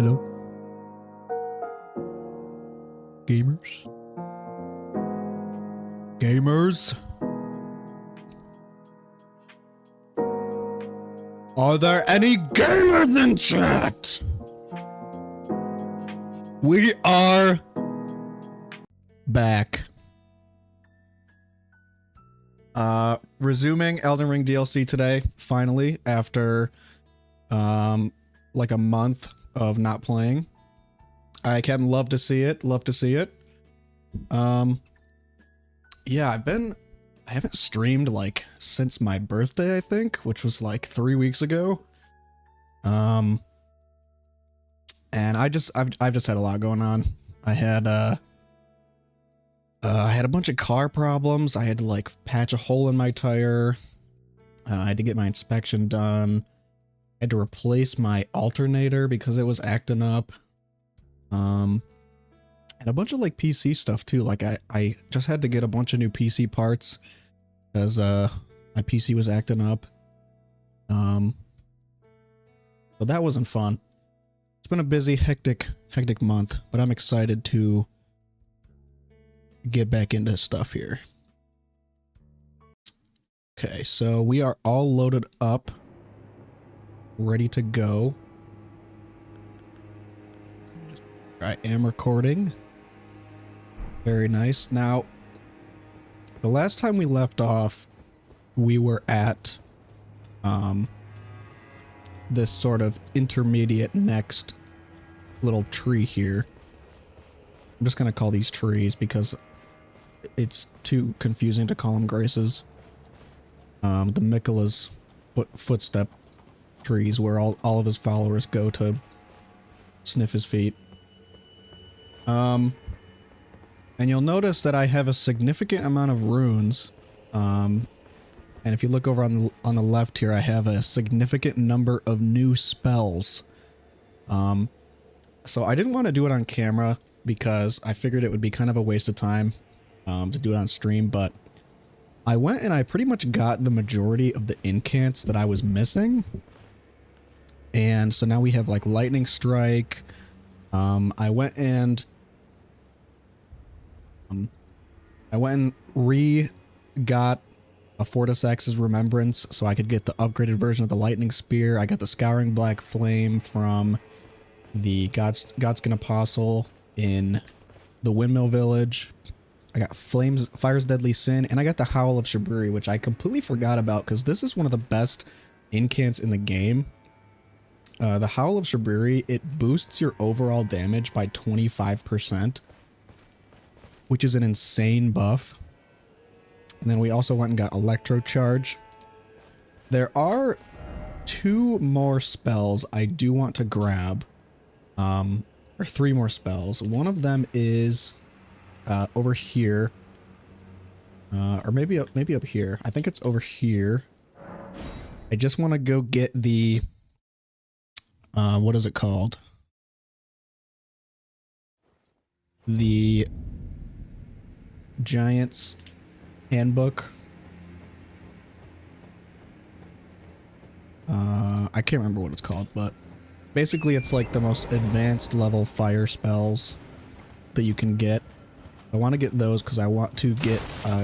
Hello? Gamers? Gamers? Are there any gamers in chat? We are back. Resuming Elden Ring DLC today, finally, after like a month of not playing. I can love to see it. Yeah, I haven't streamed like since my birthday, I think, which was like 3 weeks ago. And I've just had a lot going on. I had a bunch of car problems. I had to like patch a hole in my tire. I had to get my inspection done. I had to replace my alternator because it was acting up. And a bunch of like PC stuff too. Like I just had to get a bunch of new PC parts as my PC was acting up. But that wasn't fun. It's been a busy, hectic month, but I'm excited to get back into stuff here. Okay, so we are all loaded up, ready to go. I am recording. Very nice. Now, the last time we left off, we were at this sort of intermediate next little tree here. I'm just gonna call these trees because it's too confusing to call them graces. The Miquella's footstep trees, where all of his followers go to sniff his feet. And you'll notice that I have a significant amount of runes. And if you look over on the left here, I have a significant number of new spells. So I didn't want to do it on camera because I figured it would be kind of a waste of time to do it on stream, but I went and I pretty much got the majority of the incants that I was missing. And so now we have like Lightning Strike. I went and re-got a Fortis Axe's Remembrance so I could get the upgraded version of the Lightning Spear. I got the Scouring Black Flame from the Godskin Apostle in the Windmill Village. I got Fire's Deadly Sin, and I got the Howl of Shabriri, which I completely forgot about because this is one of the best incants in the game. The Howl of Shabriri, it boosts your overall damage by 25%, which is an insane buff. And then we also went and got Electro Charge. There are 2 more spells I do want to grab, or 3 more spells. One of them is over here, or maybe up here. I think it's over here. I just want to go get the what is it called? The Giant's Handbook. I can't remember what it's called, but basically it's like the most advanced level fire spells that you can get. I want to get those because I want to get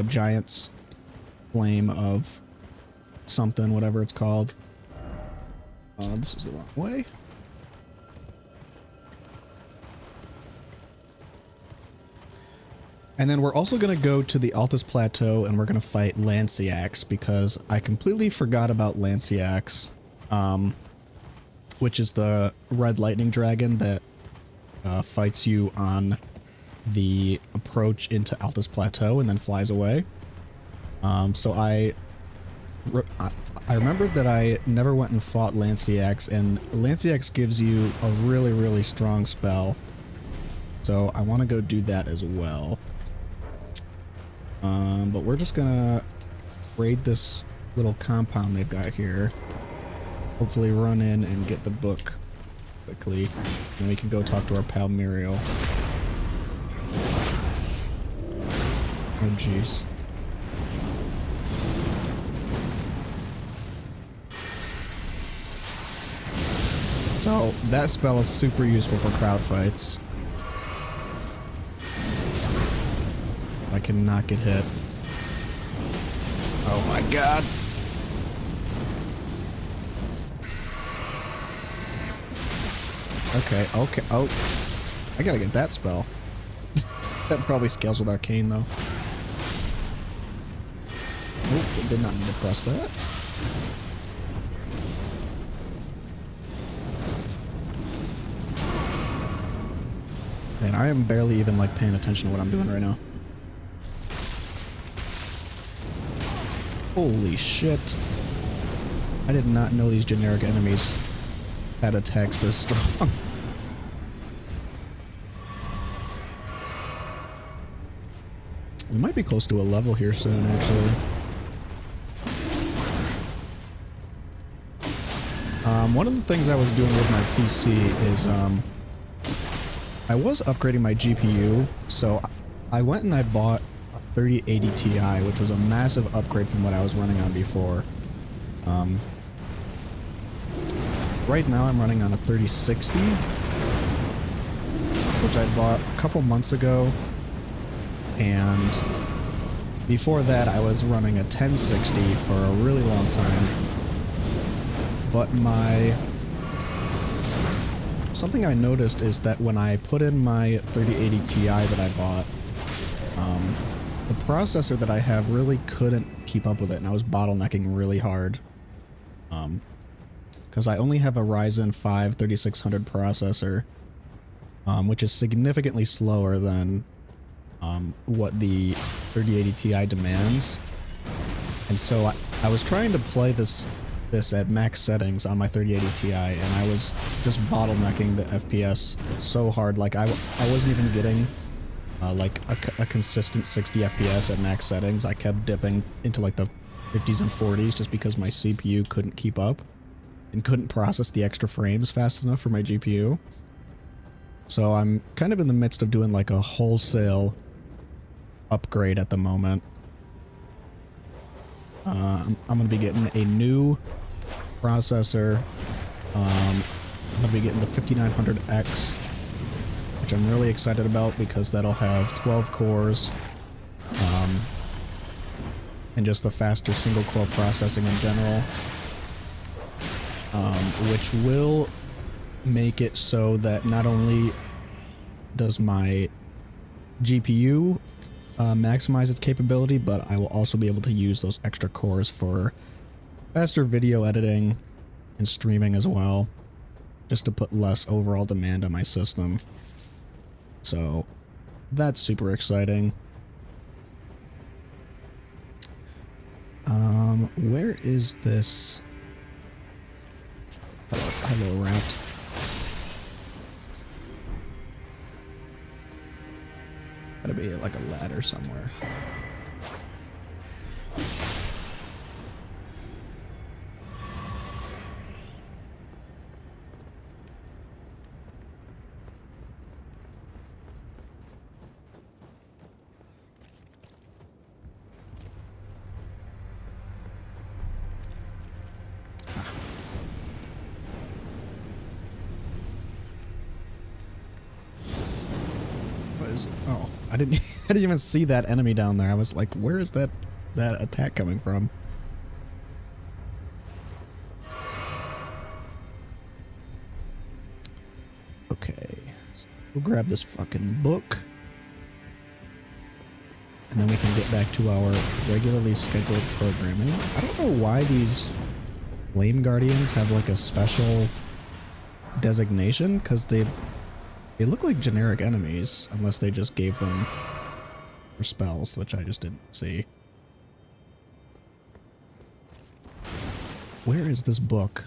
Giant's Flame of something, whatever it's called. This was the wrong way. And then we're also going to go to the Altus Plateau and we're going to fight Lanciax because I completely forgot about Lanciax, which is the red lightning dragon that fights you on the approach into Altus Plateau and then flies away. So I remembered that I never went and fought Lanciax, and Lanciax gives you a really, really strong spell. So I want to go do that as well. But we're just gonna raid this little compound they've got here. Hopefully run in and get the book quickly. Then we can go talk to our pal Muriel. Oh jeez. So that spell is super useful for crowd fights. I cannot get hit. Oh my god. Okay, okay, oh. I gotta get that spell. That probably scales with Arcane though. Oh, I did not need to press that. Man, I am barely even like paying attention to what I'm doing right now. Holy shit. I did not know these generic enemies had attacks this strong. We might be close to a level here soon, actually. One of the things I was doing with my PC is, I was upgrading my GPU, so I went and I bought a 3080 Ti, which was a massive upgrade from what I was running on before. Right now I'm running on a 3060, which I bought a couple months ago, and before that I was running a 1060 for a really long time. But something I noticed is that when I put in my 3080 Ti that I bought, the processor that I have really couldn't keep up with it, and I was bottlenecking really hard. Because I only have a Ryzen 5 3600 processor, which is significantly slower than what the 3080 Ti demands. And so I was trying to play this at max settings on my 3080 Ti, and I was just bottlenecking the FPS so hard. Like I wasn't even getting like a consistent 60 FPS at max settings. I kept dipping into like the 50s and 40s just because my CPU couldn't keep up and couldn't process the extra frames fast enough for my GPU. So I'm kind of in the midst of doing like a wholesale upgrade at the moment. I'm going to be getting a new processor. I'm going to be getting the 5900X, which I'm really excited about because that'll have 12 cores, and just the faster single core processing in general, which will make it so that not only does my GPU maximize its capability, but I will also be able to use those extra cores for faster video editing and streaming as well, just to put less overall demand on my system. So that's super exciting. Where is this? Hello, rat. Gotta be like a ladder somewhere. Oh, I didn't even see that enemy down there. I was like, where is that attack coming from? Okay. We'll grab this fucking book. And then we can get back to our regularly scheduled programming. I don't know why these Flame Guardians have like a special designation, because they look like generic enemies, unless they just gave them for spells, which I just didn't see. Where is this book?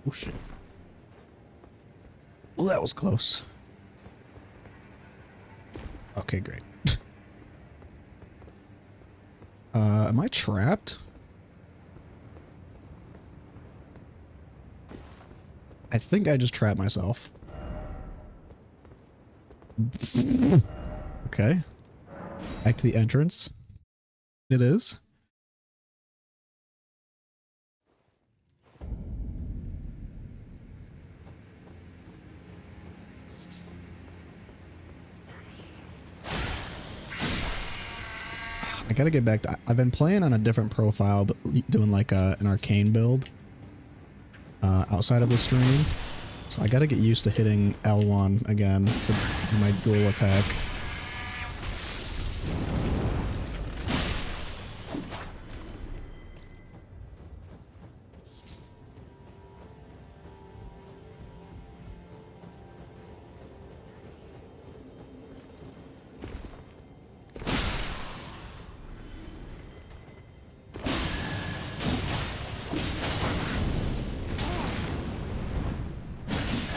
Oh shit. Well, that was close. Okay, great. Am I trapped? I think I just trapped myself. Okay. Back to the entrance. It is. I gotta get back to... I've been playing on a different profile, but doing like an arcane build outside of the stream. So I gotta get used to hitting L1 again to do my dual attack.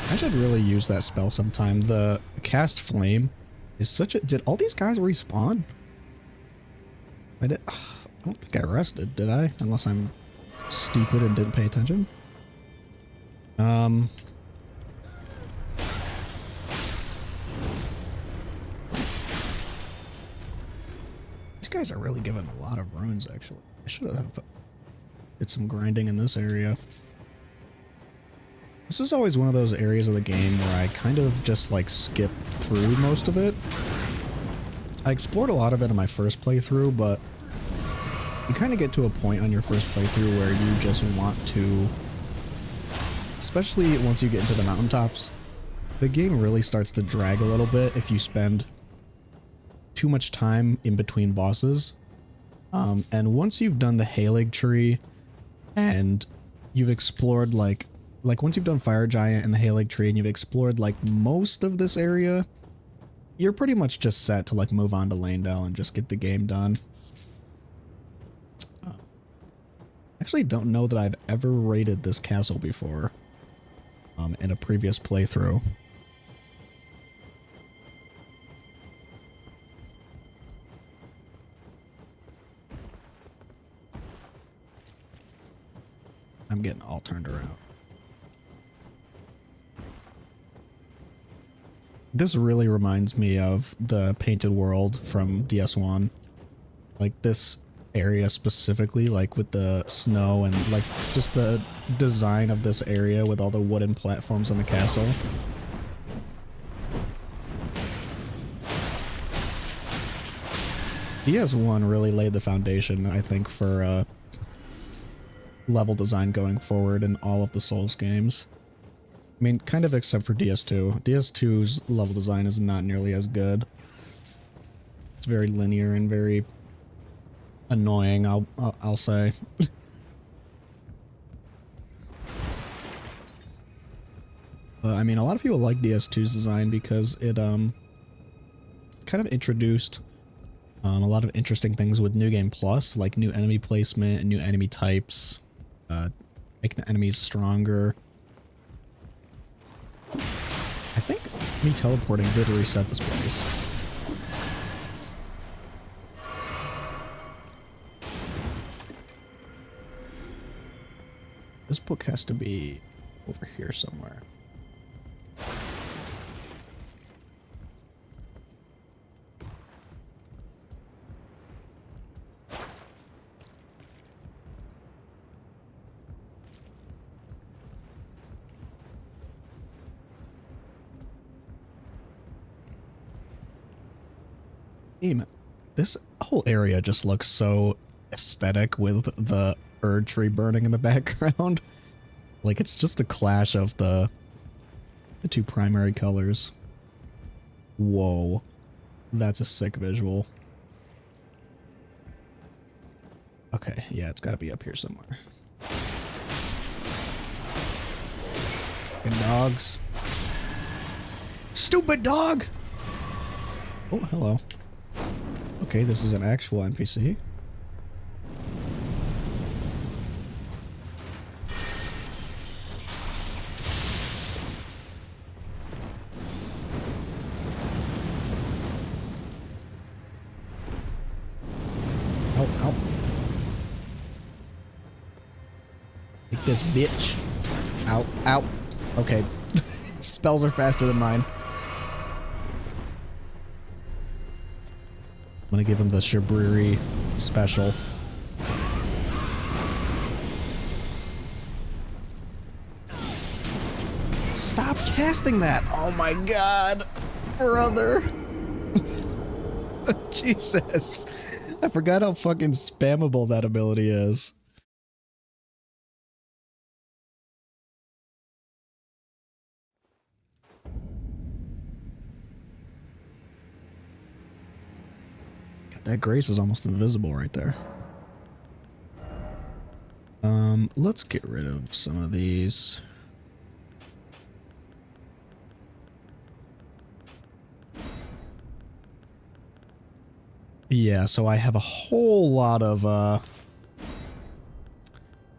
I should really use that spell sometime. The cast flame is such a... Did all these guys respawn? I don't think I rested, did I? Unless I'm stupid and didn't pay attention. These guys are really giving a lot of runes, actually. I should have did some grinding in this area. This is always one of those areas of the game where I kind of just like skip through most of it. I explored a lot of it in my first playthrough, but you kind of get to a point on your first playthrough where you just want to, especially once you get into the mountaintops, the game really starts to drag a little bit if you spend too much time in between bosses. And once you've done the Halig tree and you've explored like once you've done Fire Giant and the Halig tree and you've explored like most of this area, you're pretty much just set to like move on to Lanedale and just get the game done. Actually don't know that I've ever raided this castle before in a previous playthrough. I'm getting all turned around. This really reminds me of the Painted World from DS1. Like this area specifically, like with the snow and like just the design of this area with all the wooden platforms on the castle. DS1 really laid the foundation, I think, for level design going forward in all of the Souls games. I mean, kind of except for DS2. DS2's level design is not nearly as good. It's very linear and very annoying, I'll say. But I mean, a lot of people like DS2's design because it kind of introduced a lot of interesting things with New Game Plus, like new enemy placement and new enemy types, making the enemies stronger. I think me teleporting did reset this place. This book has to be over here somewhere. Damn, this whole area just looks so aesthetic with the Erd tree burning in the background. Like it's just the clash of the two primary colors. Whoa, that's a sick visual. Okay, yeah, it's got to be up here somewhere. Fucking dogs. Stupid dog! Oh, hello. Okay, this is an actual NPC. Ow, ow. this bitch. Ow, ow. Okay. Spells are faster than mine. I'm gonna give him the Shabriri special. Stop casting that! Oh my god! Brother! Jesus! I forgot how fucking spammable that ability is. God, that grace is almost invisible right there. Let's get rid of some of these. Yeah, so I have a whole lot of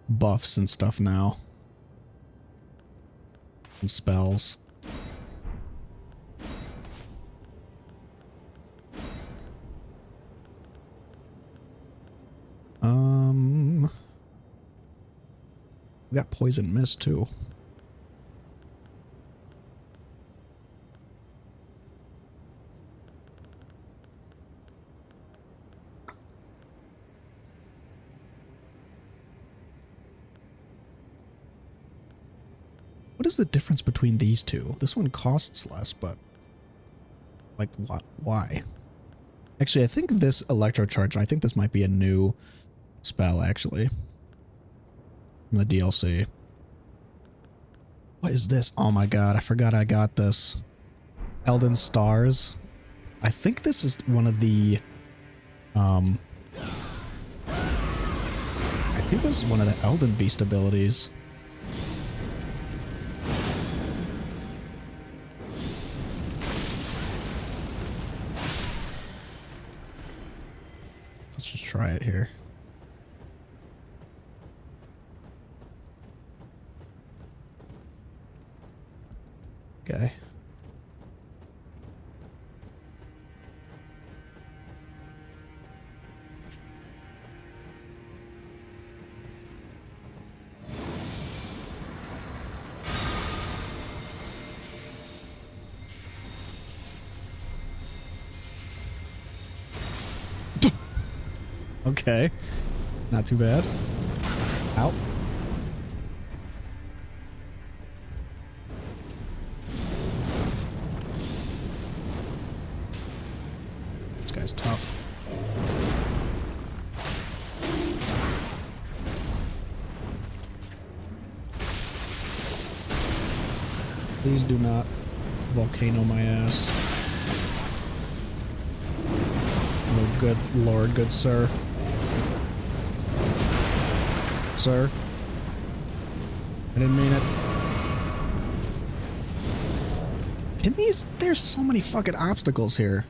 buffs and stuff now. And spells. We got poison mist too. What is the difference between these two? This one costs less, but like what? Why? Actually, I think this electrocharge, I think this might be a new spell actually. From the DLC. What is this? Oh my god, I forgot I got this. Elden Stars. I think this is one of the I think this is one of the Elden Beast abilities. Let's just try it here. Okay. Okay. Not too bad. Ow. This guy's tough. Please do not volcano my ass. Oh, good lord, good sir. Sir. I didn't mean it. Can these... There's so many fucking obstacles here.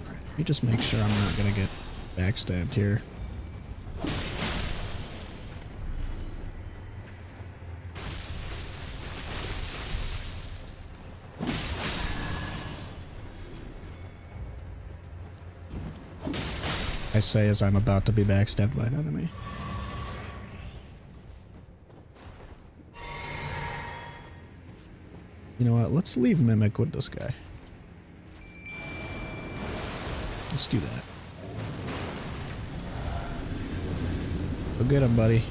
Alright, let me just make sure I'm not gonna get backstabbed here. I say as I'm about to be backstabbed by an enemy. You know what? Let's leave Mimic with this guy. Let's do that. Go get him, buddy.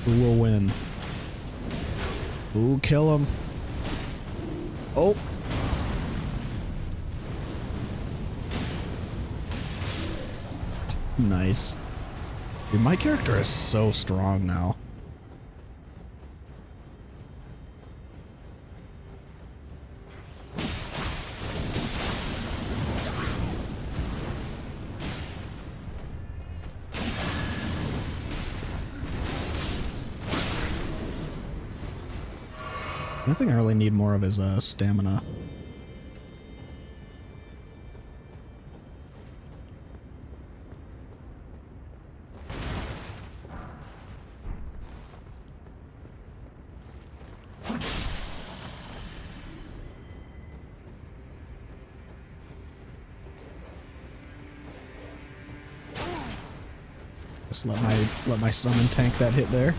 Who will win? Ooh, kill him. Oh. Nice. Dude, my character is so strong now. I think I really need more of his stamina. Just let my summon tank that hit there.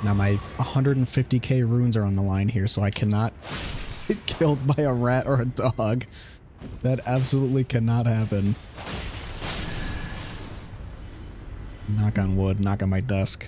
Now my 150k runes are on the line here, so I cannot get killed by a rat or a dog. That absolutely cannot happen. Knock on wood, knock on my desk.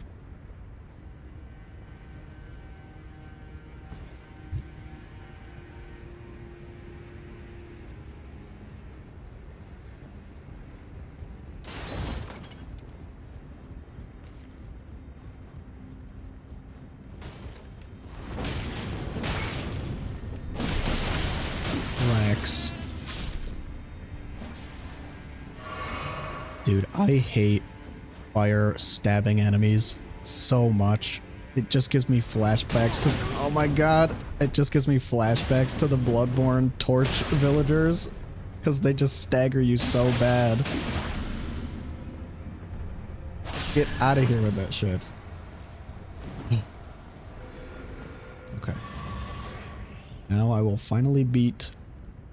Relax. Dude, I hate fire stabbing enemies so much. It just gives me flashbacks to, oh my god, it just gives me flashbacks to the Bloodborne torch villagers because they just stagger you so bad. Get out of here with that shit. Okay. Now I will finally beat,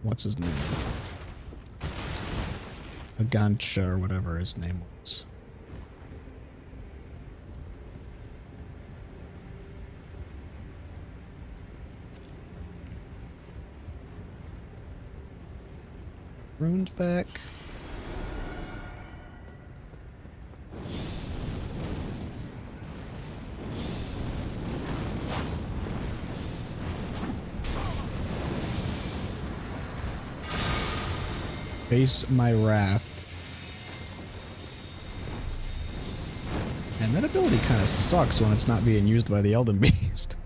what's his name? Agancha or whatever his name was. Runes back. Face my wrath. And that ability kind of sucks when it's not being used by the Elden Beast.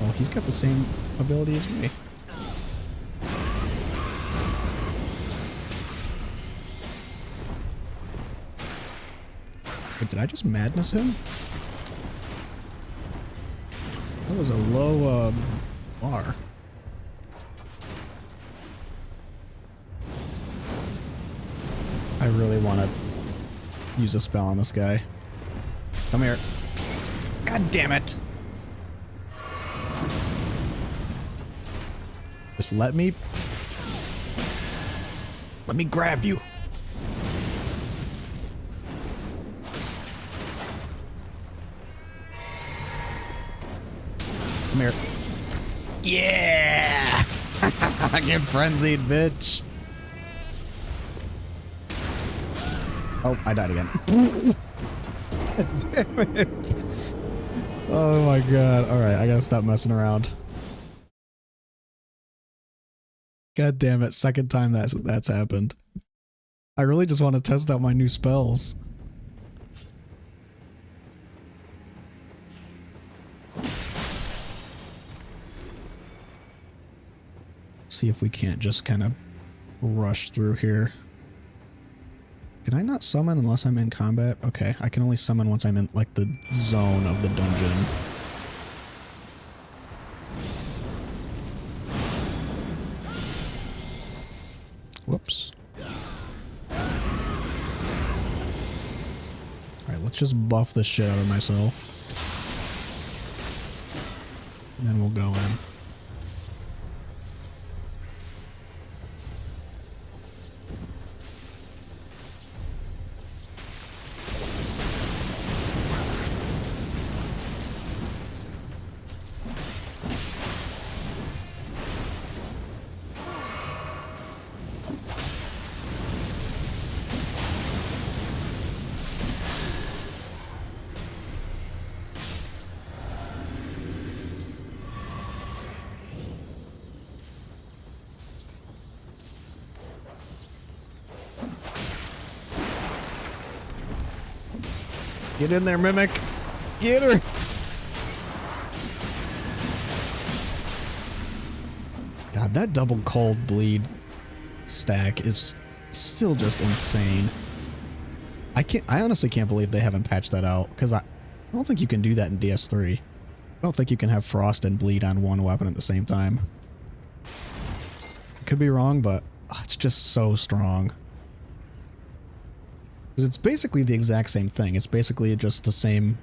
Oh, he's got the same ability as me. Wait, did I just madness him? That was a low bar. I really want to use a spell on this guy. Come here. God damn it. Just let me grab you. Come here. Yeah! Get frenzied, bitch. Oh, I died again. Damn it. Oh my god. Alright, I gotta stop messing around. God damn it, second time that's happened. I really just want to test out my new spells. See if we can't just kind of rush through here. Can I not summon unless I'm in combat? Okay, I can only summon once I'm in, like, the zone of the dungeon. Whoops. Alright, let's just buff the shit out of myself. And then we'll go in. Get in there, Mimic. Get her. God, that double cold bleed stack is still just insane. I honestly can't believe they haven't patched that out, because I don't think you can do that in DS3. I don't think you can have frost and bleed on one weapon at the same time. Could be wrong, but it's just so strong. Because it's basically the exact same thing. It's basically just the same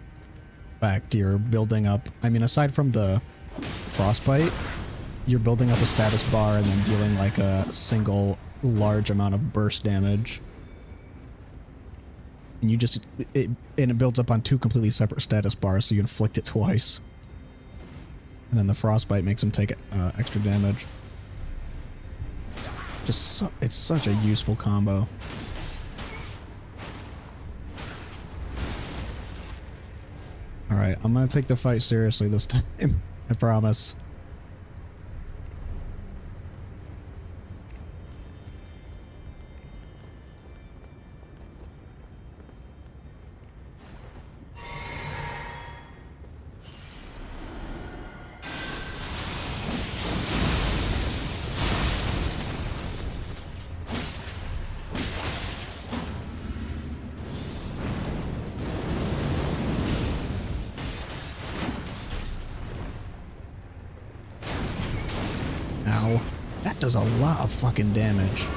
fact. You're building up, I mean, aside from the frostbite, you're building up a status bar and then dealing like a single large amount of burst damage. And you just, it builds up on two completely separate status bars, so you inflict it twice. And then the frostbite makes him take extra damage. It's such a useful combo. Alright, I'm gonna take the fight seriously this time. I promise. Ow. That does a lot of fucking damage.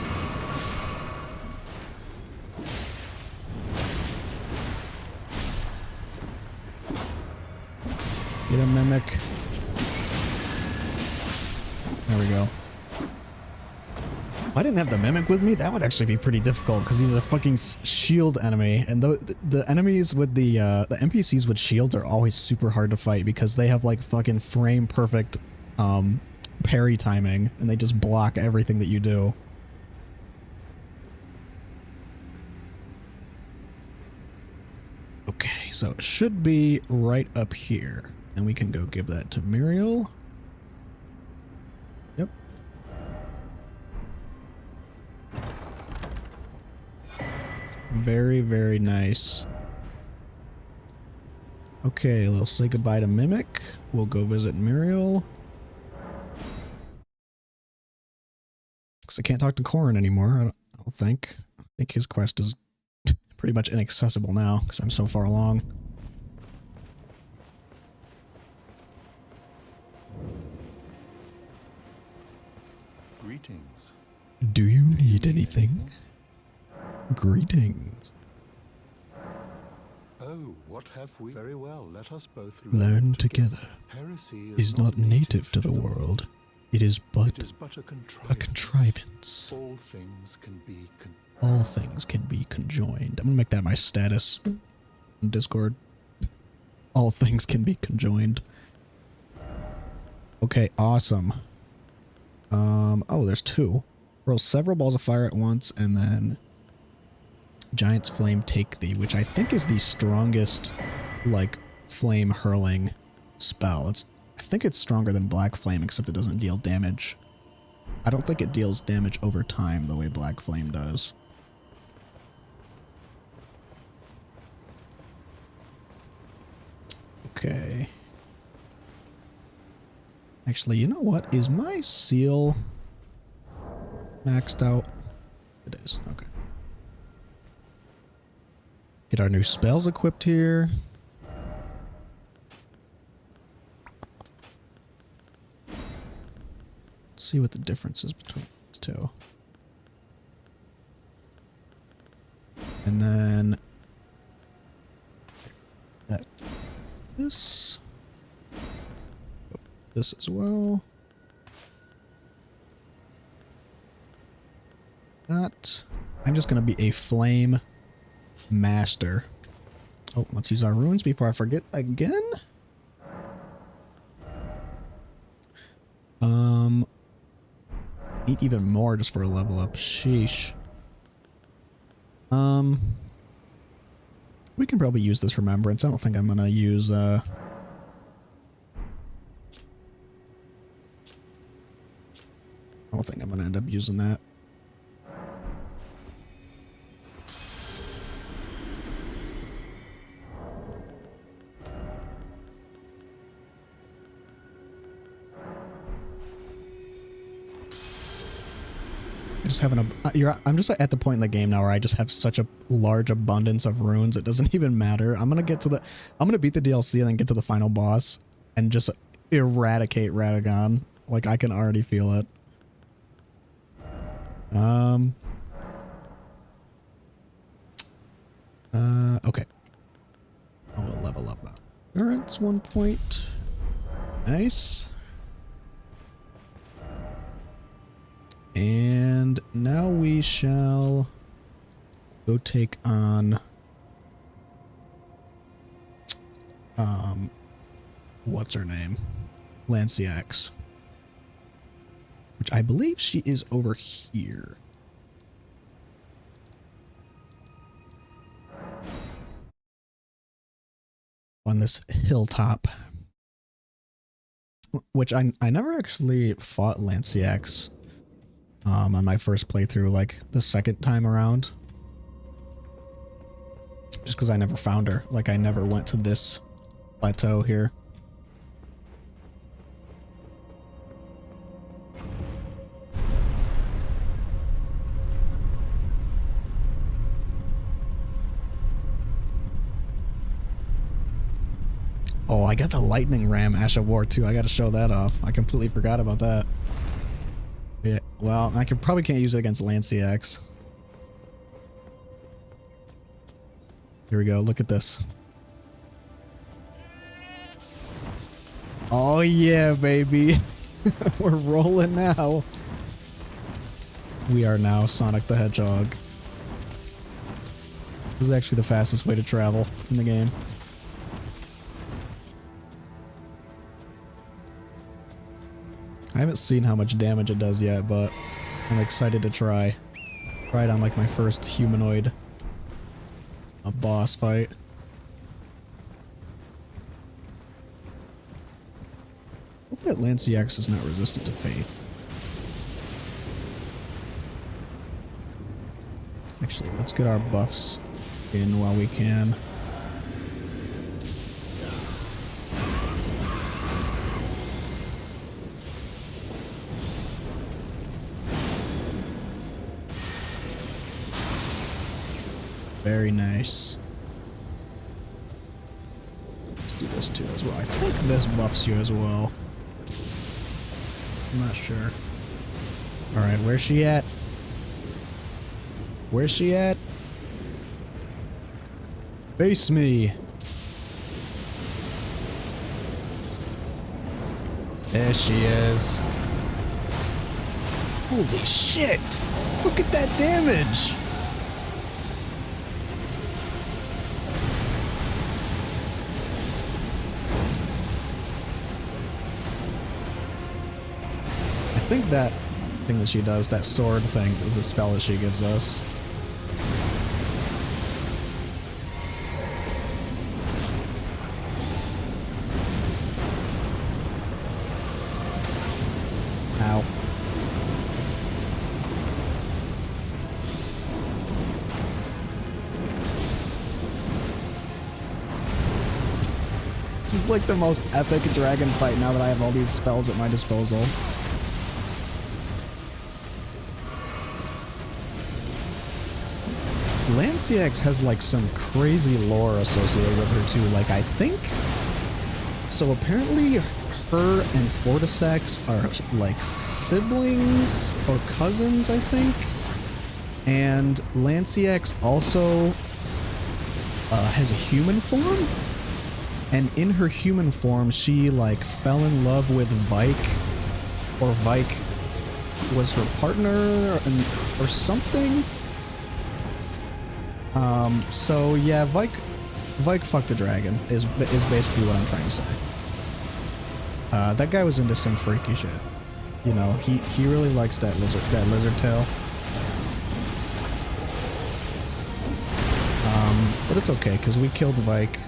Get a mimic. There we go. If I didn't have the mimic with me, that would actually be pretty difficult because he's a fucking shield enemy, and the enemies with the NPCs with shields are always super hard to fight because they have like fucking frame perfect parry timing, and they just block everything that you do. Okay, so it should be right up here, and we can go give that to Muriel. Yep. Very, very nice. Okay, we'll say goodbye to Mimic. We'll go visit Muriel. Because I can't talk to Corrin anymore, I don't think. I think his quest is pretty much inaccessible now, because I'm so far along. Greetings. Do you need anything? Greetings. Oh, what have we? Very well, let us both learn together. Heresy Is not native to the world. It is but a contrivance. All things can be All things can be conjoined. I'm gonna make that my status in Discord. All things can be conjoined. Okay, awesome. Oh, there's two. Roll several balls of fire at once, and then Giant's Flame Take Thee, which I think is the strongest, like, flame hurling spell. I think it's stronger than Black Flame, except it doesn't deal damage. I don't think it deals damage over time the way Black Flame does. Okay. Actually, you know what? Is my seal maxed out? It is. Okay. Get our new spells equipped here. Let's see what the difference is between the two. And then this as well. That I'm just gonna be a flame master. Oh, let's use our runes before I forget again. Need even more just for a level up. Sheesh. We can probably use this remembrance. I don't think I'm gonna use I don't think I'm gonna end up using that. I'm just at the point in the game now where I just have such a large abundance of runes it doesn't even matter. I'm gonna beat the DLC and then get to the final boss and just eradicate Radagon. Like, I can already feel it. Okay. I will level up now. Endurance 1 point. Nice. And now we shall go take on what's her name? Lanciax. Which I believe she is over here. On this hilltop. Which I never actually fought Lanciax on my first playthrough, like the second time around. Just because I never found her. Like I never went to this plateau here. Oh, I got the lightning ram Ash of War too. I got to show that off. I completely forgot about that. Yeah, well, I probably can't use it against Lanciax. Here we go. Look at this. Oh yeah, baby. We're rolling now. We are now Sonic the Hedgehog. This is actually the fastest way to travel in the game. I haven't seen how much damage it does yet, but I'm excited to try. Try it on like my first humanoid boss fight. Hope that Lanciax is not resistant to Faith. Actually, let's get our buffs in while we can. Very nice. Let's do this too as well. I think this buffs you as well. I'm not sure. Alright, where's she at? Where's she at? Face me. There she is. Holy shit! Look at that damage! I think that thing that she does, that sword thing, is the spell that she gives us. Ow. This is like the most epic dragon fight now that I have all these spells at my disposal. Lanciax has like some crazy lore associated with her too. Like I think, so apparently her and Fortisex are like siblings or cousins, I think. And Lanciax also has a human form. And in her human form, she like fell in love with Vike, or Vike was her partner or something. So yeah, Vike fucked a dragon is basically what I'm trying to say. That guy was into some freaky shit. You know, he really likes that lizard tail. But it's okay because we killed Vike,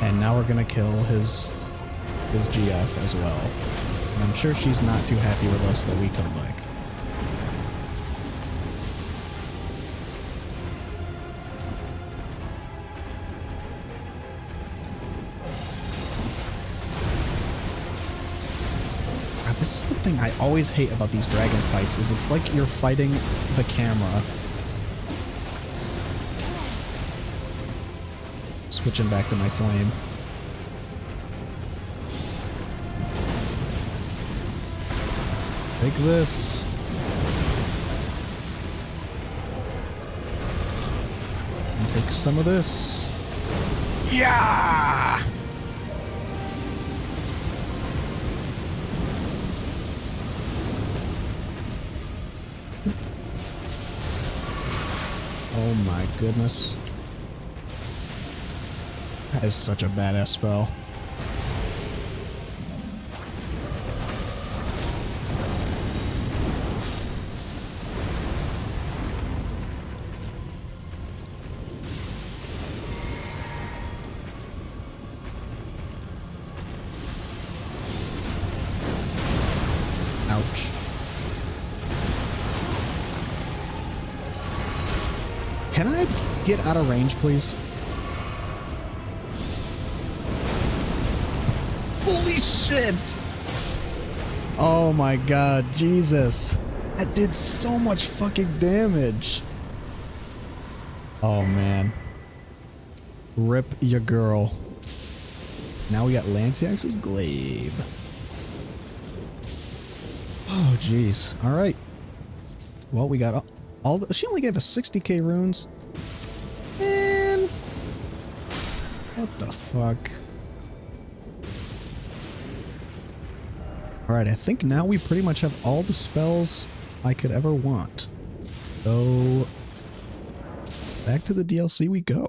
and now we're gonna kill his GF as well. And I'm sure she's not too happy with us that we killed Vike. This is the thing I always hate about these dragon fights, is it's like you're fighting the camera. Switching back to my flame. Take this. And take some of this. Yeah! Oh my goodness. That is such a badass spell. Ouch. Can I get out of range, please? Holy shit! Oh my god, Jesus. That did so much fucking damage. Oh man. Rip your girl. Now we got Lanciax's Glaive. Oh jeez. Alright. Well, we got all the, she only gave us 60k runes. Man. What the fuck? Alright, I think now we pretty much have all the spells I could ever want. So, back to the DLC we go.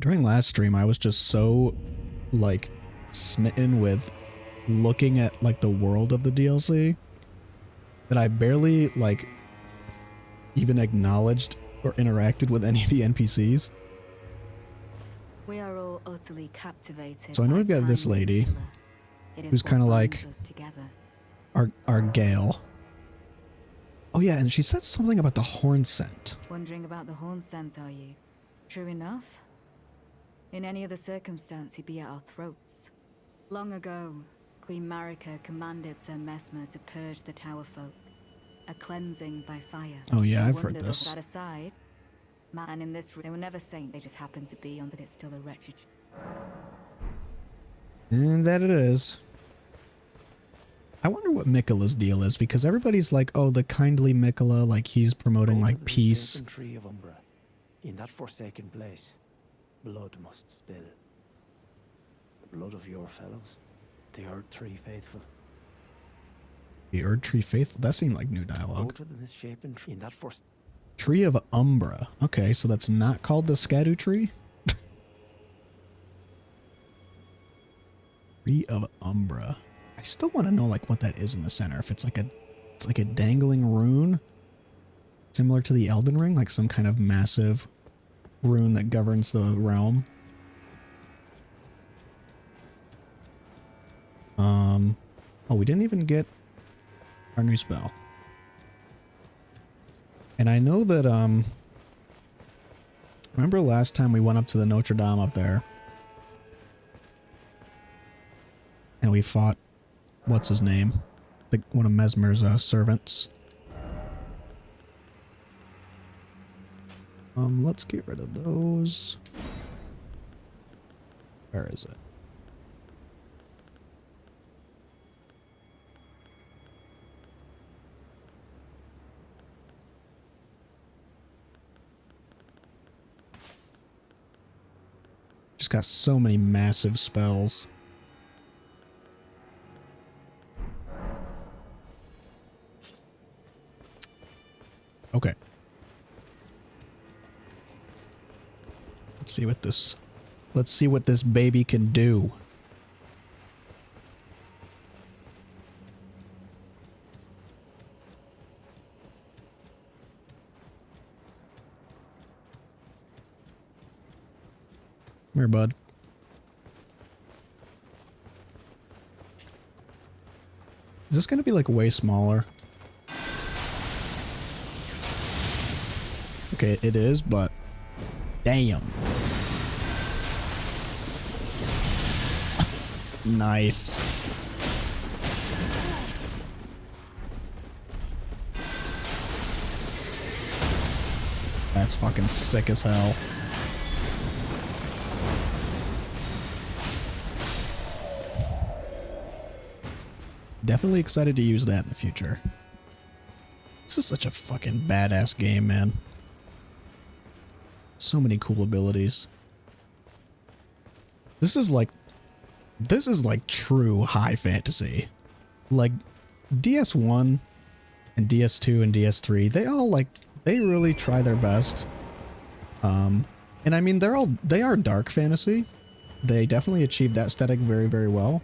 During last stream, I was just so, like, smitten with looking at, like, the world of the DLC that I barely, like, even acknowledged or interacted with any of the NPCs. We are all utterly captivated. So I know we've got this lady who's kind of like our Gale. Oh yeah, and she said something about the horn scent. Wondering about the horn scent, are you? True enough. In any other circumstance, he'd be at our throats. Long ago, Queen Marika commanded Sir Mesmer to purge the Tower folk. A cleansing by fire. Oh yeah, I've heard this. That aside, man in this room, they were never saint, they just happened to be on, but it's still a wretched... And that it is. I wonder what Miquella's deal is, because everybody's like, oh, the kindly Miquella, like he's promoting like peace. Tree of Umbra. In that forsaken place, blood must spill. The blood of your fellows, the Earth Tree faithful. The Erd Tree Faithful? That seemed like new Go dialogue. to the misshapen tree in that Tree of Umbra. Okay, so that's not called the Scadu Tree? Tree of Umbra. I still want to know like what that is in the center. If it's like a dangling rune, similar to the Elden Ring, like some kind of massive rune that governs the realm. Oh, we didn't even get our new spell. And I know that, remember last time we went up to the Notre Dame up there? And we fought, what's his name? One of Mesmer's servants. Let's get rid of those. Where is it? Just got so many massive spells. Okay. Let's see what this baby can do. Come here, bud. Is this gonna be like way smaller? Okay, it is, but damn. Nice. That's fucking sick as hell. Definitely excited to use that in the future. This This is such a fucking badass game, man. So many cool abilities. This is like true high fantasy. Like DS1 and DS2 and DS3, they really try their best. And I mean, they are dark fantasy. They definitely achieved that aesthetic very, very well.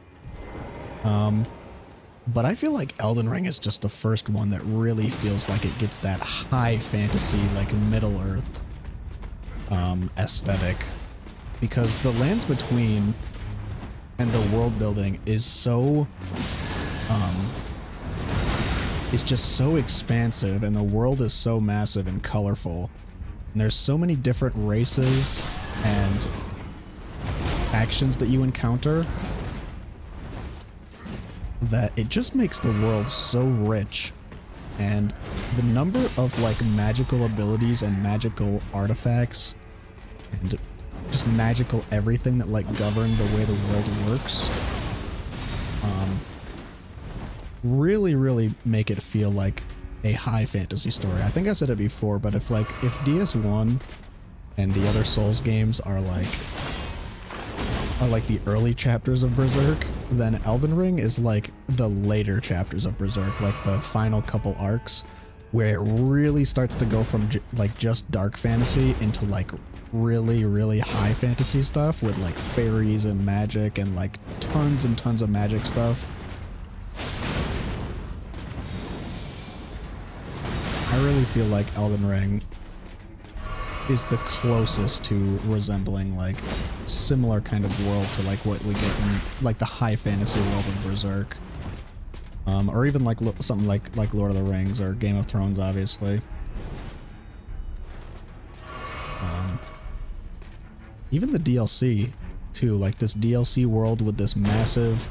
But I feel like Elden Ring is just the first one that really feels like it gets that high fantasy, like Middle Earth aesthetic, because the lands between and the world building is so it's just so expansive, and the world is so massive and colorful, and there's so many different races and actions that you encounter that it just makes the world so rich. And the number of like magical abilities and magical artifacts and just magical everything that like govern the way the world works really make it feel like a high fantasy story. I think I said it before, but if DS1 and the other Souls games are like the early chapters of Berserk, then Elden Ring is like the later chapters of Berserk, like the final couple arcs, where it really starts to go from like just dark fantasy into like really high fantasy stuff with like fairies and magic and like tons and tons of magic stuff. I really feel like Elden Ring is the closest to resembling like similar kind of world to like what we get in like the high fantasy world of Berserk, or even like something like Lord of the Rings or Game of Thrones, obviously. Even the DLC too, like this DLC world with this massive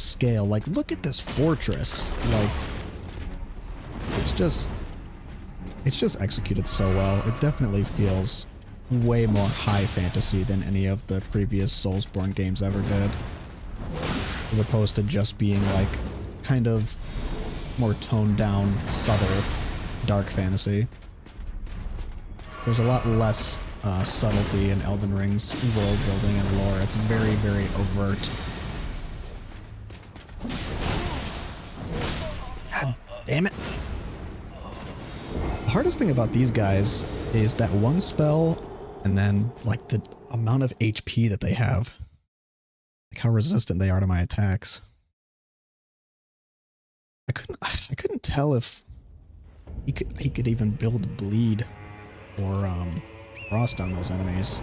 scale. Like, look at this fortress. Like, it's just executed so well. It definitely feels way more high fantasy than any of the previous Soulsborne games ever did, as opposed to just being like kind of more toned down, subtle dark fantasy. There's a lot less subtlety in Elden Ring's world building and lore. It's very, very overt. God damn it. The hardest thing about these guys is that one spell and then like the amount of HP that they have. Like how resistant they are to my attacks. I couldn't tell if he could even build bleed or frost on those enemies.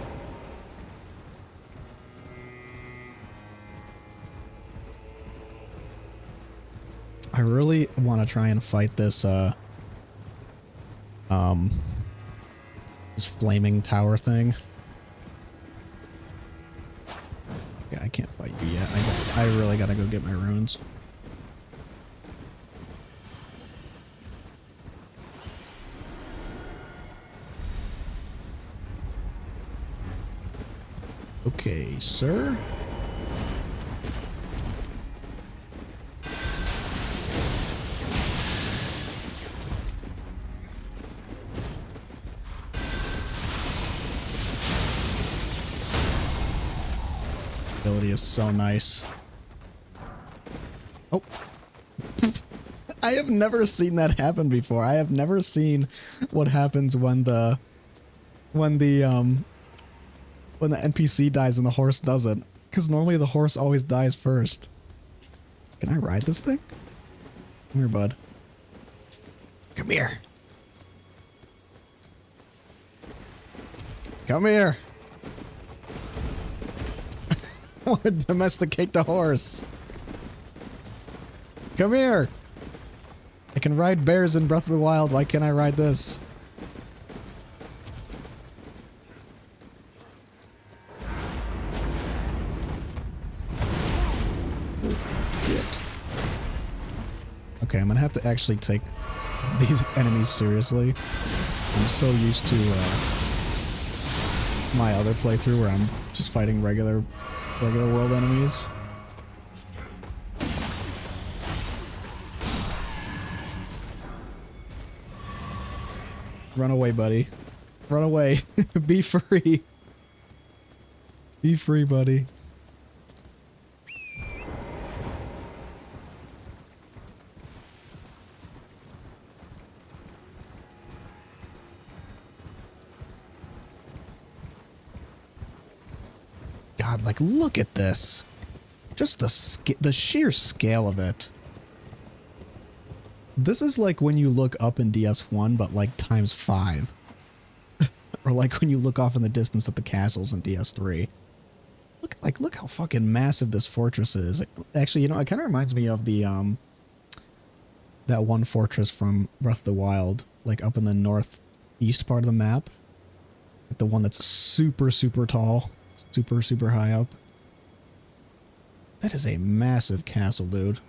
I really want to try and fight this this flaming tower thing. Yeah, I can't fight you yet. I really gotta go get my runes. Okay, sir. Ability is so nice. Oh. I have never seen that happen before. I have never seen what happens when the NPC dies and the horse doesn't. Because normally the horse always dies first. Can I ride this thing? Come here, bud. Come here. Come here. I want to domesticate the horse. Come here. I can ride bears in Breath of the Wild. Why can't I ride this? Okay, I'm gonna have to actually take these enemies seriously. I'm so used to my other playthrough where I'm just fighting regular world enemies. Run away, buddy. Run away. Be free. Be free, buddy. God, like, look at this. Just the sheer scale of it. This is like when you look up in DS1, but like times 5. Or like when you look off in the distance at the castles in DS3. Look how fucking massive this fortress is. Actually, you know, it kind of reminds me of the, that one fortress from Breath of the Wild, like up in the northeast part of the map. Like the one that's super, super tall. Super, super high up. That is a massive castle, dude.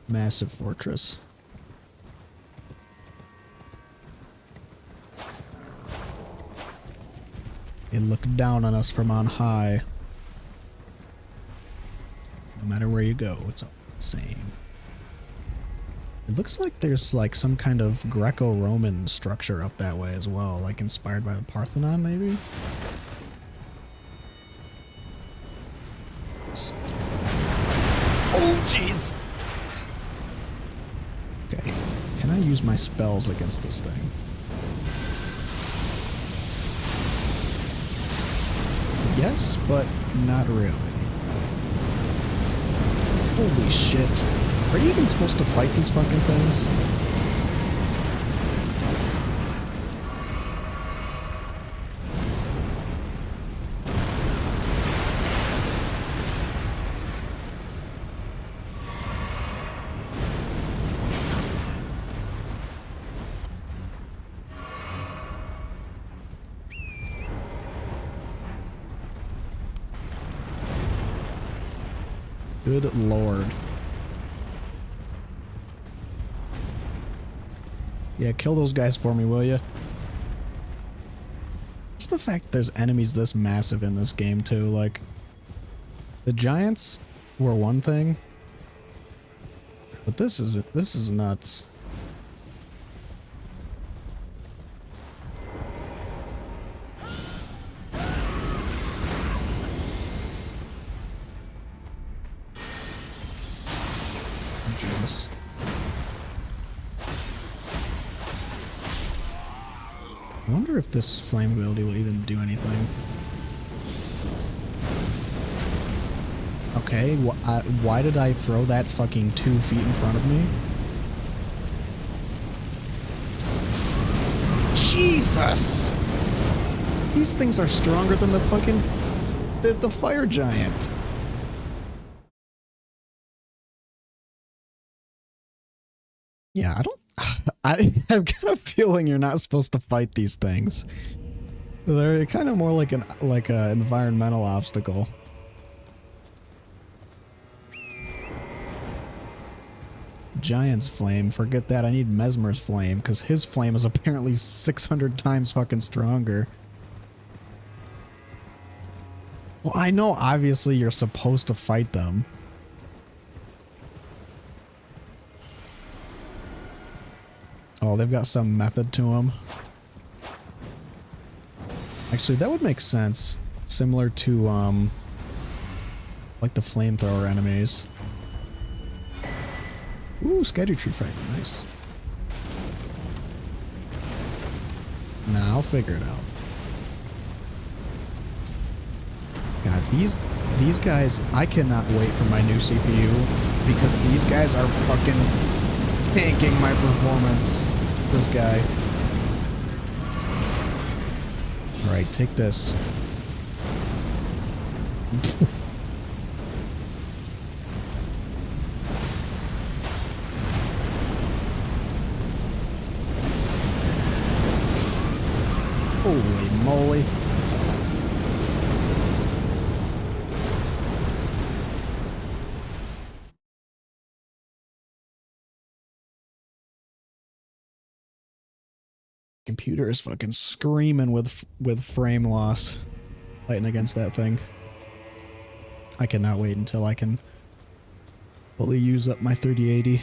Massive fortress. They look down on us from on high. No matter where you go, it's all the same. It looks like there's like some kind of Greco-Roman structure up that way as well, like inspired by the Parthenon, maybe? Oh, jeez! Okay, can I use my spells against this thing? Yes, but not really. Holy shit. Are you even supposed to fight these fucking things? Good lord. Yeah, kill those guys for me, will ya? Just the fact that there's enemies this massive in this game, too. Like, the giants were one thing, but this is nuts. Jeez. I wonder if this flame ability will even do anything. Okay, why did I throw that fucking 2 feet in front of me? Jesus! These things are stronger than the fucking... the fire giant. Yeah, I have got a feeling you're not supposed to fight these things. They're kind of more like an environmental obstacle. Giant's flame, forget that. I need Mesmer's flame because his flame is apparently 600 times fucking stronger. Well, I know obviously you're supposed to fight them. Oh, they've got some method to them. Actually, that would make sense. Similar to, like the flamethrower enemies. Ooh, Scatter Tree Fragment, nice. Nah, I'll figure it out. God, these guys, I cannot wait for my new CPU because these guys are fucking tanking my performance. This guy. Alright, take this. Holy moly. Computer is fucking screaming with frame loss fighting against that thing. I cannot wait until I can fully use up my 3080.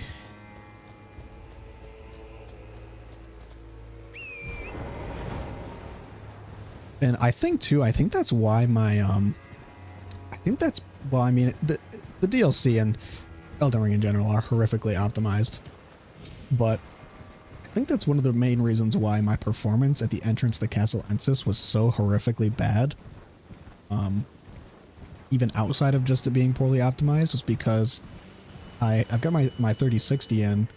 And I think too, I think that's why my, I think that's, well, I mean, the DLC and Elden Ring in general are horrifically optimized, but I think that's one of the main reasons why my performance at the entrance to Castle Ensis was so horrifically bad. Even outside of just it being poorly optimized, was because I've got my 3060 in,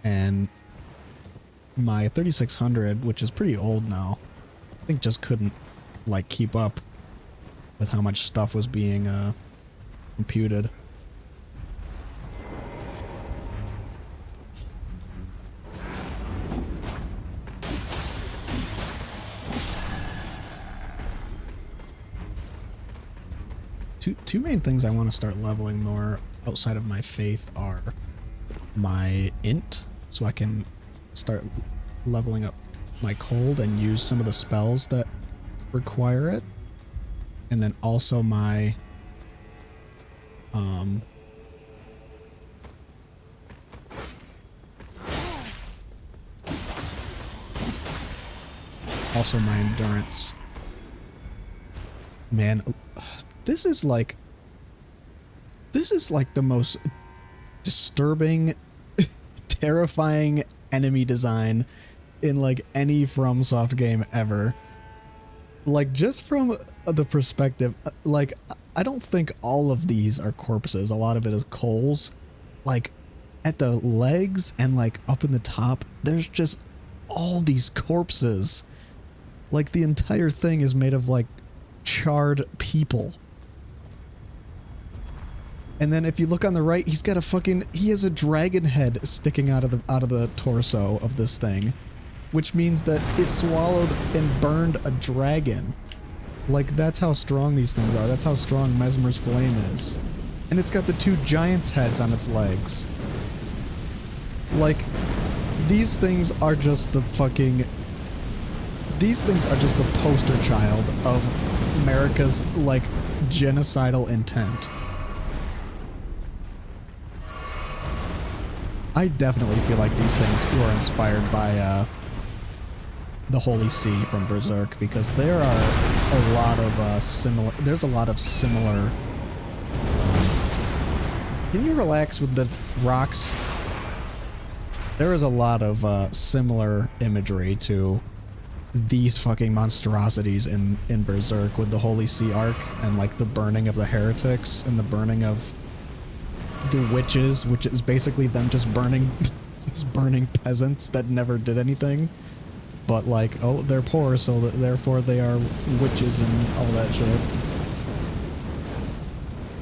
and my 3600, which is pretty old now, I think just couldn't like keep up with how much stuff was being computed. Two main things I want to start leveling more outside of my faith are my int, so I can start leveling up my cold and use some of the spells that require it, and then also my endurance. Man, this is like the most disturbing, terrifying enemy design in like any FromSoft game ever. Like, just from the perspective, like, I don't think all of these are corpses. A lot of it is coals. Like, at the legs and like up in the top, there's just all these corpses. Like, the entire thing is made of like charred people. And then if you look on the right, he's got he has a dragon head sticking out of the torso of this thing, which means that it swallowed and burned a dragon. Like, that's how strong these things are. That's how strong Mesmer's flame is. And it's got the two giants' heads on its legs. Like, these things are just the poster child of America's, like, genocidal intent. I definitely feel like these things were inspired by the Holy See from Berserk, because there are a lot of similar. Can you relax with the rocks? There is a lot of similar imagery to these fucking monstrosities in Berserk, with the Holy See arc and like the burning of the heretics and the burning of the witches, which is basically them just burning peasants that never did anything, but like, oh, they're poor, so therefore they are witches and all that shit.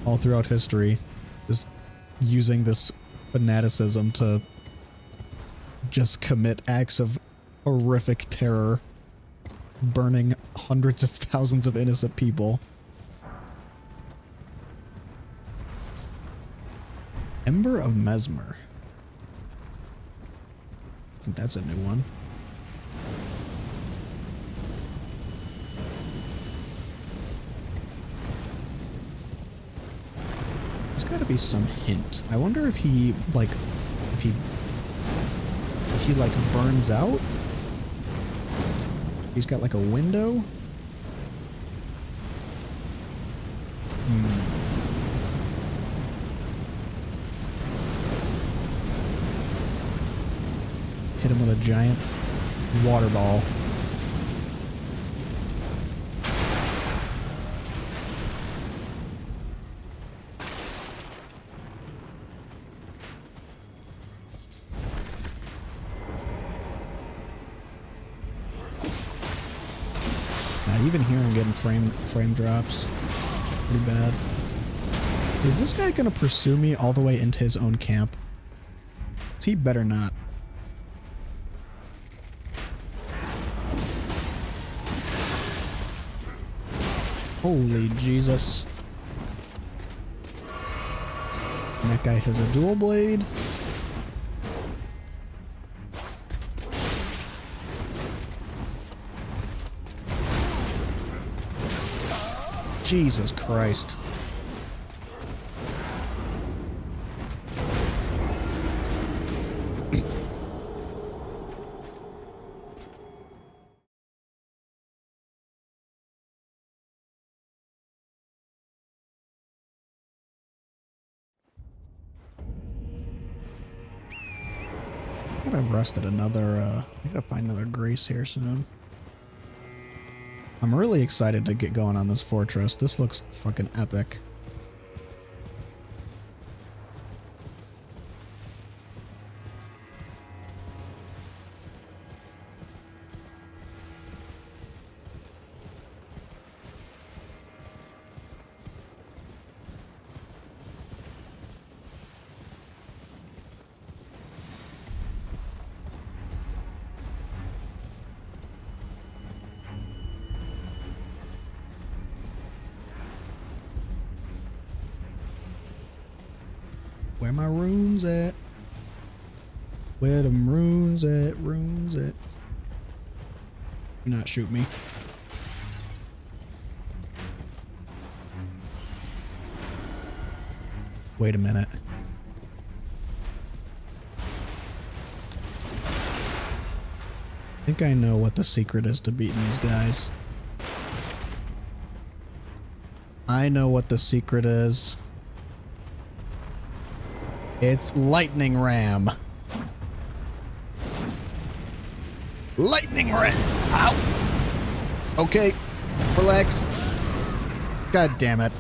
All throughout history, just using this fanaticism to just commit acts of horrific terror, burning hundreds of thousands of innocent people. Ember of Mesmer. I think that's a new one. There's got to be some hint. I wonder if he like burns out. He's got like a window. Hit him with a giant water ball. Not even here I'm getting frame drops. Pretty bad. Is this guy gonna pursue me all the way into his own camp? He better not. Holy Jesus. And that guy has a dual blade. Jesus Christ. thought I rested another, I gotta find another grace here soon. I'm really excited to get going on this fortress. This looks fucking epic. Where my runes at? Where them runes at? Runes at? Do not shoot me. Wait a minute. I think I know what the secret is to beating these guys. I know what the secret is. It's lightning ram. Lightning ram. Ow. Okay. Relax. God damn it.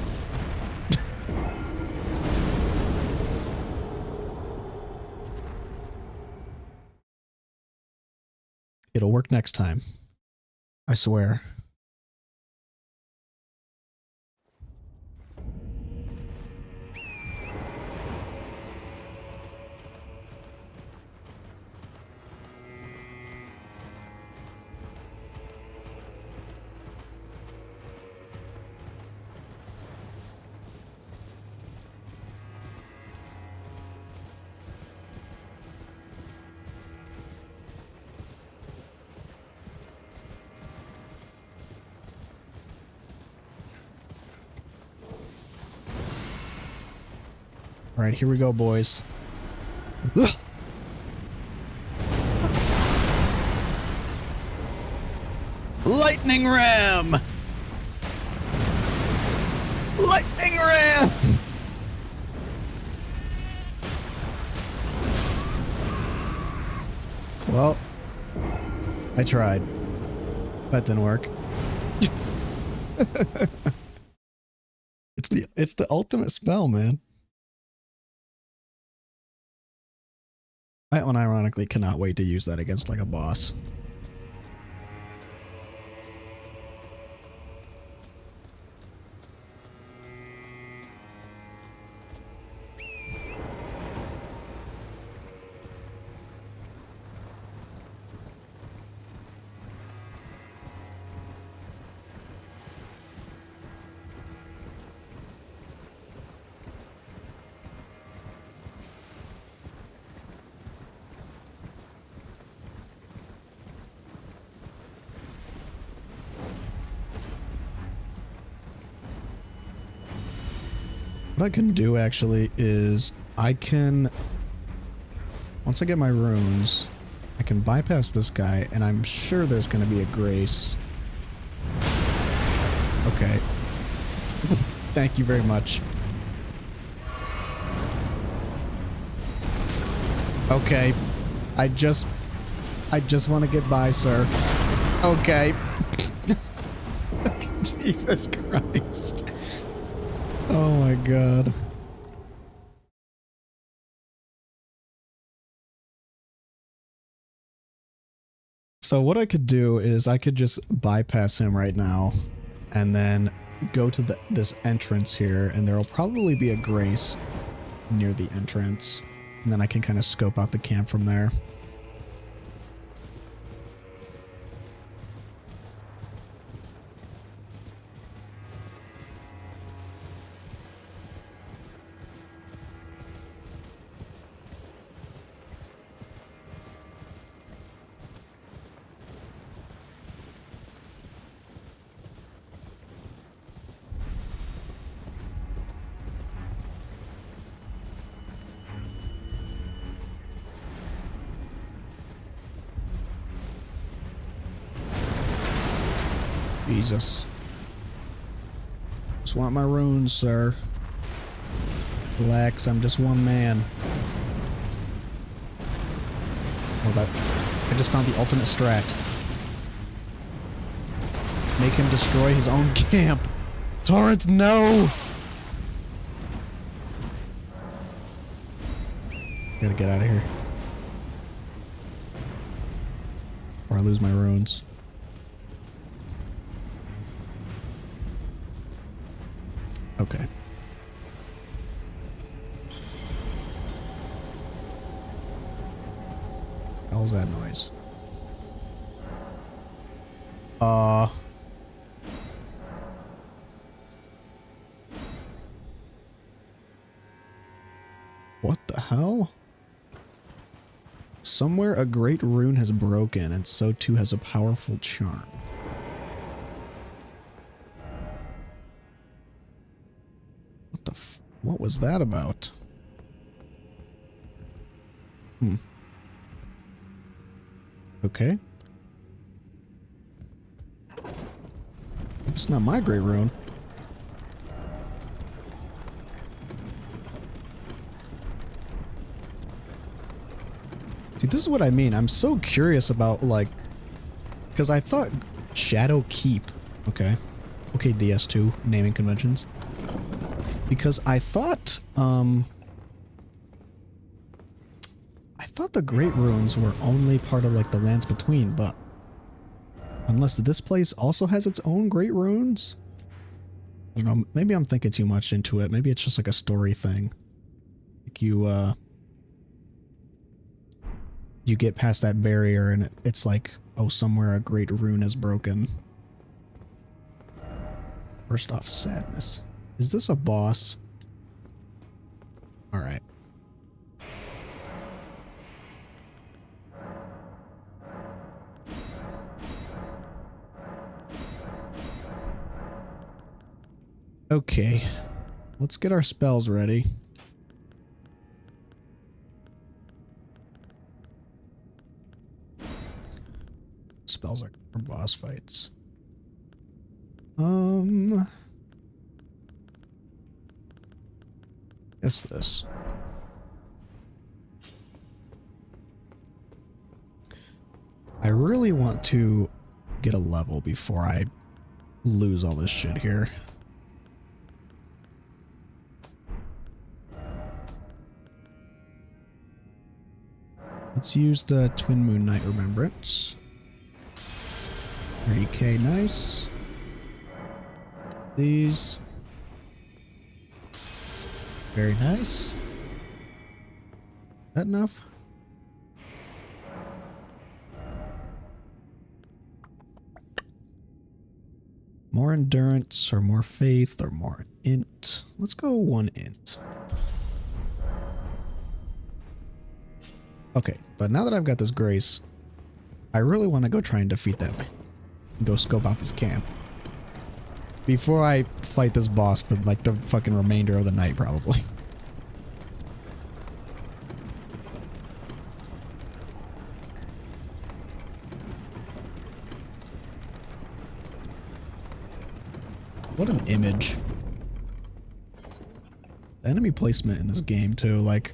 It'll work next time. I swear. All right, here we go, boys. Ugh. Lightning ram! Lightning ram! Well, I tried. That didn't work. It's the ultimate spell, man. I unironically cannot wait to use that against like a boss. What I can do actually is I can, once I get my runes, I can bypass this guy and I'm sure there's going to be a grace. Okay. Thank you very much. Okay. I just want to get by, sir. Okay. Jesus Christ. Oh my God. So what I could do is I could just bypass him right now and then go to this entrance here, and there'll probably be a grace near the entrance, and then I can kind of scope out the camp from there. Jesus. Just want my runes, sir. Relax, I'm just one man. Oh, that... I just found the ultimate strat. Make him destroy his own camp. Torrance, no! Gotta get out of here. Or I lose my runes. Okay. How's that noise? What the hell? Somewhere a great rune has broken, and so too has a powerful charm. What the what was that about? Okay. It's not my great rune. Dude, this is what I mean. I'm so curious about, like, because I thought Shadow Keep, okay, DS2 naming conventions, because I thought the Great Runes were only part of, like, the Lands Between, but unless this place also has its own Great Runes, I don't know, maybe I'm thinking too much into it. Maybe it's just like a story thing. Like you get past that barrier and it's like, oh, somewhere a great rune is broken. First off, sadness. Is this a boss? All right. Okay. Let's get our spells ready. Spells are for boss fights. Guess this. I really want to get a level before I lose all this shit here. Let's use the Twin Moon Knight Remembrance. 30k, nice. These. Very nice. That enough? More endurance or more faith or more int. Let's go 1 int. Okay, but now that I've got this grace, I really want to go try and defeat that thing. Go scope out this camp. Before I fight this boss for like the fucking remainder of the night, probably. What an image. The enemy placement in this game too, like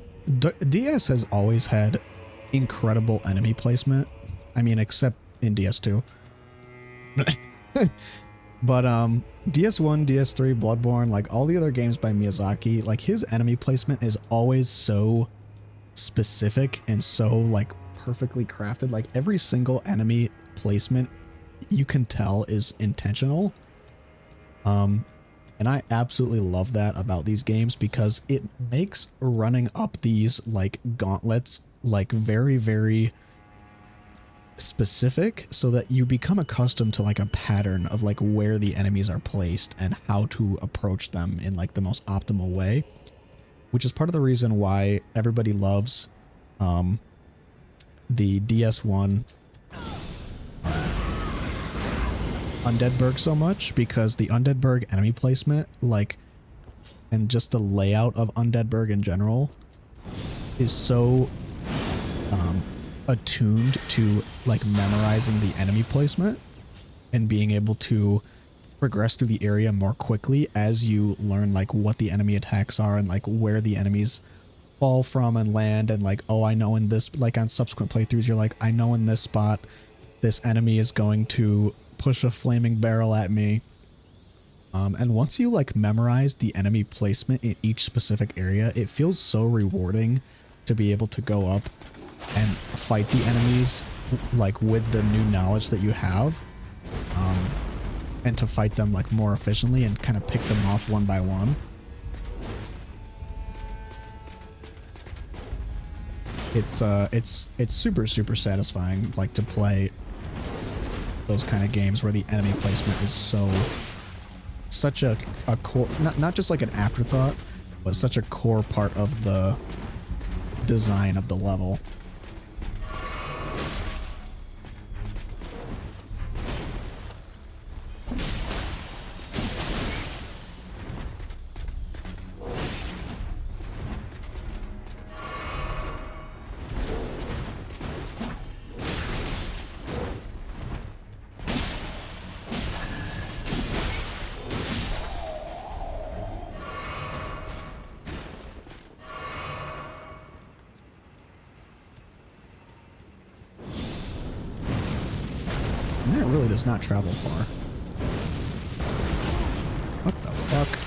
DS has always had incredible enemy placement. I mean, except in DS2. But DS1, DS3, Bloodborne, like all the other games by Miyazaki, like his enemy placement is always so specific and so like perfectly crafted. Like every single enemy placement you can tell is intentional. And I absolutely love that about these games because it makes running up these like gauntlets like very, very specific so that you become accustomed to like a pattern of like where the enemies are placed and how to approach them in like the most optimal way, which is part of the reason why everybody loves the DS1 Undeadburg so much, because the Undeadburg enemy placement, like, and just the layout of Undeadburg in general is so attuned to like memorizing the enemy placement and being able to progress through the area more quickly as you learn like what the enemy attacks are and like where the enemies fall from and land, and like, oh, I know in this, like on subsequent playthroughs, you're like, I know in this spot this enemy is going to push a flaming barrel at me. And once you like memorize the enemy placement in each specific area, it feels so rewarding to be able to go up and fight the enemies like with the new knowledge that you have, and to fight them like more efficiently and kind of pick them off one by one. It's super satisfying, like, to play those kind of games where the enemy placement is such a core, not just like an afterthought, but such a core part of the design of the level. And that really does not travel far. What the fuck?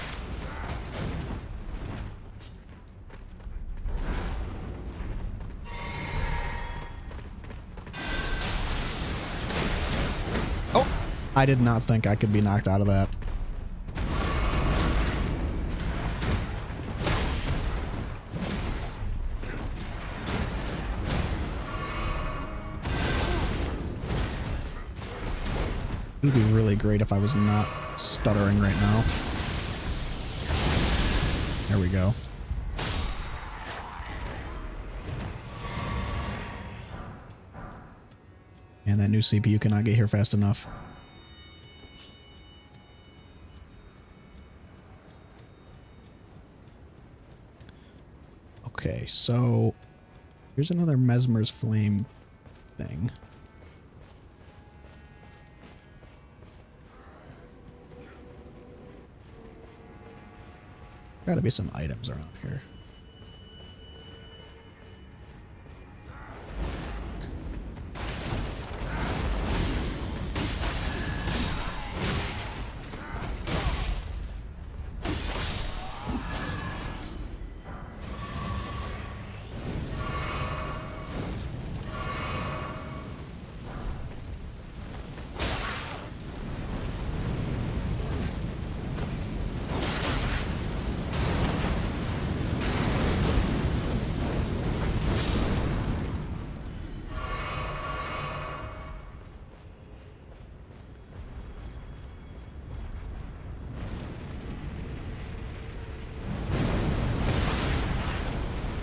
Oh! I did not think I could be knocked out of that. It would be really great if I was not stuttering right now. There we go. And that new CPU cannot get here fast enough. Okay, so here's another Mesmer's Flame thing. Gotta be some items around here.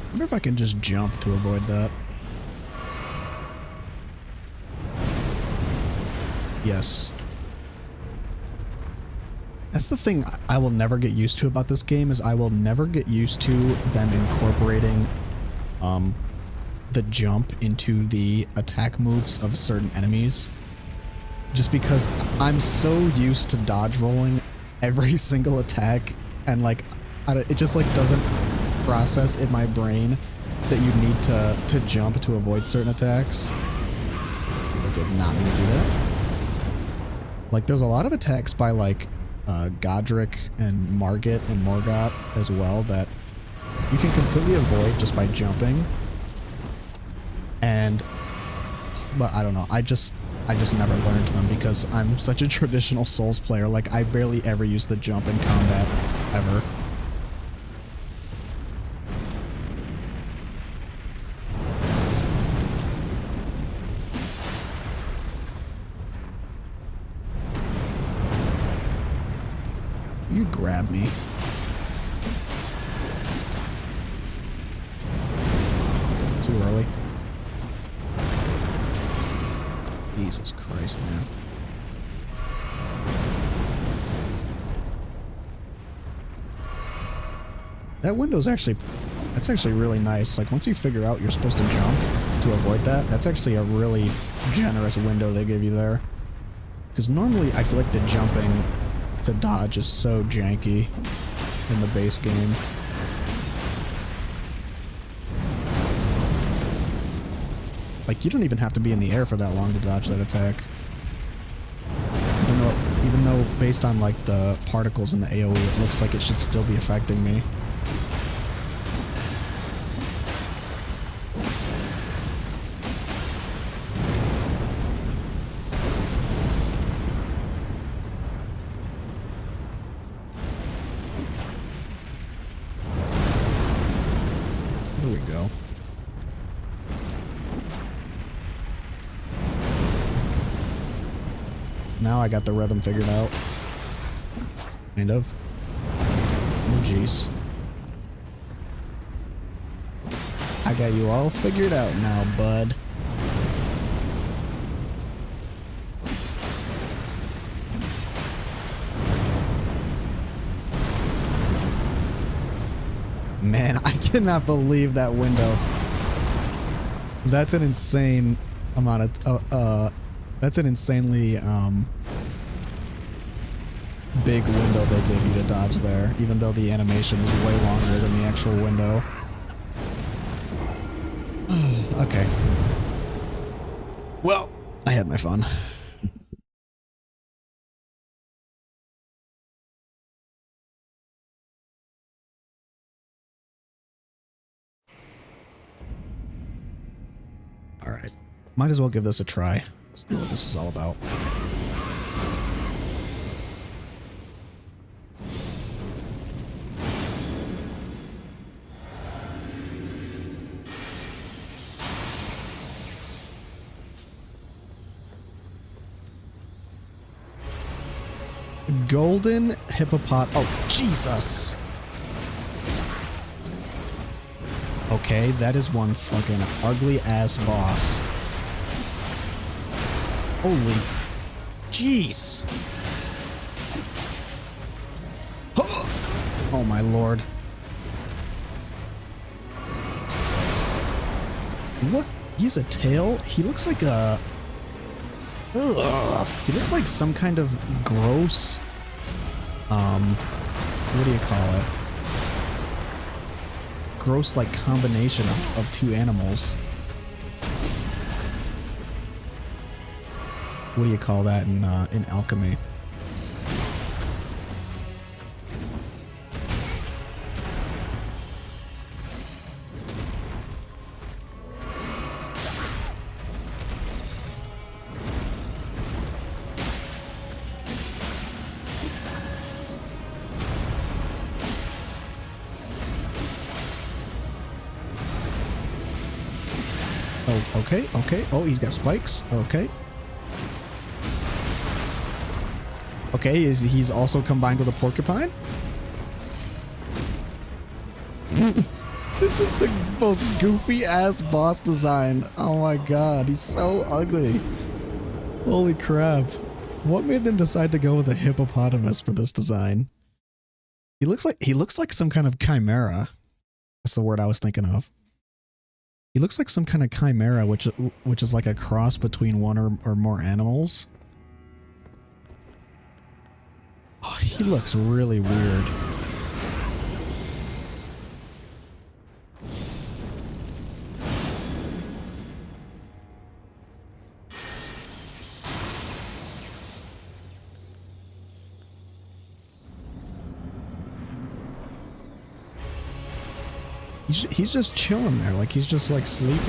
I wonder if I can just jump to avoid that. Yes. That's the thing I will never get used to about this game, is I will never get used to them incorporating the jump into the attack moves of certain enemies. Just because I'm so used to dodge rolling every single attack, and like it just like doesn't process in my brain that you need to jump to avoid certain attacks. I did not mean to do that. Like, there's a lot of attacks by like Godric and Margit and Morgott as well that you can completely avoid just by jumping. But I don't know, I just never learned them because I'm such a traditional Souls player. Like, I barely ever use the jump in combat, ever. You grab me. Too early. Jesus Christ, man. That window's actually, that's actually really nice. Like, once you figure out you're supposed to jump to avoid that, that's actually a really generous window they give you there. Because normally I feel like the jumping to dodge is so janky in the base game. Like, you don't even have to be in the air for that long to dodge that attack. Even though based on like the particles in the AoE, it looks like it should still be affecting me. Here we go. Now I got the rhythm figured out. Kind of. Oh, jeez. I got you all figured out now, bud. Man, I cannot believe that window. That's an insane amount of, that's an insanely, big window they gave you to dodge there, even though the animation is way longer than the actual window. Okay. Well, I had my fun. Alright. Might as well give this a try. See what this is all about. Golden hippopot. Oh, Jesus. Okay, that is one fucking ugly ass boss. Holy. Jeez. Oh my lord. What? He has a tail? He looks like a... Ugh. He looks like some kind of gross... what do you call it? Gross, like, combination of two animals. What do you call that in alchemy? Oh, okay, okay. Oh, he's got spikes. Okay. Okay, he's also combined with a porcupine? This is the most goofy ass boss design. Oh my god, he's so ugly. Holy crap. What made them decide to go with a hippopotamus for this design? He looks like some kind of chimera. That's the word I was thinking of. He looks like some kind of chimera, which is like a cross between one or more animals. Oh, he looks really weird. He's just chilling there, like he's just like sleeping.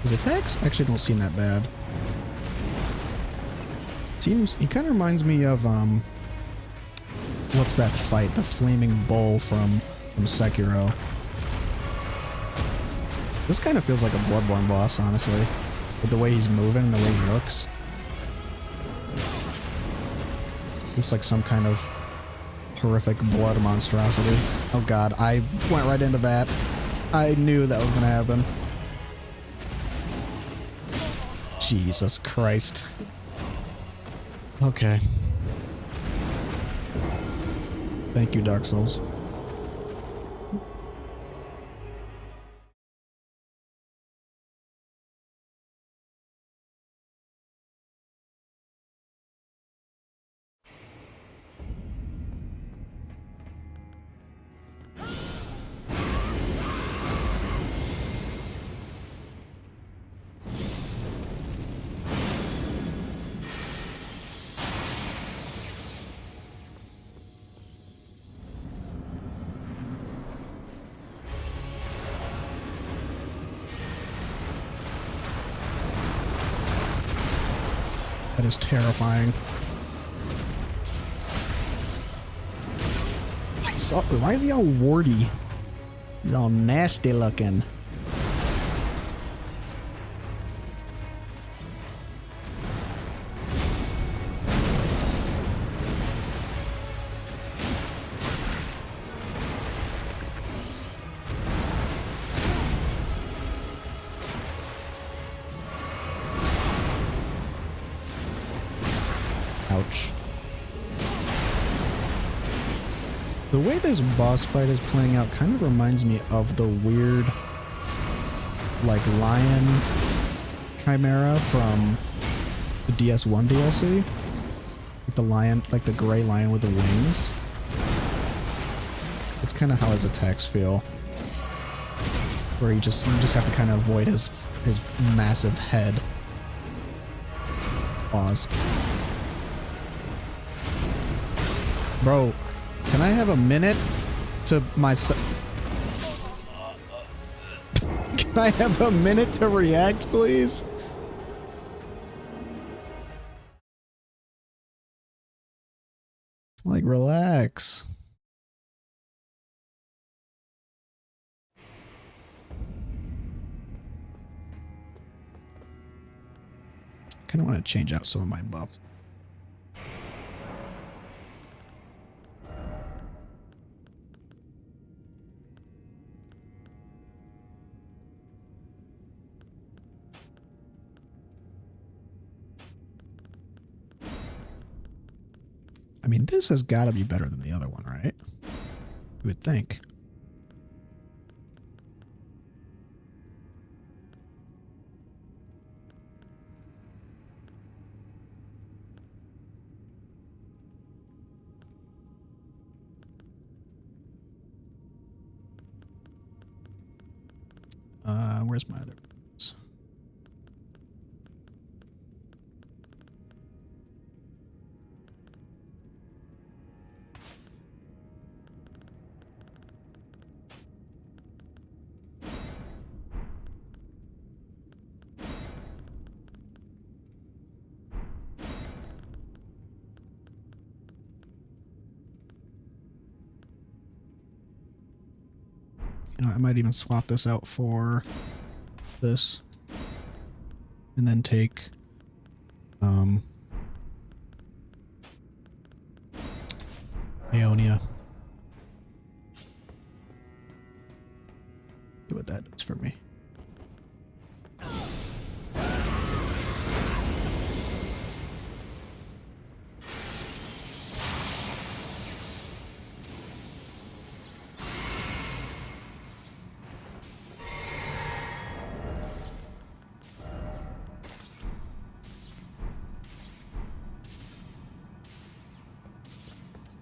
His attacks actually don't seem that bad. He kind of reminds me of what's that fight? The flaming bull from Sekiro. This kind of feels like a Bloodborne boss, honestly, with the way he's moving and the way he looks. It's like some kind of horrific blood monstrosity. Oh god, I went right into that. I knew that was gonna happen. Jesus Christ. Okay. Thank you, Dark Souls. That is terrifying. Why is he all warty? He's all nasty looking. Ouch. The way this boss fight is playing out kind of reminds me of the weird, like, lion chimera from the DS1 DLC. Like the lion, like the gray lion with the wings. It's kind of how his attacks feel. Where you just have to kind of avoid his massive head. Pause. Bro, can I have a minute to myself? Can I have a minute to react, please? Like, relax. Kind of want to change out some of my buffs. I mean, this has got to be better than the other one, right? You would think. Where's my other ones? You know, I might even swap this out for this. And then take Aeonia. See what that does for me.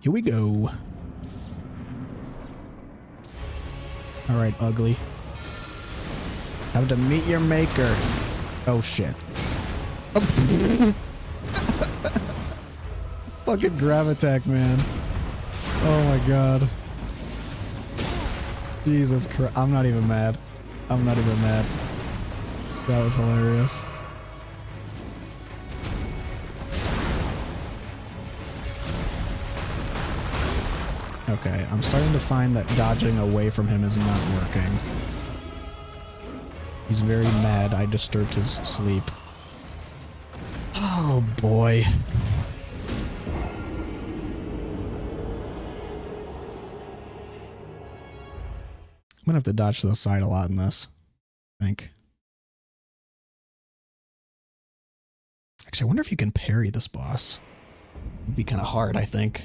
Here we go. All right, ugly. Have to meet your maker. Oh shit. Oh. Fucking grab attack, man. Oh my god. Jesus Christ. I'm not even mad. I'm not even mad. That was hilarious. Okay, I'm starting to find that dodging away from him is not working. He's very mad I disturbed his sleep. Oh boy. I'm gonna have to dodge to the side a lot in this, I think. Actually, I wonder if you can parry this boss. It'd be kind of hard, I think.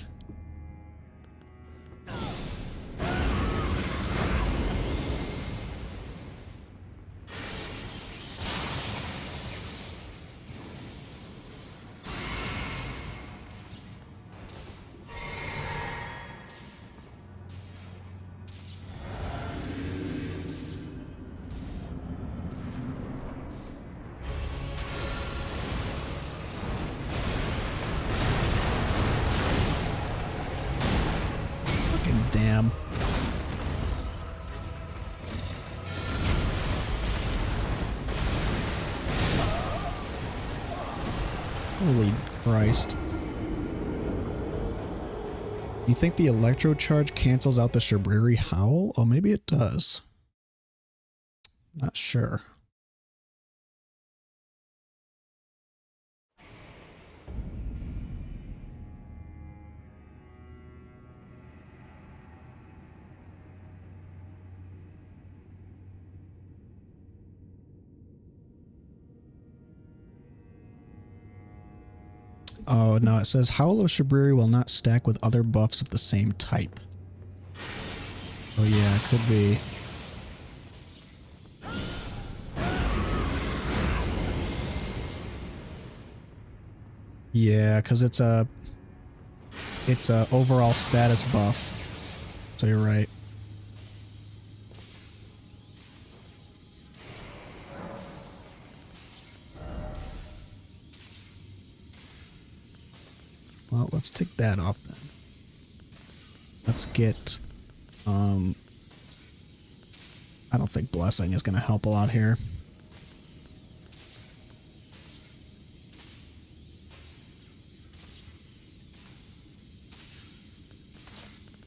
Damn. Holy Christ. You think the electro charge cancels out the Shabriri Howl? Oh, maybe it does. Not sure. Oh, no, it says Howl of Shabriri will not stack with other buffs of the same type. Oh yeah, it could be. Yeah, because it's a overall status buff. So you're right. Well, let's take that off then. Let's get, I don't think Blessing is going to help a lot here.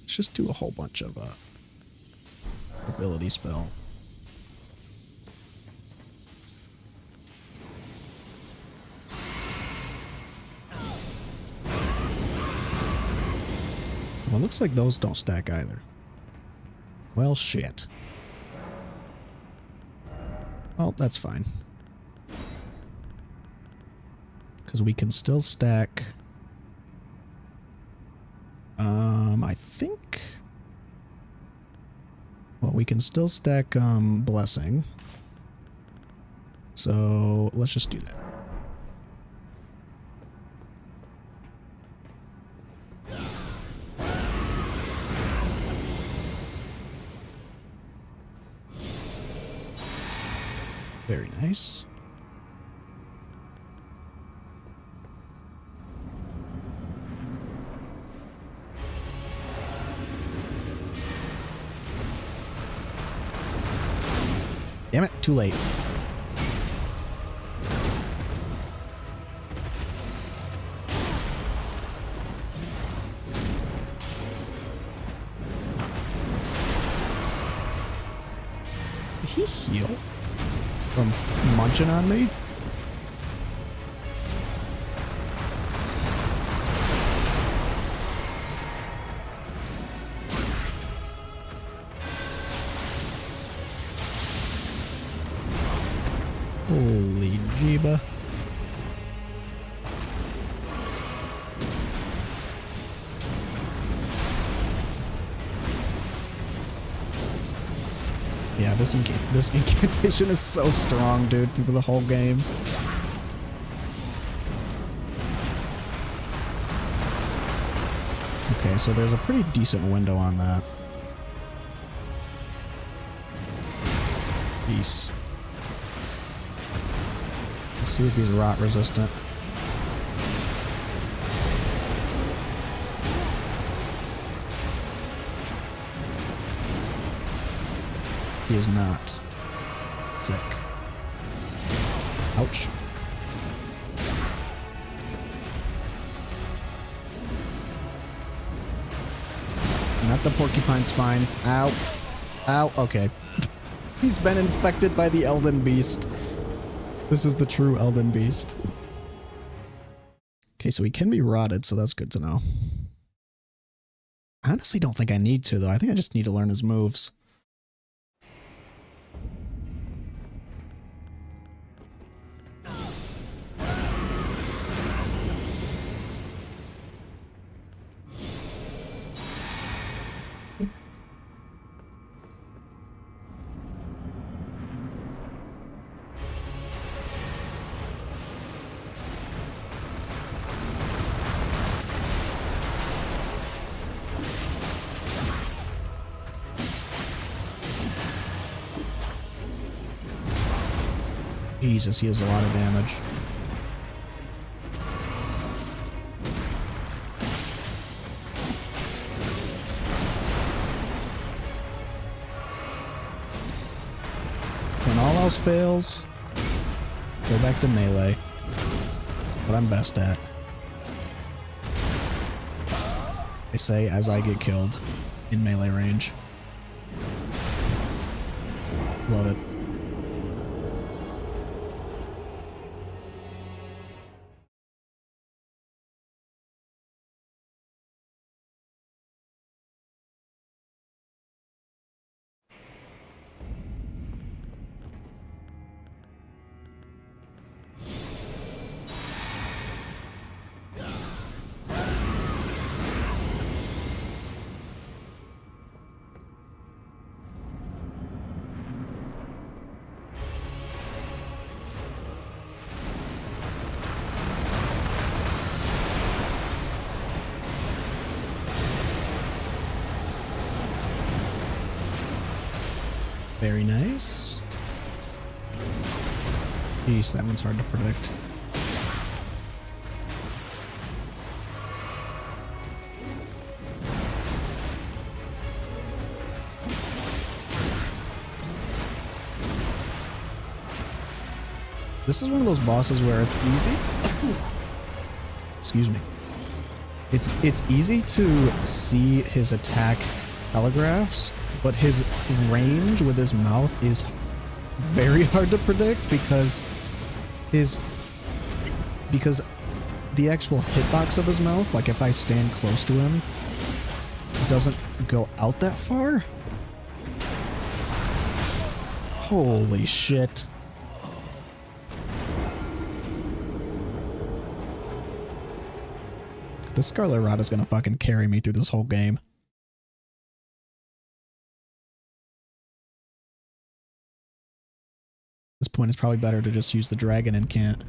Let's just do a whole bunch of, ability spell. Well, looks like those don't stack either. Well, shit. Well, that's fine. Because we can still stack... I think... Well, we can still stack, Blessing. So, let's just do that. Very nice. Damn it, too late. Did he heal from munching on me? Holy jeeba. Yeah, this incantation is so strong, dude, through the whole game. Okay, so there's a pretty decent window on that. Peace. Let's see if he's rot resistant. He is not. Sick. Ouch. Not the porcupine spines. Ow. Ow. Okay. He's been infected by the Elden Beast. This is the true Elden Beast. Okay, so he can be rotted, so that's good to know. I honestly don't think I need to, though. I think I just need to learn his moves. Jesus, he has a lot of damage. When all else fails, go back to melee. what I'm best at. I say as I get killed in melee range. Love it. Very nice. Jeez, that one's hard to predict. This is one of those bosses where it's easy. Excuse me. It's easy to see his attack telegraphs, but his range with his mouth is very hard to predict because the actual hitbox of his mouth, like if I stand close to him, doesn't go out that far. Holy shit. The Scarlet Rot is gonna fucking carry me through this whole game. At this point, it's probably better to just use the dragon and can't.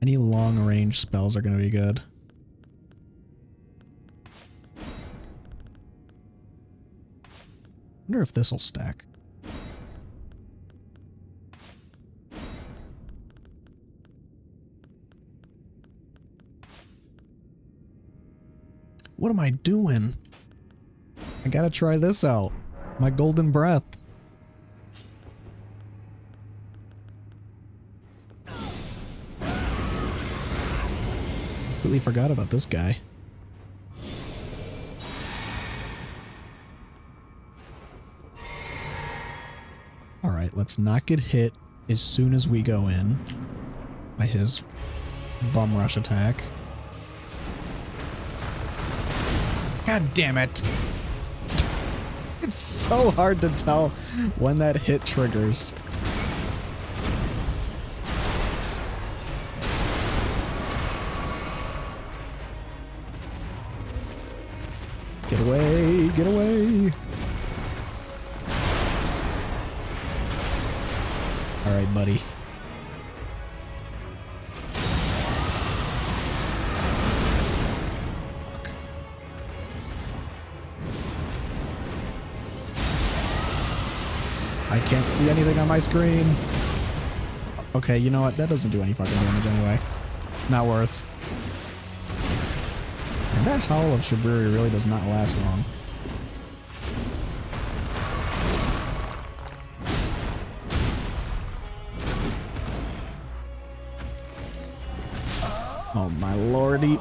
Any long range spells are going to be good. Wonder if this will stack. What am I doing? I gotta try this out. My golden breath. Completely forgot about this guy. Alright, let's not get hit as soon as we go in by his bum rush attack. God damn it. It's so hard to tell when that hit triggers. Get away, get away. All right, buddy. I can't see anything on my screen. Okay, you know what? That doesn't do any fucking damage anyway. Not worth. And that Howl of Shiburi really does not last long. Oh my lordy.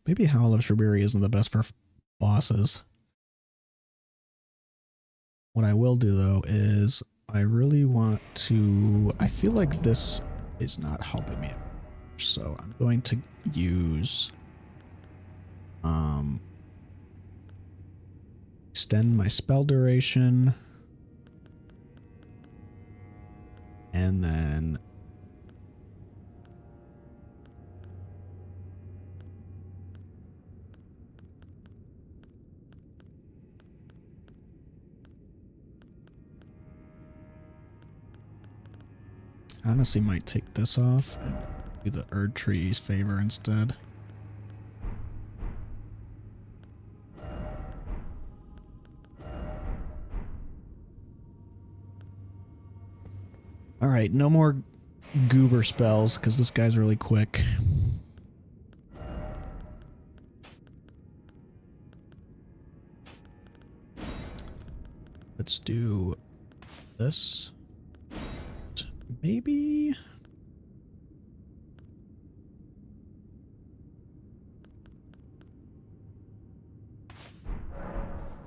Maybe Howl of Shiburi isn't the best for bosses. What I will do though is I really want to... I feel like this is not helping me. So I'm going to use... extend my spell duration. And then... I honestly might take this off and do the Erd Tree's favor instead. Alright, no more goober spells because this guy's really quick. Let's do this. Maybe.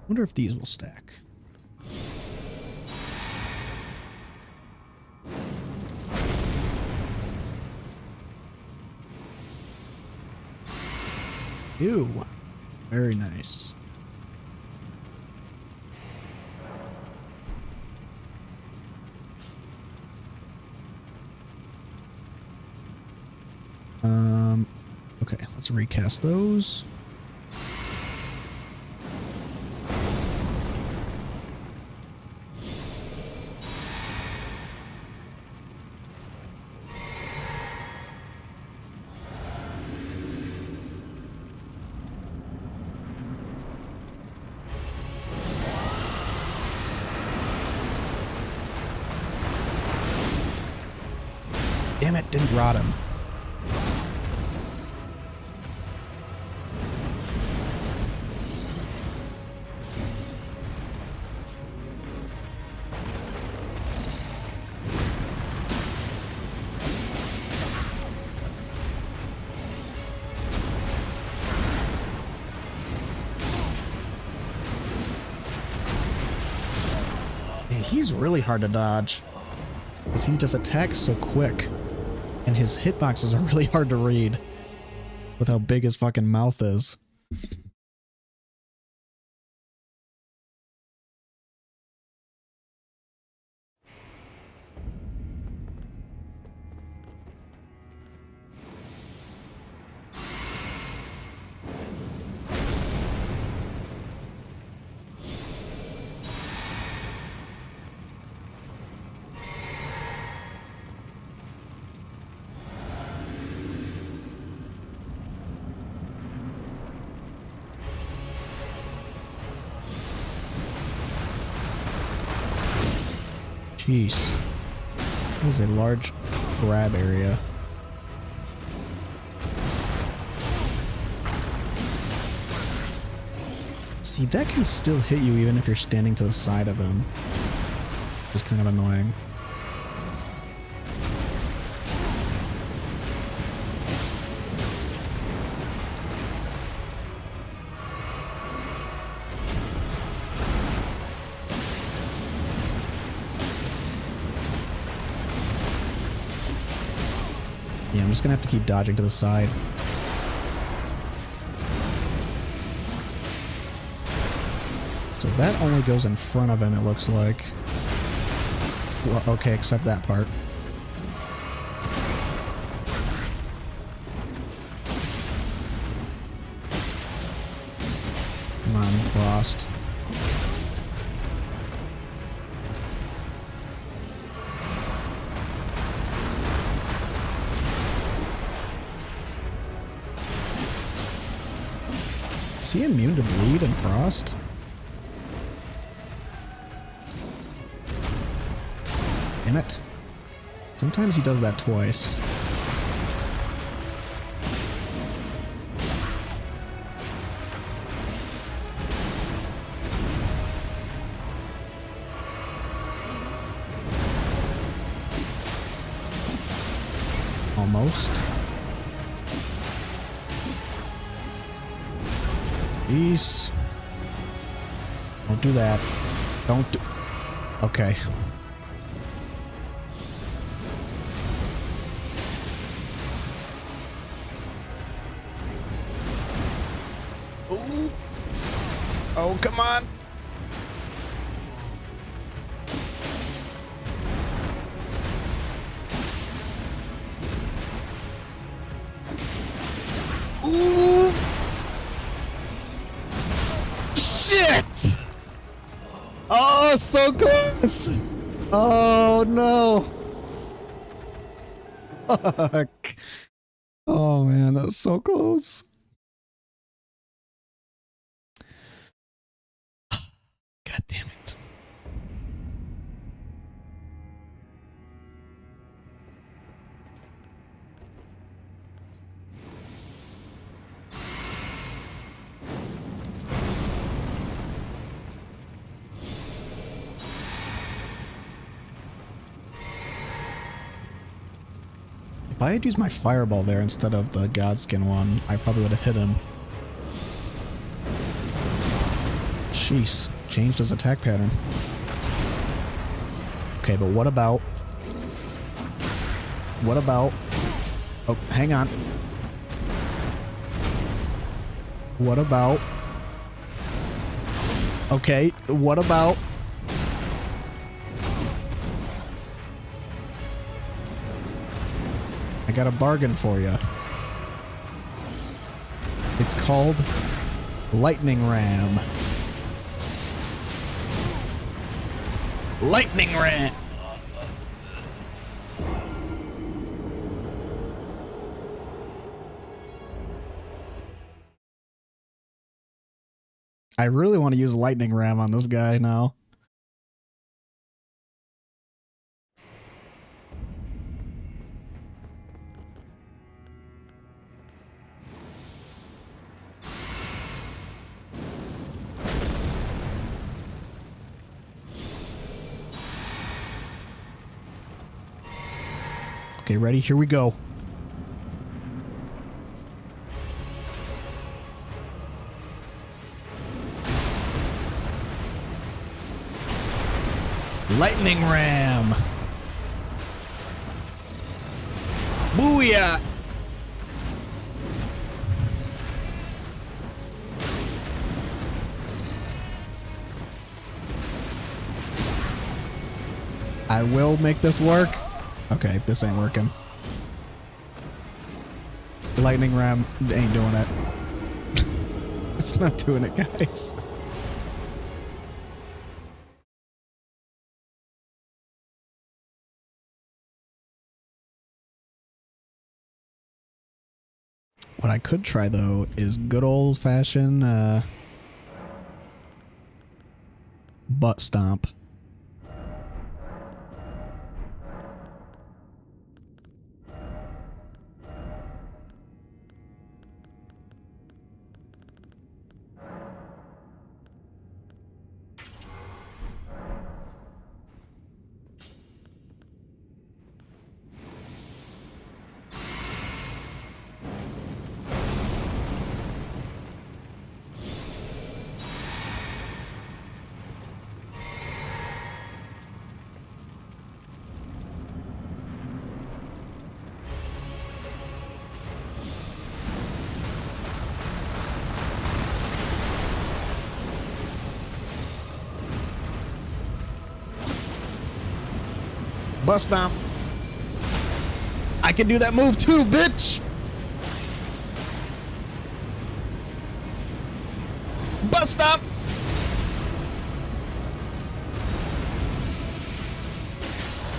Wonder if these will stack. Ew. Very nice. Okay, let's recast those. Damn it, didn't rot him. Man, he's really hard to dodge. Because he just attacks so quick. And his hitboxes are really hard to read. With how big his fucking mouth is. Jeez. This is a large grab area. See, that can still hit you even if you're standing to the side of him. Which is kind of annoying. Yeah, I'm just gonna have to keep dodging to the side. So that only goes in front of him, it looks like. Well, okay, except that part. Come on, Frost. Is he immune to bleed and frost? Damn it. Sometimes he does that twice. Almost. Peace. Don't do that. Don't do... Okay. Ooh. Oh, come on. Ooh. Shit! Oh, so close! Oh, no. Fuck. Oh, man, that was so close. God damn it. If I had used my fireball there instead of the Godskin one, I probably would have hit him. Jeez, changed his attack pattern. Okay, but what about... What about... Oh, hang on. What about... Okay, what about... I got a bargain for you. It's called Lightning Ram. Lightning Ram! I really want to use Lightning Ram on this guy now. Okay, ready? Here we go. Lightning Ram. Booyah! I will make this work. Okay, this ain't working. The Lightning Ram ain't doing it. It's not doing it, guys. What I could try, though, is good old-fashioned butt stomp. Butt stomp. I can do that move too, bitch. Butt stomp.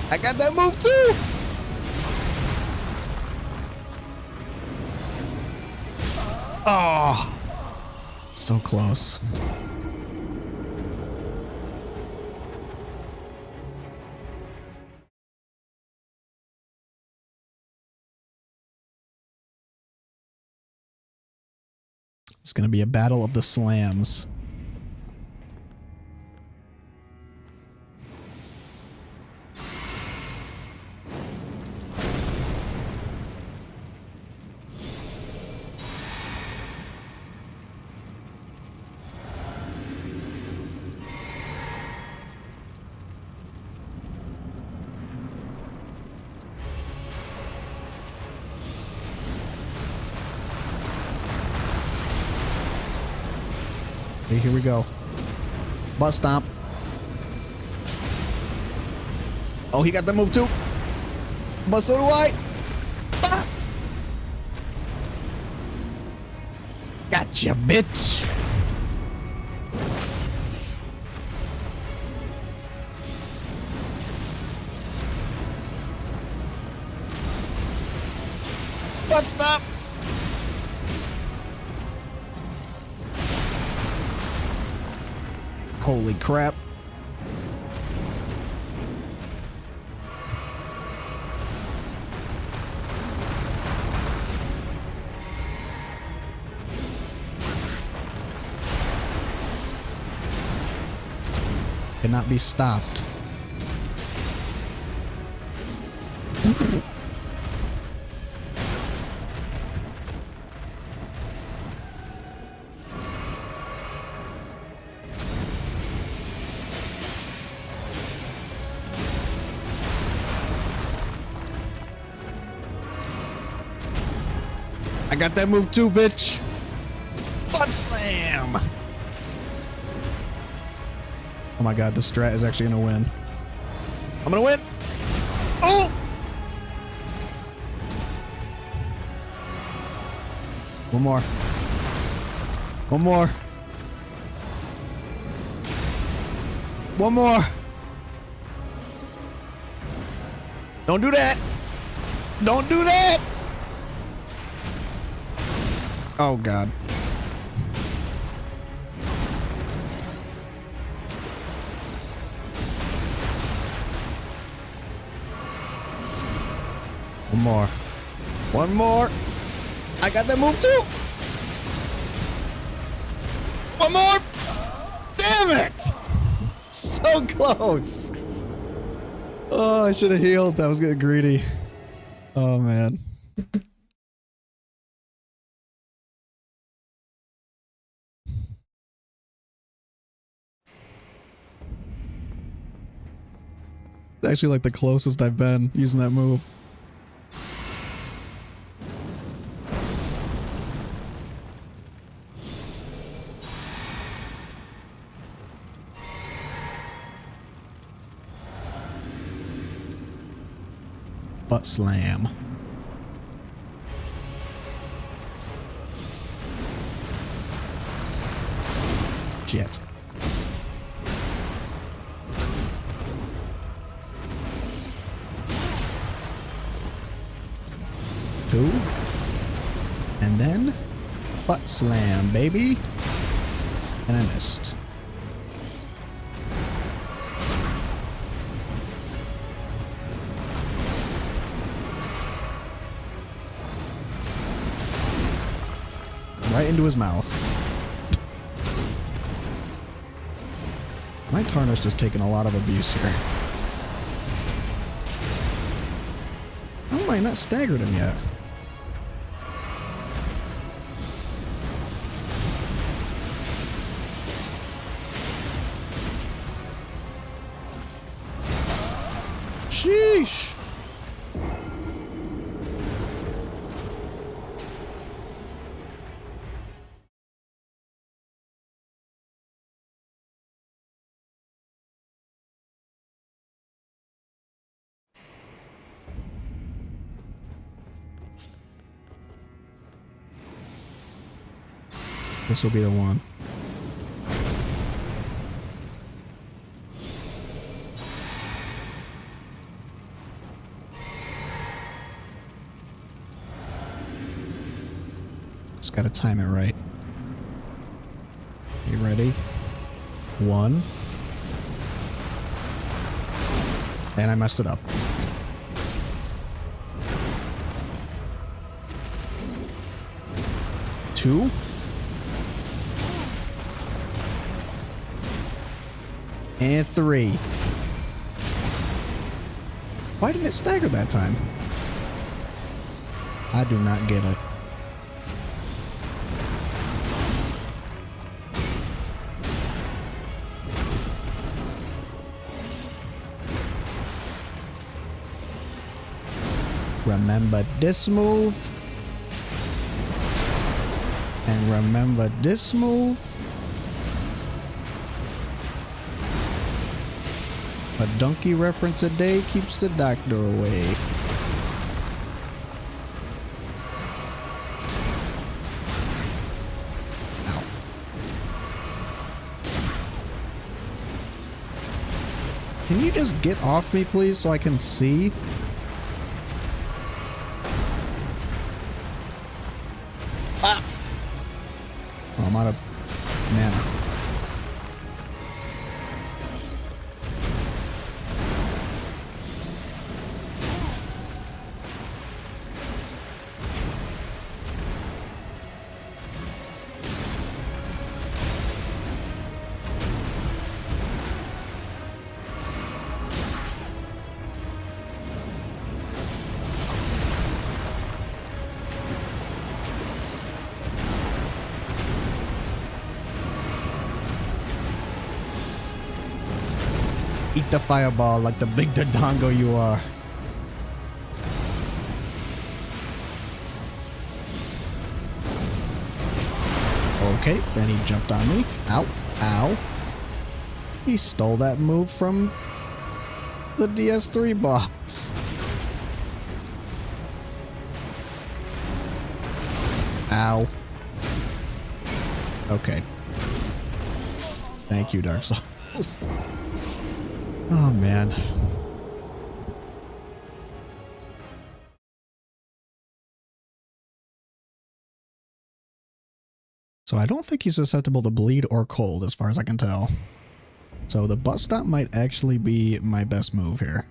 I got that move too. Oh, so close. It's going to be a battle of the slams. Okay, here we go. Butt stomp. Oh, he got that move too. But so do I. Ah. Gotcha, bitch. Butt stomp. Holy crap. Cannot be stopped. got that move too, bitch. Butt slam. Oh my god, this strat is actually gonna win. I'm gonna win. Oh! One more. One more. One more. Don't do that. Don't do that. Oh god. One more. One more. I got that move too. One more. Damn it. So close. Oh, I should have healed. I was getting greedy. Oh, man. It's actually like the closest I've been using that move. Butt slam. Shit. Two. And then butt slam, baby. And I missed. Right into his mouth. My Tarnish just taking a lot of abuse here. How am I not staggered him yet? Sheesh. This will be the one. Just gotta time it right. You ready? One. And I messed it up. Two. And three. Why didn't it stagger that time? I do not get it. Remember this move. And remember this move. A donkey reference a day keeps the doctor away. Ow. Can you just get off me, please, so I can see? Ah! Oh, I'm out of mana. Eat the fireball like the big Dodongo you are. Okay, then he jumped on me. Ow, ow. He stole that move from the DS3 box. Ow. Okay. Thank you, Dark Souls. Oh, man. So I don't think he's susceptible to bleed or cold, as far as I can tell. So the bus stop might actually be my best move here.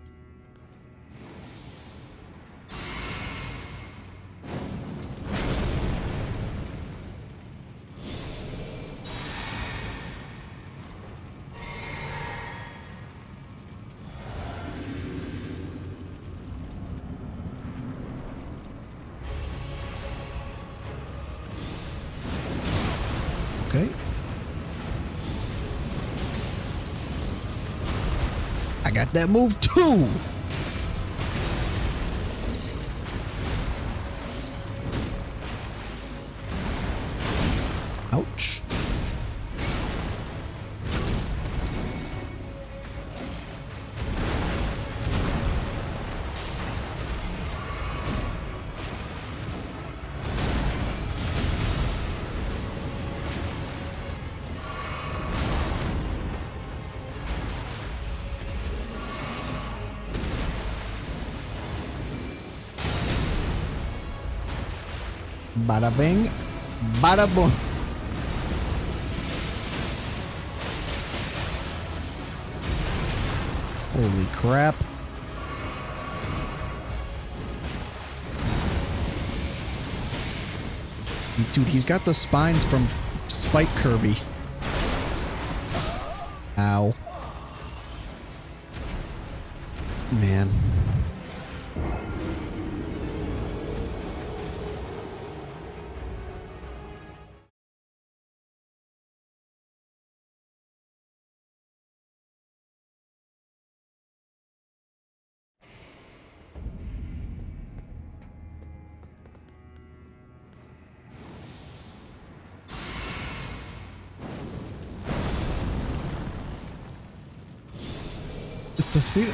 Okay. I got that move too. Ouch. Bada bing, bada boom. Holy crap. Dude, he's got the spines from Spike Kirby. Ow. Man.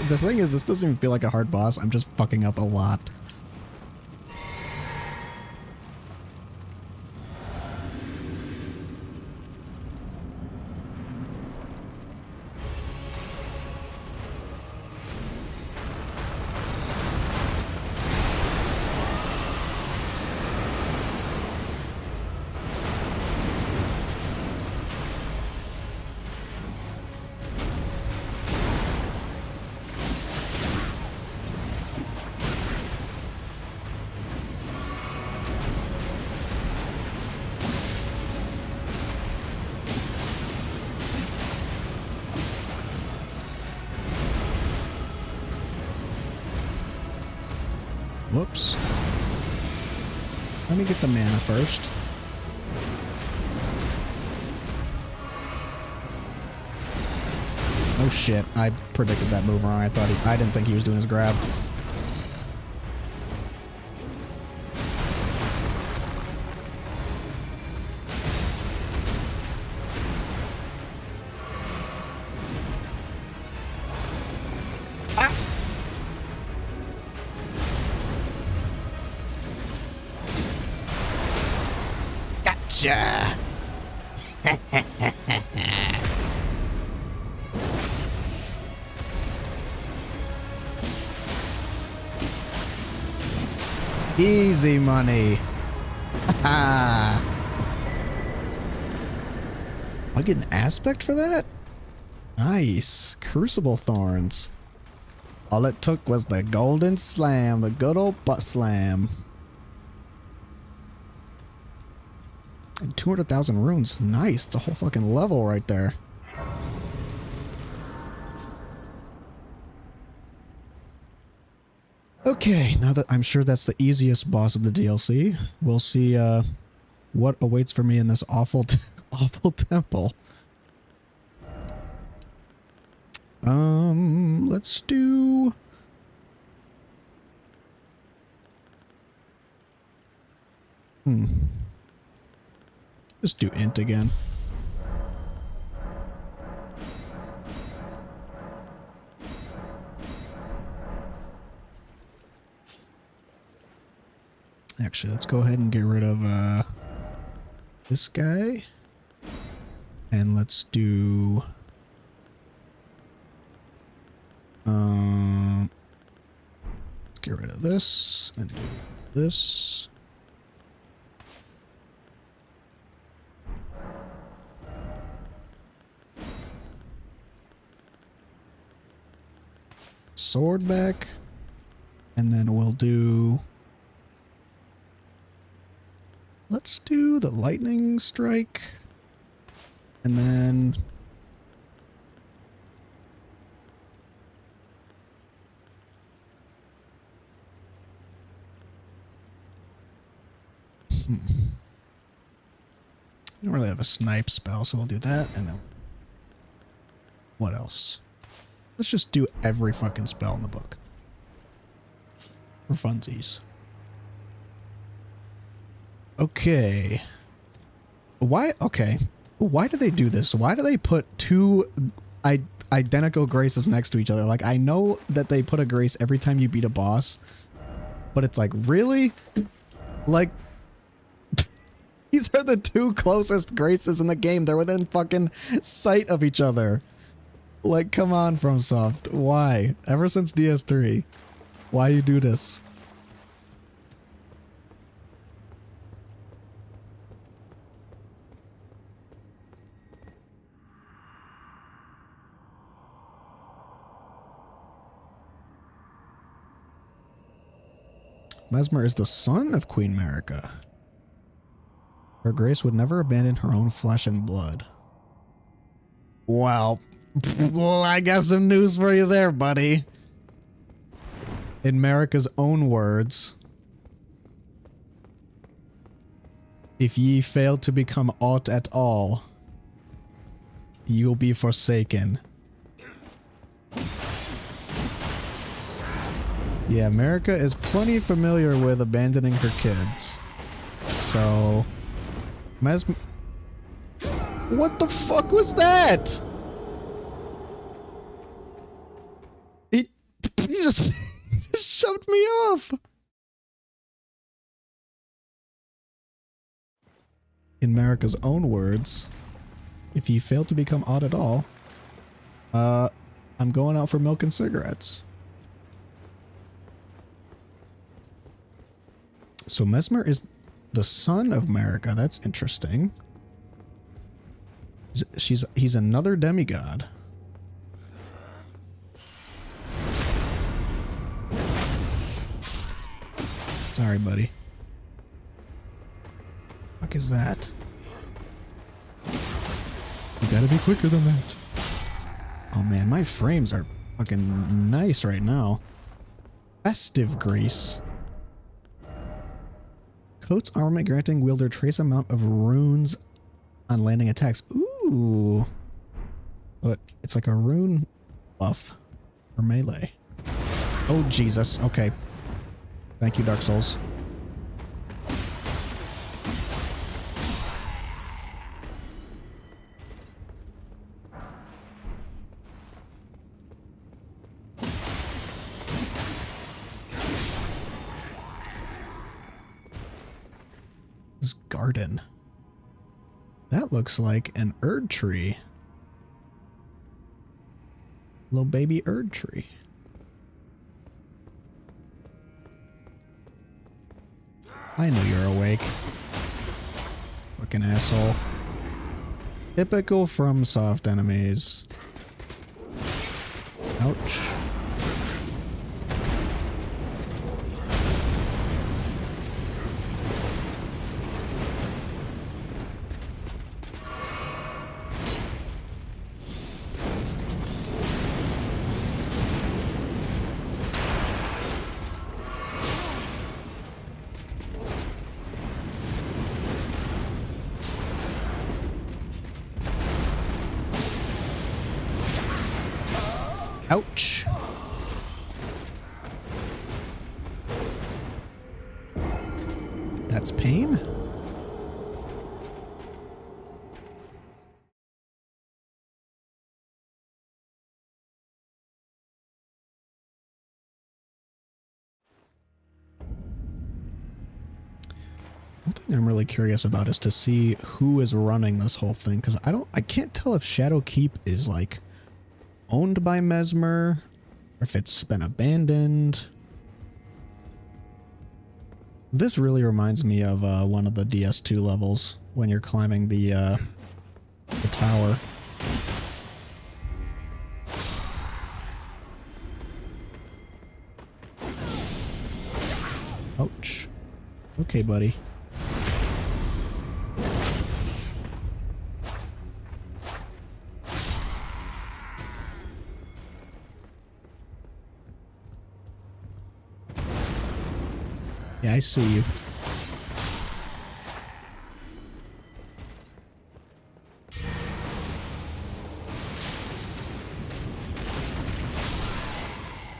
The thing is, this doesn't even feel like a hard boss. I'm just fucking up a lot. Whoops. Let me get the mana first. Oh shit, I predicted that move wrong. I didn't think he was doing his grab. Gotcha! Easy money. I get an aspect for that? Nice. Crucible thorns. All it took was the golden slam, the good old butt slam. And 200,000 runes. Nice. It's a whole fucking level right there. Okay, now that I'm sure that's the easiest boss of the DLC, we'll see what awaits for me in this awful temple. Let's do... Just do int again. Actually, let's go ahead and get rid of this guy. And let's do let's get rid of this and do this. Sword back, and then we'll do, let's do the lightning strike, and then I don't really have a snipe spell, so we'll do that, and then what else? Let's just do every fucking spell in the book. For funsies. Okay. Why? Okay. Why do they do this? Why do they put two identical graces next to each other? Like, I know that they put a grace every time you beat a boss, but it's like, really? Like, these are the two closest graces in the game. They're within fucking sight of each other. Like, come on, FromSoft. Why? Ever since DS3. Why you do this? Mesmer is the son of Queen Marika. Her grace would never abandon her own flesh and blood. Well, I got some news for you there, buddy. In Marika's own words, if ye fail to become aught at all, ye will be forsaken. Yeah, Marika is plenty familiar with abandoning her kids. So, what the fuck was that? He just shoved me off. In Marika's own words, if you fail to become odd at all, I'm going out for milk and cigarettes. So Mesmer is the son of Marika. That's interesting. He's another demigod. Sorry, buddy. Fuck is that? You gotta be quicker than that. Oh man, my frames are fucking nice right now. Festive grease. Coat's armament granting wielder trace amount of runes on landing attacks. Ooh. But it's like a rune buff for melee. Oh, Jesus. Okay. Thank you, Dark Souls. This garden. That looks like an Erd tree. Little baby Erd tree. I knew you were awake. Fucking asshole. Typical FromSoft enemies. Ouch. Ouch. That's pain? thing I'm really curious about is to see who is running this whole thing, because I can't tell if Shadowkeep is like owned by Mesmer or if it's been abandoned. This really reminds me of one of the DS2 levels when you're climbing the tower. Ouch. Okay, buddy. Yeah, I see you.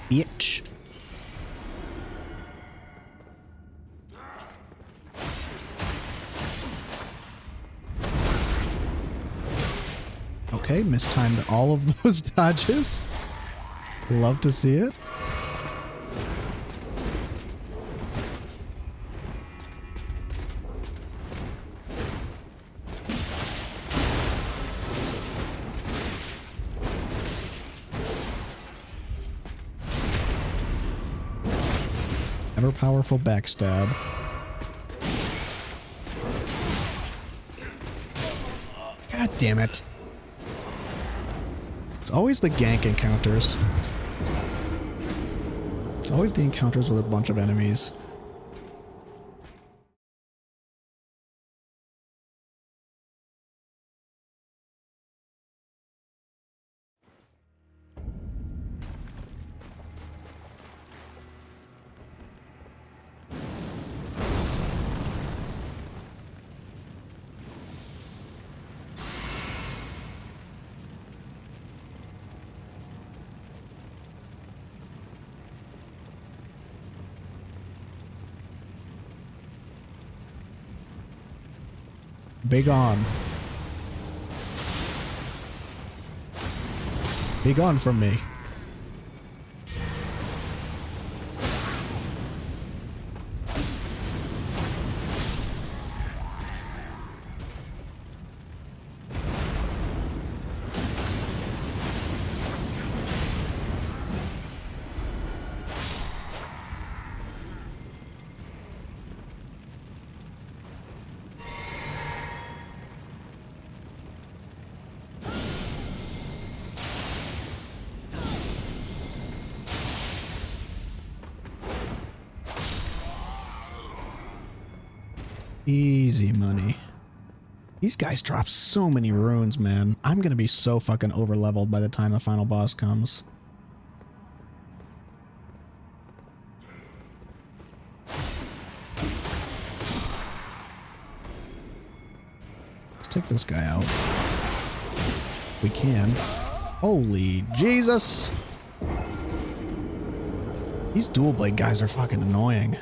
Bitch. Okay, mistimed all of those dodges. Love to see it. Ever powerful backstab. God damn it. It's always the gank encounters. It's always the encounters with a bunch of enemies. Be gone. Be gone from me. Easy money. These guys drop so many runes, man. I'm gonna be so fucking over-leveled by the time the final boss comes. Let's take this guy out. We can. Holy Jesus! These dual blade guys are fucking annoying.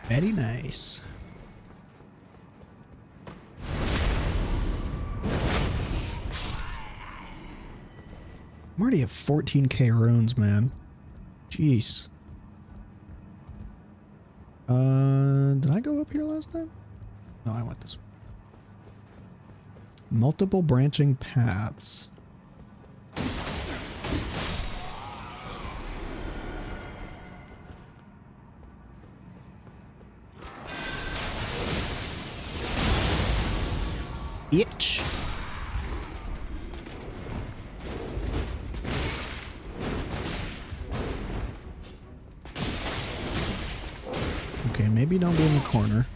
Very nice. I'm already at 14k runes, man. Jeez. Did I go up here last time? No, I went this way. Multiple branching paths. Bitch. Okay, maybe don't be in the corner.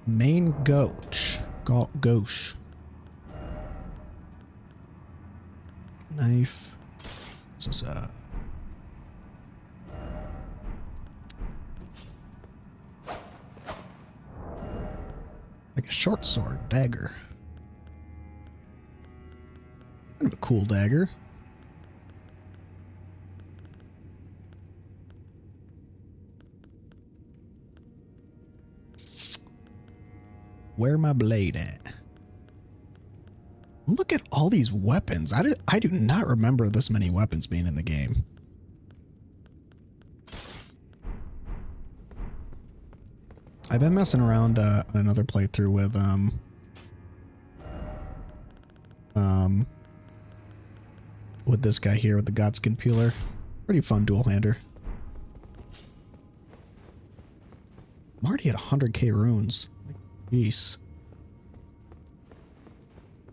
Main gauche. Gauche. Knife. This is like a short sword, dagger. Kind of a cool dagger. Where my blade at? Look at all these weapons. I do not remember this many weapons being in the game. I've been messing around on another playthrough with this guy here with the Godskin Peeler. Pretty fun dual hander. I'm already at 100k runes. Like, jeez.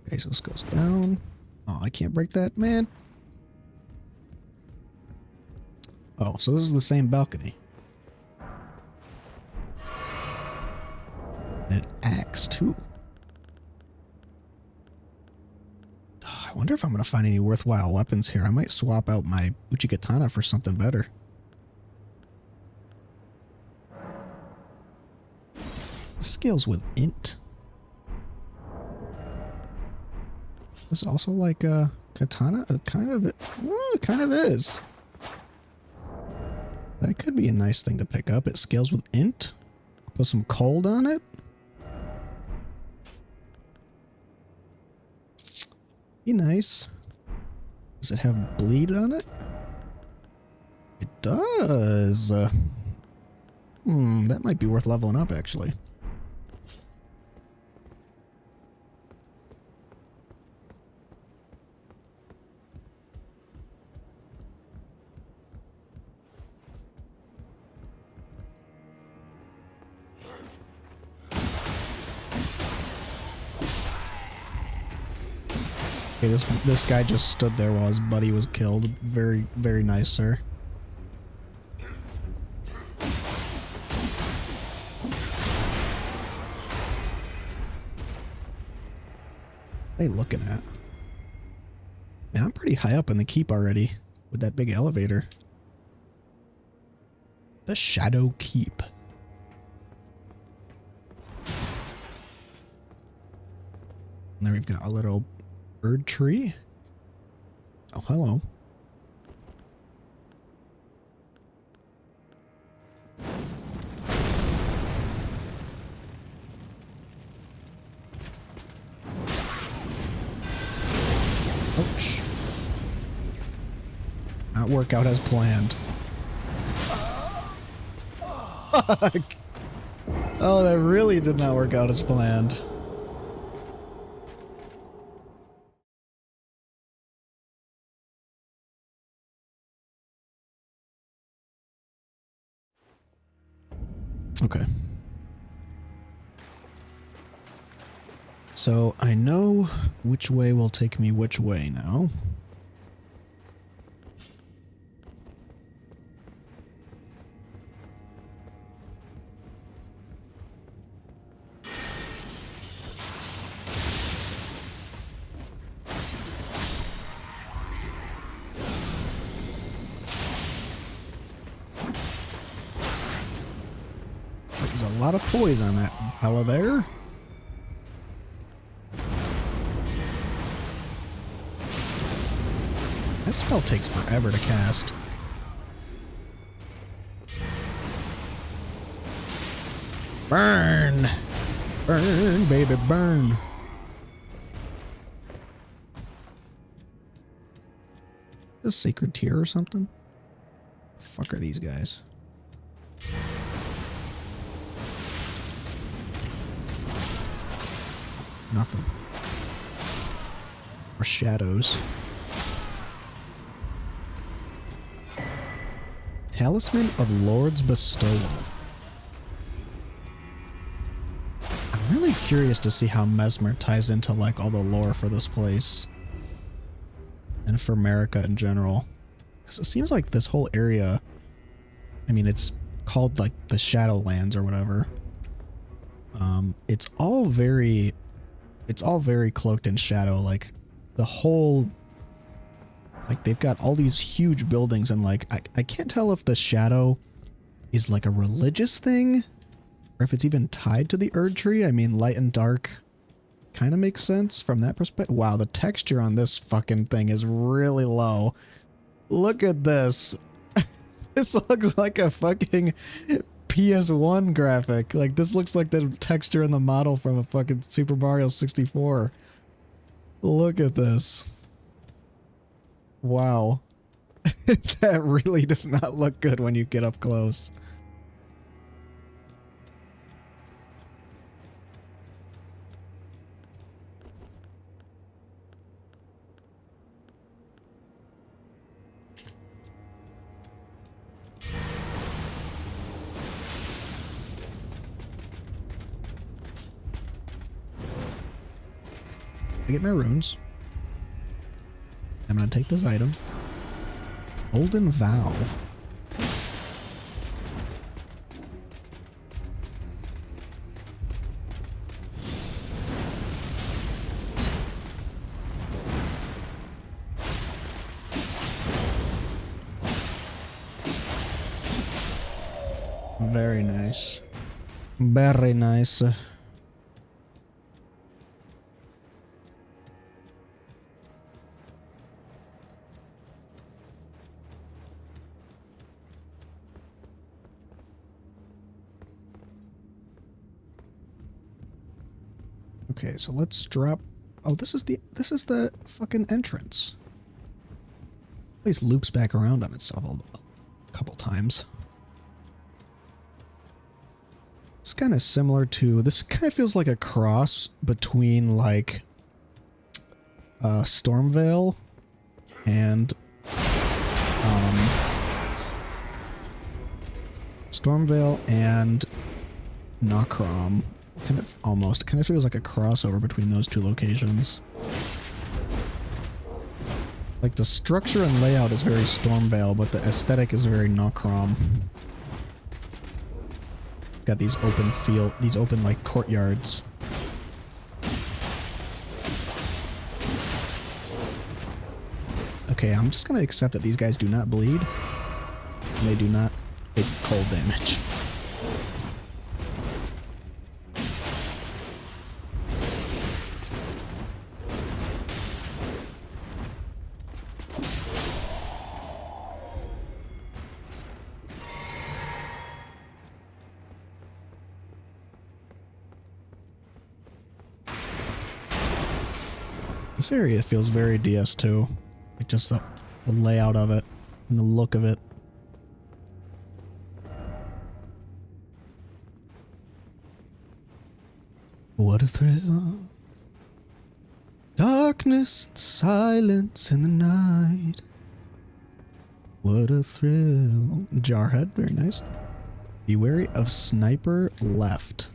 Okay, so this goes down. Oh, I can't break that, man. Oh, so this is the same balcony. And an axe, too. Oh, I wonder if I'm going to find any worthwhile weapons here. I might swap out my Uchi-Katana for something better. Scales with int. This is also like a katana. It kind of is. That could be a nice thing to pick up. It scales with int. Put some cold on it. Be nice. Does it have bleed on it? It does. That might be worth leveling up, actually. Okay, this guy just stood there while his buddy was killed. Very, very nice, sir. What are they looking at? Man, I'm pretty high up in the keep already with that big elevator. The Shadow Keep. And there we've got a little bird tree. Oh, hello. Ouch. Not work out as planned. Fuck. Oh, that really did not work out as planned. Okay. So I know which way will take me which way now. There's a lot of poise on that fella there. That spell takes forever to cast. Burn! Burn, baby, burn. A sacred tear or something? The fuck are these guys? Nothing. Or shadows. Talisman of Lord's Bestowal. I'm really curious to see how Mesmer ties into like all the lore for this place. And for America in general. Because it seems like this whole area, I mean, it's called like the Shadowlands or whatever. It's all very cloaked in shadow. Like the whole, like they've got all these huge buildings and like, I can't tell if the shadow is like a religious thing or if it's even tied to the Erd Tree. I mean, light and dark kind of makes sense from that perspective. Wow, the texture on this fucking thing is really low. Look at this. This looks like a fucking PS1 graphic. Like, this looks like the texture in the model from a fucking Super Mario 64. Look at this. Wow. That really does not look good when you get up close. I get my runes. I'm gonna take this item. Elden Vow. Very nice. Very nice. Okay, so let's drop. Oh, this is the fucking entrance. Place loops back around on itself a couple times. It's kind of similar to, this kind of feels like a cross between like Stormvale and Nokrom. Kind of feels like a crossover between those two locations. Like the structure and layout is very Stormvale, but the aesthetic is very Nokrom. Got these open like courtyards. Okay, I'm just gonna accept that these guys do not bleed, and they do not take cold damage. This area feels very DS2. Like just the layout of it and the look of it. What a thrill. Darkness and silence in the night. What a thrill. Jarhead, very nice. Be wary of sniper left.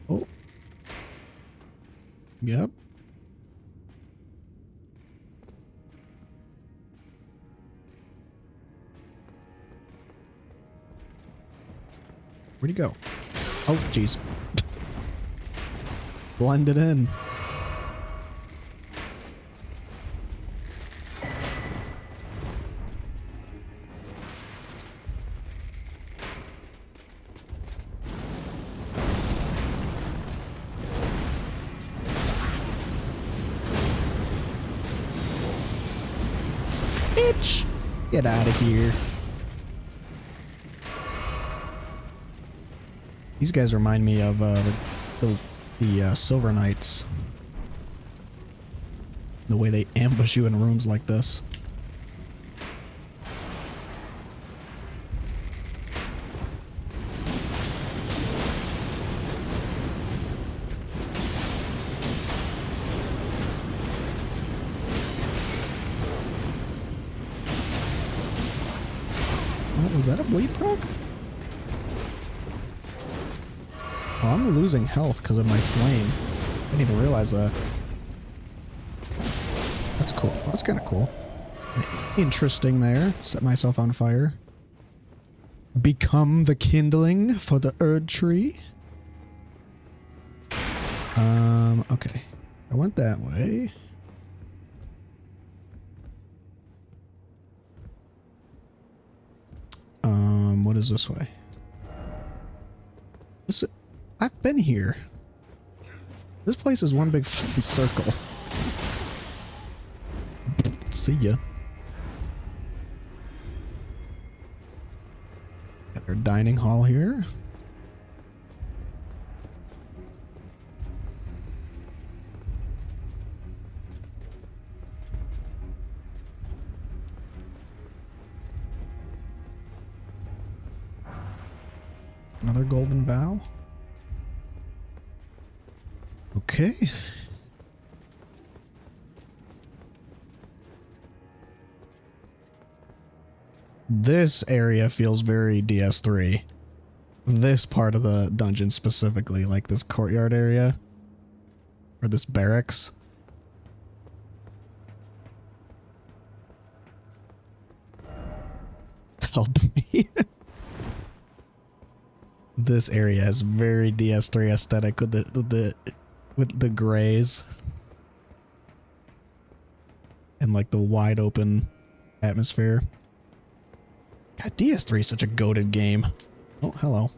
Oh. Yep. Where'd he go? Oh, jeez. Blended in. Bitch! Get out of here. These guys remind me of the Silver Knights. The way they ambush you in rooms like this. Oh, was that a bleed proc? Oh, I'm losing health because of my flame. I didn't even realize that. That's cool. That's kind of cool. Interesting there. Set myself on fire. Become the kindling for the Erd tree. Okay. I went that way. What is this way? I've been here. This place is one big fucking circle. See ya. Got our dining hall here. Another golden vow. Okay. This area feels very DS3. This part of the dungeon specifically, like this courtyard area. Or this barracks. Help me. This area is very DS3 aesthetic with the grays. And like the wide open atmosphere. God, DS3 is such a goated game. Oh, hello.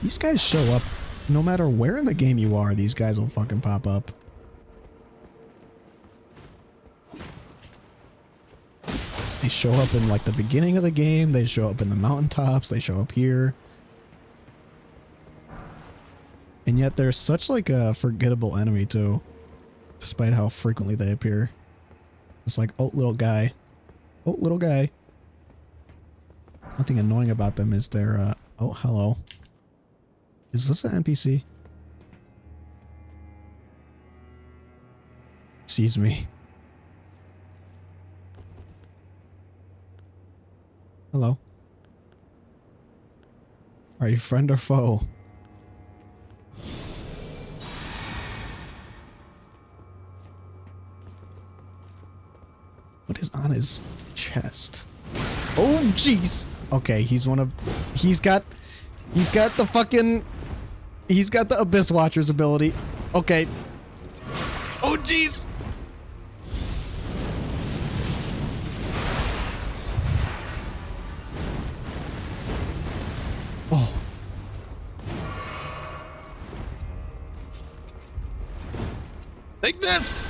These guys show up no matter where in the game you are, these guys will fucking pop up. They show up in like the beginning of the game, they show up in the mountaintops, they show up here. And yet they're such like a forgettable enemy too, despite how frequently they appear. It's like, oh, little guy. Oh, little guy. Nothing annoying about them is their, oh, hello. Is this an NPC? Sees me. Hello. Are you friend or foe? What is on his chest? Oh, jeez. Okay, he's got the fucking, he's got the Abyss Watcher's ability. Okay. Oh, jeez. Oh. Like this.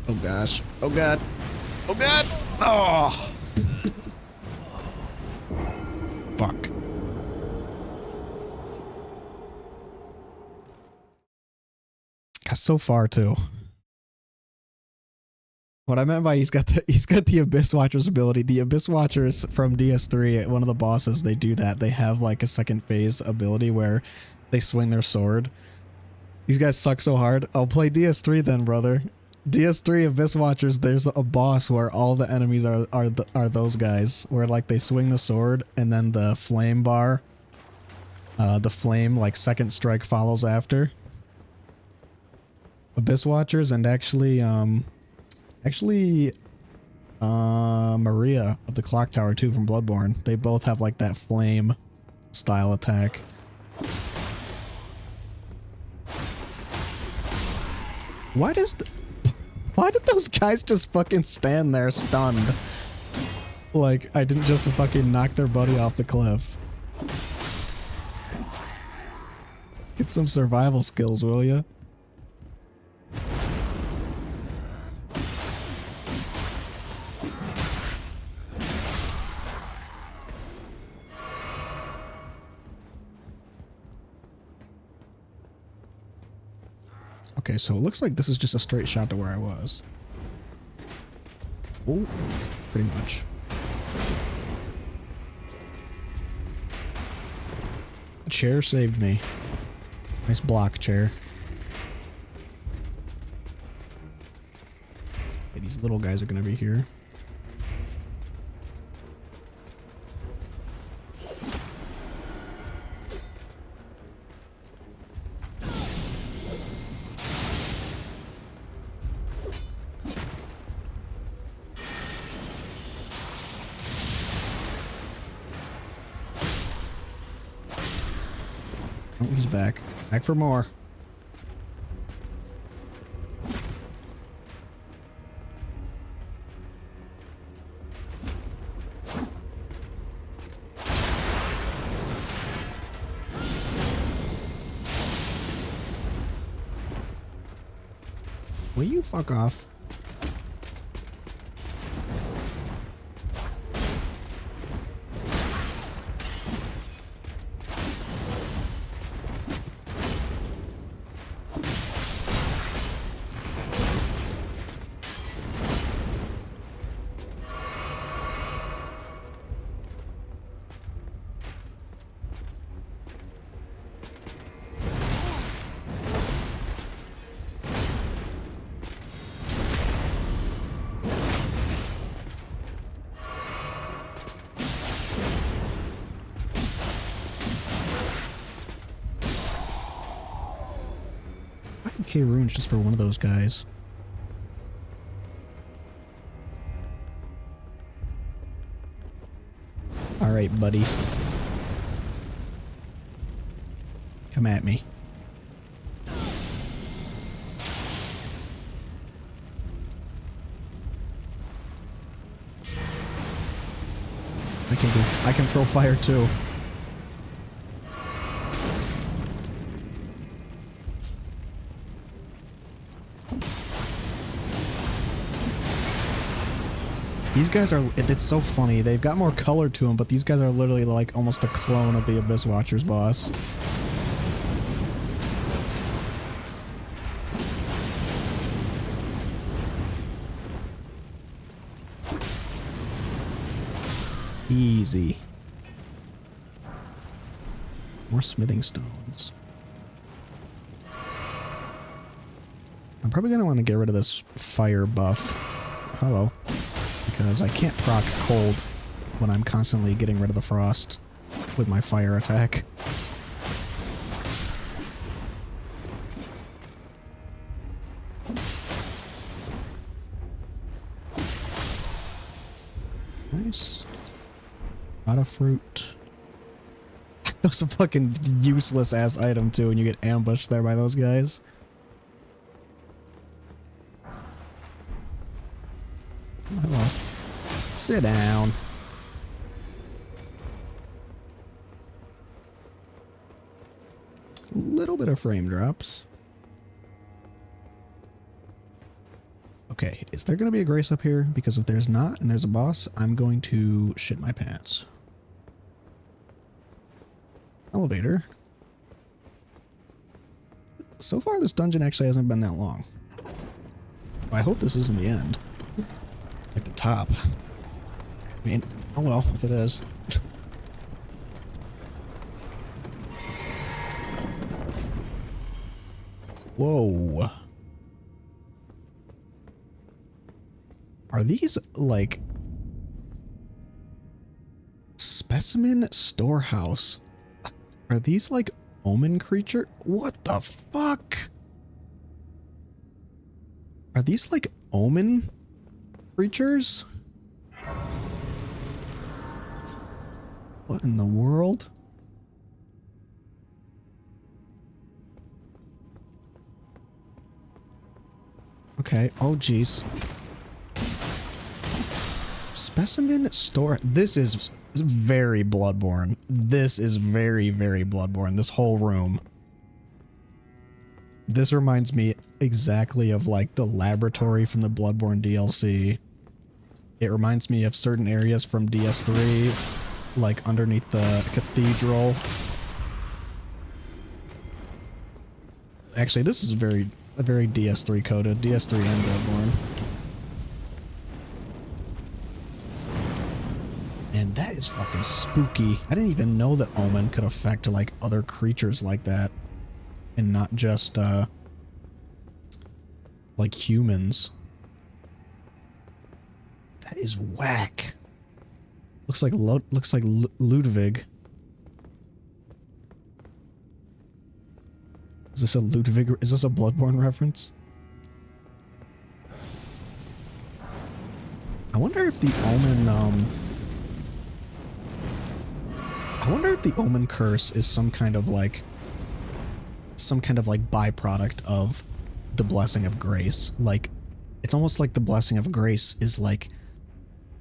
Oh gosh. Oh god. Oh god. Oh. Fuck. Got so far too. What I meant by he's got the Abyss Watcher's ability. The Abyss Watchers from DS3, one of the bosses, they do that. They have like a second phase ability where they swing their sword. These guys suck so hard. I'll play DS3 then, brother. DS3 Abyss Watchers, there's a boss where all the enemies are those guys, where like they swing the sword and then the flame bar, the flame like second strike follows after. Abyss Watchers and actually Maria of the Clock Tower too from Bloodborne. They both have like that flame style attack. Why did those guys just fucking stand there stunned? Like, I didn't just fucking knock their buddy off the cliff. Get some survival skills, will ya? Okay, so it looks like this is just a straight shot to where I was. Oh, pretty much. The chair saved me. Nice block, chair. Okay, these little guys are gonna be here. Oh, he's back. Back for more. Will you fuck off? Okay, runes just for one of those guys. Alright, buddy. Come at me. I can throw fire too. These guys are, it's so funny. They've got more color to them, but these guys are literally like almost a clone of the Abyss Watcher's boss. Easy. More smithing stones. I'm probably going to want to get rid of this fire buff. Hello. Because I can't proc cold when I'm constantly getting rid of the frost with my fire attack. Nice. Lot of fruit. That was a fucking useless ass item too, and you get ambushed there by those guys. Hello. Sit down. Little bit of frame drops. Okay, is there going to be a grace up here? Because if there's not and there's a boss, I'm going to shit my pants. Elevator. So far this dungeon actually hasn't been that long. I hope this isn't the end. Like the top. I mean, oh well, if it is. Whoa. Are these like specimen storehouse? Are these like omen creature? What the fuck? Are these like omen creatures? What in the world? Okay, oh geez. Specimen store. This is very Bloodborne. This is very, very Bloodborne. This whole room. This reminds me exactly of like the laboratory from the Bloodborne DLC. It reminds me of certain areas from DS3, like underneath the cathedral. Actually, this is very very DS3 coded. DS3 and Bloodborne. And that is fucking spooky. I didn't even know that Omen could affect like other creatures like that. And not just like humans. That is whack. Looks like Ludwig. Is this a Ludwig? Is this a Bloodborne reference? I wonder if the Omen I wonder if the Omen curse is some kind of like byproduct of the blessing of grace. Like it's almost like the blessing of grace is like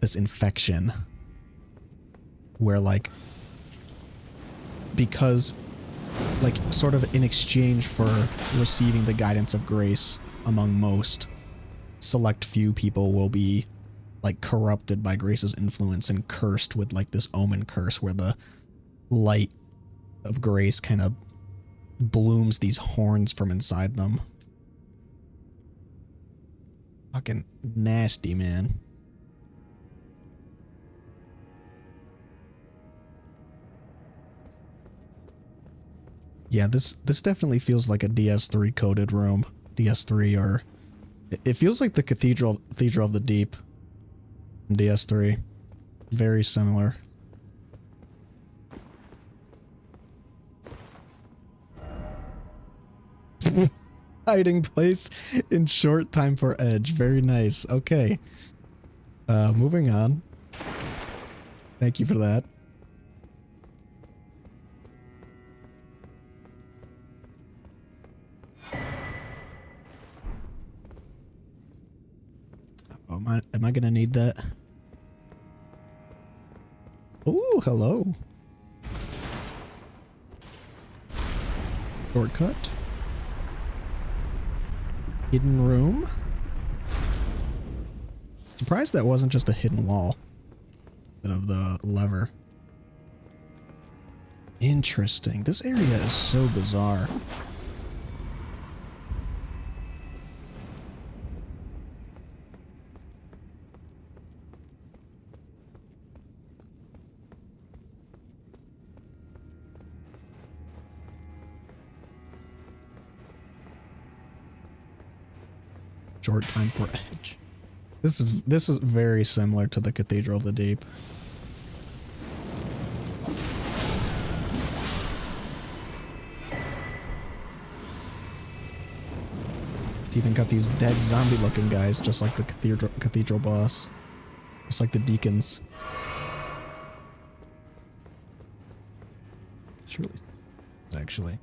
this infection where like because like sort of in exchange for receiving the guidance of grace among most, select few people will be like corrupted by grace's influence and cursed with like this Omen curse where the light of grace kind of blooms these horns from inside them. Fucking nasty, man. Yeah, this definitely feels like a DS3 coded room. DS3 or it feels like the Cathedral of the Deep in DS3. Very similar. Hiding place in short time for edge. Very nice. Okay. Moving on. Thank you for that. Oh, am I gonna need that? Oh, hello. Shortcut. Hidden room. Surprised that wasn't just a hidden wall instead of the lever. Interesting. This area is so bizarre. Short time for edge. This is very similar to the Cathedral of the Deep. It's even got these dead zombie looking guys just like the cathedral boss. Just like the deacons. Surely actually.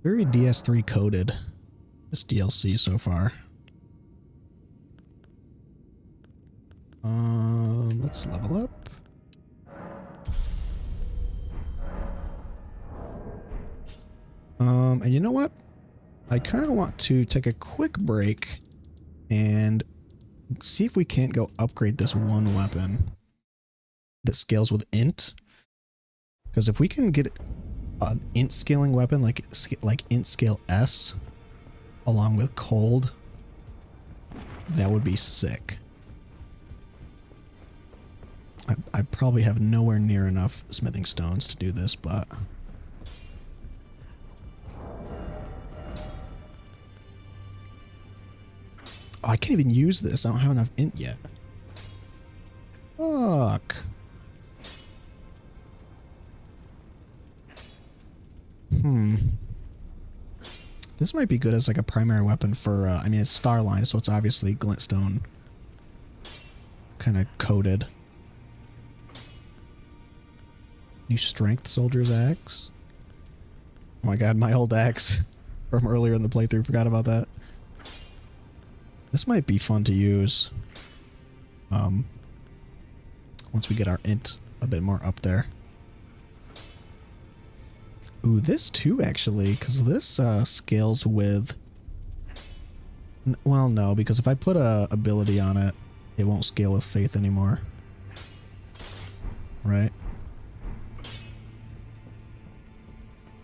Very DS3 coded, this DLC so far. Let's level up. And you know what? I kind of want to take a quick break and see if we can't go upgrade this one weapon that scales with int. Because if we can get an int scaling weapon like int scale S along with cold, that would be sick. I probably have nowhere near enough smithing stones to do this, but oh, I can't even use this. I don't have enough int yet. Fuck. This might be good as like a primary weapon for, I mean, it's Starline, so it's obviously glintstone kind of coated. New strength soldier's axe. Oh my god, my old axe from earlier in the playthrough, forgot about that. This might be fun to use. Once we get our int a bit more up there. Ooh, this too, actually, because this scales with... Well, no, because if I put a ability on it, it won't scale with faith anymore. right?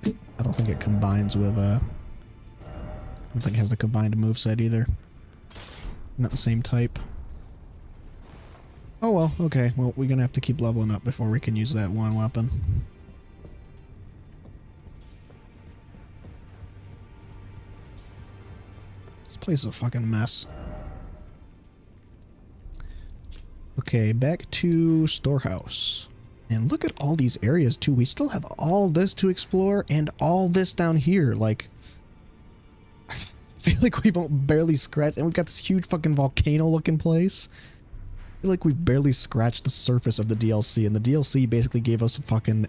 I don't think it combines with, I don't think it has the combined moveset either. Not the same type. Oh well, okay. Well, we're gonna have to keep leveling up before we can use that one weapon. This place is a fucking mess. Okay, back to storehouse. And look at all these areas too. We still have all this to explore and all this down here. Like, I feel like we've barely scratched, and we've got this huge fucking volcano looking place. I feel like we've barely scratched the surface of the DLC, and the DLC basically gave us a fucking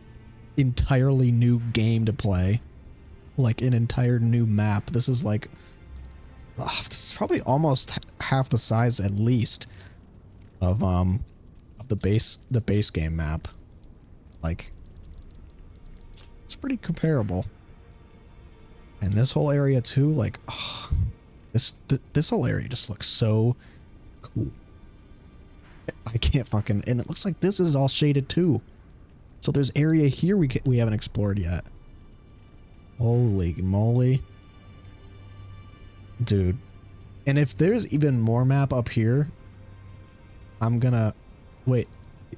entirely new game to play. Like an entire new map. This is like, this is probably almost half the size at least of the base game map. Like, it's pretty comparable. And this whole area too, like, oh, this whole area just looks so cool. I can't fucking, and it looks like this is all shaded too. So there's area here we haven't explored yet. Holy moly. Dude. And if there's even more map up here, I'm gonna, wait,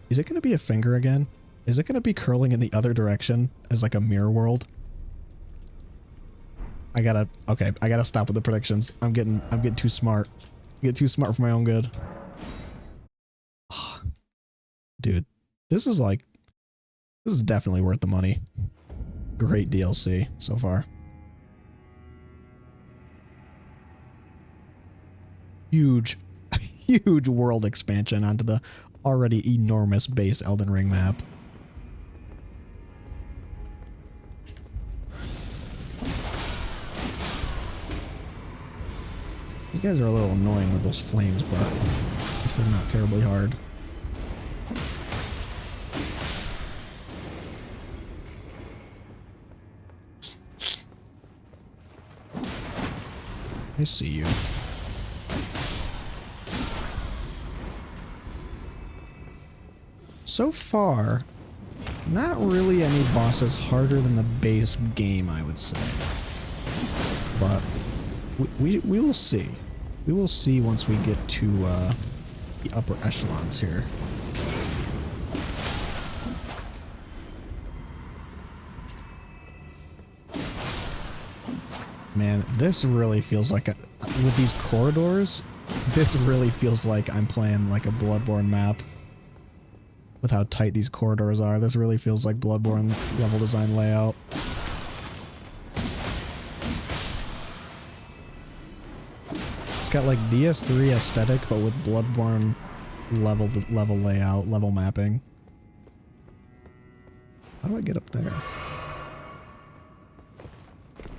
is it gonna be a finger again? Is it gonna be curling in the other direction as like a mirror world? I gotta stop with the predictions. I'm getting too smart. I get too smart for my own good. Oh, dude, this is definitely worth the money. Great DLC so far. Huge world expansion onto the already enormous base Elden Ring map. These guys are a little annoying with those flames, but at least they're not terribly hard. I see you. So far, not really any bosses harder than the base game, I would say. But we will see. We will see once we get to the upper echelons here. Man, this really feels like with these corridors, this really feels like I'm playing like a Bloodborne map. With how tight these corridors are, this really feels like Bloodborne level design layout. It's got like DS3 aesthetic, but with Bloodborne level layout, level mapping. How do I get up there?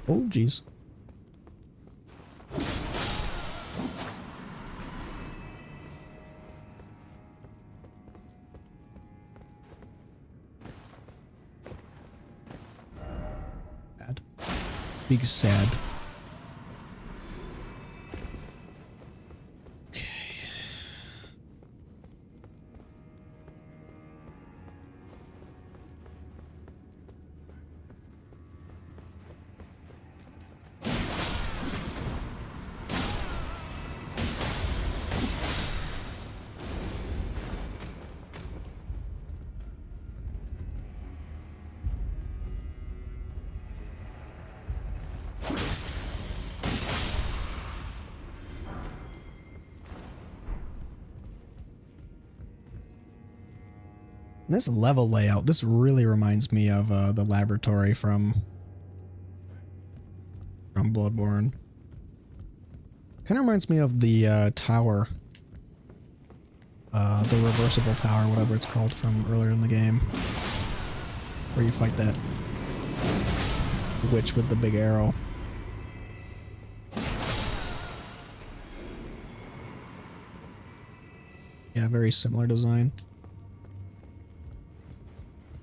Oh, jeez. Sad. Big sad. This level layout, this really reminds me of the laboratory from Bloodborne. Kind of reminds me of the tower. The reversible tower, whatever it's called from earlier in the game. Where you fight that witch with the big arrow. Yeah, very similar design.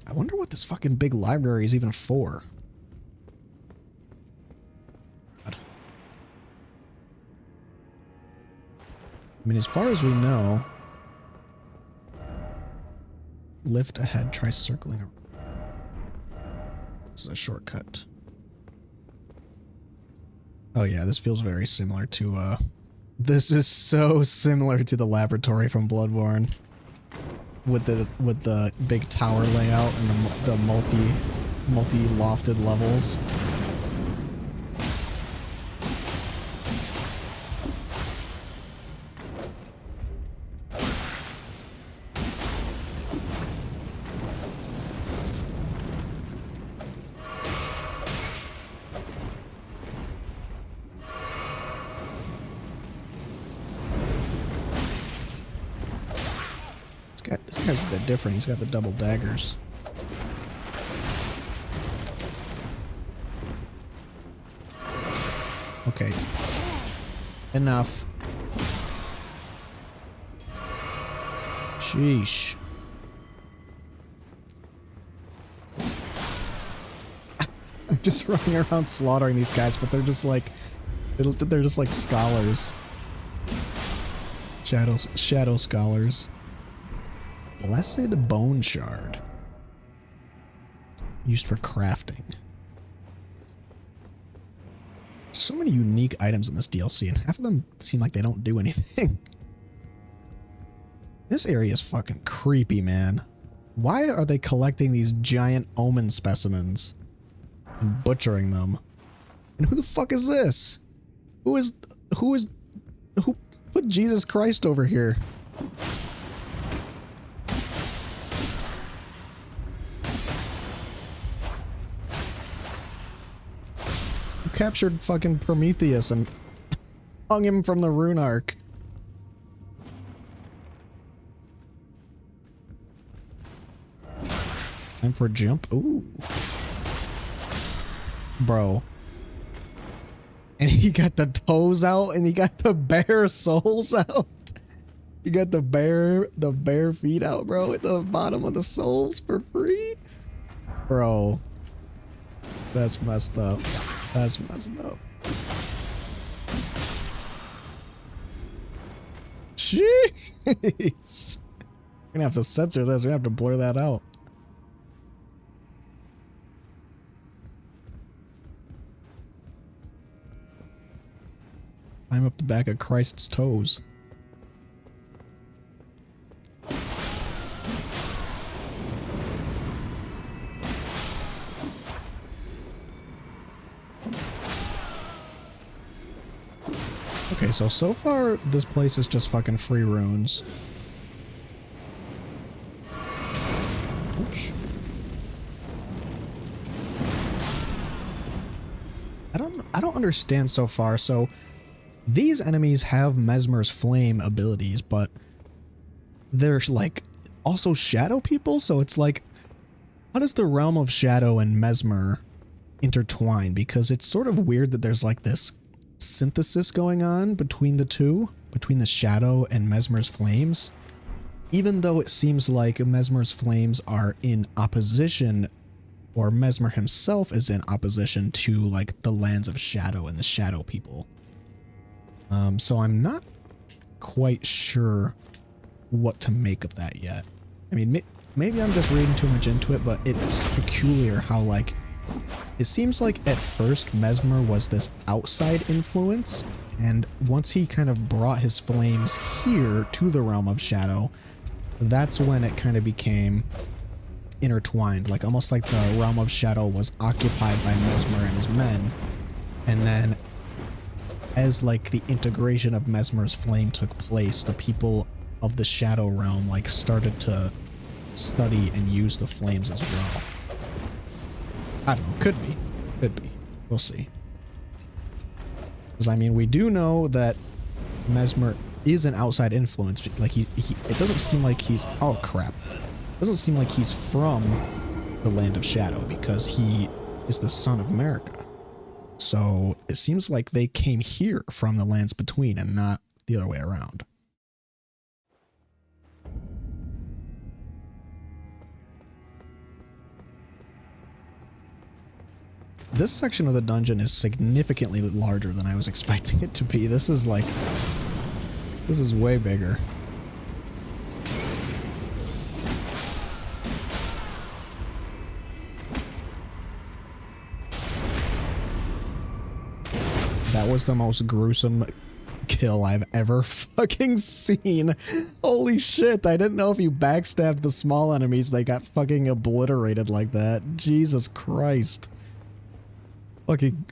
I wonder what this fucking big library is even for. God. I mean, as far as we know, lift ahead, try circling around. This is a shortcut. Oh yeah, this feels very similar to, this is so similar to the laboratory from Bloodborne. With the big tower layout and the multi-lofted levels. This guy's a bit different. He's got the double daggers. Okay. Enough. Sheesh. I'm just running around slaughtering these guys, but they're just like scholars. Shadow scholars. Blessed Bone Shard. Used for crafting. So many unique items in this DLC, and half of them seem like they don't do anything. This area is fucking creepy, man. Why are they collecting these giant omen specimens and butchering them? And who the fuck is this? Who put Jesus Christ over here? Captured fucking Prometheus and hung him from the rune arc. Time for a jump. Ooh. Bro. And he got the toes out and he got the bare soles out. You got the bare feet out, bro, at the bottom of the soles for free. Bro. That's messed up. That's messed up. Jeez. We're gonna have to censor this. We're gonna have to blur that out. Climb up the back of Christ's toes. Okay, so far this place is just fucking free runes. Oops. I don't understand so far. So these enemies have Mesmer's flame abilities, but they're like also shadow people, so it's like, how does the realm of shadow and Mesmer intertwine? Because it's sort of weird that there's like this synthesis going on between the two, between the shadow and Mesmer's flames, even though it seems like Mesmer's flames are in opposition, or Mesmer himself is in opposition to like the lands of shadow and the shadow people. So I'm not quite sure what to make of that yet. I mean, maybe I'm just reading too much into it, but it is peculiar how like it seems like at first Mesmer was this outside influence, and once he kind of brought his flames here to the realm of shadow, that's when it kind of became intertwined, like almost like the realm of shadow was occupied by Mesmer and his men, and then as like the integration of Mesmer's flame took place, the people of the shadow realm like started to study and use the flames as well. I don't know, could be, we'll see. Because I mean, we do know that Mesmer is an outside influence, like it doesn't seem like he's, oh crap, it doesn't seem like he's from the land of shadow because he is the son of America. So it seems like they came here from the lands between and not the other way around. This section of the dungeon is significantly larger than I was expecting it to be. This is way bigger. was the most gruesome kill I've ever fucking seen. Holy shit, I didn't know if you backstabbed the small enemies, they got fucking obliterated like that. Jesus Christ. Fucking...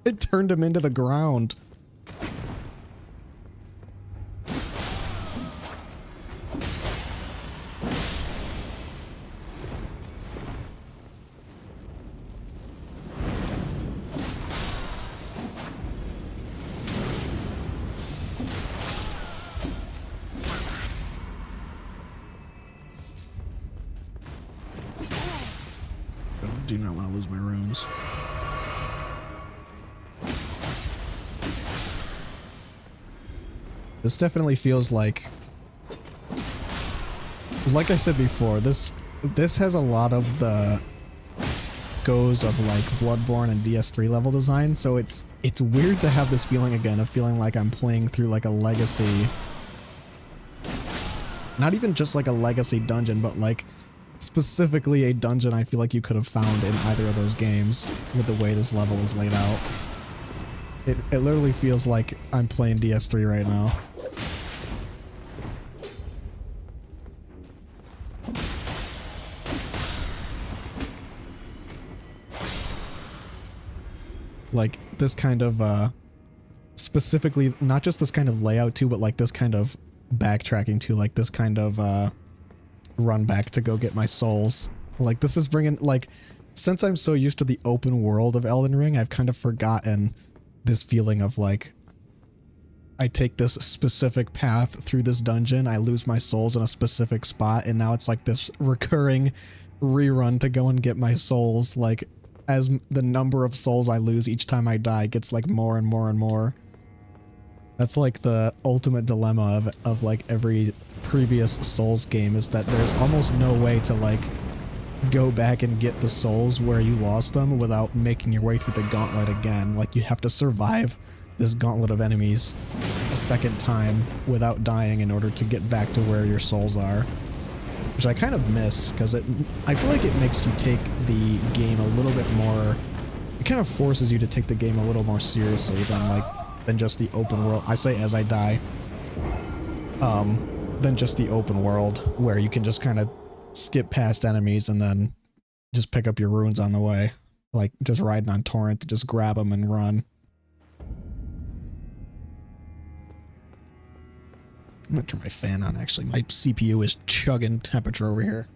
it turned him into the ground. Do not want to lose my runes. This definitely feels like I said before, this has a lot of the goes of like Bloodborne and DS3 level design, so it's weird to have this feeling again of feeling like I'm playing through like a legacy, not even just like a legacy dungeon, but like specifically a dungeon I feel like you could have found in either of those games with the way this level is laid out. It literally feels like I'm playing DS3 right now. Like this kind of specifically, not just this kind of layout too, but like this kind of backtracking too, like this kind of run back to go get my souls. Like this is bringing, like, since I'm so used to the open world of Elden Ring, I've kind of forgotten this feeling of like, I take this specific path through this dungeon, I lose my souls in a specific spot, and now it's like this recurring rerun to go and get my souls, like, as the number of souls I lose each time I die gets like more and more and more. That's like the ultimate dilemma of like every previous Souls game, is that there's almost no way to like go back and get the souls where you lost them without making your way through the gauntlet again. Like you have to survive this gauntlet of enemies a second time without dying in order to get back to where your souls are. Which I kind of miss, because I feel like it makes you take the game a little bit more, it kind of forces you to take the game a little more seriously than just the open world. I say as I die. Than just the open world, where you can just kind of skip past enemies and then just pick up your runes on the way. Like just riding on Torrent to just grab them and run. I'm gonna turn my fan on, actually. My CPU is chugging temperature over here.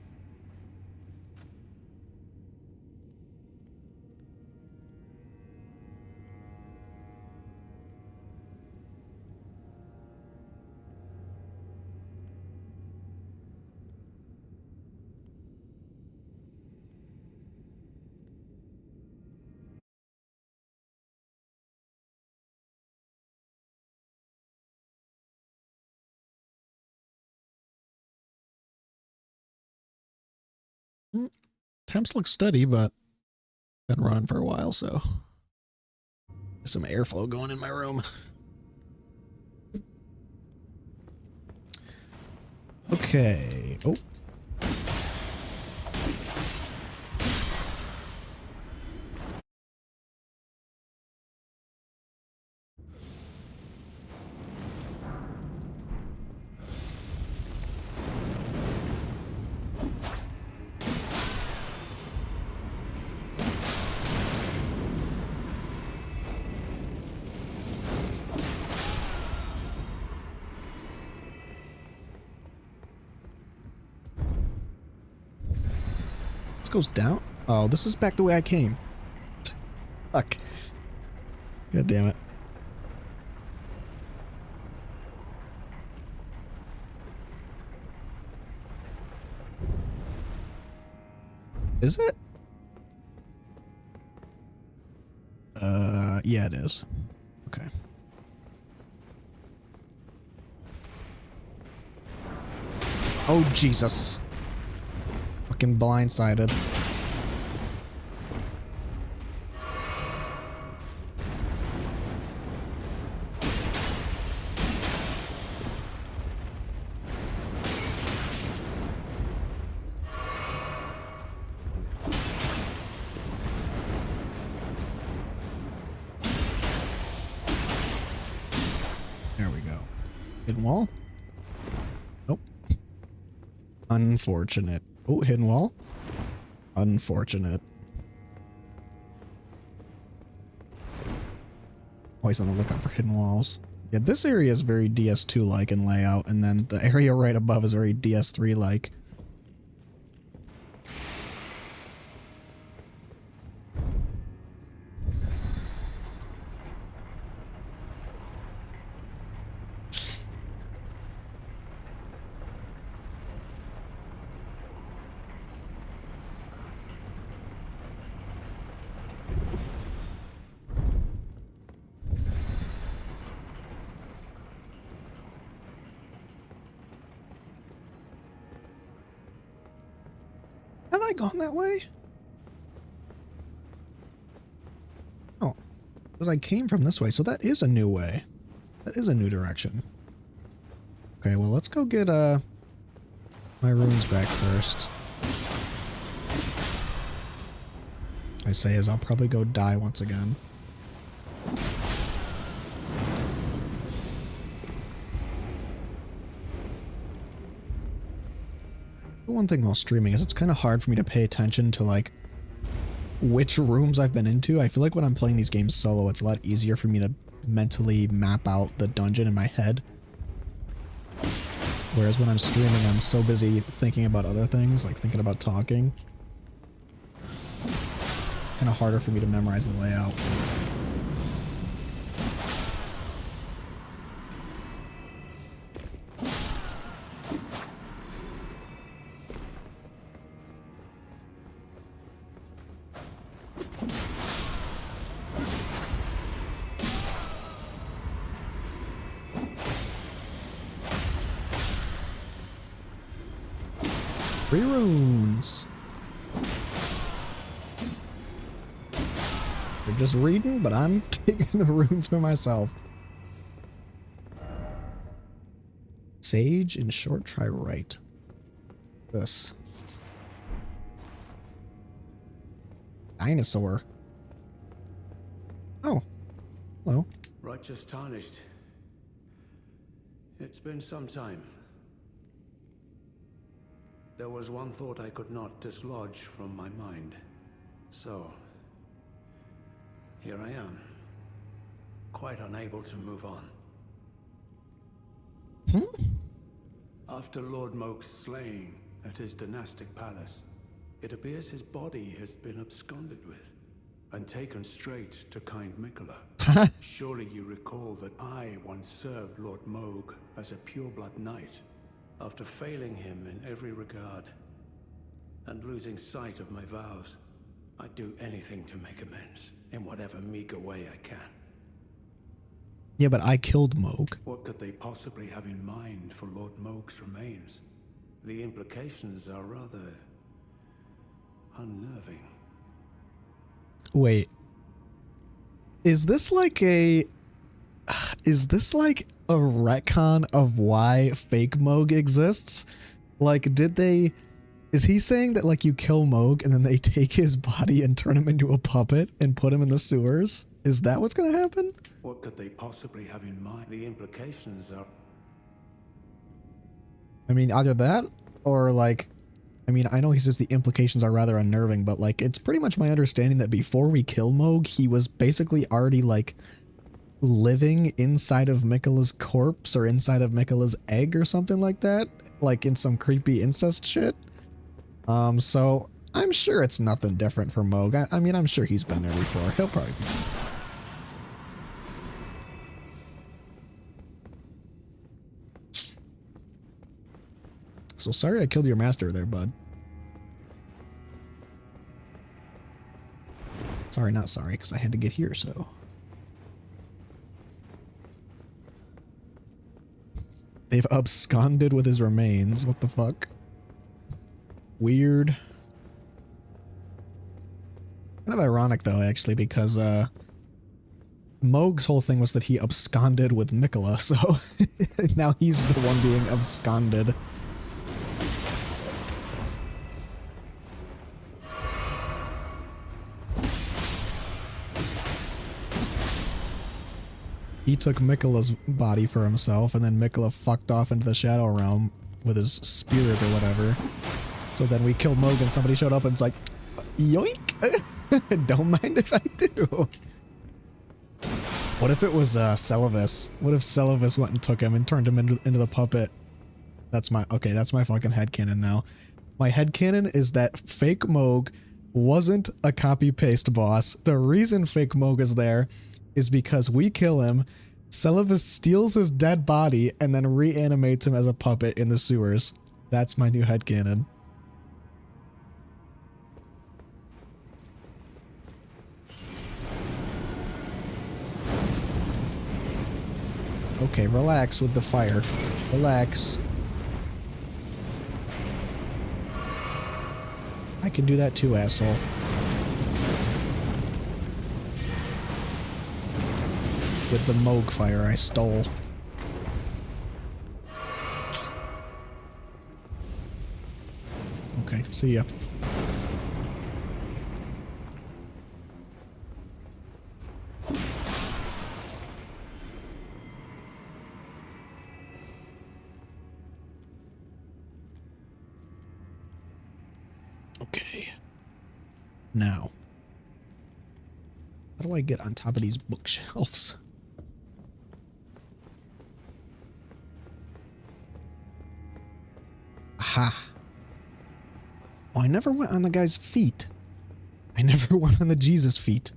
Temps look steady, but been running for a while, so there's some airflow going in my room. Okay. Oh. This goes down? Oh, this is back the way I came. Fuck. God damn it. Is it? Yeah, it is. Okay. Oh, Jesus. Fucking blindsided. There we go. Hidden wall? Nope. Unfortunate. Oh, hidden wall? Unfortunate. Always on the lookout for hidden walls. Yeah, this area is very DS2-like in layout, and then the area right above is very DS3-like. Have I gone that way? Oh, because I came from this way, so that is a new way. That is a new direction. Okay, well, let's go get my runes back first. I say as I'll probably go die once again. The one thing while streaming is it's kind of hard for me to pay attention to like which rooms I've been into. I feel like when I'm playing these games solo, it's a lot easier for me to mentally map out the dungeon in my head. Whereas when I'm streaming, I'm so busy thinking about other things, like thinking about talking. Kind of harder for me to memorize the layout. Three runes. They're just reading, but I'm taking the runes for myself. Sage and short try right. This. Dinosaur. Oh. Hello. Righteous tarnished. It's been some time. There was one thought I could not dislodge from my mind. So, here I am. Quite unable to move on. After Lord Moke's slaying at his dynastic palace, it appears his body has been absconded with and taken straight to kind Mikola. Surely you recall that I once served Lord Moog as a pureblood knight after failing him in every regard and losing sight of my vows. I'd do anything to make amends in whatever meager way I can. Yeah, but I killed Moog. What could they possibly have in mind for Lord Moog's remains? The implications are rather unnerving. Wait. Is this like a retcon of why fake Moog exists? Like, is he saying that like you kill Moog and then they take his body and turn him into a puppet and put him in the sewers? Is that what's gonna happen? What could they possibly have in mind? The implications are... I mean, either that or like, I mean, I know he says the implications are rather unnerving, but like, it's pretty much my understanding that before we kill Moog, he was basically already like living inside of Mikola's corpse or inside of Mikola's egg or something like that, like in some creepy incest shit. So I'm sure it's nothing different for Moog. I mean, I'm sure he's been there before. He'll probably be. So sorry I killed your master there, bud. Sorry, not sorry, because I had to get here, so. They've absconded with his remains. What the fuck? Weird. Kind of ironic, though, actually, because, Moog's whole thing was that he absconded with Mikola, so now he's the one being absconded. He took Miquela's body for himself, and then Miquela fucked off into the Shadow Realm with his spirit or whatever. So then we killed Moog and somebody showed up and it's like, yoink! Don't mind if I do. What if it was Celavis? What if Celavis went and took him and turned him into the puppet? That's my fucking headcanon now. My headcanon is that fake Moog wasn't a copy-paste boss. The reason fake Moog is there is because we kill him, Celavis steals his dead body, and then reanimates him as a puppet in the sewers. That's my new headcanon. Okay, relax with the fire. Relax. I can do that too, asshole. With the Moog fire I stole. Okay, see ya. Okay. Now, how do I get on top of these bookshelves? Aha. Oh, I never went on the guy's feet. I never went on the Jesus feet.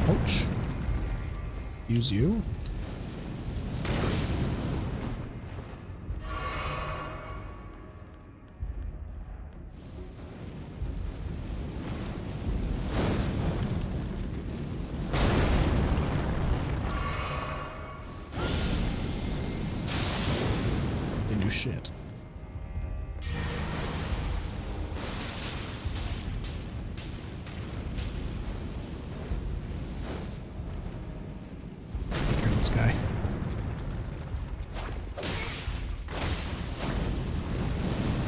Ouch. Use you. They do shit. Here, this guy.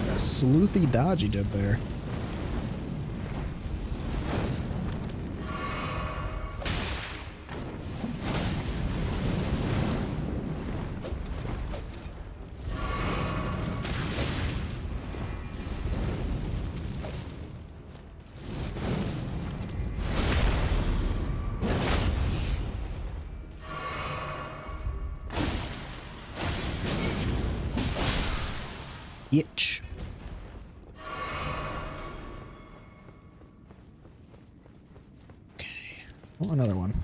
That sleuthy dodge he did there. Itch. Okay. Oh, another one.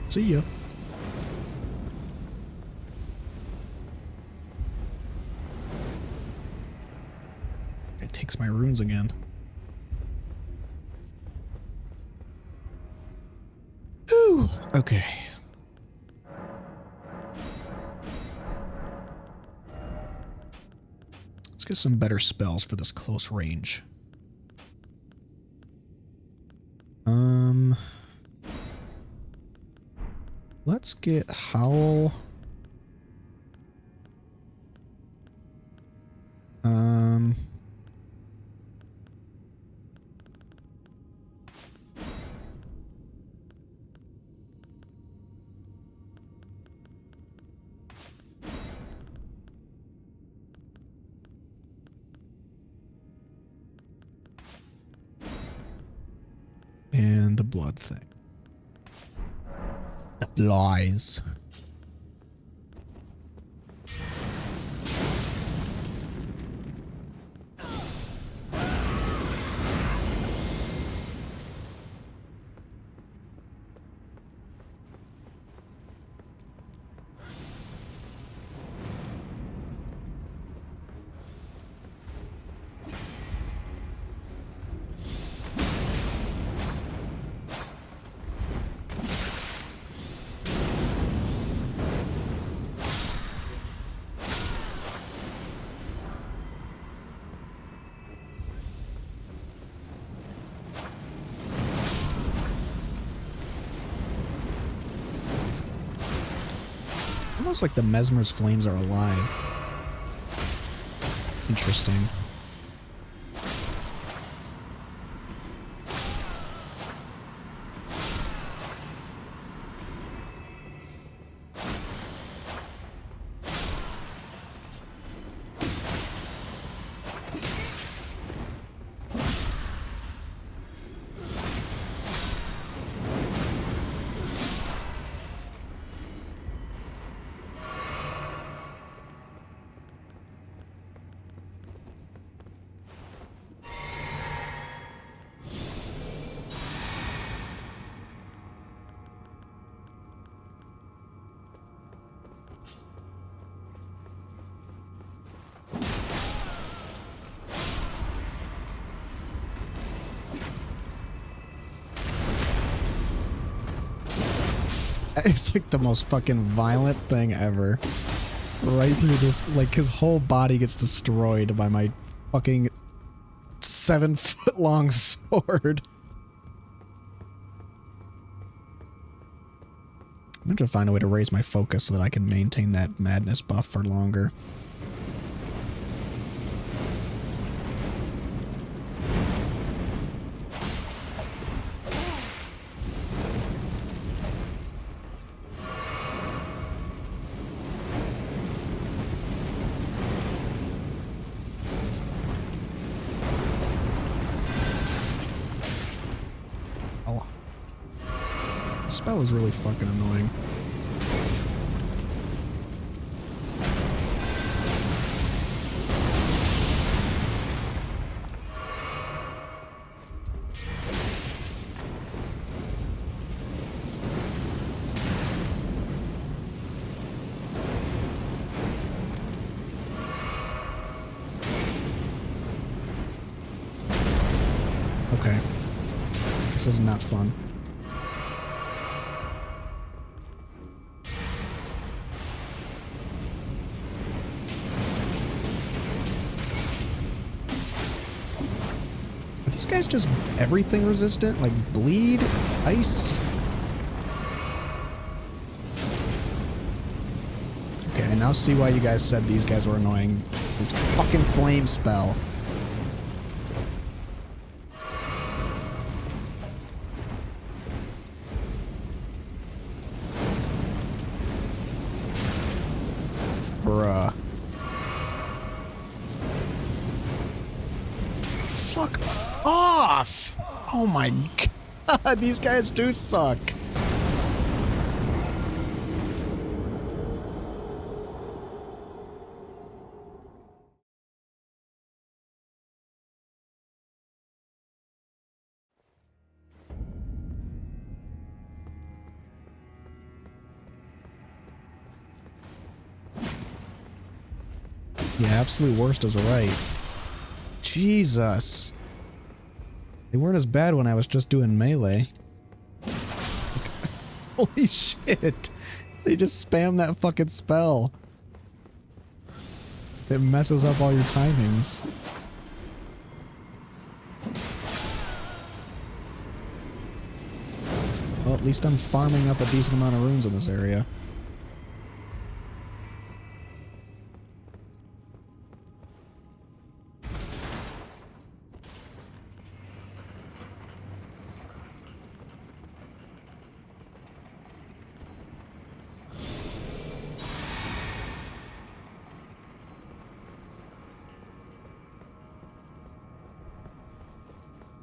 See ya. It takes my runes again. Ooh, okay. Let's get some better spells for this close range. Let's get Howl. And the blood thing. The flies. almost like the Mesmer's flames are alive. Interesting. It's like the most fucking violent thing ever. Right through this, like his whole body gets destroyed by my fucking 7-foot long sword. I'm going to find a way to raise my focus so that I can maintain that madness buff for longer. Spell is really fucking annoying. Okay. This is not fun. These guys just everything resistant? Like bleed? Ice? Okay, I now see why you guys said these guys were annoying. It's this fucking flame spell. Bruh. Fuck off! Oh my god, these guys do suck. Yeah, absolute worst is right. Jesus. They weren't as bad when I was just doing melee. Holy shit. They just spam that fucking spell. It messes up all your timings. Well, at least I'm farming up a decent amount of runes in this area.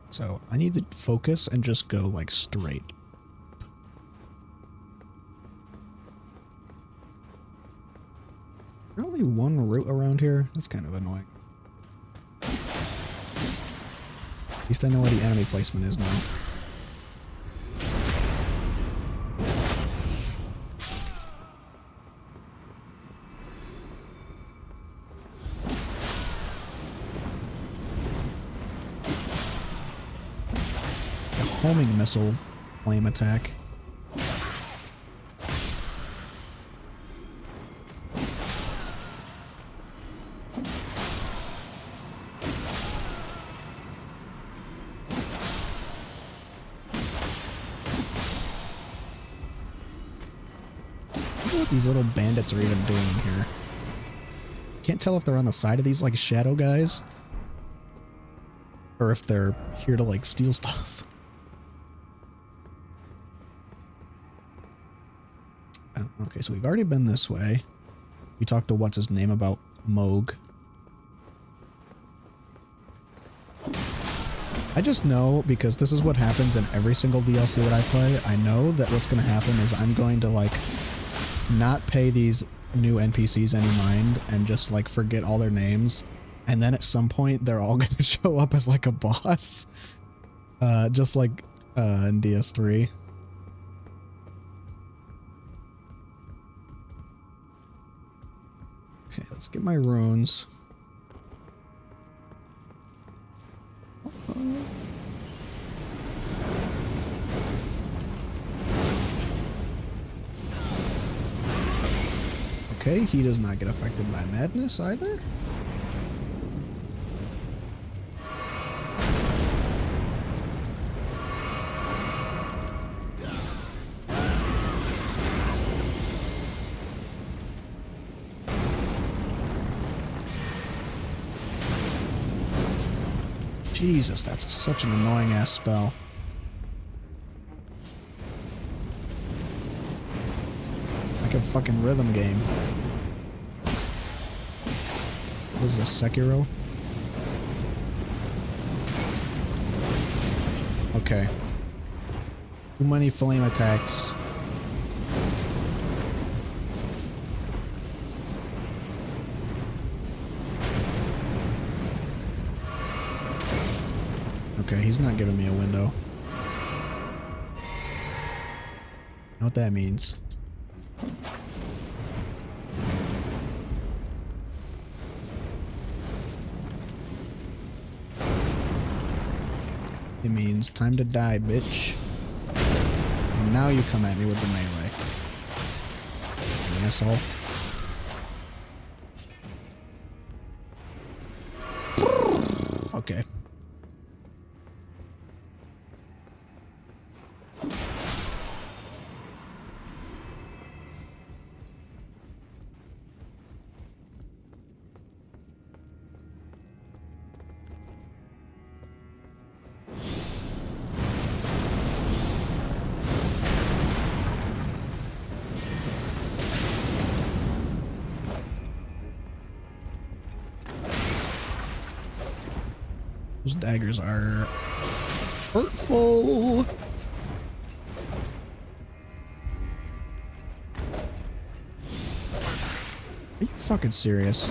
So I need to focus and just go like straight. There's only one route around here. That's kind of annoying. At least I know where the enemy placement is now. Homing missile flame attack. wonder what these little bandits are even doing here. Can't tell if they're on the side of these like shadow guys or if they're here to like steal stuff. Okay, so we've already been this way. We talked to what's his name about Moog. I just know, because this is what happens in every single DLC that I play, I know that what's going to happen is I'm going to like not pay these new NPCs any mind and just like forget all their names, and then at some point they're all going to show up as like a boss, just like in DS3. Okay, let's get my runes. Okay, he does not get affected by madness either. Jesus, that's such an annoying ass spell. Like a fucking rhythm game. What is this, Sekiro? Okay. Too many flame attacks. Okay, he's not giving me a window. Know what that means. It means time to die, bitch. And now you come at me with the melee. You asshole. Okay. Those daggers are hurtful. Are you fucking serious?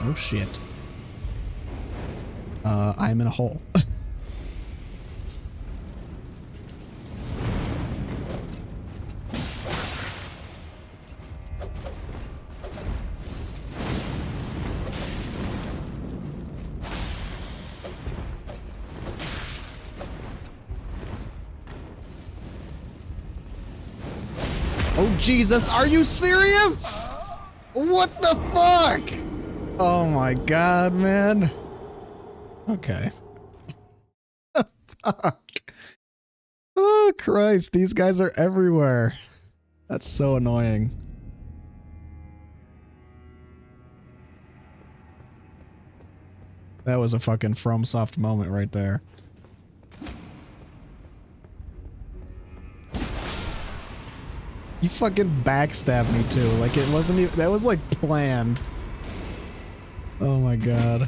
Oh shit. I'm in a hole. Oh Jesus, are you serious? What the fuck? Oh my god, man. Okay. Fuck. Oh Christ, these guys are everywhere. That's so annoying. That was a fucking FromSoft moment right there. You fucking backstabbed me too. Like it wasn't even, that was like planned. Oh my god.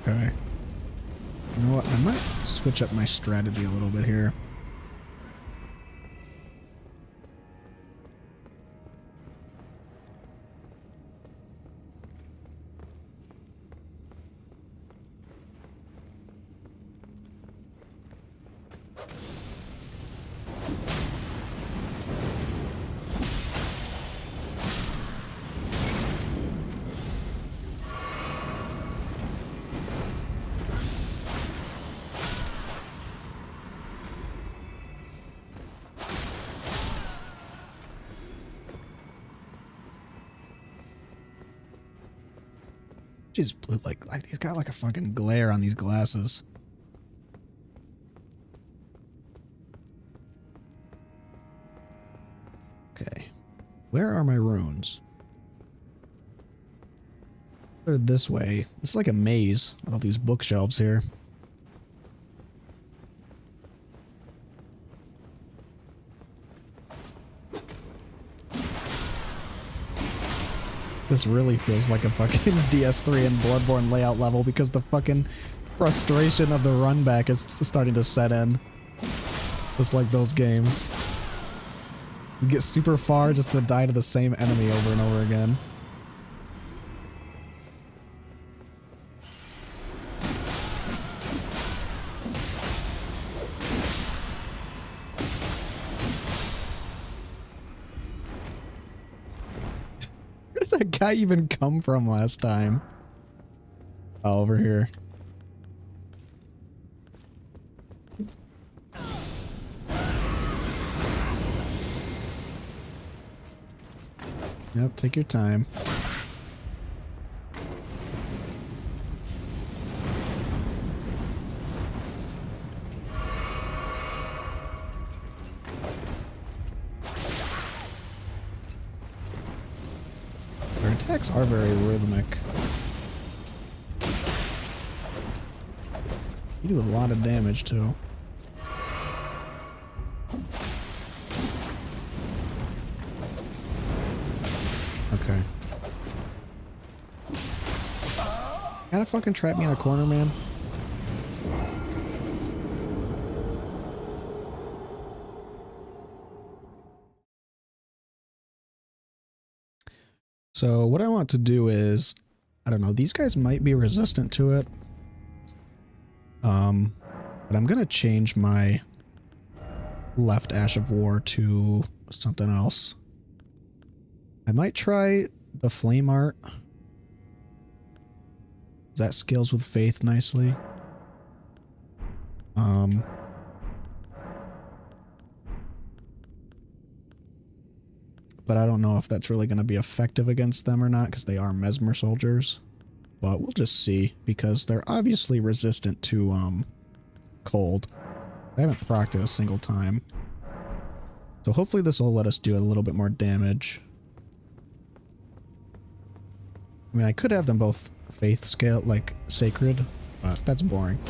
Okay. You know what? I might switch up my strategy a little bit here. Just blue, like he's got like a fucking glare on these glasses. Okay. Where are my runes? They're this way. This is like a maze with all these bookshelves here. This really feels like a fucking DS3 and Bloodborne layout level because the fucking frustration of the run back is starting to set in. Just like those games. You get super far just to die to the same enemy over and over again. Where did that guy even come from last time? Oh, over here. Yep, take your time. Their attacks are very rhythmic. You do a lot of damage too. Okay. Gotta fucking trap me in a corner, man. So what I want to do is, I don't know, these guys might be resistant to it. But I'm gonna change my left Ash of War to something else. I might try the flame art. That scales with faith nicely. But I don't know if that's really going to be effective against them or not because they are mesmer soldiers. But we'll just see because they're obviously resistant to cold. I haven't procced it a single time. So hopefully this will let us do a little bit more damage. I mean, I could have them both faith scale, like sacred, but that's boring.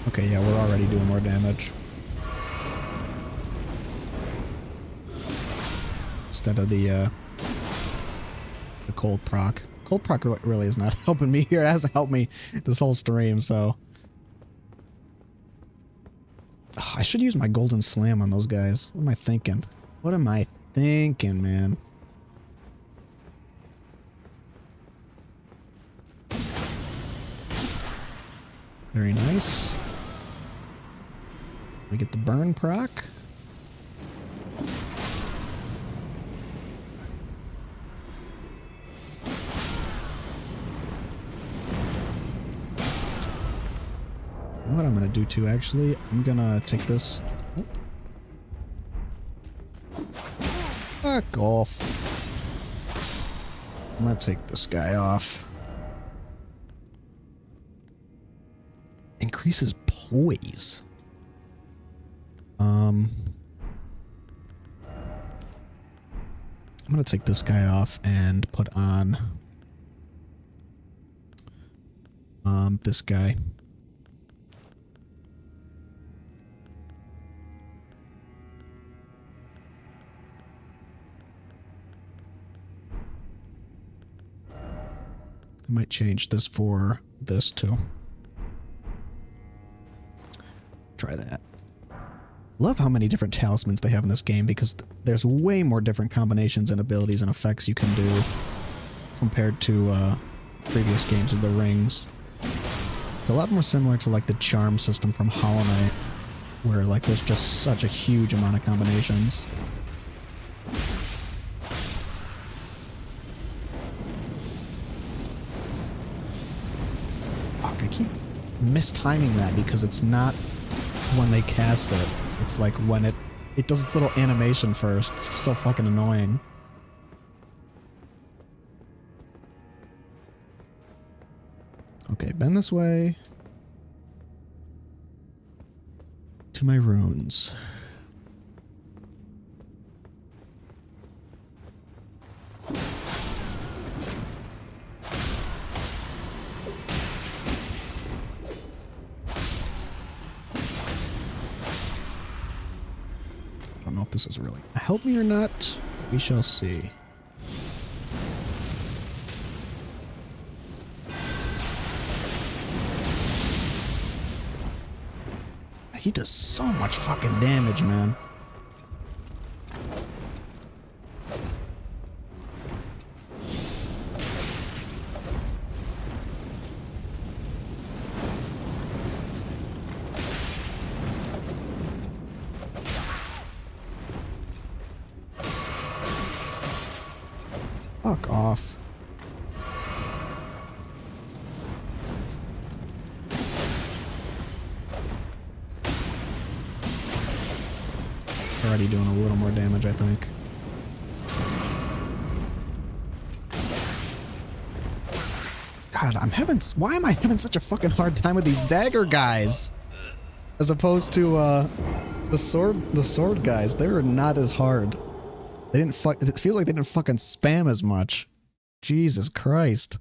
Okay, yeah, we're already doing more damage. Instead of the cold proc. Cold proc really is not helping me here. It hasn't helped me this whole stream, so. Oh, I should use my golden slam on those guys. What am I thinking? What am I thinking, man? Very nice. We get the burn proc. You know what I'm gonna do too, actually? I'm gonna take this. Fuck off. I'm gonna take this guy off. Increases poise. I'm gonna take this guy off and put on this guy. I might change this for this too. Try that. Love how many different talismans they have in this game because there's way more different combinations and abilities and effects you can do compared to previous games of the rings. It's a lot more similar to like the charm system from Hollow Knight, where like there's just such a huge amount of combinations. Fuck, I keep mistiming that because it's not when they cast it. It's like when it It does its little animation first. It's so fucking annoying. Okay, bend this way. To my runes. I don't know if this is really gonna help me or not. We shall see. He does so much fucking damage, man. Fuck off. Already doing a little more damage, I think. God, why am I having such a fucking hard time with these dagger guys? As opposed to, the sword guys. They were not as hard. They didn't it feels like they didn't fucking spam as much. Jesus Christ.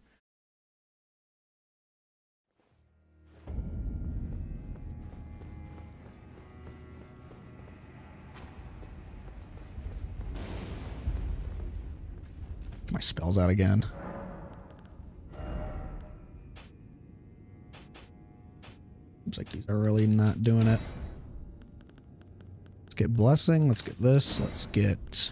My spell's out again. Seems like these are really not doing it. Let's get blessing. Let's get this. Let's get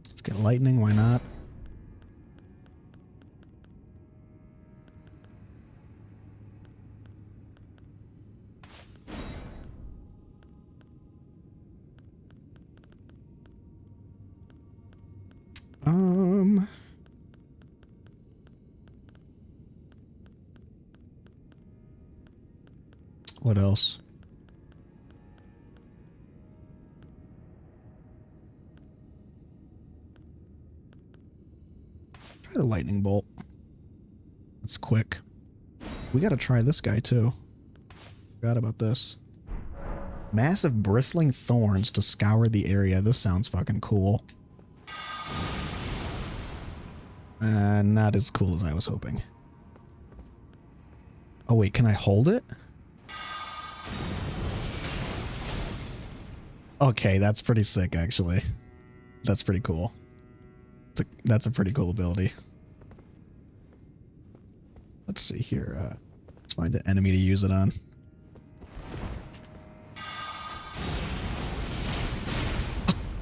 let's get lightning. Why not? What else? Try the lightning bolt. It's quick. We gotta try this guy too. Forgot about this. Massive bristling thorns to scour the area. This sounds fucking cool. Not as cool as I was hoping. Oh wait, can I hold it? Okay, that's pretty sick actually. That's pretty cool. That's a pretty cool ability. Let's see here. Let's find an enemy to use it on.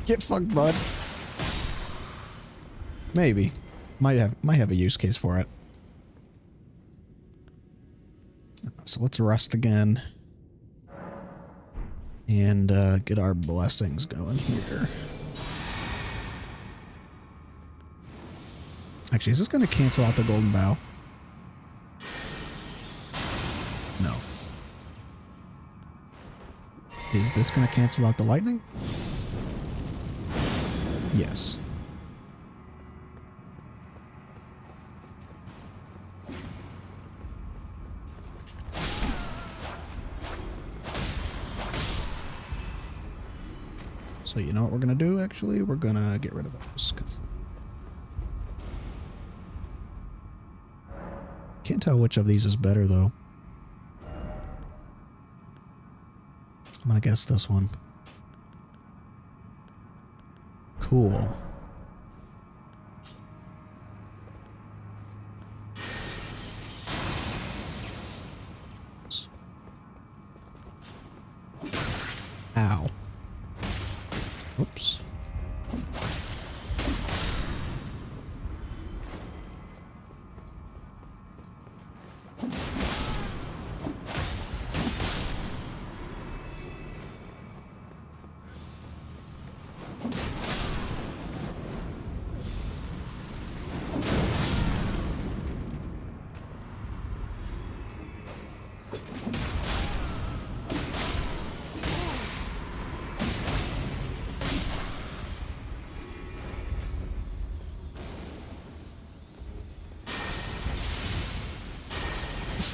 Get fucked, bud. Maybe. Might have a use case for it. So let's rest again. And get our blessings going here. Actually, is this going to cancel out the golden bow? No. Is this going to cancel out the lightning? Yes. So you know what we're going to do, actually? We're going to get rid of those. Can't tell which of these is better, though. I'm going to guess this one. Cool. Ow. Whoops.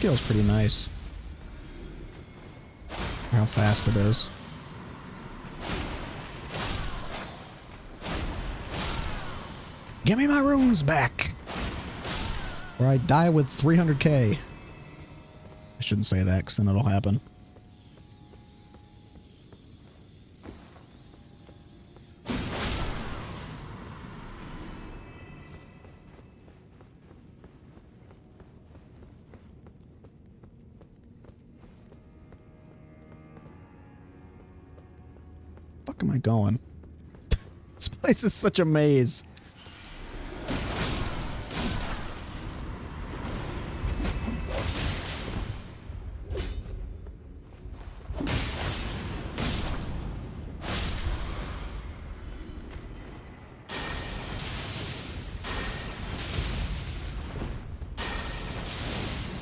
scale is pretty nice. How fast it is. Give me my runes back! Or I die with 300k. I shouldn't say that, because then it'll happen. Fuck am I going? This place is such a maze.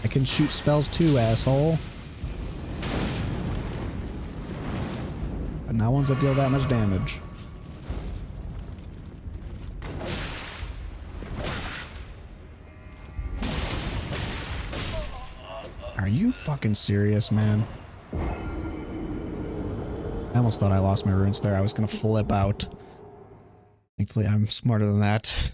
I can shoot spells too, asshole. But not ones that deal that much damage. Are you fucking serious, man? I almost thought I lost my runes there. I was gonna flip out. Thankfully, I'm smarter than that.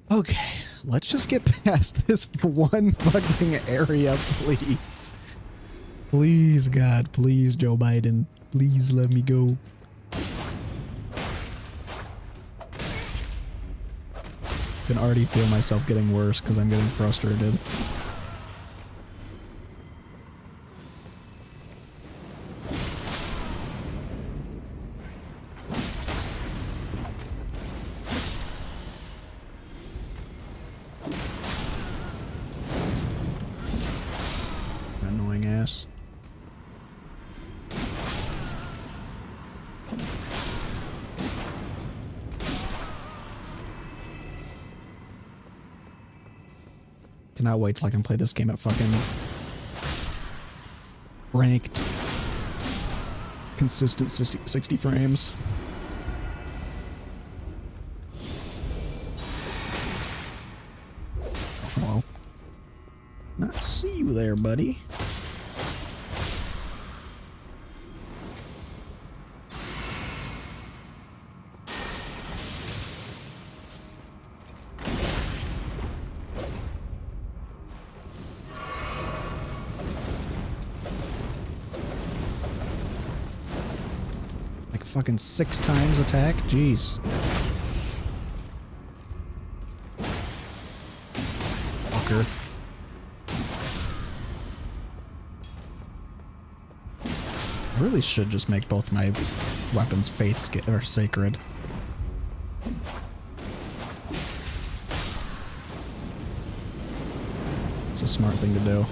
Okay, let's just get past this one fucking area, please. Please, God, please, Joe Biden. Please let me go. I can already feel myself getting worse because I'm getting frustrated. Annoying ass. Cannot wait till I can play this game at fucking ranked, consistent 60 frames. Hello. Not see you there, buddy. Like fucking 6 times attack? Jeez. Fucker. I really should just make both my weapons faiths or sacred. It's a smart thing to do.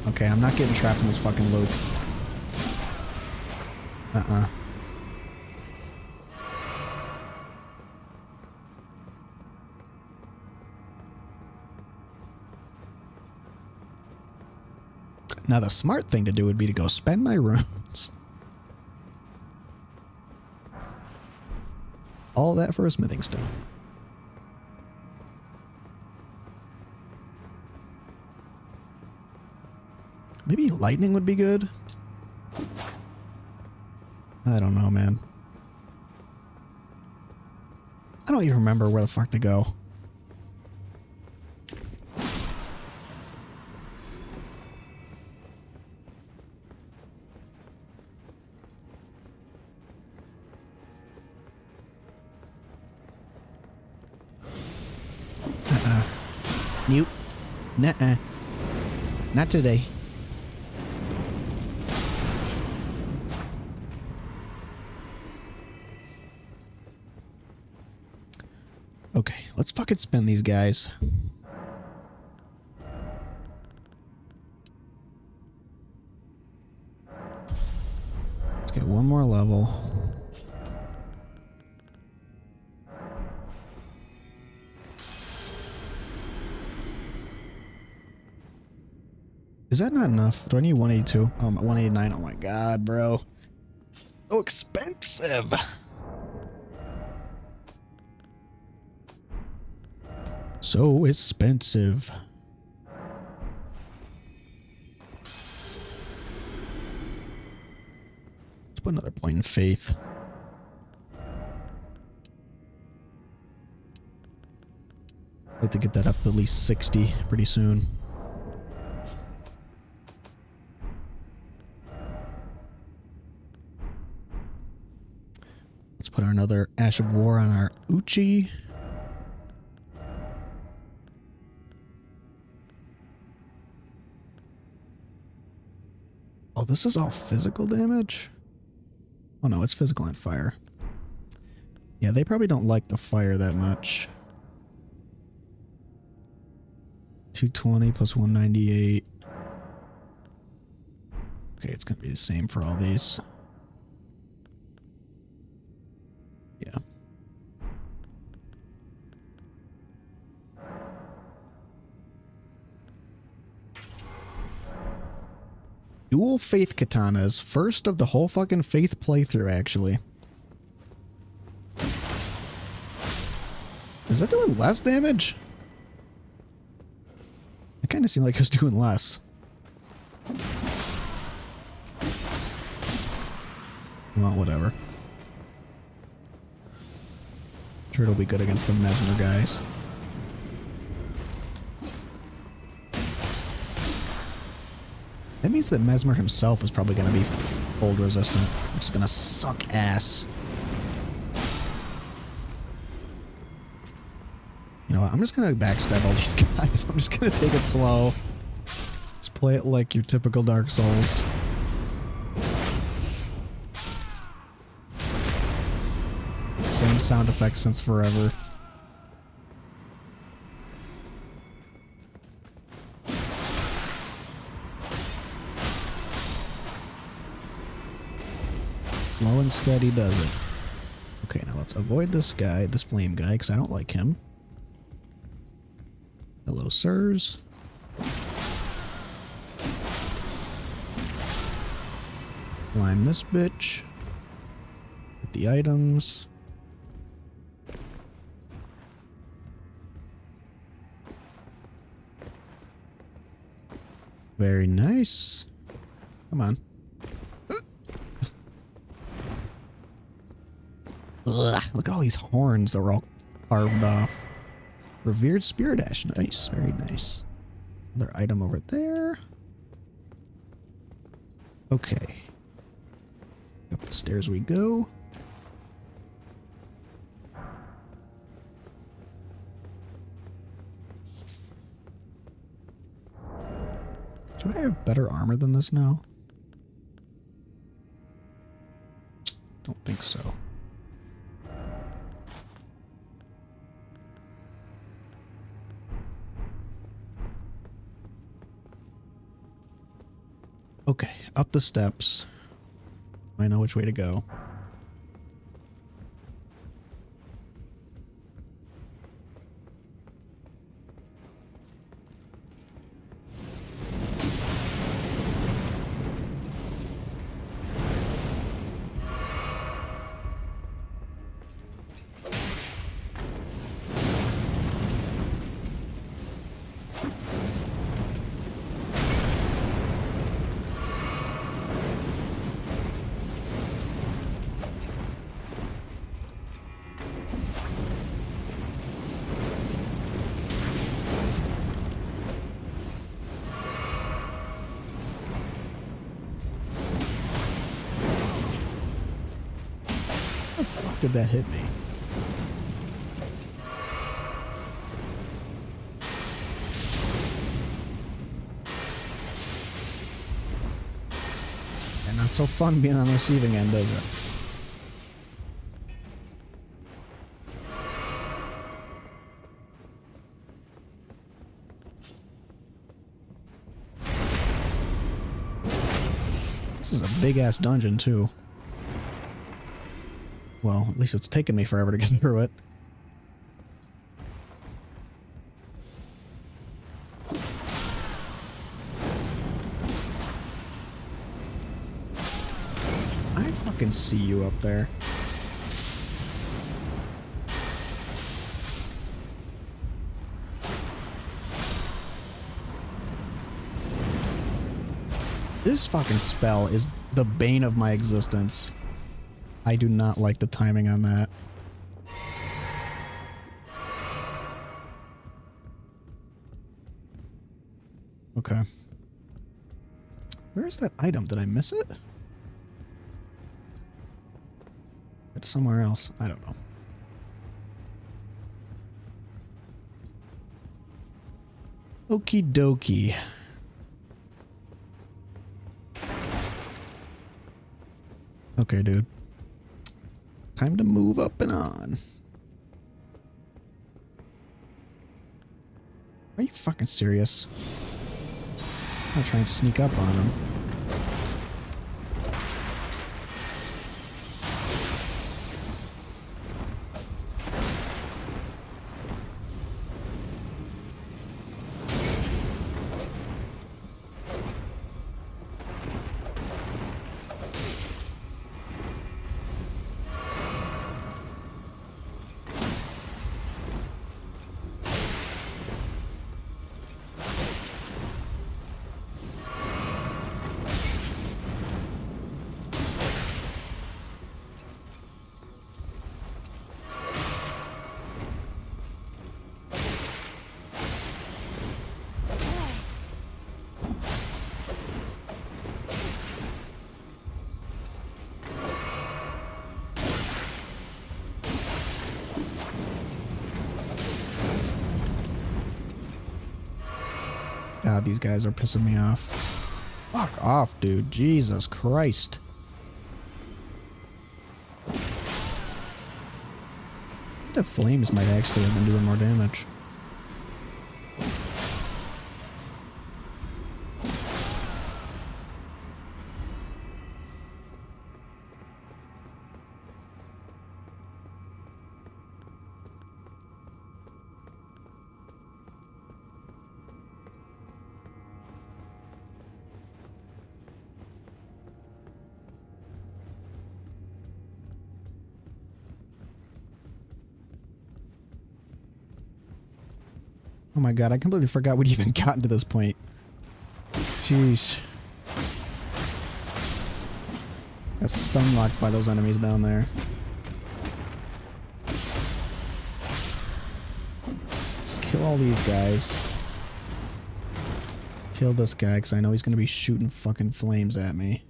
Okay, I'm not getting trapped in this fucking loop. Now the smart thing to do would be to go spend my runes. All that for a smithing stone. Maybe lightning would be good? I don't know, man. I don't even remember where the fuck to go. Nope. Nuh-uh. Not today. Okay, let's fucking spin these guys. Okay, one more level. Is that not enough? Do I need 182? Oh, I'm at 189. Oh my god, bro. So expensive. So expensive. Let's put another point in faith. I'd like to get that up to at least 60 pretty soon. Let's put another Ash of War on our Uchi. Oh, this is all physical damage? Oh no, it's physical and fire. Yeah, they probably don't like the fire that much. 220 plus 198. Okay, it's gonna be the same for all these. Yeah. Dual Faith Katanas. First of the whole fucking Faith playthrough, actually. Is that doing less damage? It kind of seemed like it was doing less. Well, whatever. Sure, it'll be good against the Mesmer guys. That means that Mesmer himself is probably going to be cold resistant. It's going to suck ass. You know what? I'm just going to backstab all these guys. I'm just going to take it slow. Just play it like your typical Dark Souls. Same sound effects since forever. Slow and steady does it. Okay, now let's avoid this guy, this flame guy, because I don't like him. Hello, sirs. Climb this bitch. Get the items. Very nice. Come on. Ugh, look at all these horns that were all carved off. Revered Spirit Ash. Nice. Very nice. Another item over there. Okay. Up the stairs we go. Do I have better armor than this now? Don't think so. Okay, up the steps. I know which way to go. How the fuck did that hit me? And not so fun being on the receiving end, is it? This is a big ass dungeon too. Well, at least it's taken me forever to get through it. I fucking see you up there. This fucking spell is the bane of my existence. I do not like the timing on that. Okay. Where is that item? Did I miss it? It's somewhere else. I don't know. Okie dokie. Okay, dude. Time to move up and on. Are you fucking serious? I'm gonna try and sneak up on him. God, these guys are pissing me off. Fuck off, dude. Jesus Christ. The flames might actually have been doing more damage. Oh my god, I completely forgot we'd even gotten to this point. Jeez. Got stun locked by those enemies down there. Just kill all these guys. Kill this guy, because I know he's going to be shooting fucking flames at me.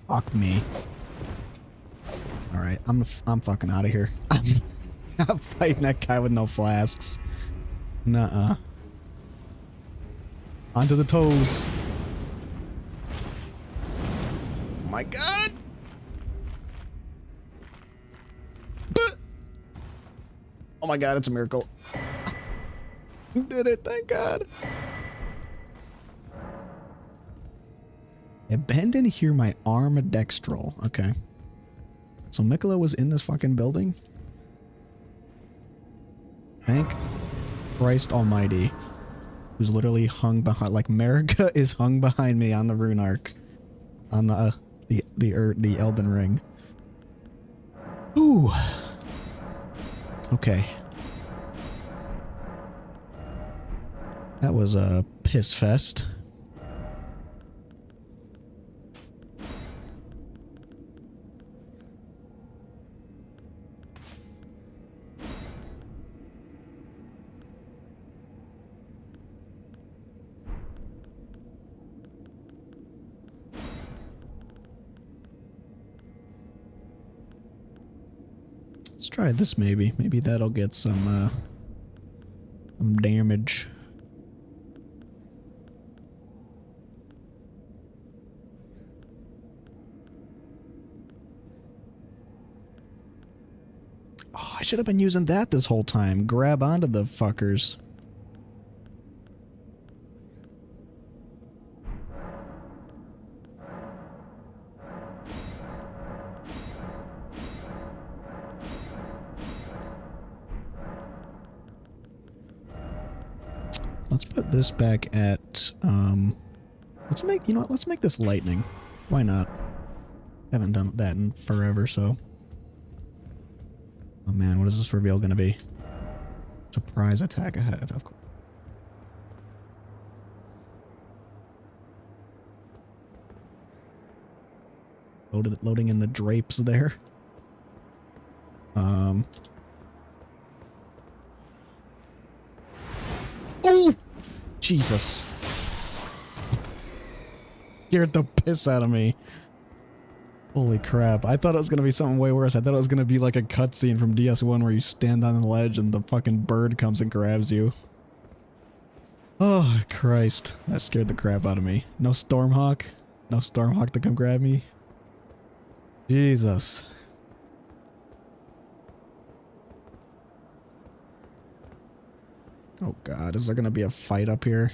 Fuck me. Alright, I'm fucking out of here. I'm fighting that guy with no flasks. Nuh-uh. Onto the toes. Oh my god! Oh my god, it's a miracle. Did it, thank god. Abandon here my armadextral. Okay. So Mikola was in this fucking building? Thank Christ Almighty. Who's literally hung behind, like Marika is hung behind me on the rune arc. On the Elden Ring. Ooh. Okay. That was a piss fest. Let's try this maybe. Maybe that'll get some damage. should have been using that this whole time. Grab onto the fuckers. Let's put this back at, let's make, you know what, let's make this lightning. Why not? Haven't done that in forever, so. Oh man, what is this reveal gonna be? Surprise attack ahead, of course. Loading in the drapes there. Oh! Jesus. Scared the piss out of me. Holy crap. I thought it was going to be something way worse. I thought it was going to be like a cutscene from DS1 where you stand on the ledge and the fucking bird comes and grabs you. Oh, Christ. That scared the crap out of me. No Stormhawk? No Stormhawk to come grab me? Jesus. Oh god, is there gonna be a fight up here?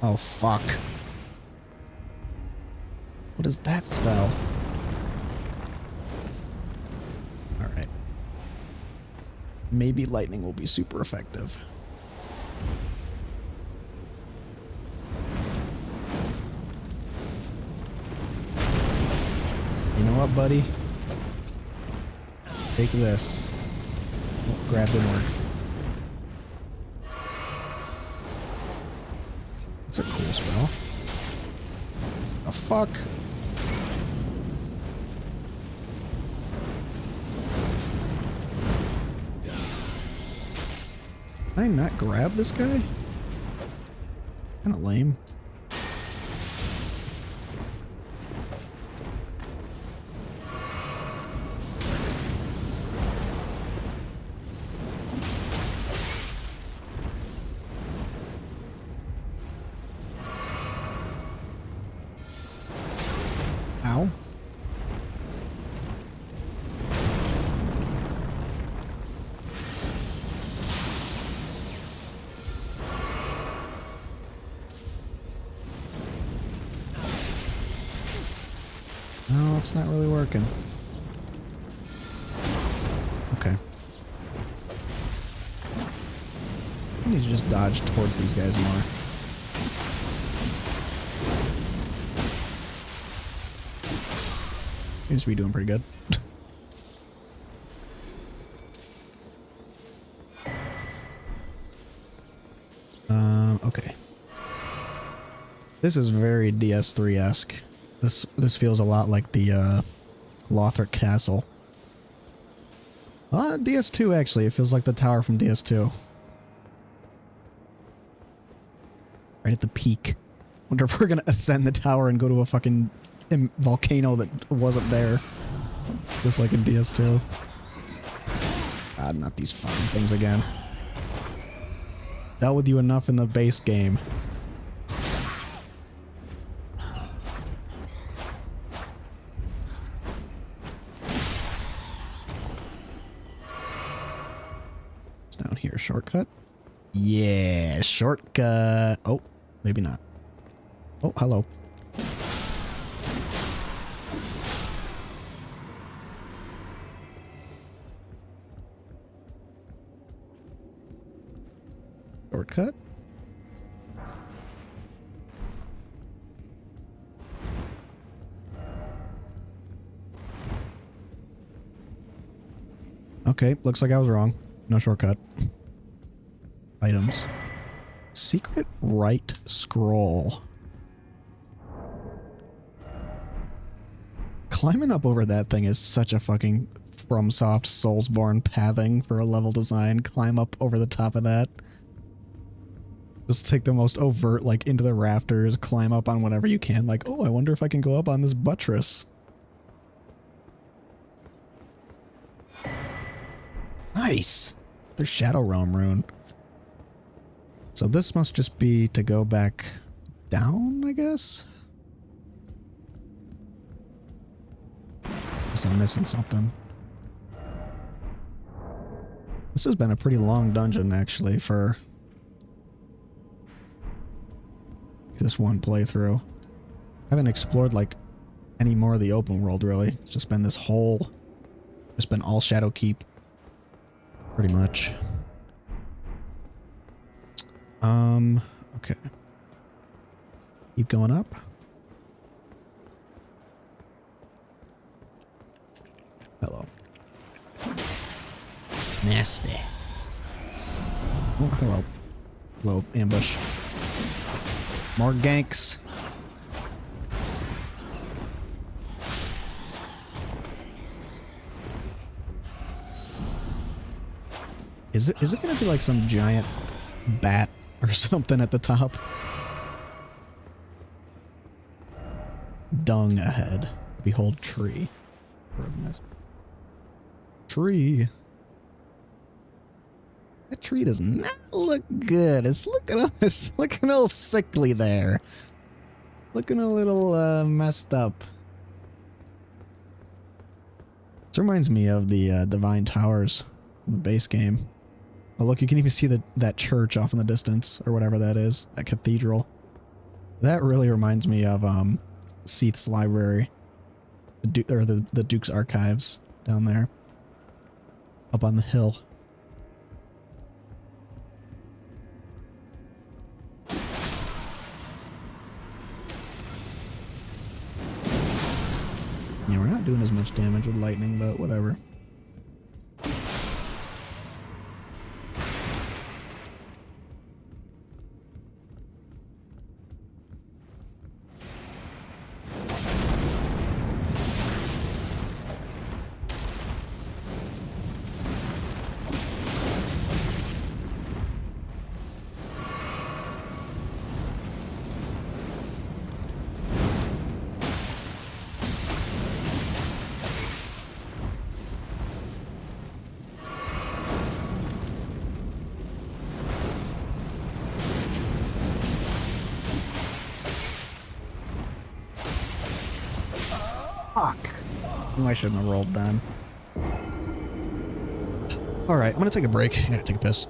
Oh fuck. What is that spell? Alright. Maybe lightning will be super effective. You know what, buddy? Take this. Oh, grab inward. That's a cool spell. The fuck? Can I not grab this guy? Kinda lame. Ow. No, it's not really working. Okay. I need to just dodge towards these guys more. Seems to be doing pretty good. Okay. This is very DS3-esque. This feels a lot like the Lothric Castle. DS2 actually. It feels like the tower from DS2. Right at the peak. Wonder if we're gonna ascend the tower and go to a fucking volcano that wasn't there. Just like in DS2. God, not these fucking things again. Dealt with you enough in the base game. It's down here, shortcut? Yeah, shortcut. Oh, maybe not. Oh, hello. Shortcut? Okay, looks like I was wrong. No shortcut. Items. Secret right scroll. Climbing up over that thing is such a fucking FromSoft Soulsborne pathing for a level design. Climb up over the top of that. Just take the most overt, like, into the rafters, climb up on whatever you can. Like, oh, I wonder if I can go up on this buttress. Nice! There's Shadow Realm rune. So this must just be to go back down, I guess? Guess I'm missing something. This has been a pretty long dungeon, actually, for this one playthrough. I haven't explored, like, any more of the open world, really. It's just been this whole... Just been all Shadow Keep. Pretty much. Okay. Keep going up. Hello. Nasty. Oh, hello. Hello, ambush. More ganks. Is it gonna be like some giant bat or something at the top? Dung ahead. Behold tree. Tree. That tree does not look good. It's looking a little sickly there. Looking a little messed up. This reminds me of the Divine Towers in the base game. Oh look, you can even see that church off in the distance, or whatever that is, that cathedral. That really reminds me of Seath's library, the Duke's archives down there, up on the hill. Yeah, we're not doing as much damage with lightning, but whatever. Fuck. I shouldn't have rolled then. Alright, I'm gonna take a break. I gotta take a piss.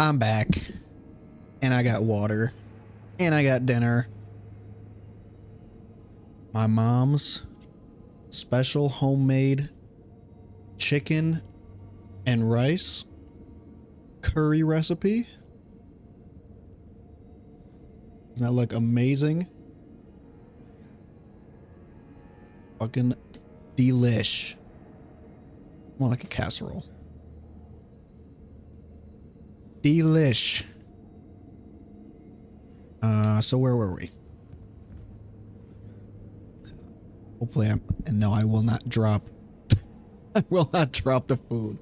I'm back. And I got water. And I got dinner. My mom's special homemade chicken and rice curry recipe. Doesn't that look amazing? Fucking delish. More like a casserole. Delish. So where were we? Hopefully and no, I will not drop. I will not drop the food.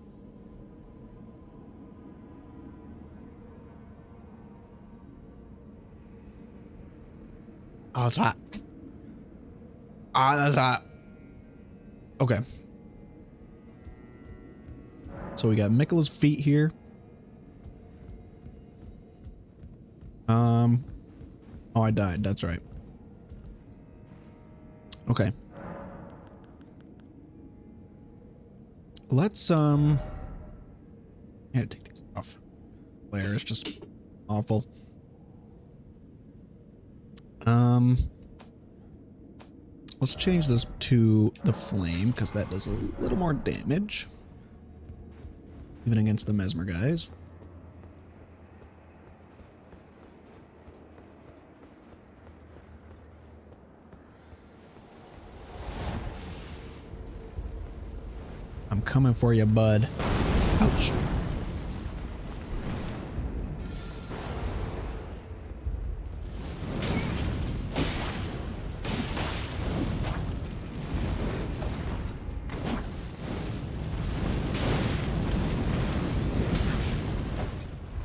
Oh, it's hot. Ah, that's hot. Okay. So we got Mikola's feet here. Oh, I died. That's right. Okay. Let's, I had to take these off. Glare is just awful. Let's change this to the flame because that does a little more damage. Even against the mesmer guys. I'm coming for you, bud. Ouch.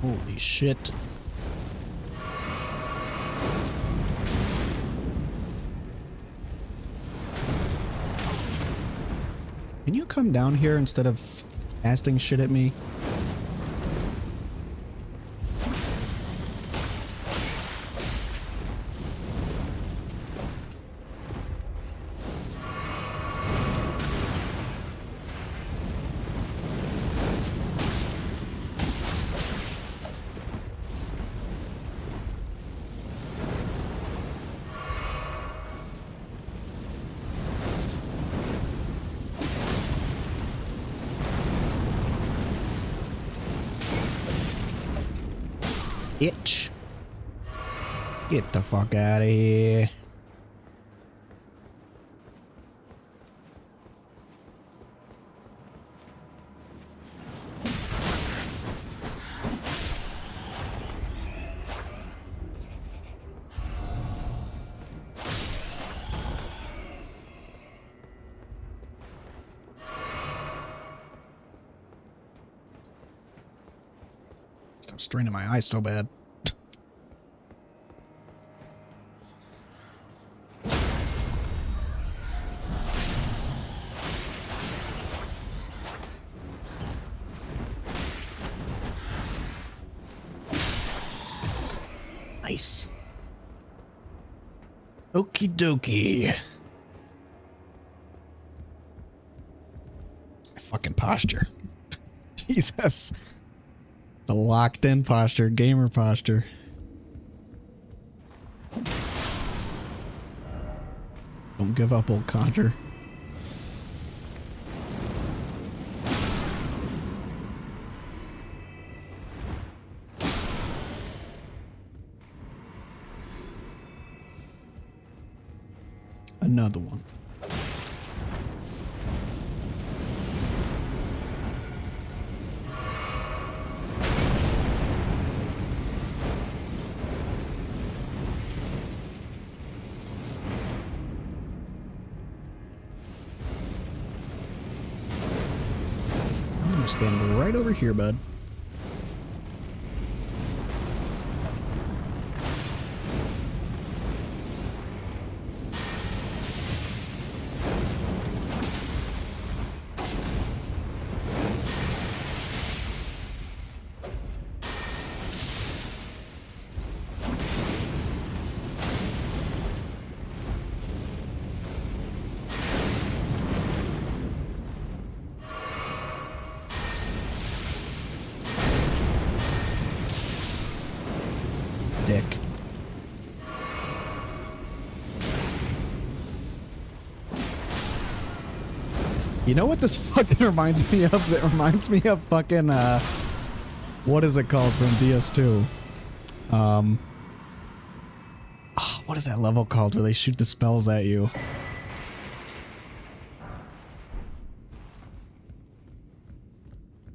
Holy shit. Can you come down here instead of casting shit at me? Itch. Get the fuck out of here. Stop straining my eyes so bad. Nice. Okie dokie. Fucking posture. Jesus. The locked in posture, gamer posture. Don't give up, old codger. Another one. I'm gonna stand right over here, bud. You know what this fucking reminds me of? It reminds me of fucking, what is it called from DS2? What is that level called where they shoot the spells at you?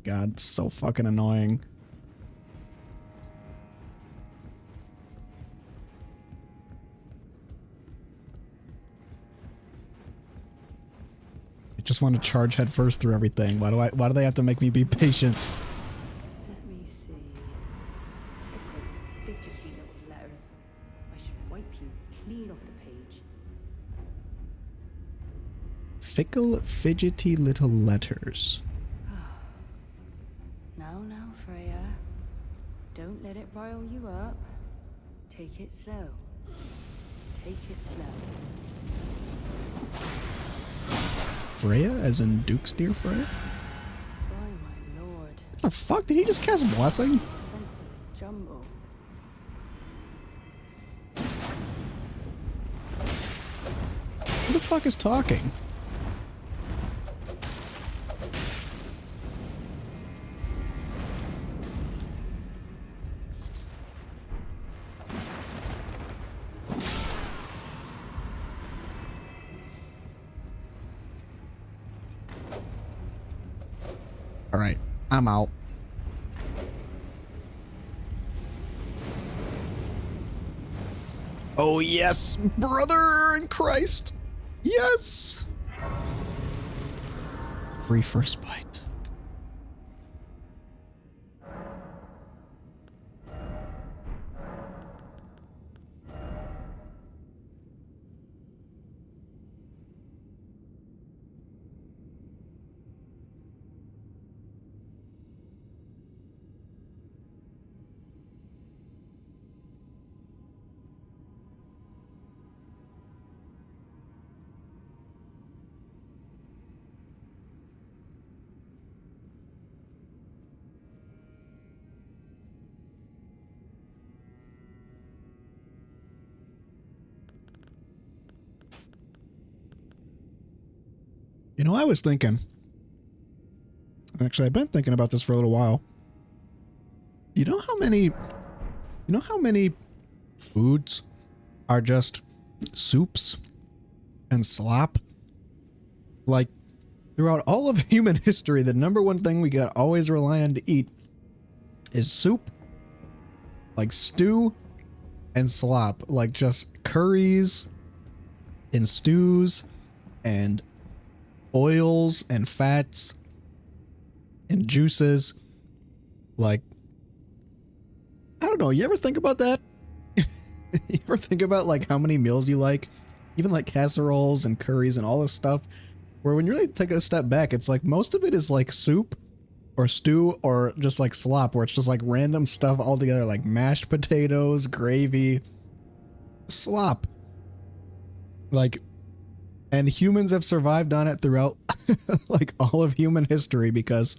God, it's so fucking annoying. I just want to charge headfirst through everything. Why do they have to make me be patient? Let me see. Fickle, fidgety little letters. I should wipe you clean off the page. Fickle, fidgety little letters. Now, Freya. Don't let it rile you up. Take it slow. Take it slow. Freya, as in Duke's dear Freya? By my lord. What the fuck? Did he just cast Blessing? Senseless jumble. Who the fuck is talking? Alright, I'm out. Oh yes, brother in Christ. Yes. Free first bite. You know, I was thinking, actually, I've been thinking about this for a little while. You know how many foods are just soups and slop? Like, throughout all of human history, the number one thing we got always rely on to eat is soup, like stew and slop, like just curries and stews and oils and fats and juices. Like, I don't know, you ever think about that? You ever think about like how many meals you like, even like casseroles and curries and all this stuff, where when you really take a step back, it's like most of it is like soup or stew or just like slop, where it's just like random stuff all together, like mashed potatoes, gravy, slop. Like, and humans have survived on it throughout like all of human history because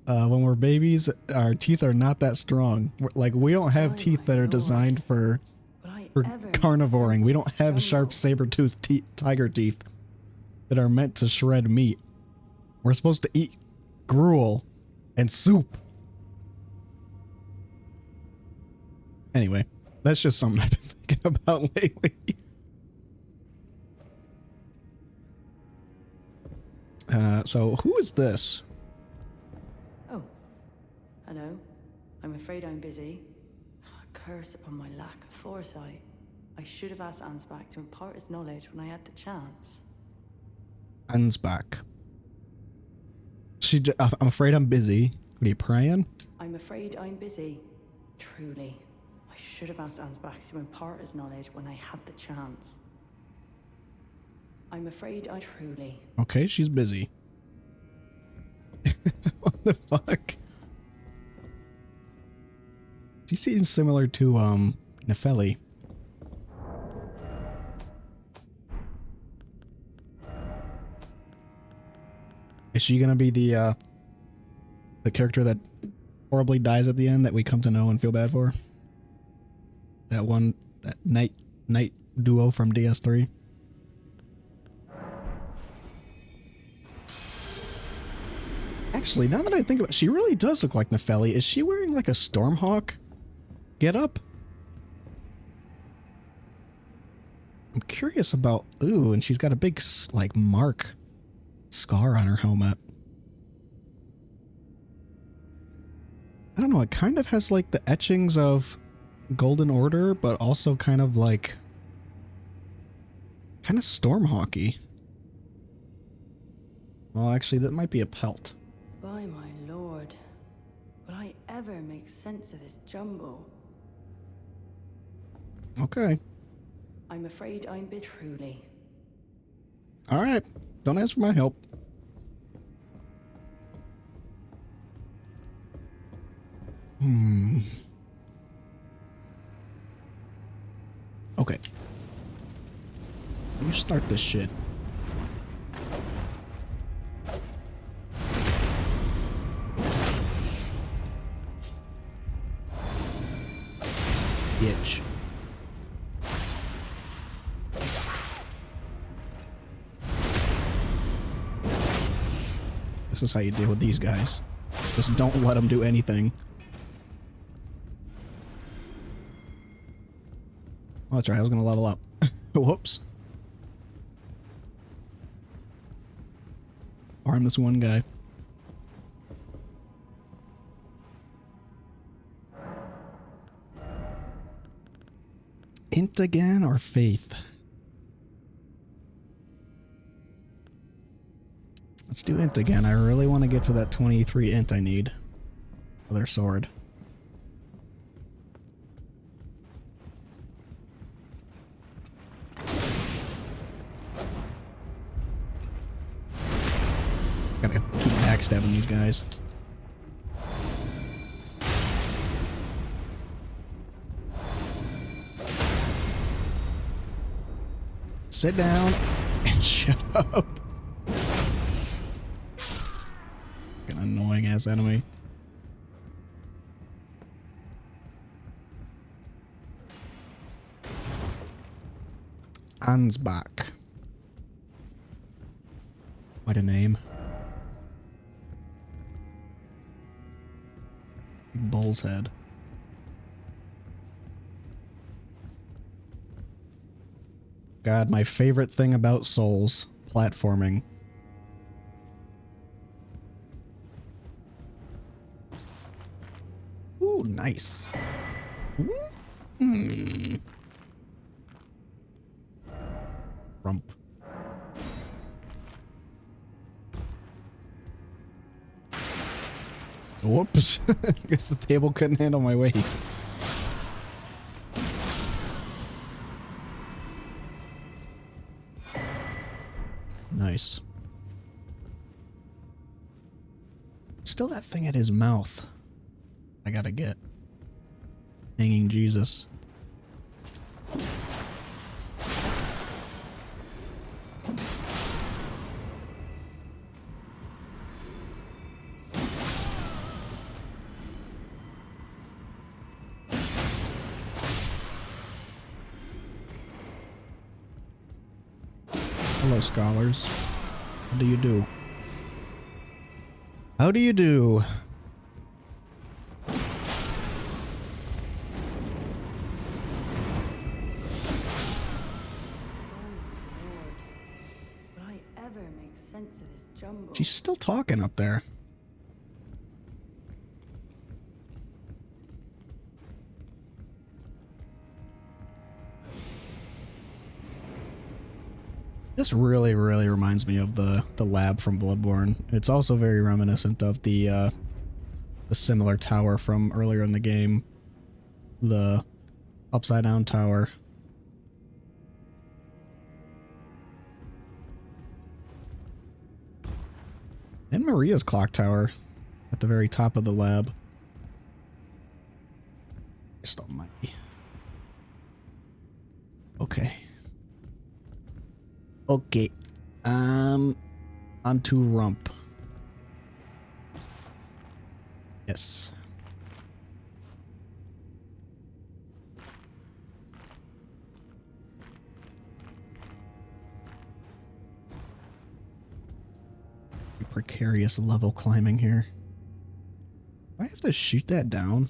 when we're babies, our teeth are not that strong. Like, we don't have teeth that are designed for carnivoring. We don't have sharp saber-toothed tiger teeth that are meant to shred meat. We're supposed to eat gruel and soup. Anyway, that's just something I've been thinking about lately. So who is this? Oh, hello. I'm afraid I'm busy. Curse upon my lack of foresight. I should have asked Ansbach to impart his knowledge when I had the chance. Ansbach. I'm afraid I'm busy. What are you praying? I'm afraid I'm busy. Truly. I should have asked Ansbach to impart his knowledge when I had the chance. I'm afraid I truly. Okay, she's busy. What the fuck? She seems similar to Nefeli. Is she gonna be the character that horribly dies at the end that we come to know and feel bad for? That knight duo from DS3? Actually, now that I think about it, she really does look like Nefeli. Is she wearing like a Stormhawk get up? I'm curious about... Ooh, and she's got a big, like, scar on her helmet. I don't know, it kind of has like the etchings of Golden Order, but also kind of like... kind of Stormhawky. Well, actually, that might be a pelt. By my lord. Will I ever make sense of this jumble? Okay. I'm afraid I'm truly. Alright. Don't ask for my help. Okay. You start this shit. Bitch. This is how you deal with these guys. Just don't let them do anything. Oh, that's right. I was going to level up. Whoops. Arm this one guy. Int again or faith? Let's do int again. I really want to get to that 23 int I need for their sword. Gotta keep backstabbing these guys. Sit down and shut up. An annoying ass enemy. Ansbach. What a name. Bull's head. God, my favorite thing about Souls, platforming. Ooh, nice. Rump. Whoops. I guess the table couldn't handle my weight. Nice. Still that thing at his mouth. I gotta get. Hanging Jesus. Hello, scholars. How do you do? How do you do? Will I ever make sense of this jumble? She's still talking up there. This really, really reminds me of the lab from Bloodborne. It's also very reminiscent of the similar tower from earlier in the game. The upside down tower. And Maria's clock tower at the very top of the lab. Just almighty. Okay. Okay. Onto Rump. Yes. precarious level climbing here. Do I have to shoot that down?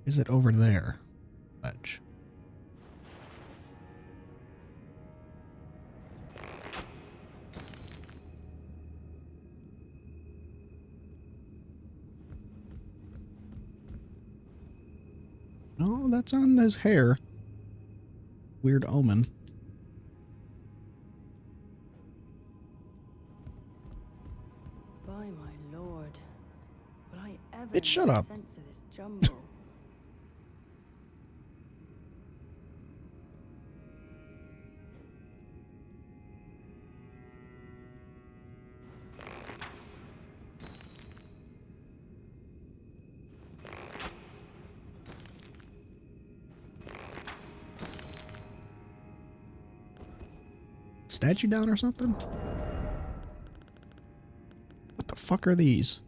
Is it over there? Ledge. No, that's on his hair. Weird omen. By my lord, will I ever It shut make up. sense of this jumble? Statue down or something? What the fuck are these?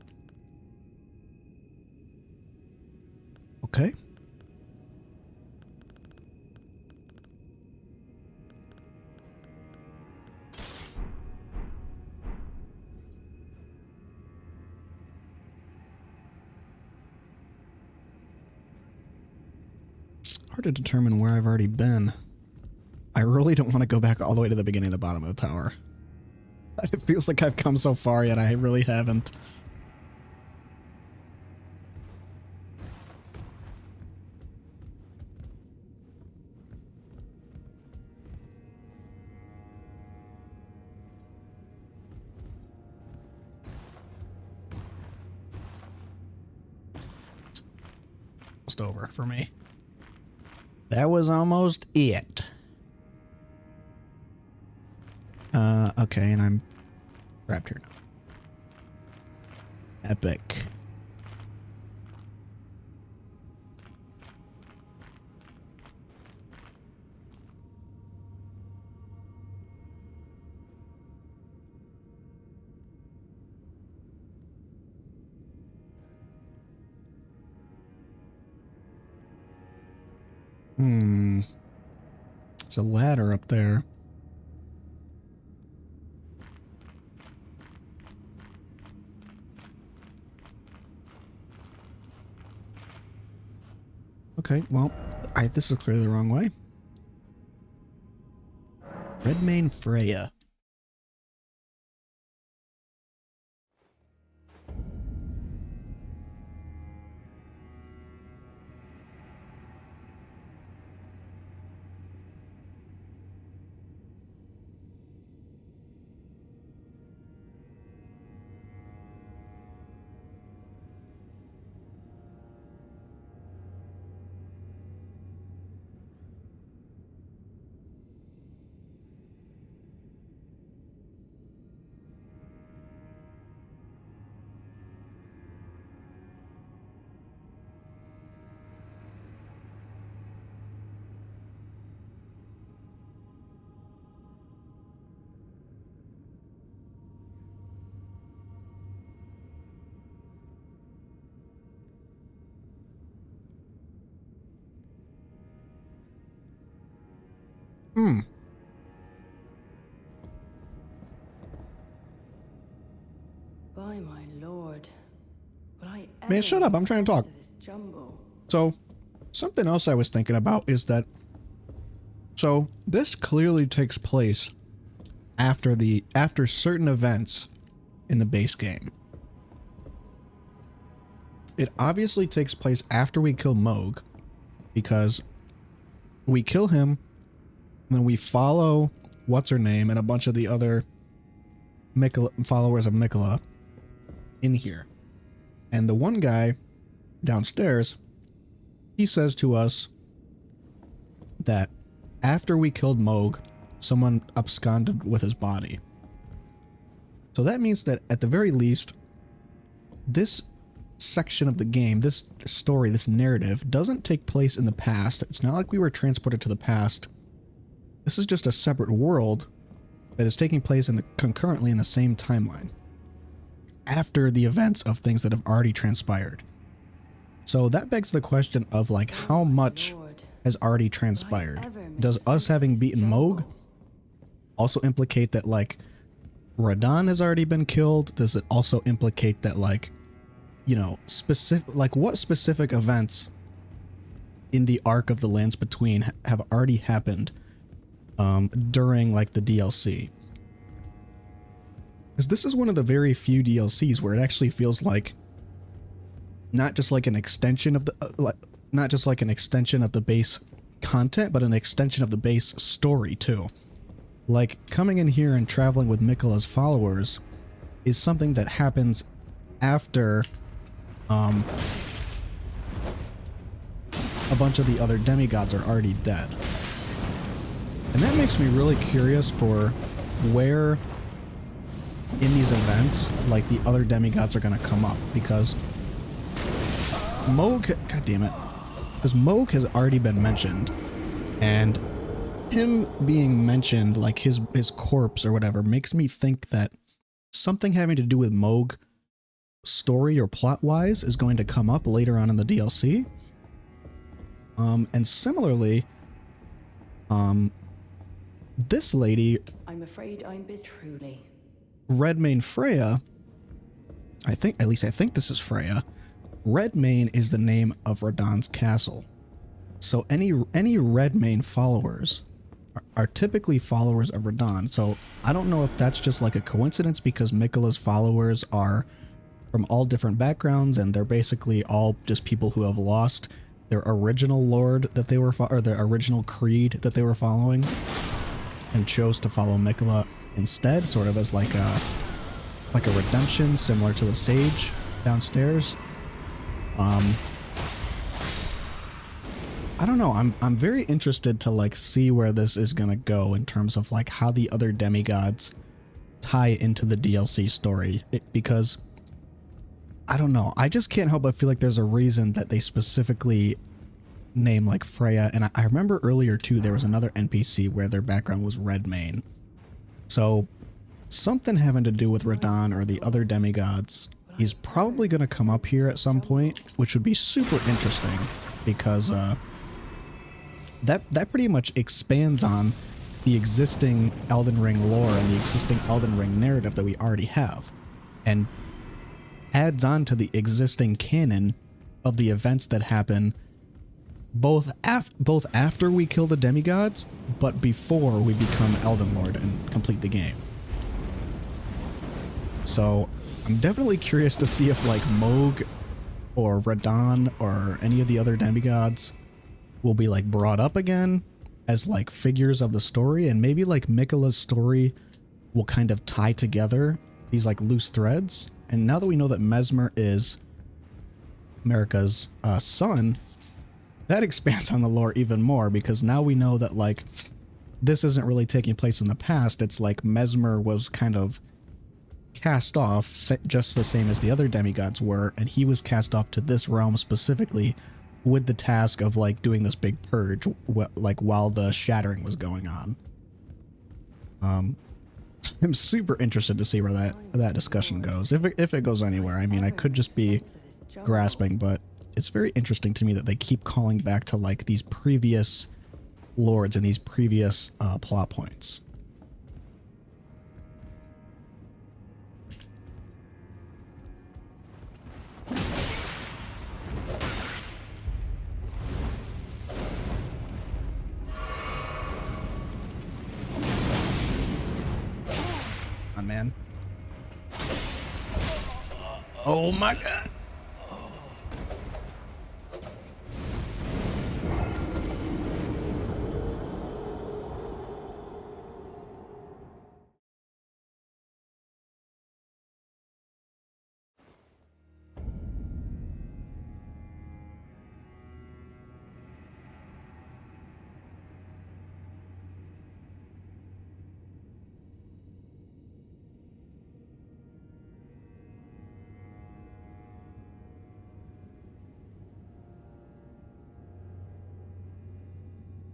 Okay. Hard to determine where I've already been. I really don't want to go back all the way to the beginning of the bottom of the tower. It feels like I've come so far yet I really haven't. Almost over for me. That was almost it. Okay, and I'm trapped here now. Epic. There's a ladder up there. Okay, well, this is clearly the wrong way. Redmane Freya. By my lord, will I ever Man, shut up, I'm make trying to sense talk. of this jumble? So, something else I was thinking about is that, so this clearly takes place after certain events in the base game. It obviously takes place after we kill Moog, because we kill him, and then we follow what's her name and a bunch of the other followers of Mikola in here. And the one guy downstairs, he says to us that after we killed Moog, someone absconded with his body. So that means that at the very least, this section of the game, this story, this narrative, doesn't take place in the past. It's not like we were transported to the past. This is just a separate world that is taking place concurrently in the same timeline, after the events of things that have already transpired. So that begs the question of like, how much has already transpired? Does us having beaten Moog also implicate that like Radahn has already been killed? Does it also implicate that like, you know, what specific events in the arc of the Lands Between have already happened during like the DLC? Because this is one of the very few DLCs where it actually feels like not just like an extension of the not just like an extension of the base content, but an extension of the base story too. Like coming in here and traveling with Miquella's followers is something that happens after a bunch of the other demigods are already dead. And that makes me really curious for where in these events like the other demigods are going to come up, because Moog, god damn it, because Moog has already been mentioned, and him being mentioned, like his corpse or whatever, makes me think that something having to do with Moog story or plot wise is going to come up later on in the DLC. And similarly, this lady, I'm afraid I'm busy. Truly. Redmane Freya, I think this is Freya. Redmane is the name of Radahn's castle. So any Redmane followers are typically followers of Radahn. So I don't know if that's just like a coincidence because Miquella's followers are from all different backgrounds and they're basically all just people who have lost their original lord that they were or their original creed that they were following and chose to follow Miquella instead, sort of as like a redemption, similar to the sage downstairs. I don't know. I'm very interested to like see where this is gonna go in terms of like how the other demigods tie into the DLC story, because I don't know. I just can't help but feel like there's a reason that they specifically name like Freya. And I remember earlier too, there was another NPC where their background was Redmane. So something having to do with Radahn or the other demigods is probably going to come up here at some point, which would be super interesting because that pretty much expands on the existing Elden Ring lore and the existing Elden Ring narrative that we already have, and adds on to the existing canon of the events that happen both after we kill the demigods, but before we become Elden Lord and complete the game. So I'm definitely curious to see if like Moog or Radahn or any of the other demigods will be like brought up again as like figures of the story, and maybe like Miquella's story will kind of tie together these like loose threads. And now that we know that Mesmer is Marika's son, that expands on the lore even more, because now we know that like this isn't really taking place in the past. It's like Mesmer was kind of cast off just the same as the other demigods were, and he was cast off to this realm specifically with the task of like doing this big purge like while the shattering was going on. I'm super interested to see where that discussion goes, if it goes anywhere. I mean, I could just be grasping, but it's very interesting to me that they keep calling back to like these previous lords and these previous plot points. Man. Oh my god.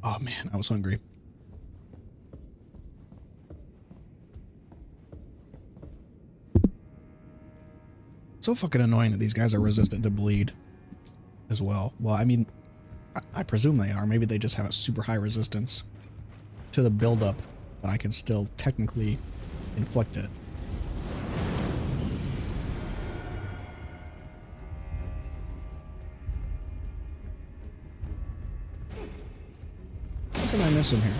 Oh man, I was hungry. So fucking annoying that these guys are resistant to bleed as well. Well, I mean, I presume they are. Maybe they just have a super high resistance to the buildup, but I can still technically inflict it. What am I missing here?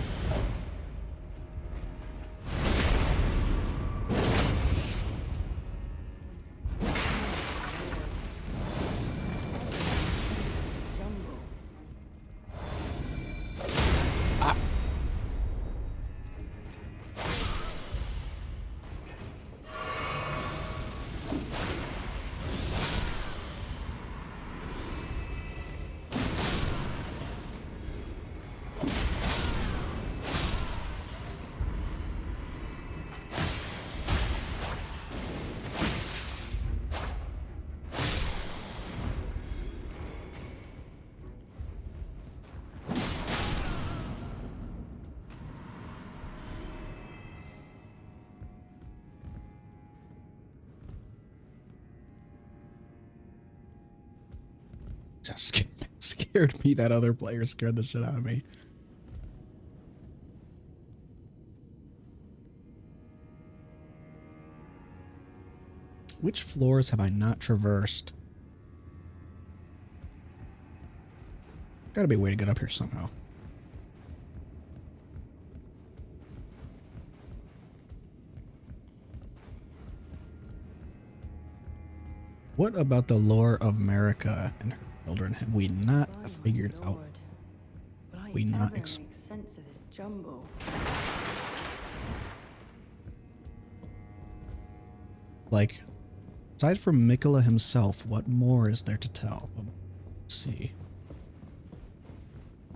Just scared me. That other player scared the shit out of me. Which floors have I not traversed? Gotta be a way to get up here somehow. What about the lore of America and her children have we not figured out? We not make sense of this jumble. Like, aside from Mikola himself, what more is there to tell? Let's see.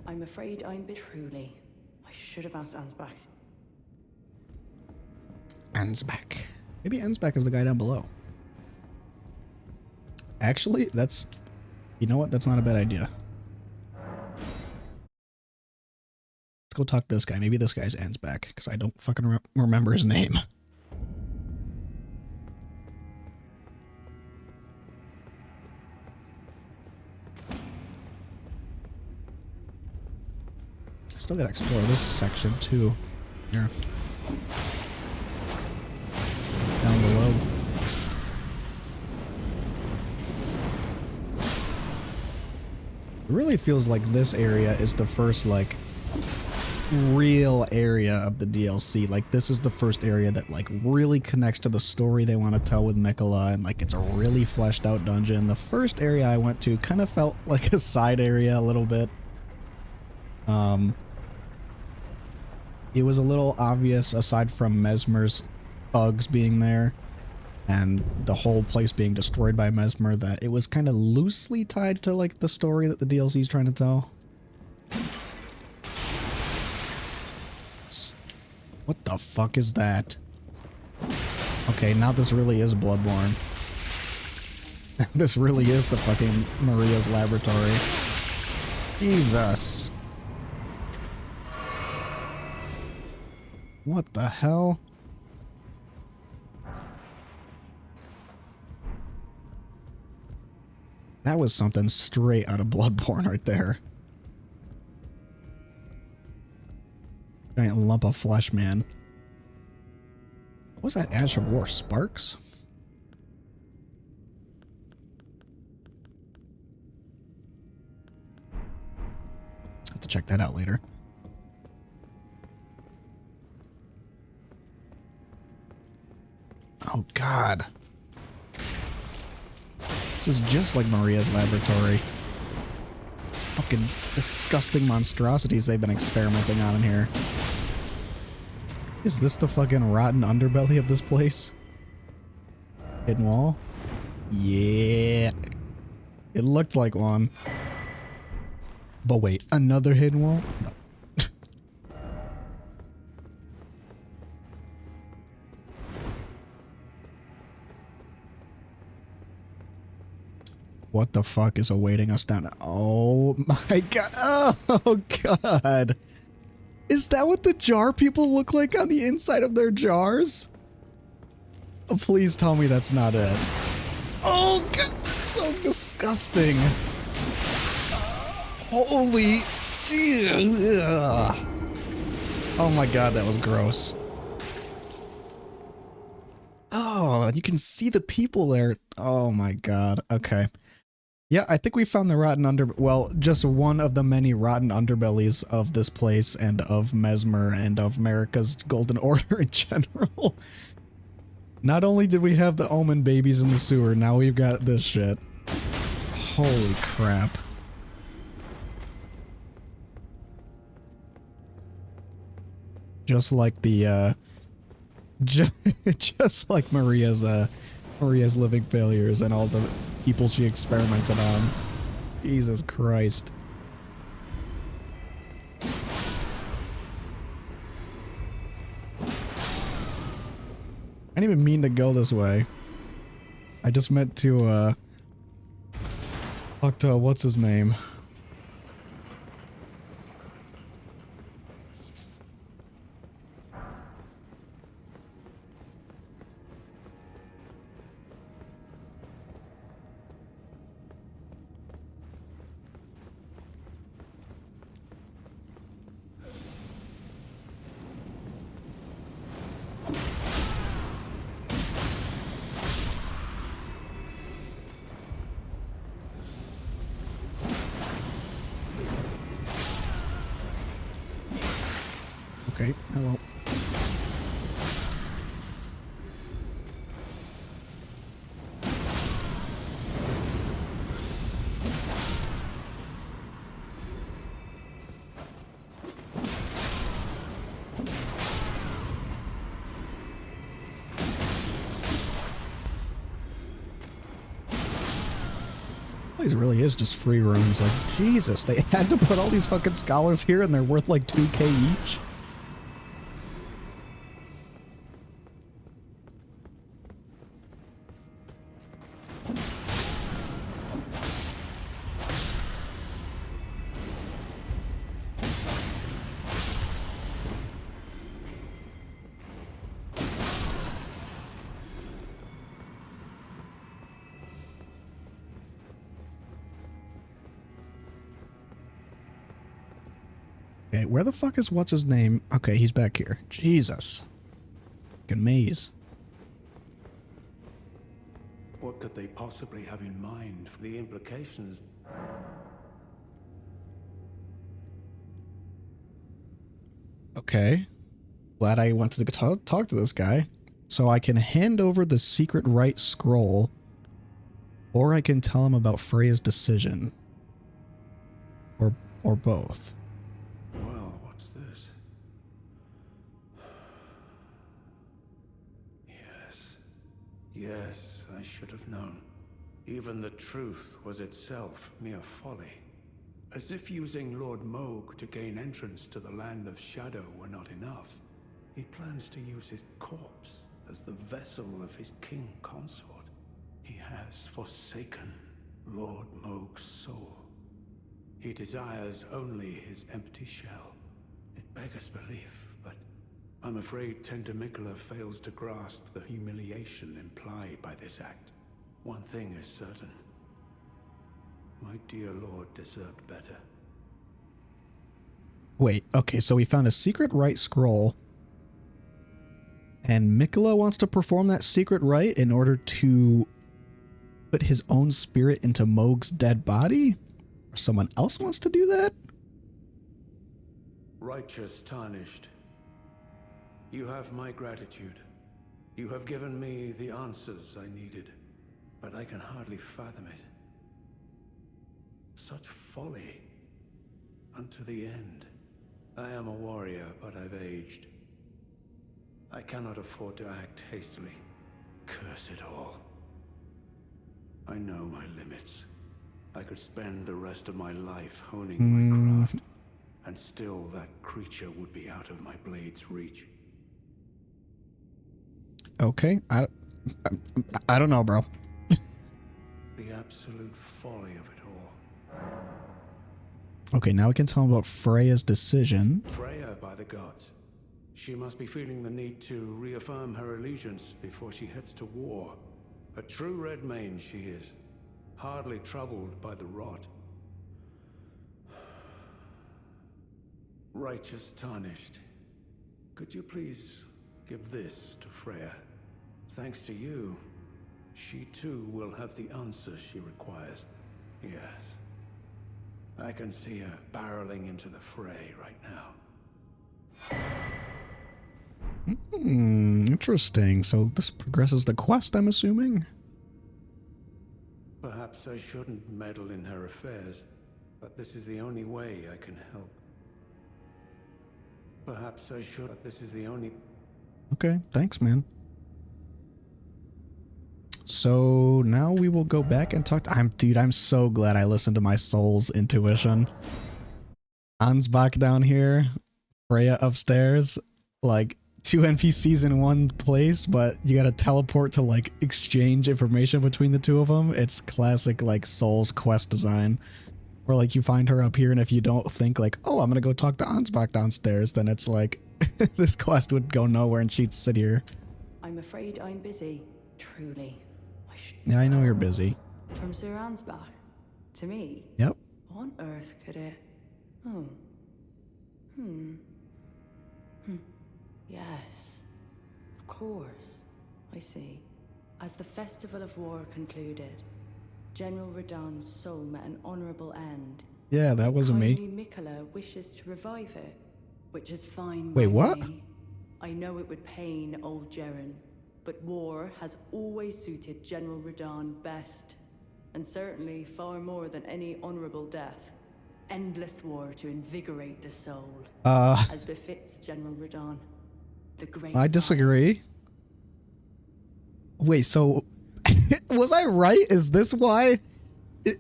I'm afraid I'm truly. I should have asked Ansbach. Ansbach. Maybe Ansbach is the guy down below. Actually, that's... You know what? That's not a bad idea. Let's go talk to this guy. Maybe this guy's Ansbach, because I don't fucking remember his name. I still gotta explore this section too. Here. Down below. It really feels like this area is the first, like, real area of the DLC. Like, this is the first area that, like, really connects to the story they want to tell with Mikola, and, like, it's a really fleshed out dungeon. The first area I went to kind of felt like a side area a little bit. It was a little obvious, aside from Mesmer's thugs being there and the whole place being destroyed by Mesmer, that it was kind of loosely tied to, like, the story that the DLC is trying to tell. What the fuck is that? Okay, now this really is Bloodborne. This really is the fucking Maria's laboratory. Jesus. What the hell? That was something straight out of Bloodborne right there. Giant lump of flesh, man. What's that Ash of War? Sparks? Have to check that out later. Oh, God. This is just like Maria's laboratory. Fucking disgusting monstrosities they've been experimenting on in here. Is this the fucking rotten underbelly of this place? Hidden wall? Yeah. It looked like one. But wait, another hidden wall? No. What the fuck is awaiting us down? Oh my god. Oh god. Is that what the jar people look like on the inside of their jars? Oh, please tell me that's not it. Oh god, that's so disgusting. Holy shit. Oh my god, that was gross. Oh, you can see the people there. Oh my god. Okay. Yeah, I think we found the well, just one of the many rotten underbellies of this place and of Mesmer and of America's Golden Order in general. Not only did we have the Omen babies in the sewer, now we've got this shit. Holy crap. Just like the, just like Maria's living failures and all the people she experimented on. Jesus Christ. I didn't even mean to go this way. I just meant to, talk to, what's his name? Okay, hello. These really is just free rooms. Like, Jesus, they had to put all these fucking scholars here and they're worth like 2k each? Okay, where the fuck is what's his name? Okay, he's back here. Jesus. Fucking maze. What could they possibly have in mind for the implications? Okay. Glad I went to talk to this guy. So I can hand over the secret right scroll, or I can tell him about Freya's decision. Or both. Well, what's this? Yes, I should have known. Even the truth was itself mere folly. As if using Lord Moog to gain entrance to the Land of Shadow were not enough, he plans to use his corpse as the vessel of his king consort. He has forsaken Lord Moog's soul. He desires only his empty shell. It beggars belief, but I'm afraid Tender Mikola fails to grasp the humiliation implied by this act. One thing is certain. My dear lord deserved better. Wait, okay, so we found a secret right scroll. And Mikola wants to perform that secret rite in order to put his own spirit into Moog's dead body? Or someone else wants to do that? Righteous Tarnished, you have my gratitude. You have given me the answers I needed, but I can hardly fathom it. Such folly. Unto the end. I am a warrior, but I've aged. I cannot afford to act hastily. Curse it all. I know my limits. I could spend the rest of my life honing my craft, and still that creature would be out of my blade's reach. Okay, I don't know, bro. The absolute folly of it all. Okay, now we can tell him about Freya's decision. Freya, by the gods. She must be feeling the need to reaffirm her allegiance before she heads to war. A true Redmane she is, hardly troubled by the rot. Righteous tarnished. Could you please give this to Freya? Thanks to you, she too will have the answer she requires. Yes. I can see her barreling into the fray right now. Interesting. So this progresses the quest, I'm assuming? Perhaps I shouldn't meddle in her affairs, but this is the only way I can help. Perhaps I should, but this is the only... Okay, thanks, man. So now we will go back and talk to... Dude, I'm so glad I listened to my soul's intuition. Ansbach down here, Freya upstairs, like 2 NPCs in one place, but you gotta teleport to like exchange information between the two of them. It's classic like Soul's quest design. Where like you find her up here, and if you don't think like, oh, I'm gonna go talk to Ansbach downstairs, then it's like this quest would go nowhere and she'd sit here. I'm afraid I'm busy. Truly. Yeah, I know you're busy. From Sir Ansbach? To me? Yep. What on earth could it... Oh. Yes. Of course. I see. As the Festival of War concluded, General Radahn's soul met an honorable end. Yeah, that wasn't me. Kindly Mikola wishes to revive it, which is fine. Wait, by what? me. I know it would pain old Jaren, but war has always suited General Radahn best, and certainly far more than any honorable death. Endless war to invigorate the soul, as befits General Radahn, the great. I disagree. Wait, so was I right? Is this why?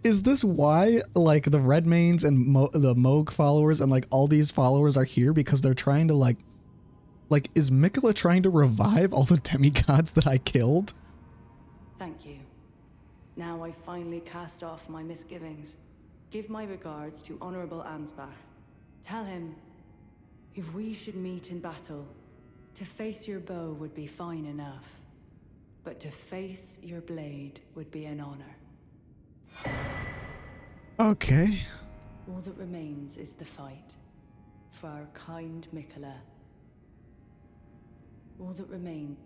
Is this why like the Redmanes and the Moog followers and like all these followers are here because they're trying to like is Mikola trying to revive all the demigods that I killed? Thank you. Now I finally cast off my misgivings. Give my regards to Honorable Ansbach. Tell him, if we should meet in battle, to face your bow would be fine enough, but to face your blade would be an honor. Okay. All that remains is the fight, for our kind Mikola. All that remains.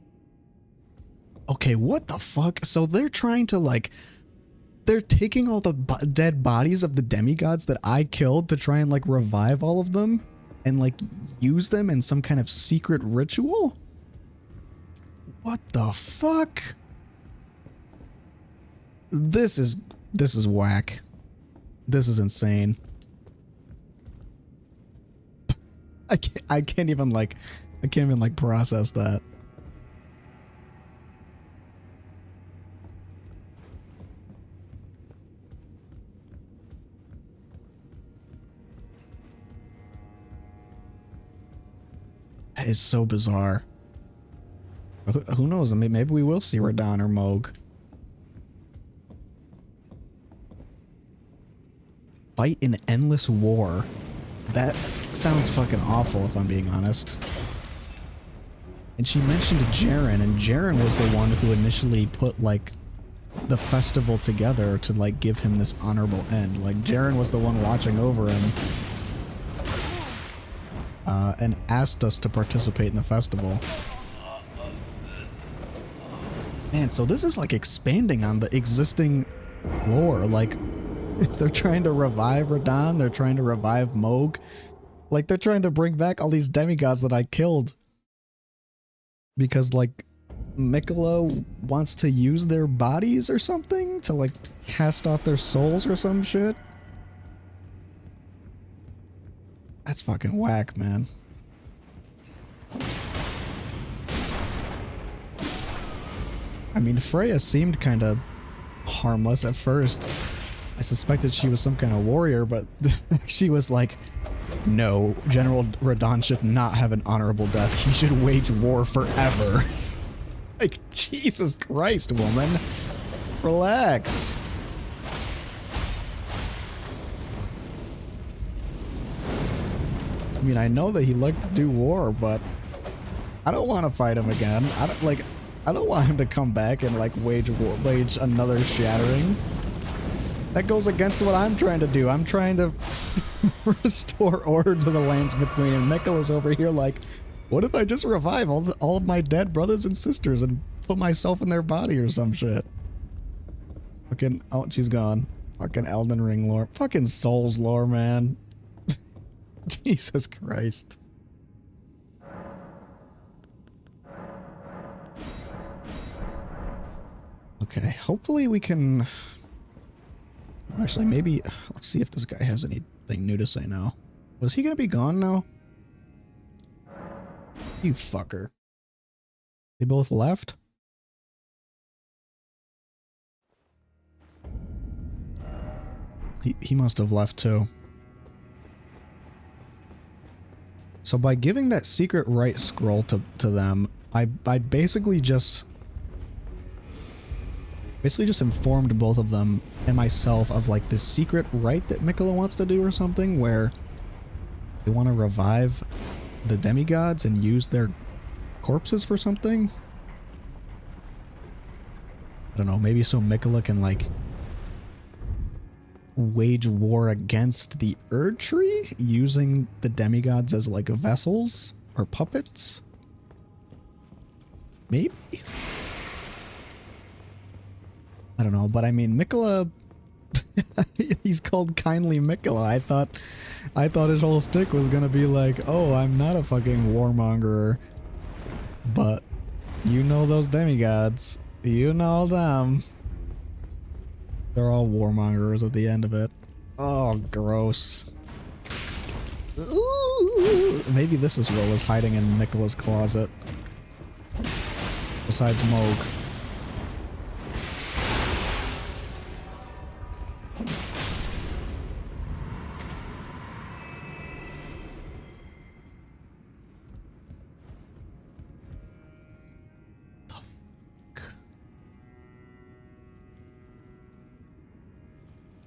Okay, what the fuck? So they're trying to like... They're taking all the dead bodies of the demigods that I killed to try and like revive all of them and like use them in some kind of secret ritual? What the fuck? This is whack. This is insane. I can't even process that. That is so bizarre. Who knows? Maybe we will see Radahn or Moog. Fight in endless war. That sounds fucking awful if I'm being honest. And she mentioned Jaren, and Jaren was the one who initially put like the festival together to like give him this honorable end. Like Jaren was the one watching over him. And asked us to participate in the festival. Man, so this is like expanding on the existing lore. Like, if they're trying to revive Radahn, they're trying to revive Moog. Like, they're trying to bring back all these demigods that I killed. Because, like, Mikola wants to use their bodies or something to, like, cast off their souls or some shit. That's fucking whack, man. I mean, Freya seemed kind of harmless at first. I suspected she was some kind of warrior, but she was like, no, General Radahn should not have an honorable death. He should wage war forever. Like, Jesus Christ, woman. Relax. I mean, I know that he liked to do war, but I don't want to fight him again. I don't want him to come back and like wage another shattering. That goes against what I'm trying to do. I'm trying to restore order to the lands between, and Miquella's over here like, what if I just revive all of my dead brothers and sisters and put myself in their body or some shit? Fucking, oh, she's gone. Fucking Elden Ring lore. Fucking Souls lore, man. Jesus Christ. Okay, hopefully we can... Actually, maybe... Let's see if this guy has anything new to say now. Was he gonna be gone now? You fucker. They both left? He must have left too. So by giving that secret right scroll to them, I basically just informed both of them and myself of like this secret rite that Miquella wants to do or something, where they want to revive the demigods and use their corpses for something. I don't know, maybe so Miquella can like wage war against the Erd Tree using the demigods as like vessels or puppets. Maybe? I don't know, but I mean, Miquella, he's called Kindly Miquella. I thought his whole stick was gonna be like, oh, I'm not a fucking warmonger, but you know those demigods, you know them. They're all warmongers at the end of it. Oh, gross. Ooh, maybe this is what was hiding in Miquella's closet. Besides Moog.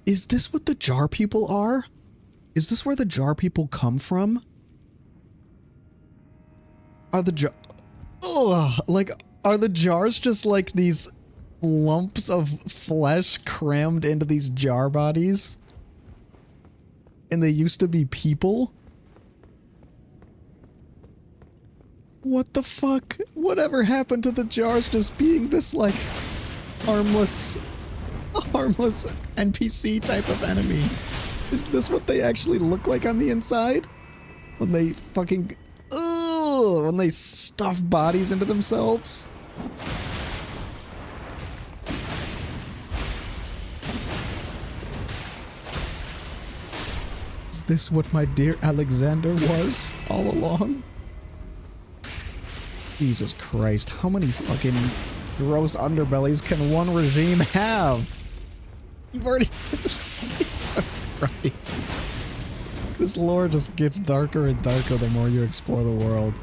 Is this what the jar people are? Is this where the jar people come from? Are the jar... Ugh, like, are the jars just like these lumps of flesh crammed into these jar bodies? And they used to be people? What the fuck? Whatever happened to the jars just being this, like, harmless NPC type of enemy? Is this what they actually look like on the inside? When they fucking... Ugh, when they stuff bodies into themselves? Is this what my dear Alexander was all along? Jesus Christ, how many fucking gross underbellies can one regime have? You've already... Jesus Christ. This lore just gets darker and darker the more you explore the world.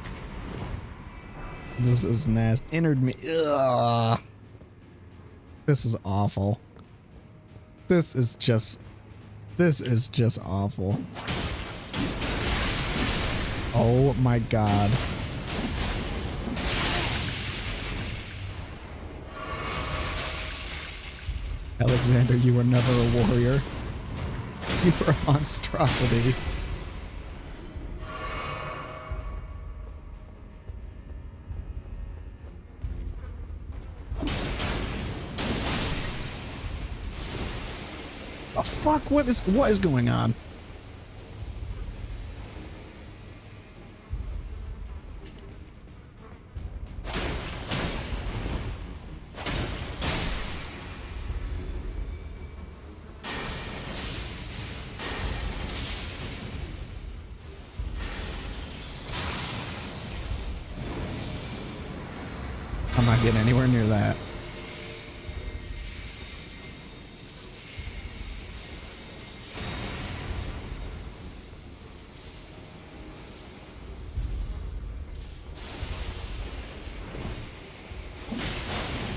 This is nasty. Entered me. Ugh. This is awful. This is just awful. Oh my god. Alexander, you were never a warrior. You were a monstrosity. The fuck? What is going on? I'm not getting anywhere near that.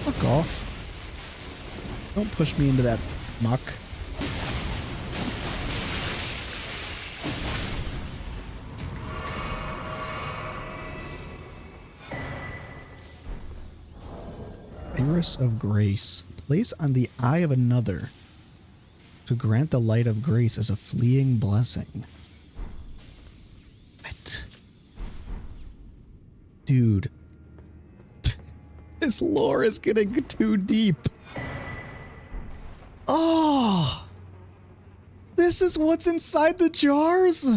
Fuck off. Don't push me into that muck. Chorus of Grace. Place on the eye of another to grant the light of grace as a fleeing blessing. What? Dude. This lore is getting too deep. Oh! This is what's inside the jars?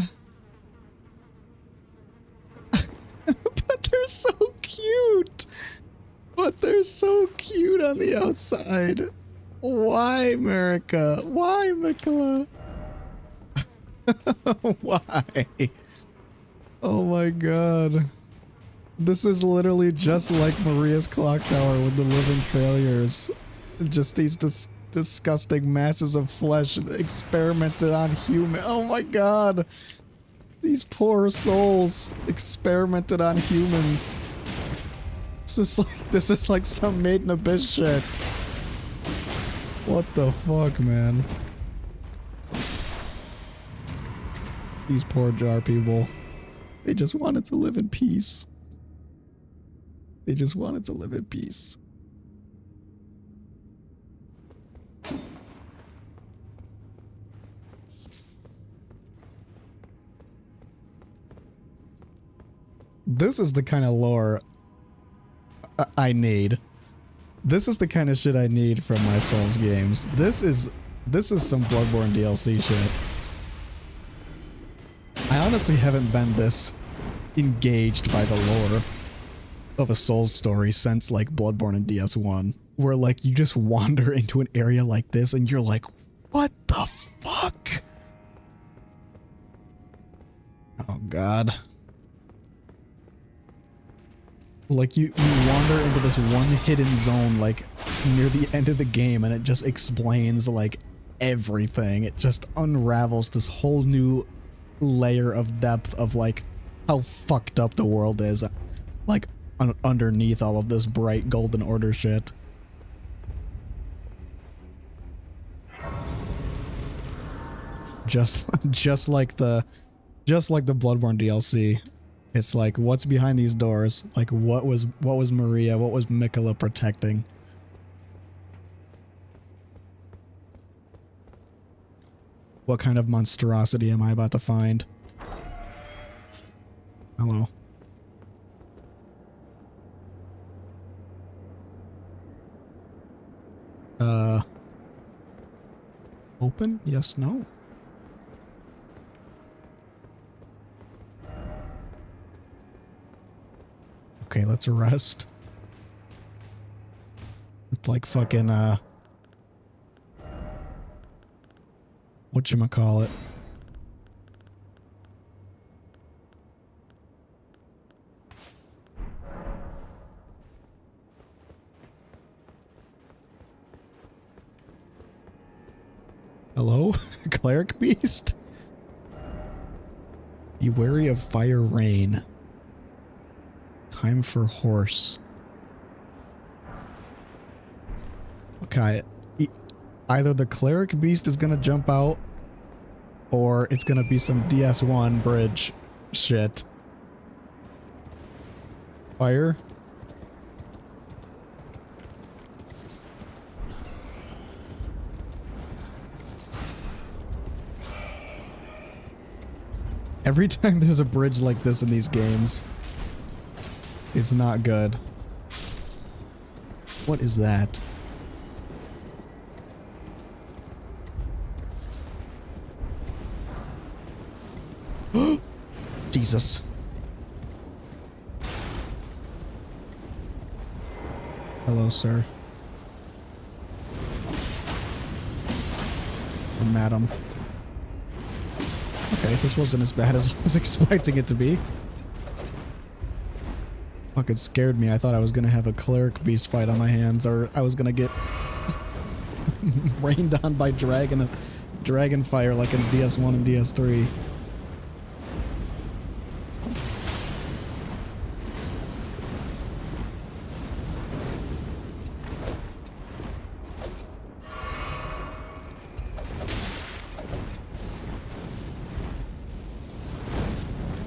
But they're so cute. But they're so cute on the outside. Why, America? Why, Mikola? Why? Oh my god. This is literally just like Maria's clock tower with the living failures. Just these disgusting masses of flesh experimented on human. Oh my god. These poor souls experimented on humans. This is like some Made in Abyss shit. What the fuck, man? These poor jar people. They just wanted to live in peace. They just wanted to live in peace. This is the kind of lore I need. This is the kind of shit I need from my Souls games. This is some Bloodborne DLC shit. I honestly haven't been this engaged by the lore of a Souls story since like Bloodborne and DS1, where like you just wander into an area like this and you're like, what the fuck? Oh god. Like you wander into this one hidden zone like near the end of the game and it just explains like everything. It just unravels this whole new layer of depth of like how fucked up the world is, like underneath all of this bright golden order shit. Just like the Bloodborne DLC. It's like, what's behind these doors? Like, what was Maria, what was Mikola protecting? What kind of monstrosity am I about to find? Hello. Open? Yes, no. Okay, let's rest. It's like fucking, whatchamacallit. Hello? Cleric Beast? Be wary of fire rain. Time for horse. Okay. Either the Cleric Beast is gonna jump out, or it's gonna be some DS1 bridge shit. Fire. Every time there's a bridge like this in these games, it's not good. What is that? Jesus. Hello, sir. Or madam. Okay, this wasn't as bad as I was expecting it to be. Fucking scared me. I thought I was gonna have a Cleric Beast fight on my hands, or I was gonna get rained on by dragon fire like in DS1 and DS3.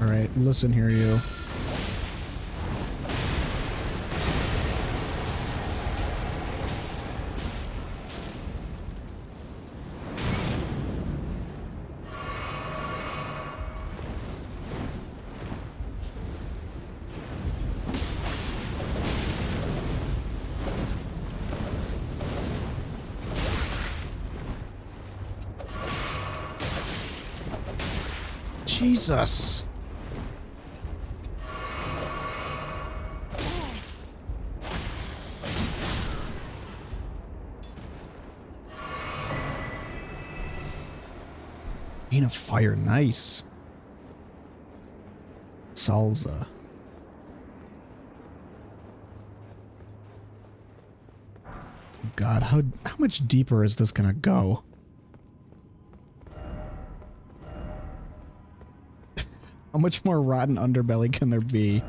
Alright, listen here, you. Jesus. Ain't a fire nice. Salsa. Oh God, how much deeper is this gonna go? How much more rotten underbelly can there be?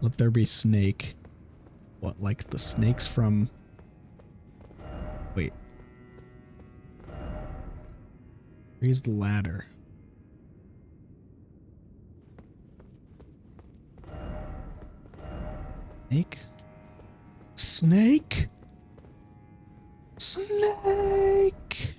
Let there be snake. What, like the snakes from... Wait. Raise the ladder. Snake? Snake? Snake!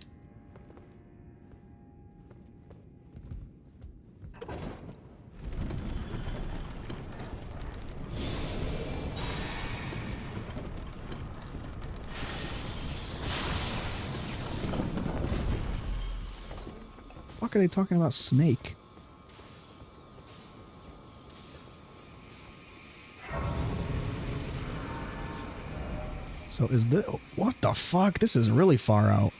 What are they talking about snake? So is this... What the fuck? This is really far out.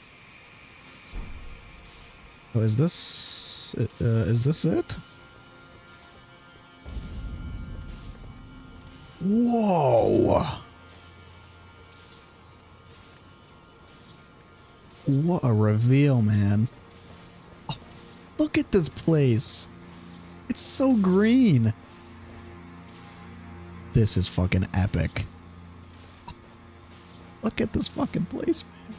So is this it? Whoa! What a reveal, man. Oh, look at this place. It's so green. This is fucking epic. Look at this fucking place, man.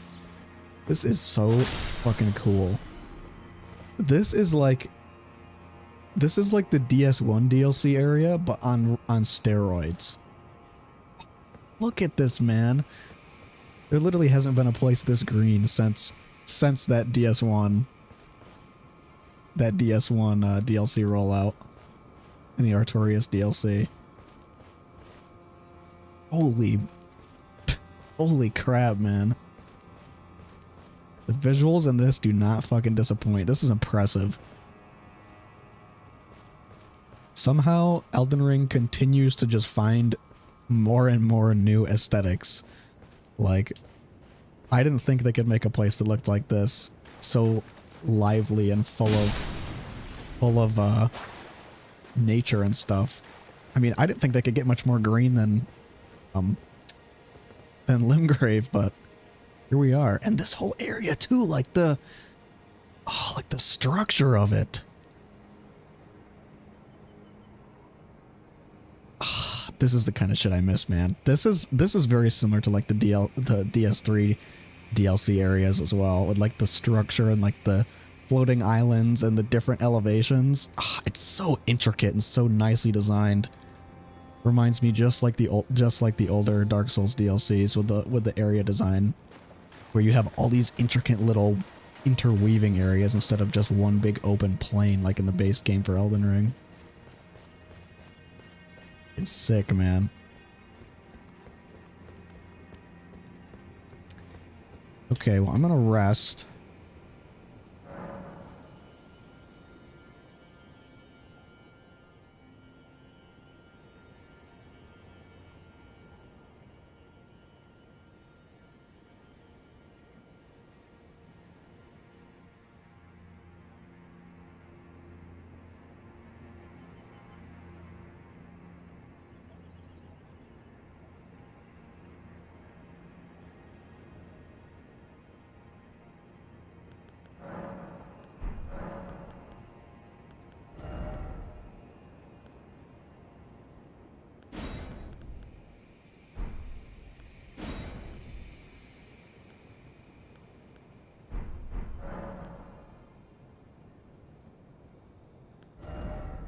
This is so fucking cool. This is like the DS1 DLC area, but on steroids. Look at this, man. There literally hasn't been a place this green since that DS1 DLC rollout in the Artorias DLC. Holy crap, man. The visuals in this do not fucking disappoint. This is impressive. Somehow, Elden Ring continues to just find more and more new aesthetics. Like, I didn't think they could make a place that looked like this. So lively and full of nature and stuff. I mean, I didn't think they could get much more green than Limgrave, but here we are. And this whole area too, like the structure of it. This is the kind of shit I miss, man. This is very similar to like the DS3 DLC areas as well, with like the structure and like the floating islands and the different elevations. It's so intricate and so nicely designed. Reminds me just like the older Dark Souls DLCs with the area design, where you have all these intricate little interweaving areas instead of just one big open plane like in the base game for Elden Ring. It's sick, man. Okay, well, I'm gonna rest.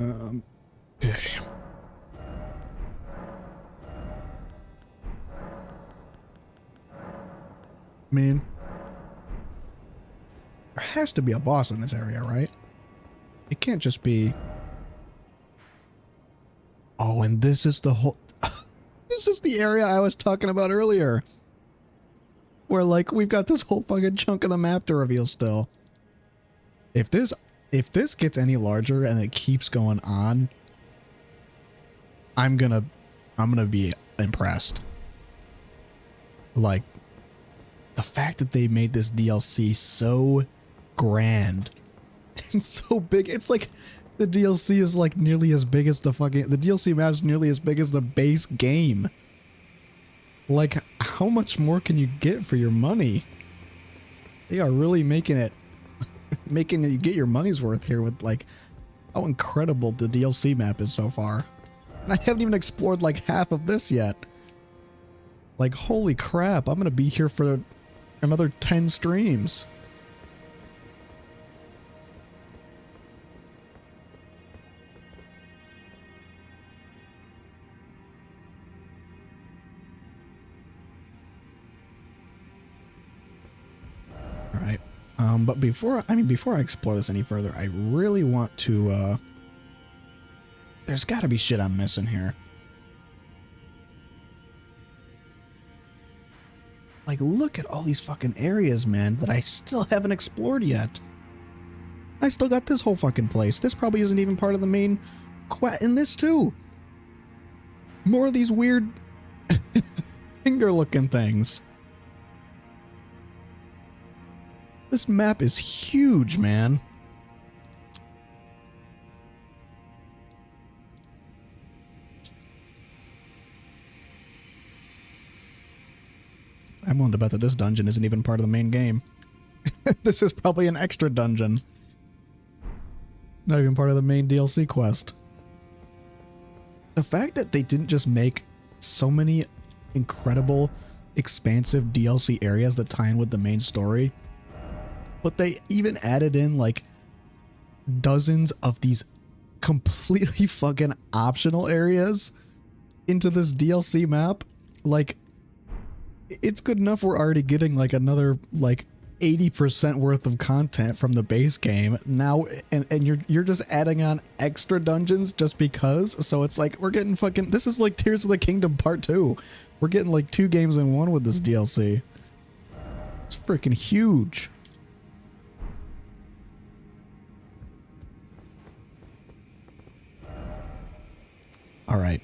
Okay. I mean, there has to be a boss in this area, right? It can't just be... Oh, and this is the whole... This is the area I was talking about earlier. Where, like, we've got this whole fucking chunk of the map to reveal still. If this if this gets any larger and it keeps going on, I'm gonna be impressed. Like, the fact that they made this DLC so grand and so big, it's like the DLC is like nearly as big as the DLC map's nearly as big as the base game. Like, how much more can you get for your money? They are really making it you get your money's worth here with like how incredible the DLC map is so far. And I haven't even explored like half of this yet. Like, holy crap, I'm gonna be here for another 10 streams. All right. But before I explore this any further, I really want to, there's gotta be shit I'm missing here. Like, look at all these fucking areas, man, that I still haven't explored yet. I still got this whole fucking place. This probably isn't even part of the main quest. And this too. More of these weird finger-looking things. This map is huge, man. I'm willing to bet that this dungeon isn't even part of the main game. This is probably an extra dungeon. Not even part of the main DLC quest. The fact that they didn't just make so many incredible, expansive DLC areas that tie in with the main story, but they even added in like dozens of these completely fucking optional areas into this DLC map. Like, it's good enough we're already getting like another like 80% worth of content from the base game now, and you're just adding on extra dungeons just because. So it's like we're getting fucking, this is like Tears of the Kingdom Part 2. We're getting like 2 games in one with this DLC. It's freaking huge. All right.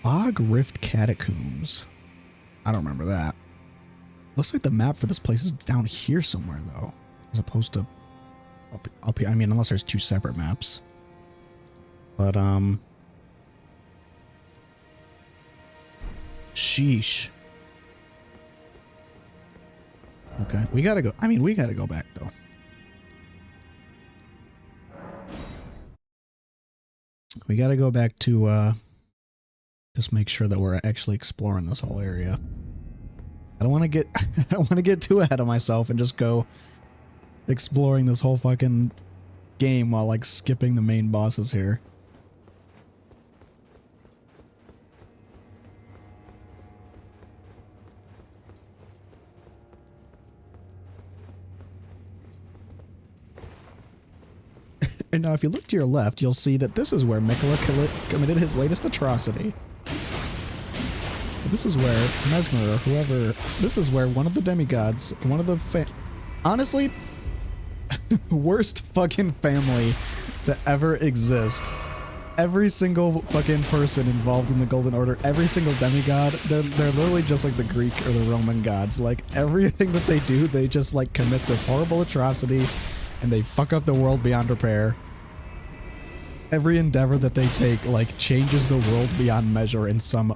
Bog Rift Catacombs. I don't remember that. Looks like the map for this place is down here somewhere, though, as opposed to up here. I mean, unless there's 2 separate maps. But, sheesh. Okay, we gotta go. I mean, we gotta go back, though. We gotta go back to, just make sure that we're actually exploring this whole area. I don't want to get I don't want to get too ahead of myself and just go exploring this whole fucking game while like skipping the main bosses here. And now if you look to your left, you'll see that this is where Miquella committed his latest atrocity. This is where Mesmer or whoever, this is where one of the demigods, one of the honestly, worst fucking family to ever exist. Every single fucking person involved in the Golden Order, every single demigod, they're literally just like the Greek or the Roman gods. Like, everything that they do, they just like commit this horrible atrocity and they fuck up the world beyond repair. Every endeavor that they take like changes the world beyond measure in some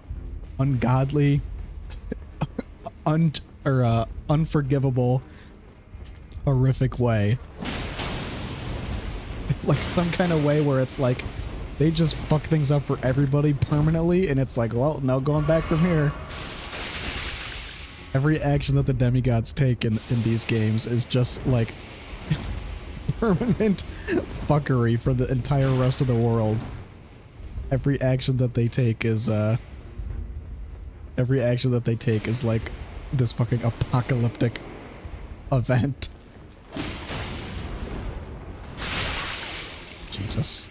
ungodly, unforgivable, horrific way. Like some kind of way where it's like they just fuck things up for everybody permanently, and it's like, well, no going back from here. Every action that the demigods take in these games is just like permanent fuckery for the entire rest of the world. Every action that they take is like this fucking apocalyptic event. Jesus.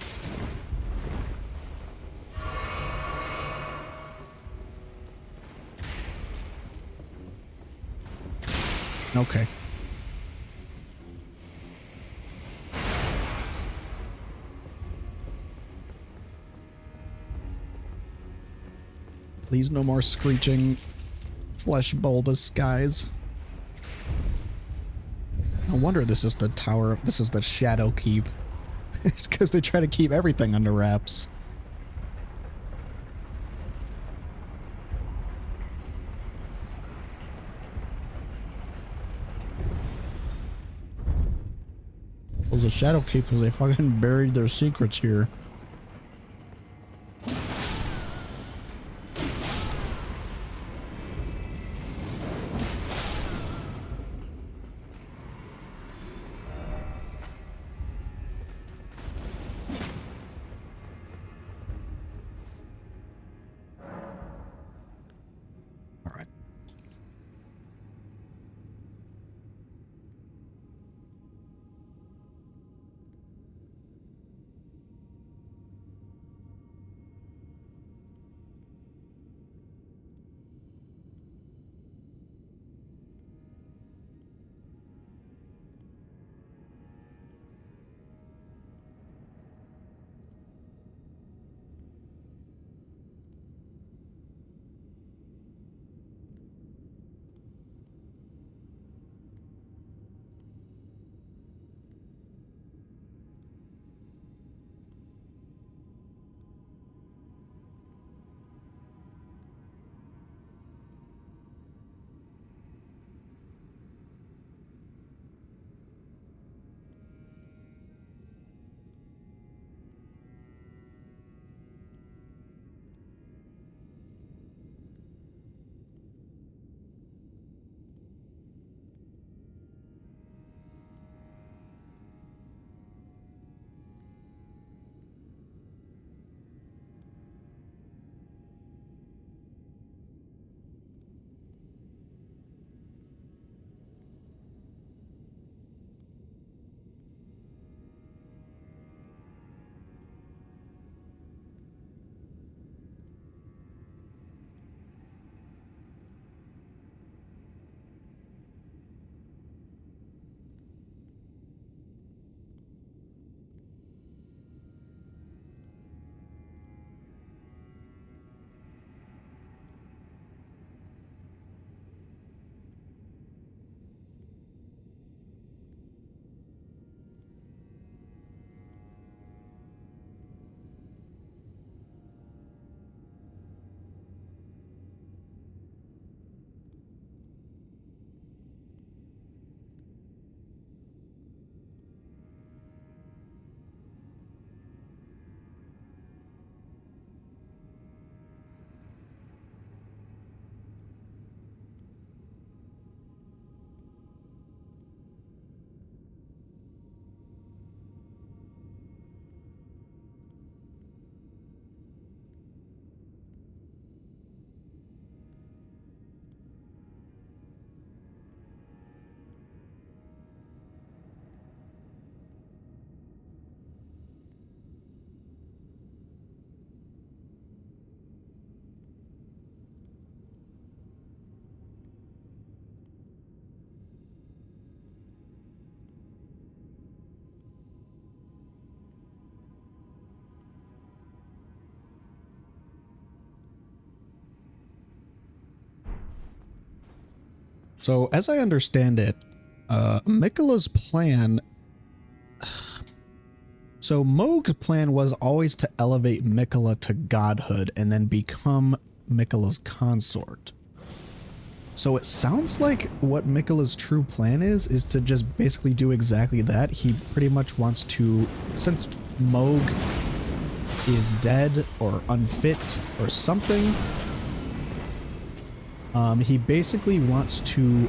Okay. Please, no more screeching flesh bulbous guys. No wonder this is the tower. This is the Shadow Keep. It's because they try to keep everything under wraps. It was a Shadow Keep because they fucking buried their secrets here. All right. So as I understand it, Miquella's plan. So Moog's plan was always to elevate Miquella to godhood and then become Miquella's consort. So it sounds like what Miquella's true plan is to just basically do exactly that. He pretty much wants to, since Moog is dead or unfit or something, he basically wants to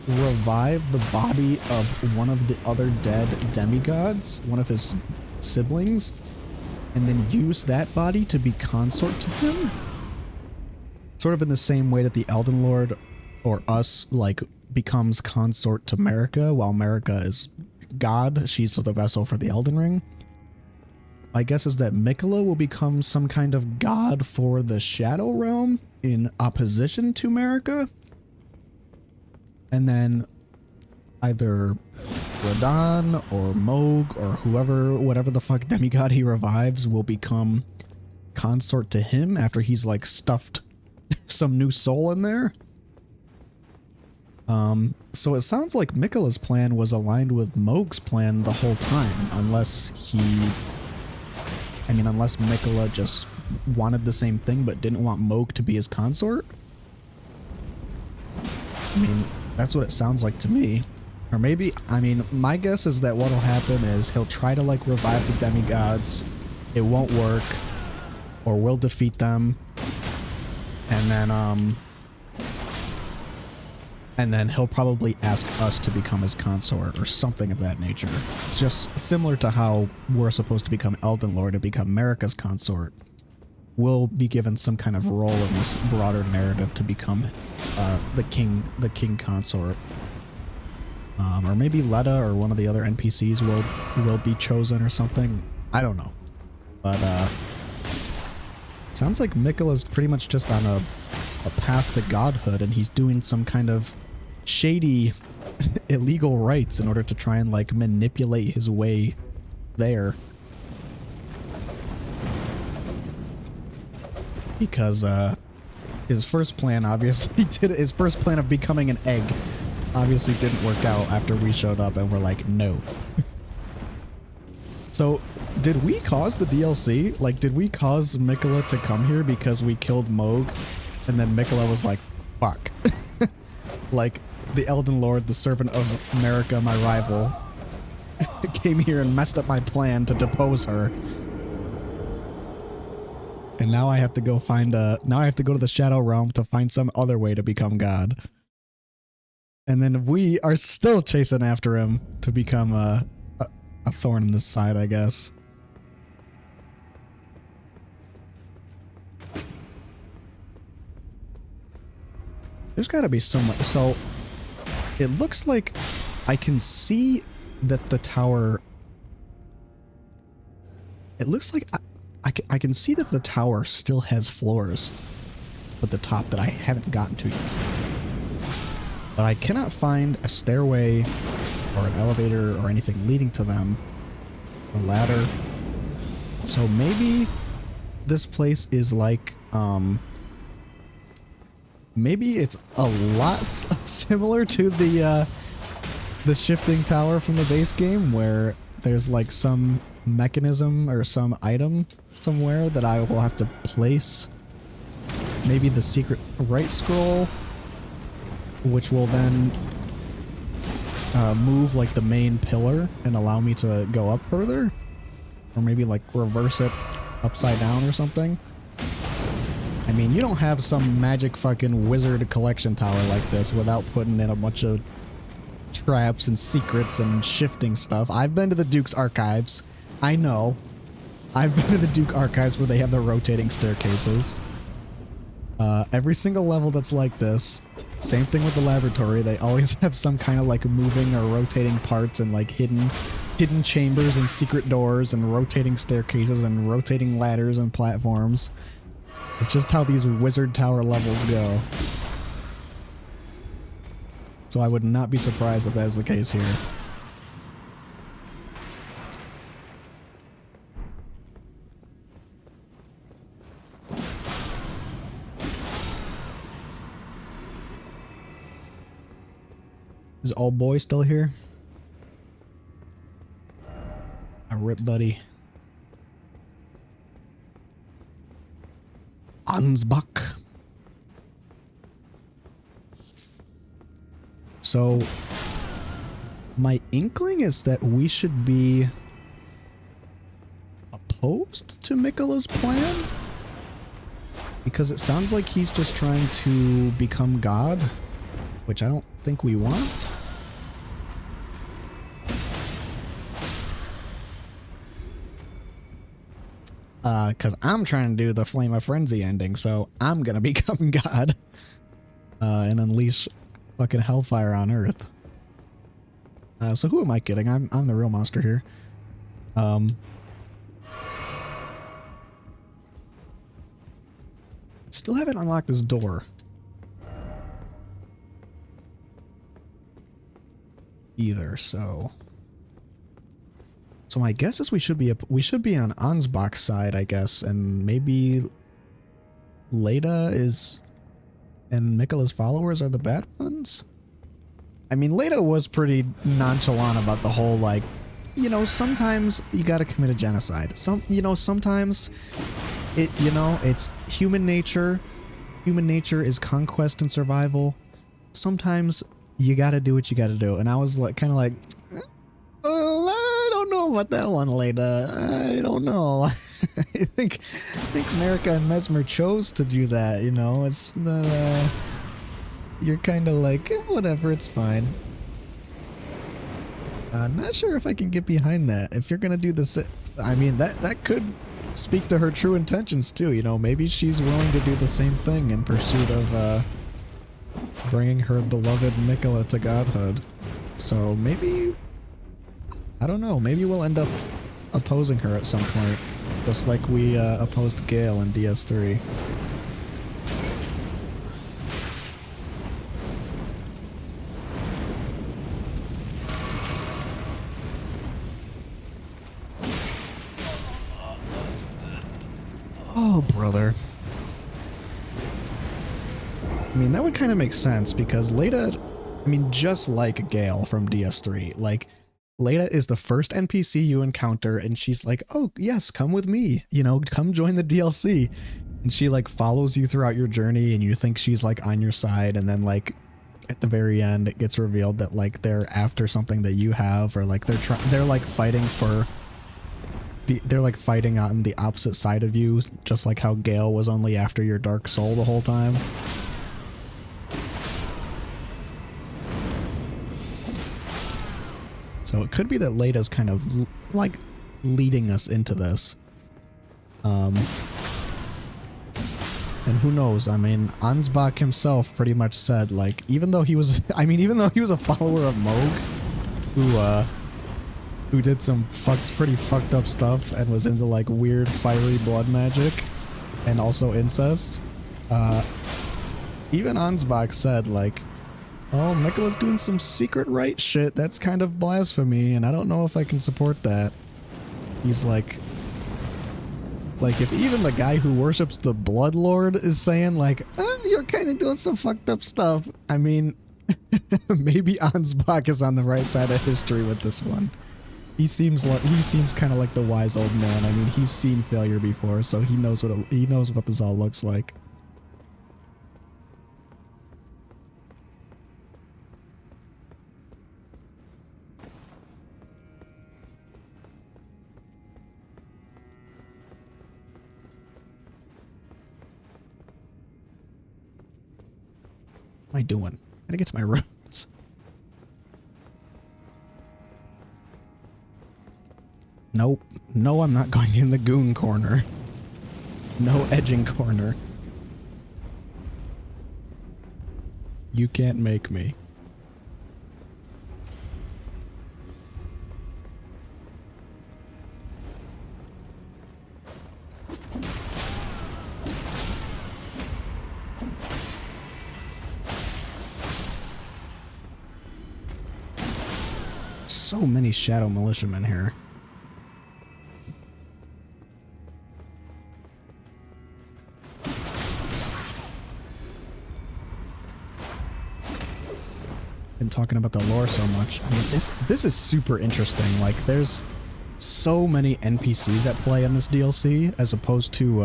revive the body of one of the other dead demigods, one of his siblings, and then use that body to be consort to him. Sort of in the same way that the Elden Lord or us like becomes consort to Marika while Marika is God. She's the vessel for the Elden Ring. My guess is that Miquella will become some kind of god for the Shadow Realm in opposition to Marika. And then either Radahn or Moog or whoever, whatever the fuck demigod he revives will become consort to him after he's like stuffed some new soul in there. So it sounds like Miquella's plan was aligned with Mohg's plan the whole time, unless Miquella just wanted the same thing but didn't want Mohg to be his consort. I mean, that's what it sounds like to me. Or maybe, I mean, my guess is that what'll happen is he'll try to like revive the demigods. It won't work, or we'll defeat them, and then he'll probably ask us to become his consort or something of that nature. Just similar to how we're supposed to become Elden Lord to become Marika's consort. We'll be given some kind of role in this broader narrative to become the king consort. Or maybe Letta or one of the other NPCs will be chosen or something. I don't know. But sounds like Miquella's pretty much just on a path to godhood, and he's doing some kind of shady illegal rites in order to try and like manipulate his way there. Because his first plan obviously his first plan of becoming an egg obviously didn't work out after we showed up and we're like, no. So did we cause the DLC? Like, did we cause Miquella to come here because we killed Mohg? And then Miquella was like, fuck. Like, the Elden Lord, the servant of Marika, my rival, came here and messed up my plan to depose her. And now I have to go now I have to go to the Shadow Realm to find some other way to become God. And then we are still chasing after him to become a thorn in his side, I guess. There's got to be so much. So it looks like I can see that the tower. It looks like I can see that the tower still has floors at the top that I haven't gotten to yet. But I cannot find a stairway or an elevator or anything leading to them. A ladder. So maybe this place is like, maybe it's a lot similar to the shifting tower from the base game, where there's like some mechanism or some item somewhere that I will have to place. Maybe the secret right scroll, which will then move like the main pillar and allow me to go up further, or maybe like reverse it upside down or something. I mean, you don't have some magic fucking wizard collection tower like this without putting in a bunch of traps and secrets and shifting stuff. I've been to the Duke's archives. I know. I've been to the Duke archives where they have the rotating staircases. Every single level that's like this, same thing with the laboratory, they always have some kind of like moving or rotating parts and like hidden chambers and secret doors and rotating staircases and rotating ladders and platforms. It's just how these wizard tower levels go. So I would not be surprised if that's the case here. Is old boy still here? A rip buddy. Ansbach. So my inkling is that we should be opposed to Miquella's plan, because it sounds like he's just trying to become God, which I don't think we want. Because I'm trying to do the Flame of Frenzy ending, so I'm gonna become God and unleash fucking hellfire on Earth. So who am I kidding? I'm the real monster here. Still haven't unlocked this door either, so my guess is we should be on Ansbach's side, I guess, and maybe Leda is and Miquella's followers are the bad ones? I mean, Leda was pretty nonchalant about the whole, like, you know, sometimes you gotta commit a genocide. Sometimes it's human nature. Human nature is conquest and survival. Sometimes you gotta do what you gotta do. And I was like, kind of like, I don't know about that one, Leda. I don't know. I think America and Mesmer chose to do that, you know? It's not, you're kind of like, whatever, it's fine. I'm not sure if I can get behind that. If you're gonna do this, I mean, that could speak to her true intentions too, you know? Maybe she's willing to do the same thing in pursuit of, bringing her beloved Miquella to godhood. So maybe, I don't know, maybe we'll end up opposing her at some point, just like we opposed Gale in DS3. Oh, brother. I mean, that would kind of make sense because Leda, I mean, just like Gale from DS3, like, Leda is the first NPC you encounter and she's like, oh, yes, come with me, you know, come join the DLC. And she, like, follows you throughout your journey and you think she's, like, on your side. And then, like, at the very end, it gets revealed that, like, they're after something that you have, or, like, they're like, fighting for... They're like fighting on the opposite side of you, just like how Gale was only after your dark soul the whole time. So it could be that Leda's kind of like leading us into this. And who knows? I mean, Ansbach himself pretty much said, like, even though he was a follower of Moog, who did some pretty fucked up stuff and was into, like, weird fiery blood magic and also incest. Even Ansbach said, like, oh, Miquella's doing some secret rite shit. That's kind of blasphemy, and I don't know if I can support that. He's like, if even the guy who worships the Blood Lord is saying, like, you're kind of doing some fucked up stuff, I mean, maybe Ansbach is on the right side of history with this one. He seems kind of like the wise old man. I mean, he's seen failure before, so he knows what this all looks like. What am I doing? Gotta get to my rooms. Nope. No, I'm not going in the goon corner. No edging corner. You can't make me. So many shadow militiamen here. Been talking about the lore so much. I mean, this is super interesting. Like, there's so many NPCs at play in this DLC as opposed to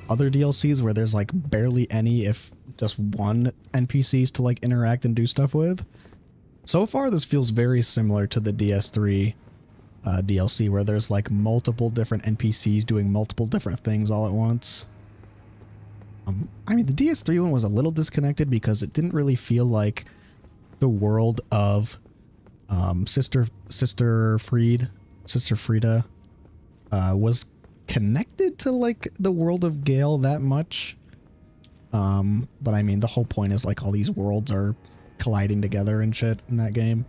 other DLCs where there's like barely any, if just one NPCs to like interact and do stuff with. So far, this feels very similar to the DS3 DLC, where there's like multiple different NPCs doing multiple different things all at once. I mean, the DS3 one was a little disconnected because it didn't really feel like the world of Sister Frieda was connected to like the world of Gale that much. But I mean, the whole point is like all these worlds are colliding together and shit in that game.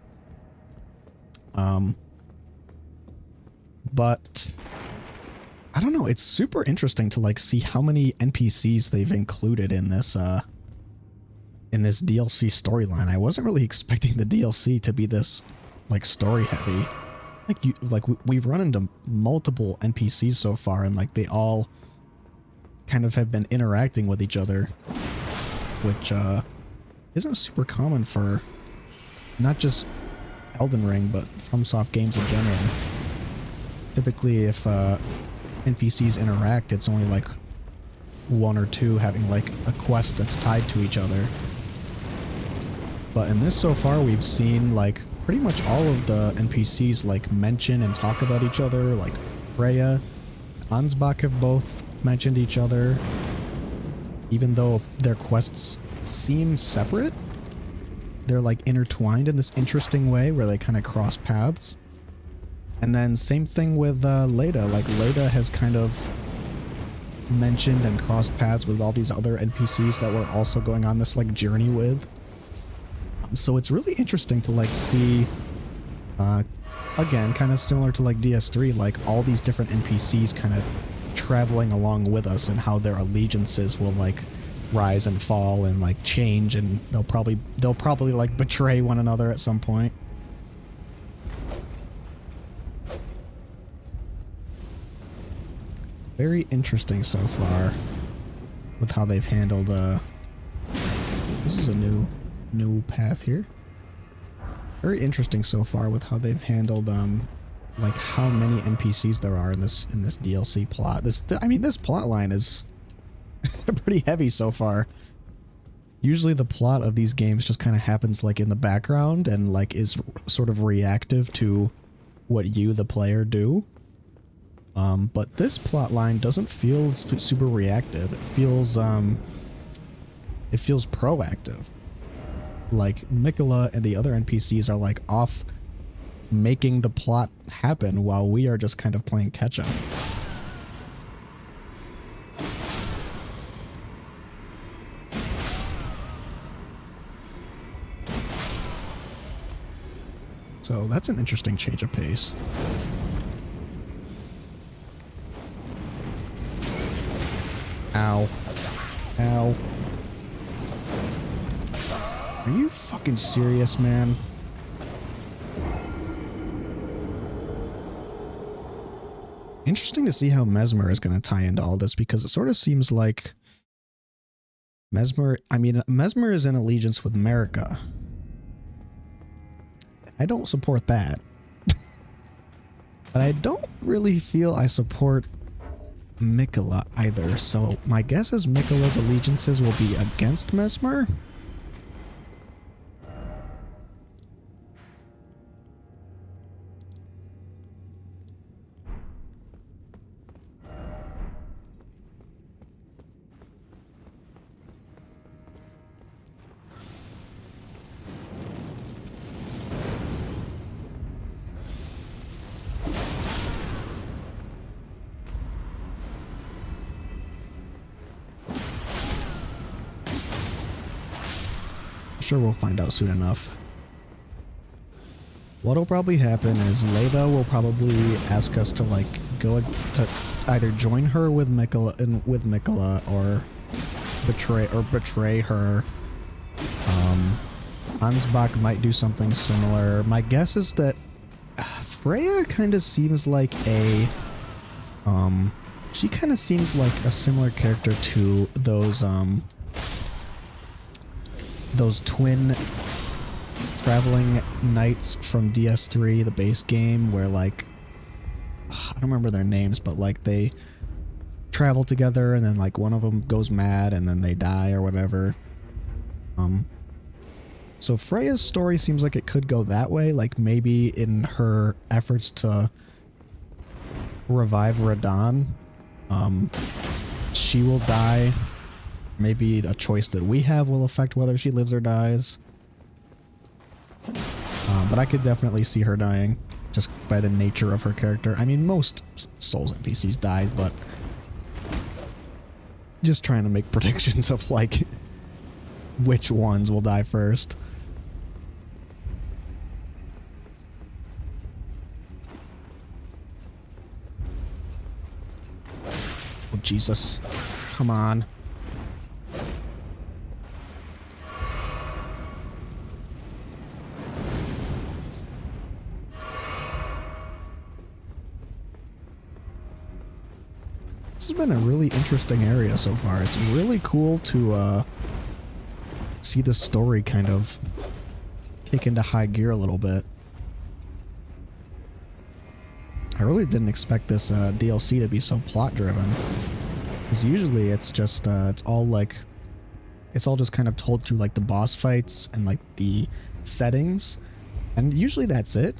But I don't know, it's super interesting to like see how many NPCs they've included in this DLC storyline. I wasn't really expecting the DLC to be this like story heavy. We've run into multiple NPCs so far, and like they all kind of have been interacting with each other which isn't super common for not just Elden Ring, but FromSoft games in general. Typically, if NPCs interact, it's only like one or two having like a quest that's tied to each other. But in this so far, we've seen like pretty much all of the NPCs like mention and talk about each other. Like Freya, Ansbach have both mentioned each other, even though their quests seem separate. They're like intertwined in this interesting way where they kind of cross paths. And then same thing with Leda. Like Leda has kind of mentioned and crossed paths with all these other NPCs that we're also going on this like journey with. So it's really interesting to like see, again, kind of similar to like DS3, like all these different NPCs kind of traveling along with us and how their allegiances will like rise and fall and like change, and they'll probably like betray one another at some point. Very interesting so far with how they've handled this is a new path here. Very interesting so far with how they've handled like how many NPCs there are in this DLC plot. This plot line is pretty heavy so far. Usually the plot of these games just kind of happens like in the background and like is sort of reactive to what you, the player, do. But this plot line doesn't feel super reactive. It feels proactive. Like Mikola and the other NPCs are like off making the plot happen while we are just kind of playing catch up. So that's an interesting change of pace. Ow. Ow. Are you fucking serious, man? Interesting to see how Mesmer is going to tie into all this, because it sort of seems like Mesmer is in allegiance with America. I don't support that. But I don't really feel I support Mikola either, so my guess is Mikola's allegiances will be against Mesmer. Sure, we'll find out soon enough. What'll probably happen is Leda will probably ask us to like go to either join her with Mikola or betray her. Ansbach might do something similar. My guess is that Freya kind of seems like a she kind of seems like a similar character to those twin traveling knights from DS3, the base game, where like I don't remember their names, but like they travel together and then like one of them goes mad and then they die or whatever. So Freya's story seems like it could go that way, like maybe in her efforts to revive Radahn, she will die. Maybe a choice that we have will affect whether she lives or dies. But I could definitely see her dying, just by the nature of her character. I mean, most Souls NPCs die, but just trying to make predictions of, like, which ones will die first. Oh, Jesus. Come on. This has been a really interesting area so far. It's really cool to see the story kind of kick into high gear a little bit. I really didn't expect this DLC to be so plot driven, because usually it's just it's all just kind of told through like the boss fights and like the settings, and usually that's it.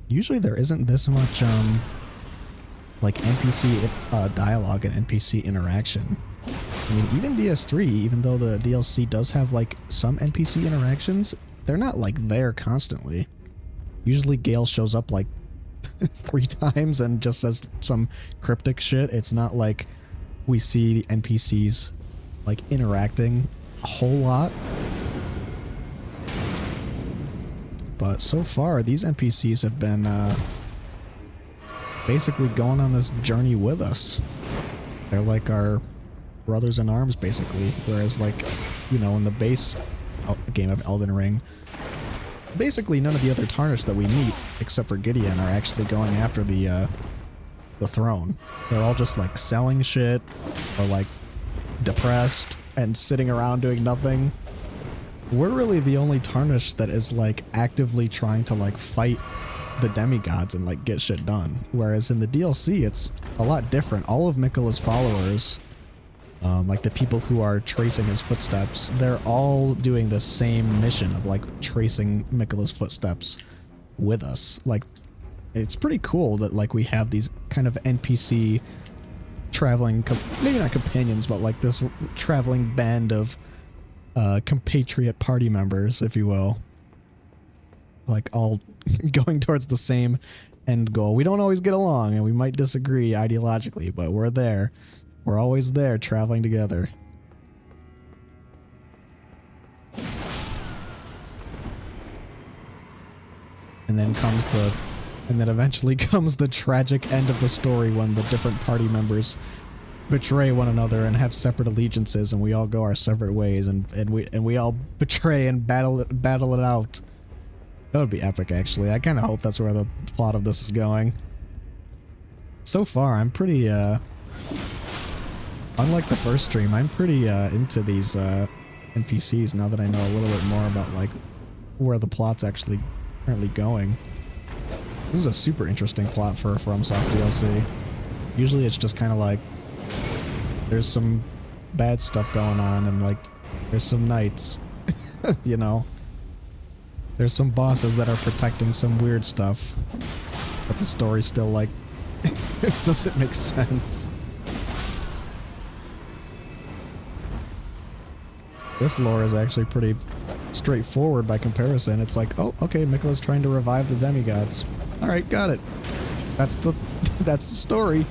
Usually there isn't this much like NPC dialogue and NPC interaction. I mean, even DS3, even though the DLC does have like some NPC interactions, they're not like there constantly. Usually Gale shows up like 3 times and just says some cryptic shit. It's not like we see the NPCs like interacting a whole lot. But so far, these NPCs have been basically going on this journey with us. They're like our brothers in arms, basically. Whereas, like, you know, in the base game of Elden Ring, basically none of the other Tarnished that we meet, except for Gideon, are actually going after the throne. They're all just like selling shit, or like depressed and sitting around doing nothing. We're really the only Tarnished that is like actively trying to like fight the demigods and like get shit done. Whereas in the DLC, it's a lot different. All of Miquella's followers, like the people who are tracing his footsteps, they're all doing the same mission of like tracing Miquella's footsteps with us. Like, it's pretty cool that like we have these kind of NPC traveling, maybe not companions, but like this traveling band of compatriot party members, if you will, like all going towards the same end goal. We don't always get along and we might disagree ideologically, but we're there. We're always there traveling together. And then eventually comes the tragic end of the story when the different party members betray one another and have separate allegiances, and we all go our separate ways, and we all betray and battle it out. That would be epic, actually. I kind of hope that's where the plot of this is going. So far, I'm pretty unlike the first stream, I'm pretty into these NPCs now that I know a little bit more about like where the plot's actually currently going. This is a super interesting plot for a FromSoft DLC. Usually it's just kind of like there's some bad stuff going on and like there's some knights, you know. There's some bosses that are protecting some weird stuff, but the story still like doesn't make sense. This lore is actually pretty straightforward by comparison. It's like, oh, okay, Miquella's trying to revive the demigods. Alright, got it. That's the story.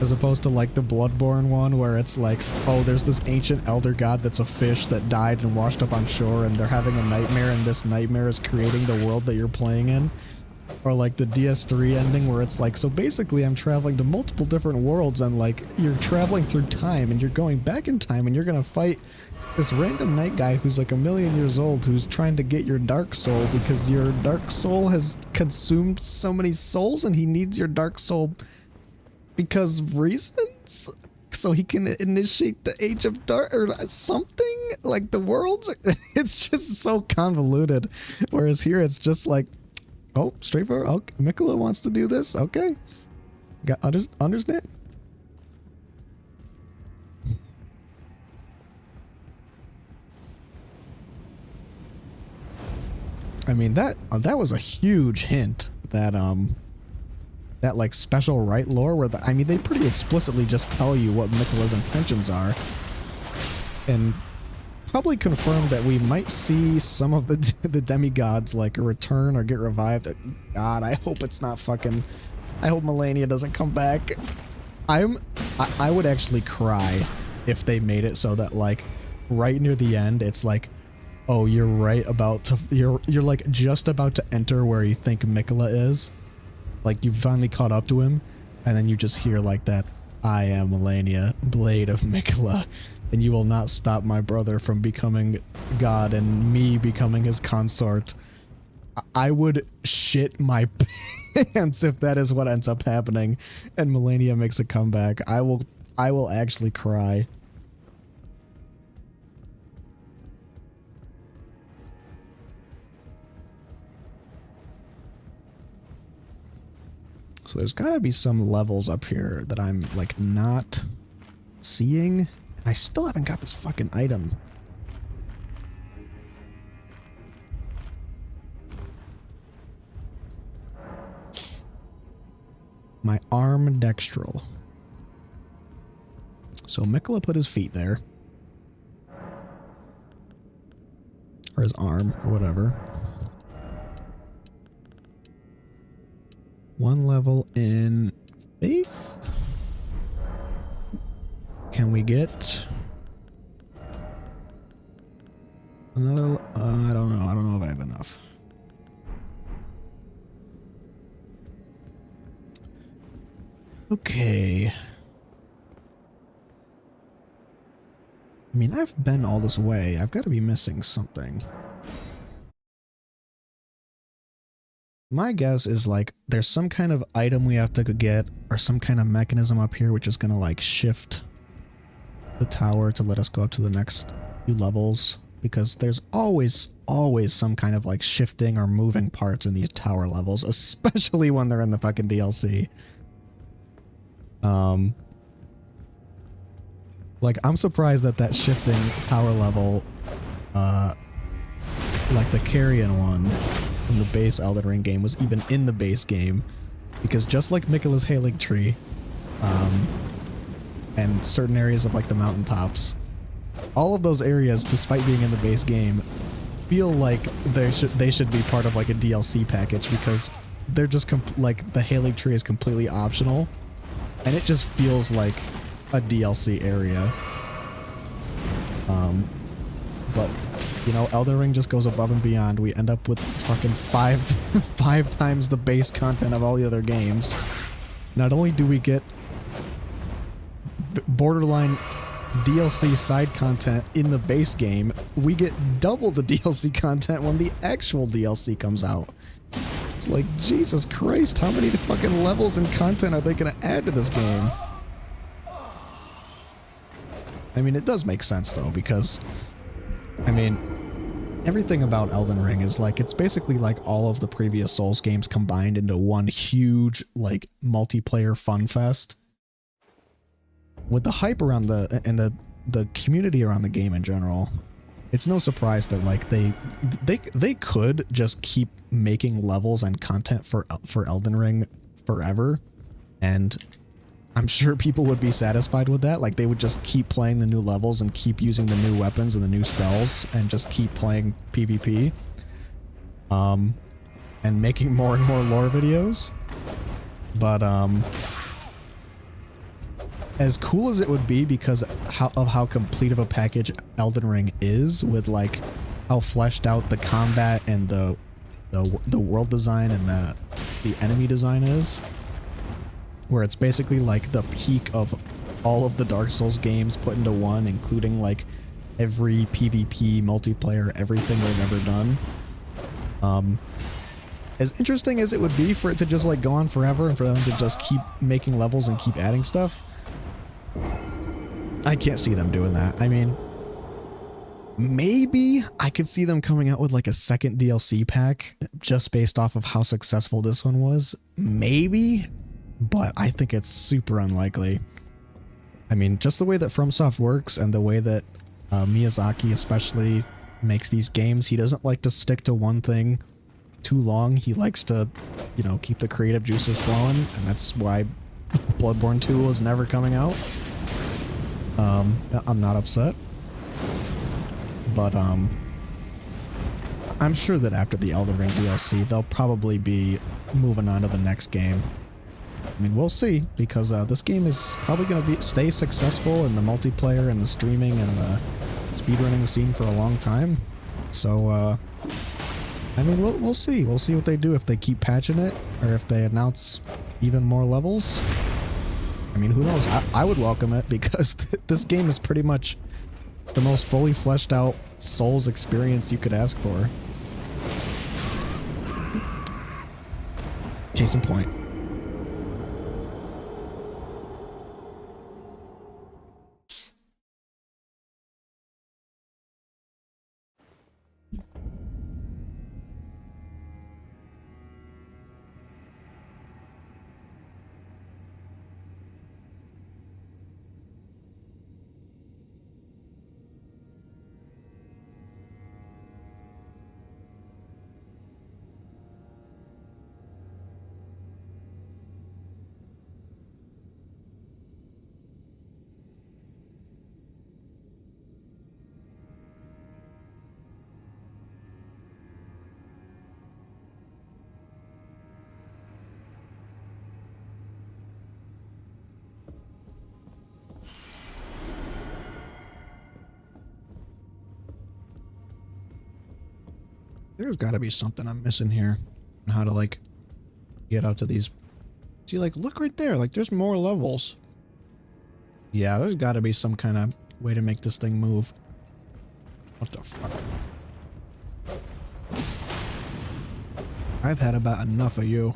As opposed to like the Bloodborne one where it's like, oh, there's this ancient elder god that's a fish that died and washed up on shore and they're having a nightmare and this nightmare is creating the world that you're playing in. Or like the DS3 ending where it's like, so basically I'm traveling to multiple different worlds and like you're traveling through time and you're going back in time and you're gonna fight this random knight guy who's like 1,000,000 years old who's trying to get your dark soul because your dark soul has consumed so many souls and he needs your dark soul because reasons? So he can initiate the Age of Dark or something? Like the worlds? It's just so convoluted. Whereas here it's just like, oh, straightforward. Okay, Miquella wants to do this. Okay. Understand? I mean, that was a huge hint that that like special right lore where I mean they pretty explicitly just tell you what Miquella's intentions are, and probably confirm that we might see some of the demigods like return or get revived. God, I hope it's not fucking. I hope Melania doesn't come back. I would actually cry if they made it so that like right near the end it's like, oh, you're right about to, you're like just about to enter where you think Miquella is. Like you finally caught up to him and then you just hear like that, I am Melania, Blade of Miquella, and you will not stop my brother from becoming God and me becoming his consort. I would shit my pants if that is what ends up happening and Melania makes a comeback. I will actually cry. So there's got to be some levels up here that I'm like not seeing. And I still haven't got this fucking item. My arm dextral. So Mikola put his feet there. Or his arm, or whatever. One level in faith. Can we get another? I don't know. I don't know if I have enough. Okay. I mean, I've been all this way. I've got to be missing something. My guess is like there's some kind of item we have to go get or some kind of mechanism up here which is going to like shift the tower to let us go up to the next few levels, because there's always some kind of like shifting or moving parts in these tower levels, especially when they're in the fucking DLC. Like I'm surprised that shifting tower level, like the Carrion one from the base Elden Ring game was even in the base game, because just like Mikola's Hailing Tree, and certain areas of like the mountaintops, all of those areas, despite being in the base game, feel like they should be part of like a DLC package, because they're just like the Hailing Tree is completely optional, and it just feels like a DLC area. But you know, Elden Ring just goes above and beyond. We end up with fucking five times the base content of all the other games. Not only do we get borderline DLC side content in the base game, we get double the DLC content when the actual DLC comes out. It's like, Jesus Christ, how many fucking levels and content are they gonna add to this game? I mean, it does make sense though, because I mean, everything about Elden Ring is like, it's basically like all of the previous Souls games combined into one huge like multiplayer fun fest. With the hype around the community around the game in general, it's no surprise that like they could just keep making levels and content for Elden Ring forever, and I'm sure people would be satisfied with that. Like they would just keep playing the new levels and keep using the new weapons and the new spells and just keep playing PvP, and making more and more lore videos. But as cool as it would be because of how complete of a package Elden Ring is, with like how fleshed out the combat and the world design and the enemy design is, where it's basically like the peak of all of the Dark Souls games put into one, including like every PvP, multiplayer, everything they've ever done. As interesting as it would be for it to just like go on forever and for them to just keep making levels and keep adding stuff, I can't see them doing that. I mean, maybe I could see them coming out with like a second DLC pack just based off of how successful this one was. Maybe, but I think it's super unlikely. I mean, just the way that FromSoft works and the way that Miyazaki especially makes these games, he doesn't like to stick to one thing too long. He likes to, you know, keep the creative juices flowing, and that's why Bloodborne 2 was never coming out. I'm not upset, but I'm sure that after the Elden Ring DLC, they'll probably be moving on to the next game. I mean, we'll see, because this game is probably going to stay successful in the multiplayer and the streaming and the speedrunning scene for a long time. So, I mean, we'll see. We'll see what they do, if they keep patching it or if they announce even more levels. I mean, who knows? I would welcome it, because this game is pretty much the most fully fleshed out Souls experience you could ask for. Case in point. There's got to be something I'm missing here. On how to, like, get up to these. See, like, look right there. Like, there's more levels. Yeah, there's got to be some kind of way to make this thing move. What the fuck? I've had about enough of you.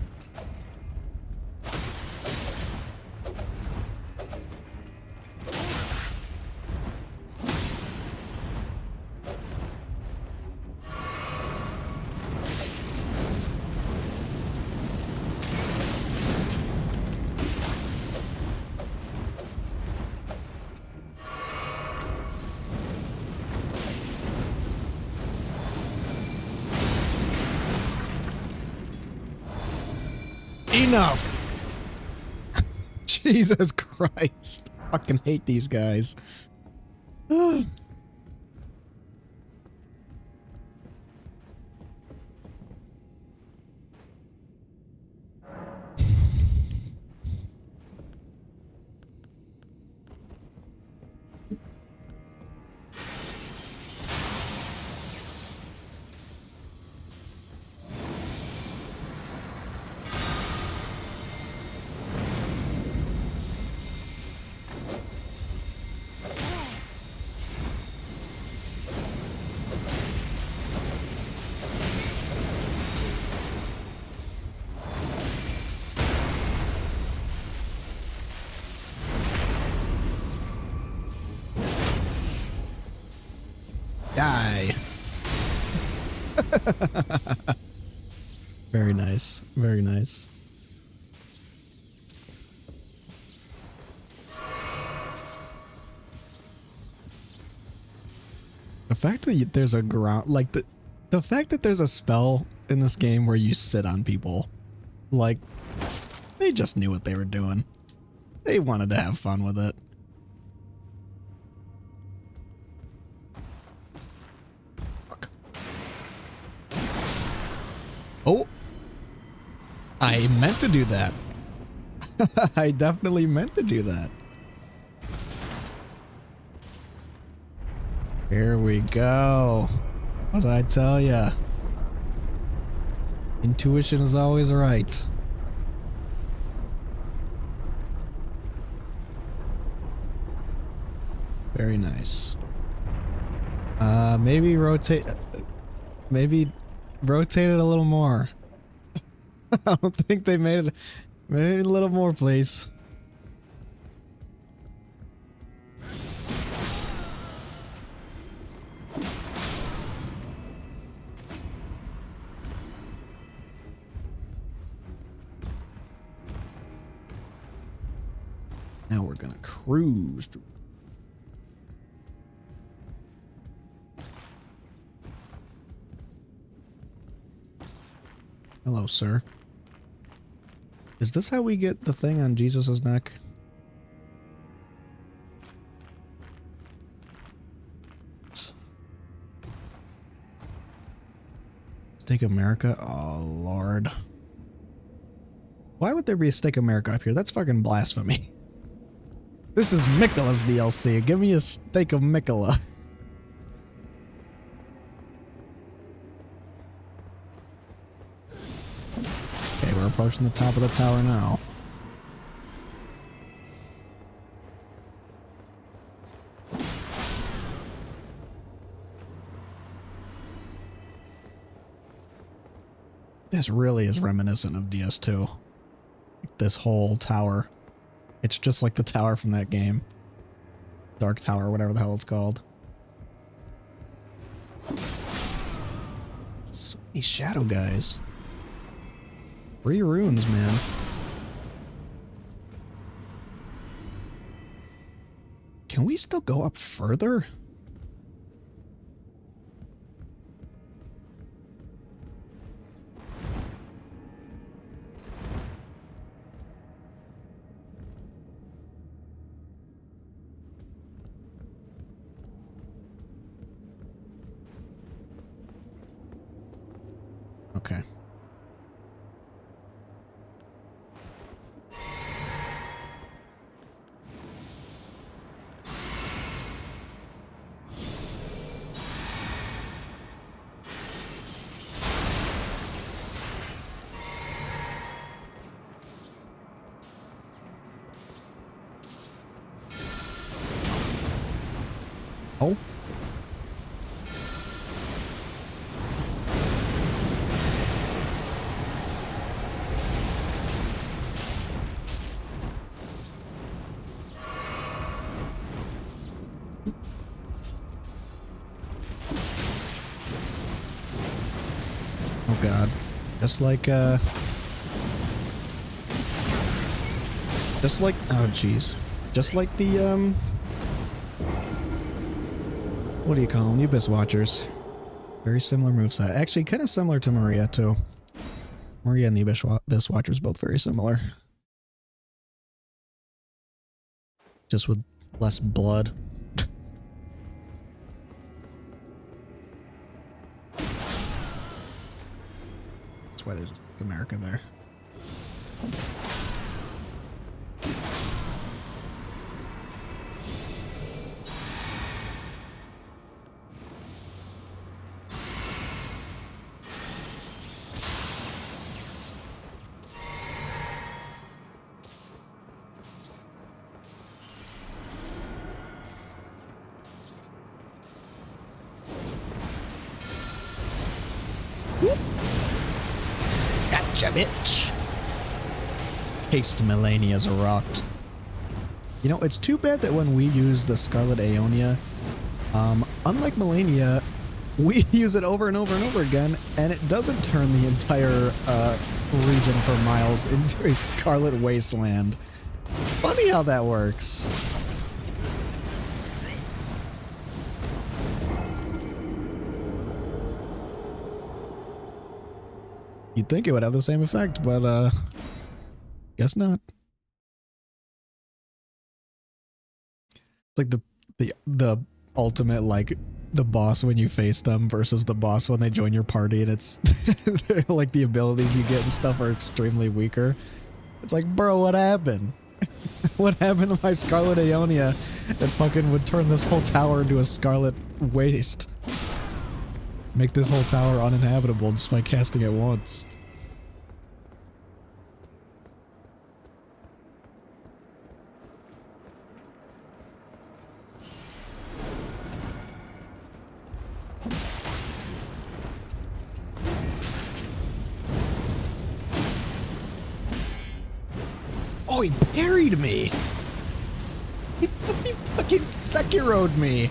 Enough! Jesus Christ. Fucking hate these guys. Die. Very nice. Very nice. The fact that there's a ground, like the fact that there's a spell in this game where you sit on people, like, they just knew what they were doing. They wanted to have fun with it. Oh, I meant to do that. I definitely meant to do that. Here we go. What did I tell ya? Intuition is always right. Very nice. Maybe rotate it a little more. I don't think they made it. Maybe a little more, please. Now we're gonna cruise through. Hello, sir. Is this how we get the thing on Jesus's neck? Stake America? Oh, Lord. Why would there be a Stake America up here? That's fucking blasphemy. This is Miquela's DLC. Give me a Stake of Miquela. Okay, we're approaching the top of the tower now. This really is reminiscent of DS2. This whole tower. It's just like the tower from that game. Dark Tower, whatever the hell it's called. So many shadow guys. 3 runes, man. Can we still go up further? Okay. Oh. Oh god. Just like oh jeez. Just like the what do you call them? The Abyss Watchers. Very similar moveset. Actually, kind of similar to Maria, too. Maria and the Abyss Watchers both very similar. Just with less blood. That's why there's America there. Gotcha, bitch. Taste Melania's rocked. You know, it's too bad that when we use the Scarlet Aeonia, unlike Melania, we use it over and over and over again, and it doesn't turn the entire region for miles into a Scarlet Wasteland. Funny how that works. You'd think it would have the same effect, but guess not. It's like the ultimate, like, the boss when you face them versus the boss when they join your party, and it's like the abilities you get and stuff are extremely weaker. It's like, bro, what happened? What happened to my Scarlet Aeonia that fucking would turn this whole tower into a Scarlet Waste? Make this whole tower uninhabitable just by casting it once. Oh, he parried me! He fucking Sekiro'd me!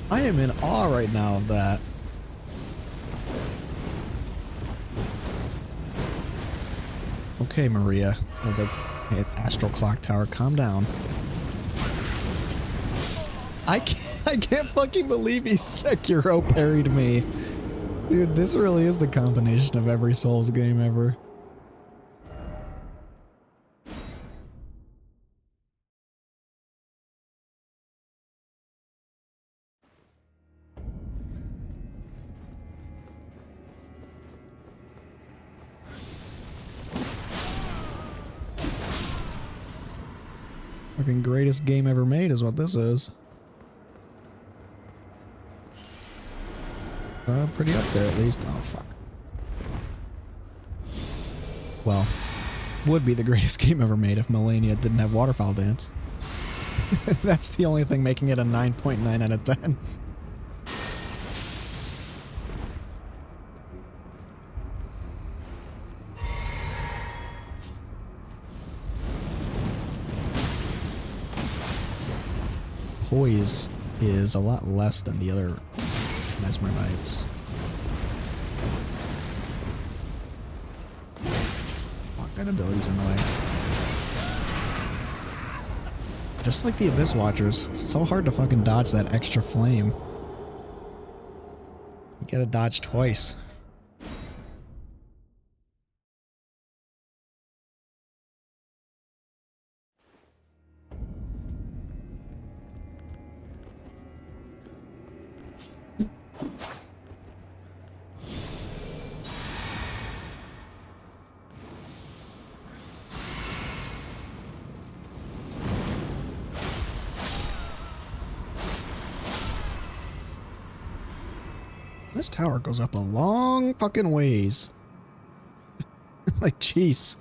I am in awe right now of that. Okay, Maria of the Astral Clock Tower, calm down. I can't fucking believe he Sekiro parried me. Dude, this really is the combination of every Souls game ever. Fucking greatest game ever made is what this is. Pretty up there at least. Oh, fuck. Well, would be the greatest game ever made if Melania didn't have Waterfowl Dance. That's the only thing making it a 9.9 out of 10. Poise is a lot less than the other Mesmer Knights. Fuck, that ability's annoying. Just like the Abyss Watchers, it's so hard to fucking dodge that extra flame. You gotta dodge twice. This tower goes up a long fucking ways. Like, jeez.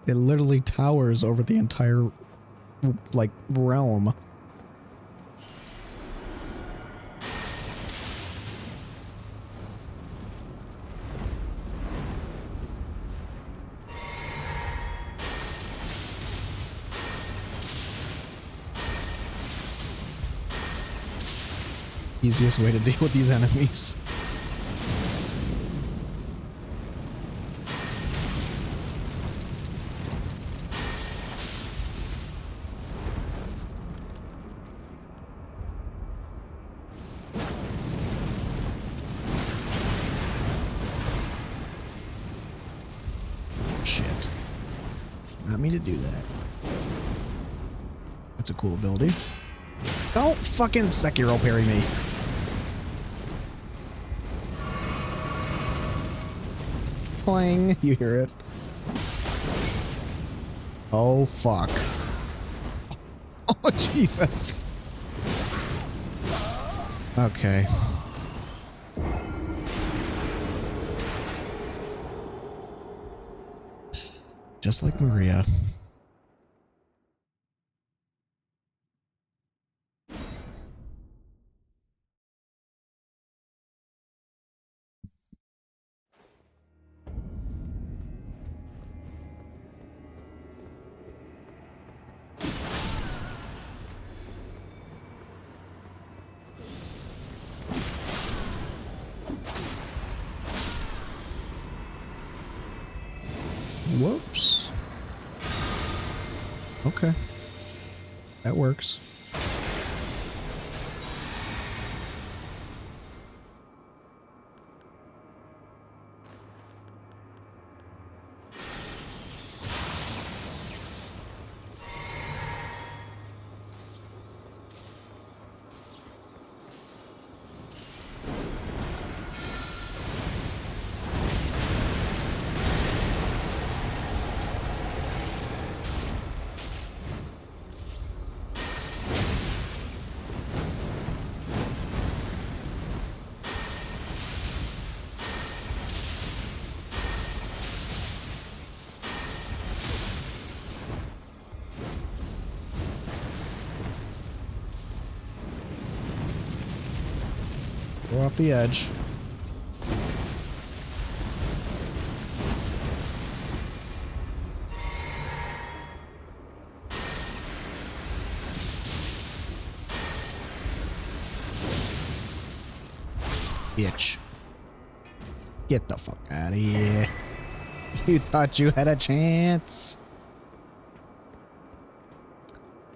It literally towers over the entire, like, realm. Easiest way to deal with these enemies. Shit. Not me to do that. That's a cool ability. Don't fucking Sekiro parry me. Clang. You hear it. Oh, fuck. Oh, Jesus. Okay. Just like Maria. Whoops. Okay. That works. Go off the edge. Bitch. Get the fuck out of here. You thought you had a chance.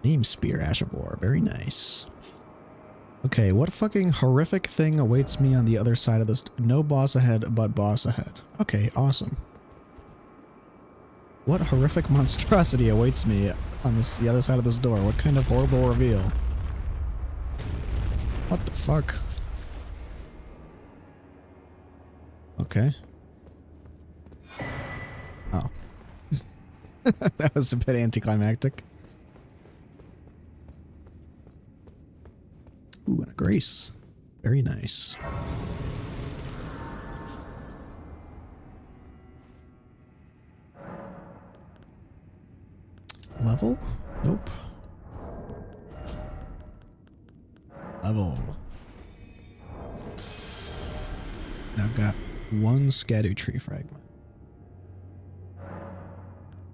Name Spear, Ash of War. Very nice. Okay, what fucking horrific thing awaits me on the other side of this? No boss ahead, but boss ahead. Okay, awesome. What horrific monstrosity awaits me on the other side of this door? What kind of horrible reveal? What the fuck? Okay. Oh. That was a bit anticlimactic. Ooh, and a grace. Very nice. Level? Nope. Level. And I've got one Scadu tree fragment.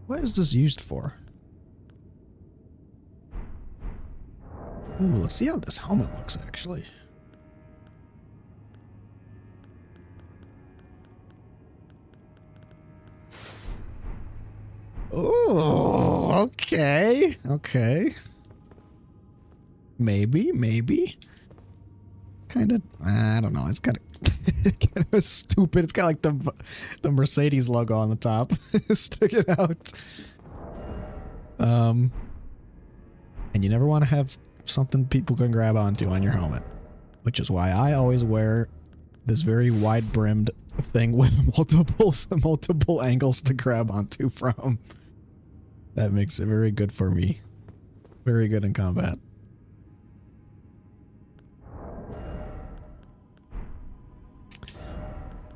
What is this used for? Ooh, let's see how this helmet looks, actually. Oh, okay. Okay. Maybe. Kind of, I don't know. It's kind of stupid. It's got like the Mercedes logo on the top sticking out. And you never want to have something people can grab onto on your helmet, which is why I always wear this very wide-brimmed thing with multiple angles to grab onto from. That makes it very good for me. Very good in combat.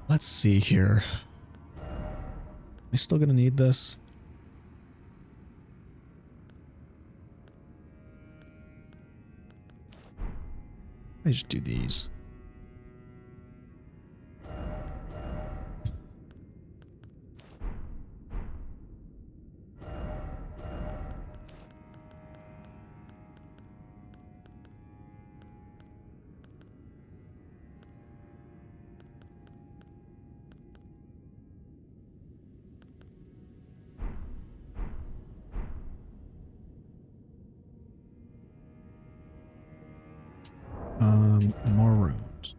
Let's see here. Am I still gonna need this? I just do these. More runes.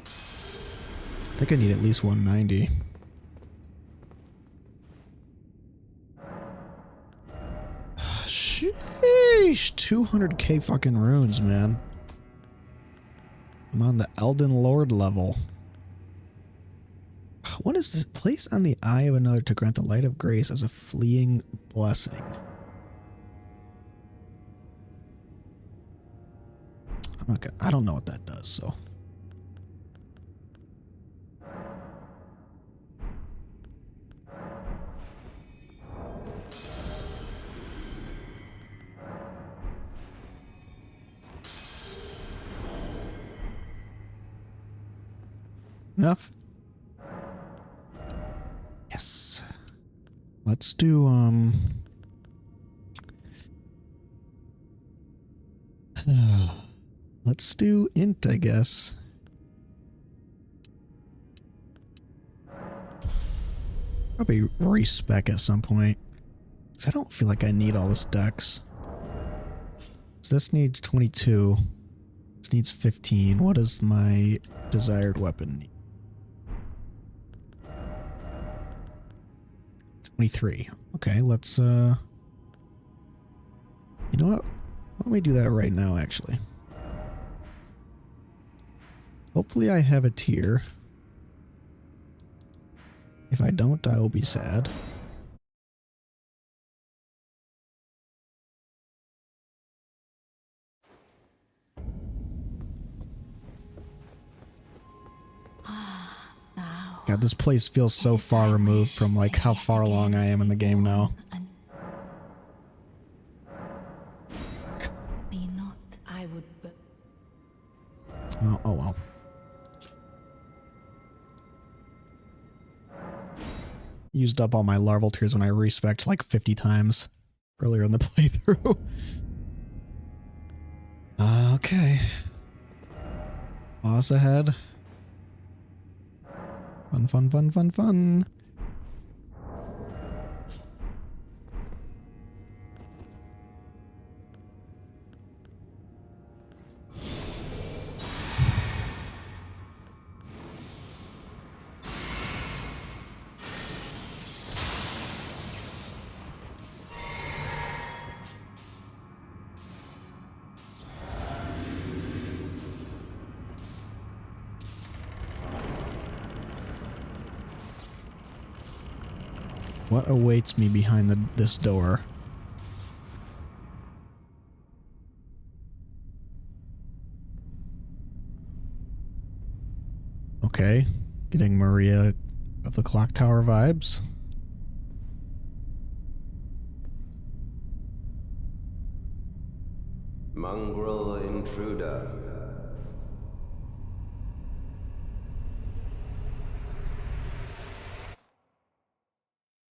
I think I need at least 190. Sheesh, 200k fucking runes, man. I'm on the Elden Lord level. What is this? Place on the eye of another to grant the light of grace as a fleeing blessing. I don't know what that does, so. Enough? Yes. Let's do, let's do int, I guess. Probably respec at some point. Because I don't feel like I need all this dex. So this needs 22. This needs 15. What does my desired weapon need? 23. Okay, let's, you know what? Why don't we do that right now, actually? Hopefully I have a tier. If I don't, I will be sad. God, this place feels so far removed from like how far along I am in the game now. Me not, I would, but Oh well. Used up all my larval tears when I respec'd like 50 times earlier in the playthrough. Okay. Boss ahead. Fun, fun, fun, fun, fun. What awaits me behind this door? Okay, getting Maria of the Clock Tower vibes. Mongrel intruder.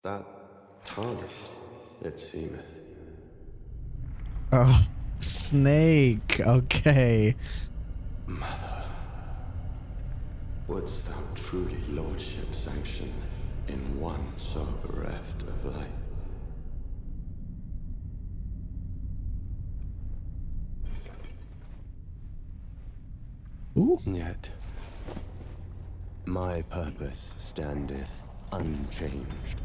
That tarnished, it seemeth. Oh, snake. Okay. Mother, wouldst thou truly lordship sanction in one so bereft of light? Ooh. Yet, my purpose standeth unchanged.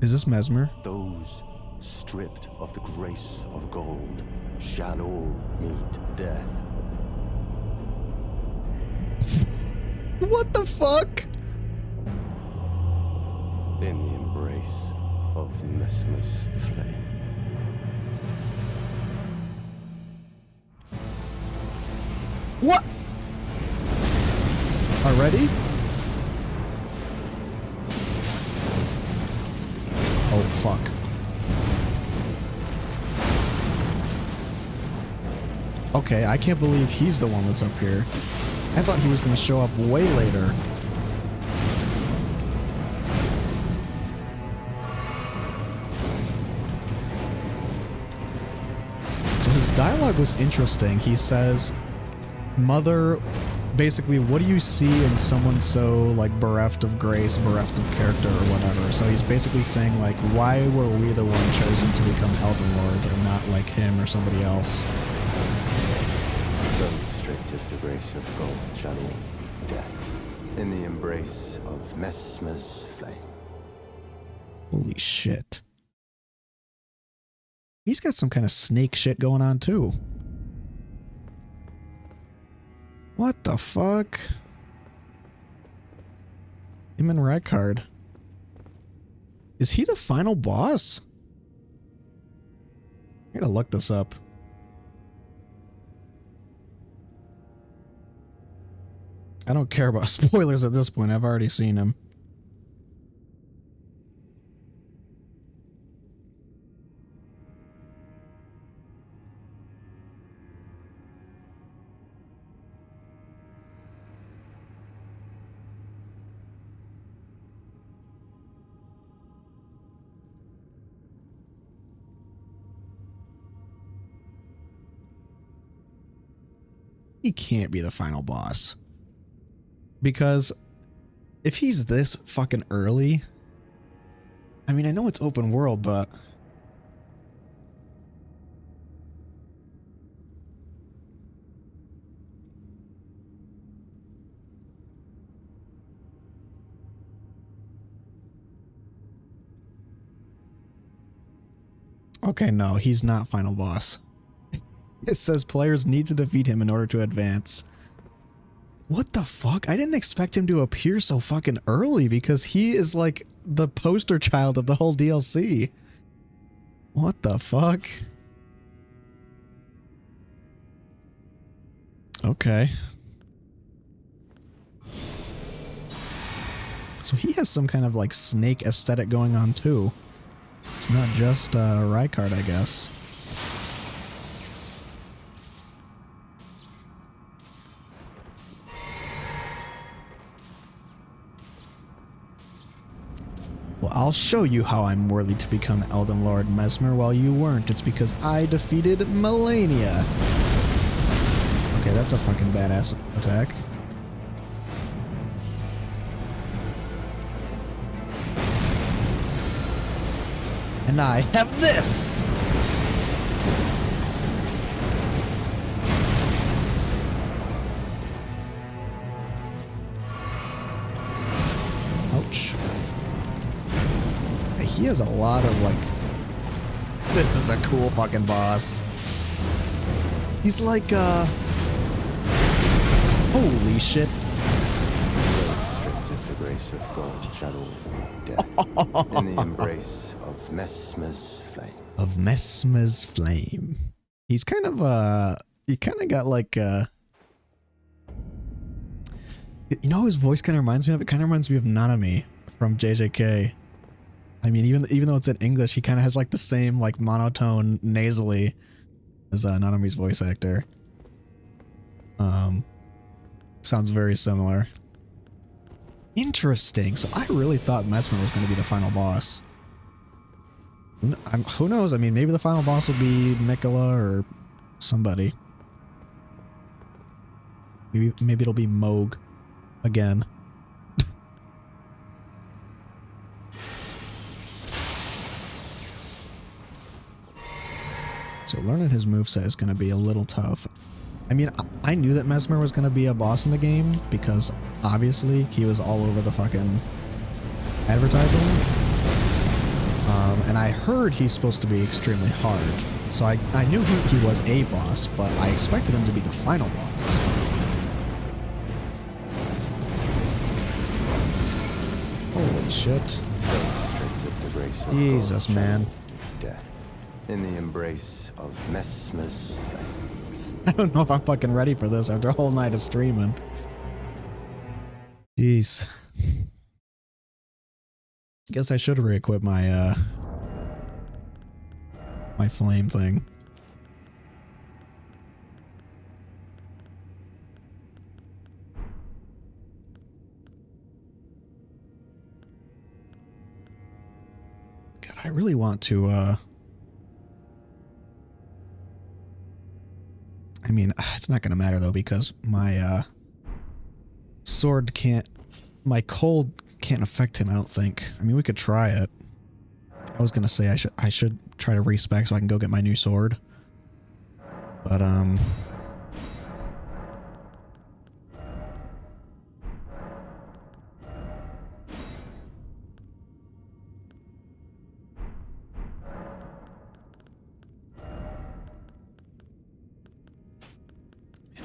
Is this Mesmer? Those stripped of the grace of gold shall all meet death. What the fuck? In the embrace of Mesmer's flame. What? Already? Oh, fuck. Okay, I can't believe he's the one that's up here. I thought he was going to show up way later. So his dialogue was interesting. He says, Mother, basically, what do you see in someone so, like, bereft of grace, bereft of character, or whatever? So he's basically saying, like, why were we the one chosen to become Elden Lord and not, like, him or somebody else? So strict is the grace of gold, shall all be death. In the embrace of Mesmer's flame. Holy shit. He's got some kind of snake shit going on, too. What the fuck? Him and Rykard. Is he the final boss? I gotta look this up. I don't care about spoilers at this point. I've already seen him. He can't be the final boss. Because if he's this fucking early, I mean, I know it's open world, but okay, no, he's not final boss. It says players need to defeat him in order to advance. What the fuck? I didn't expect him to appear so fucking early because he is like the poster child of the whole DLC. What the fuck? Okay. So he has some kind of like snake aesthetic going on too. It's not just Rykard, I guess. Well, I'll show you how I'm worthy to become Elden Lord, Mesmer, while you weren't. It's because I defeated Melania. Okay, that's a fucking badass attack. And I have this! Ouch. He has a lot of, like... This is a cool fucking boss. He's like, holy shit. Strict is the grace of gold, shall all be death. In the embrace of Mesmer's flame. Of Mesmer's flame. He's kind of, he kind of got like, you know, his voice kind of reminds me of, it kind of reminds me of Nanami from JJK. I mean, even though it's in English, he kind of has like the same like monotone nasally as Nanami's voice actor. Sounds very similar. Interesting. So I really thought Mesmer was going to be the final boss. Who knows? I mean, maybe the final boss will be Mikola or somebody. Maybe it'll be Moog again. So learning his moveset is going to be a little tough. I mean, I knew that Mesmer was going to be a boss in the game because obviously he was all over the fucking advertising. And I heard he's supposed to be extremely hard. So I knew he was a boss, but I expected him to be the final boss. Holy shit. Jesus, man. Death. In the embrace of Mesmer's flame. I don't know if I'm fucking ready for this after a whole night of streaming. Jeez. Guess I should re-equip my, my flame thing. I really want to, I mean, it's not gonna matter though because my, sword can't, my cold can't affect him, I don't think. I mean, we could try it. I was gonna say I should try to respec so I can go get my new sword. But,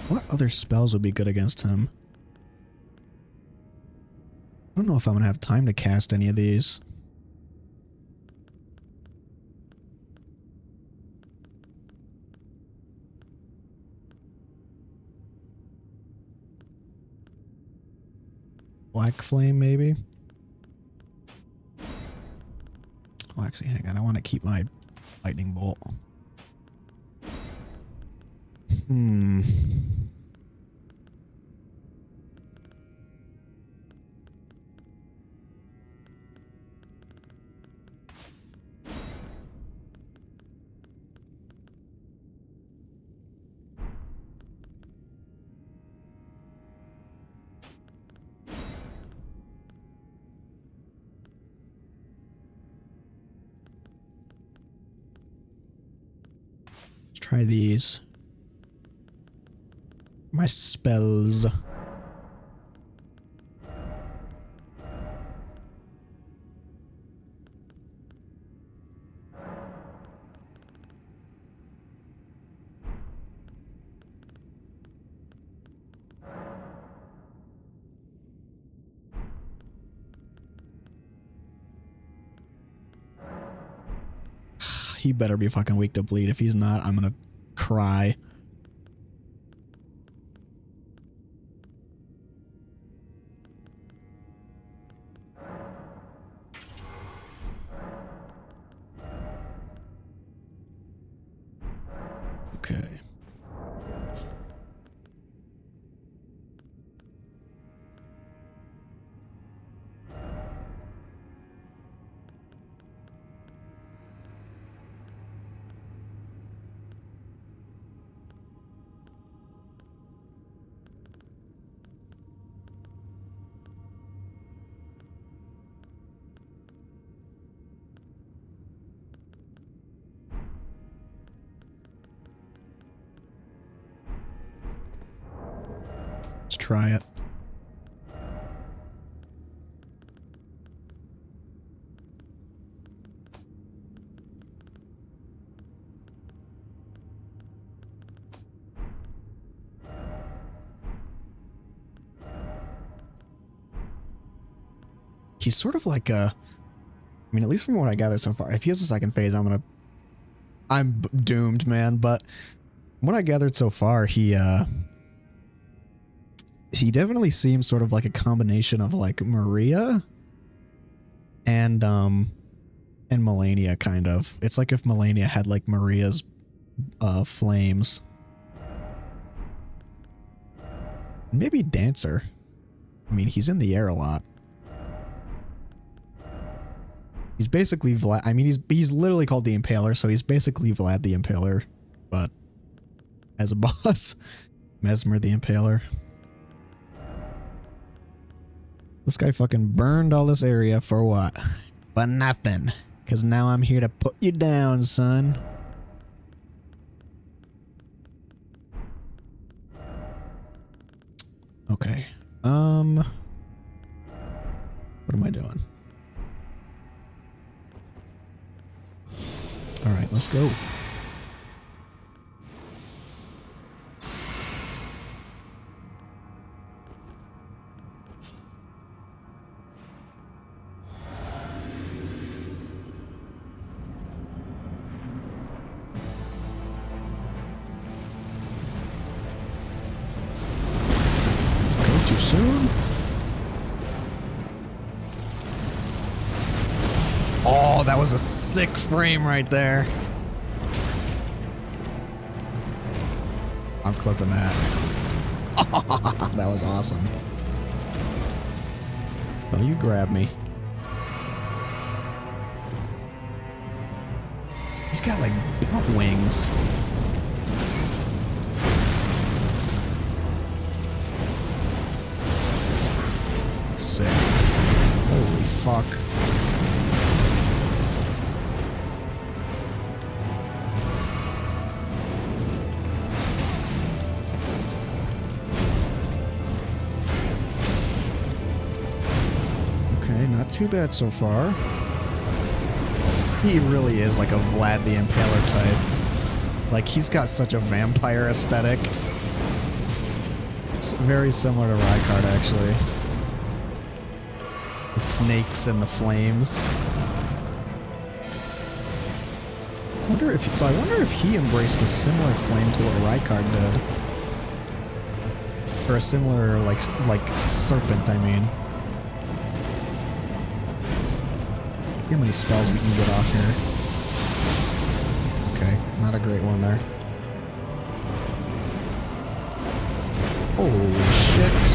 what other spells would be good against him? I don't know if I'm gonna have time to cast any of these. Black Flame, maybe? Oh, actually, hang on. I want to keep my Lightning Bolt. Let's try these. My spells. He better be fucking weak to bleed. If he's not, I'm gonna cry. Okay. Let's try it. He's sort of like a, I mean, at least from what I gather so far, if he has a second phase, I'm doomed, man. But from what I gathered so far, he definitely seems sort of like a combination of like Maria and Melania, kind of. It's like if Melania had like Maria's flames. Maybe Dancer. I mean, he's in the air a lot. He's basically Vlad. I mean, he's literally called the Impaler, so he's basically Vlad the Impaler, but as a boss. Mesmer the Impaler. This guy fucking burned all this area for what? For nothing. Because now I'm here to put you down, son. Okay. What am I doing? All right, let's go. Go too soon. Oh, that was a sick frame right there. I'm clipping that. That was awesome. Don't you grab me. He's got like bat wings. Sick. Holy fuck. Okay, not too bad so far. He really is like a Vlad the Impaler type. Like, he's got such a vampire aesthetic. It's very similar to Rykard, actually. The snakes and the flames. I wonder if he embraced a similar flame to what Rykard did. Or a similar, like serpent, I mean. See how many spells we can get off here. Okay, not a great one there. Holy shit.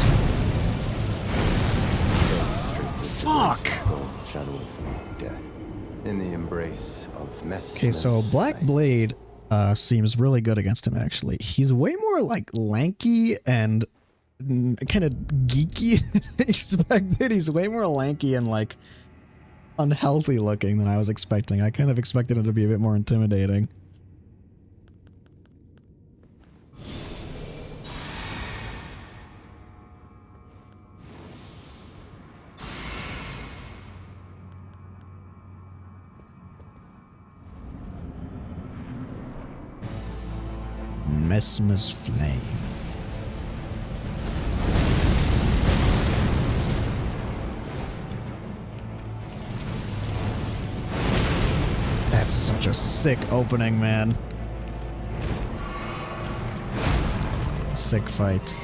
Fuck! Shadow of death. In the embrace of mess. Okay, so Black Blade seems really good against him, actually. He's way more like lanky and kind of geeky than I expected. He's way more lanky and like unhealthy looking than I was expecting. I kind of expected him to be a bit more intimidating. Mesmer's Flame. That's such a sick opening, man. Sick fight.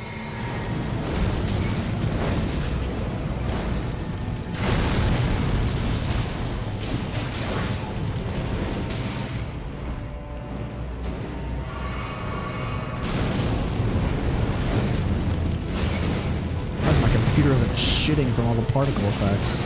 Why my computer isn't shitting from all the particle effects?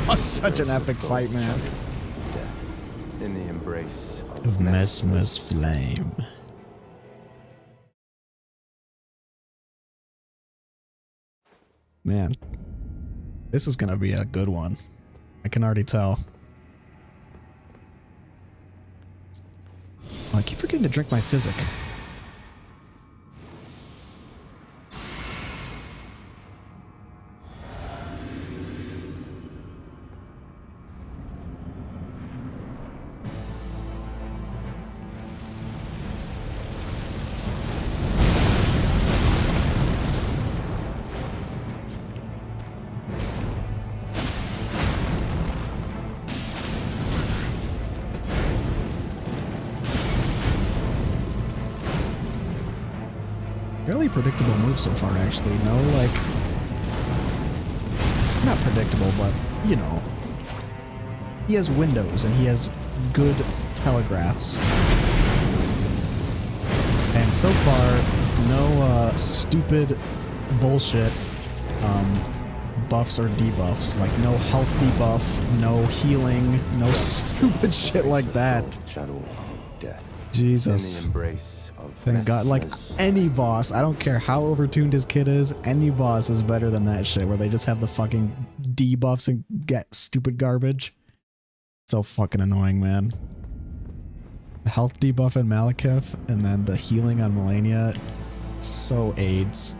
Oh, such an epic fight, man. In the embrace Of Mesmer's Flame. Man, this is gonna be a good one. I can already tell. Oh, I keep forgetting to drink my physic. Fairly predictable move so far, actually. No, like... Not predictable, but, you know. He has windows, and he has good telegraphs. And so far, no stupid bullshit buffs or debuffs. Like, no health debuff, no healing, no stupid shit like that. Shadow of death. Jesus. In the embrace. Thank God. Like, any boss, I don't care how overtuned his kid is, any boss is better than that shit where they just have the fucking debuffs and get stupid garbage. So fucking annoying, man. The health debuff in Malekith and then the healing on Melania, so AIDS.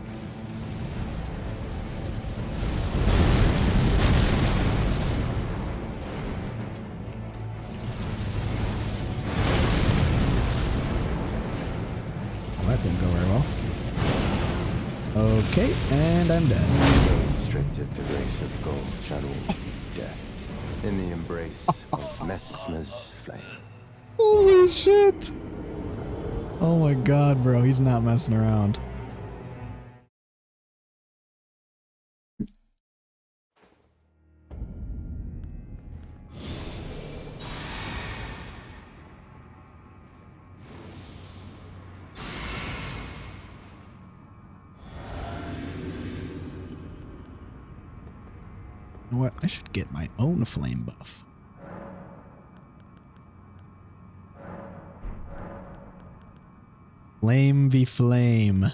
That didn't go very well. Okay, and I'm dead. Restricted the race of gold, shadow of death. In the embrace of Mesmer's flame. Holy shit! Oh my god, bro. He's not messing around. You know what? I should get my own flame buff. Flame v flame.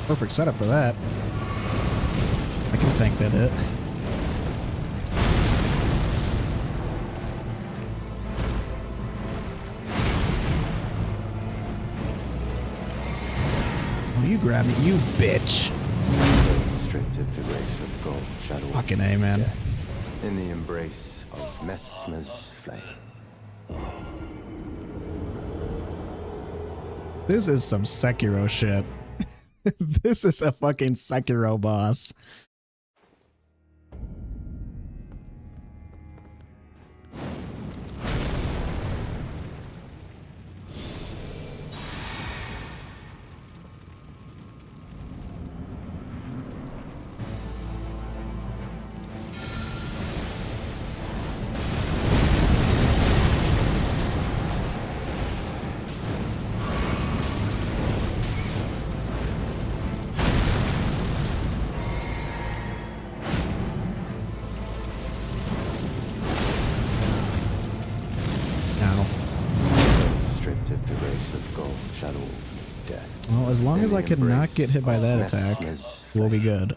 Perfect setup for that. I can tank that hit. Oh, you grab me, you bitch. Stripped of the grace of gold, shadow. Fucking A, man. In the embrace of Messmer's flame. This is some Sekiro shit. This is a fucking Sekiro boss. Well, as long as I can not get hit by that attack, we'll be good.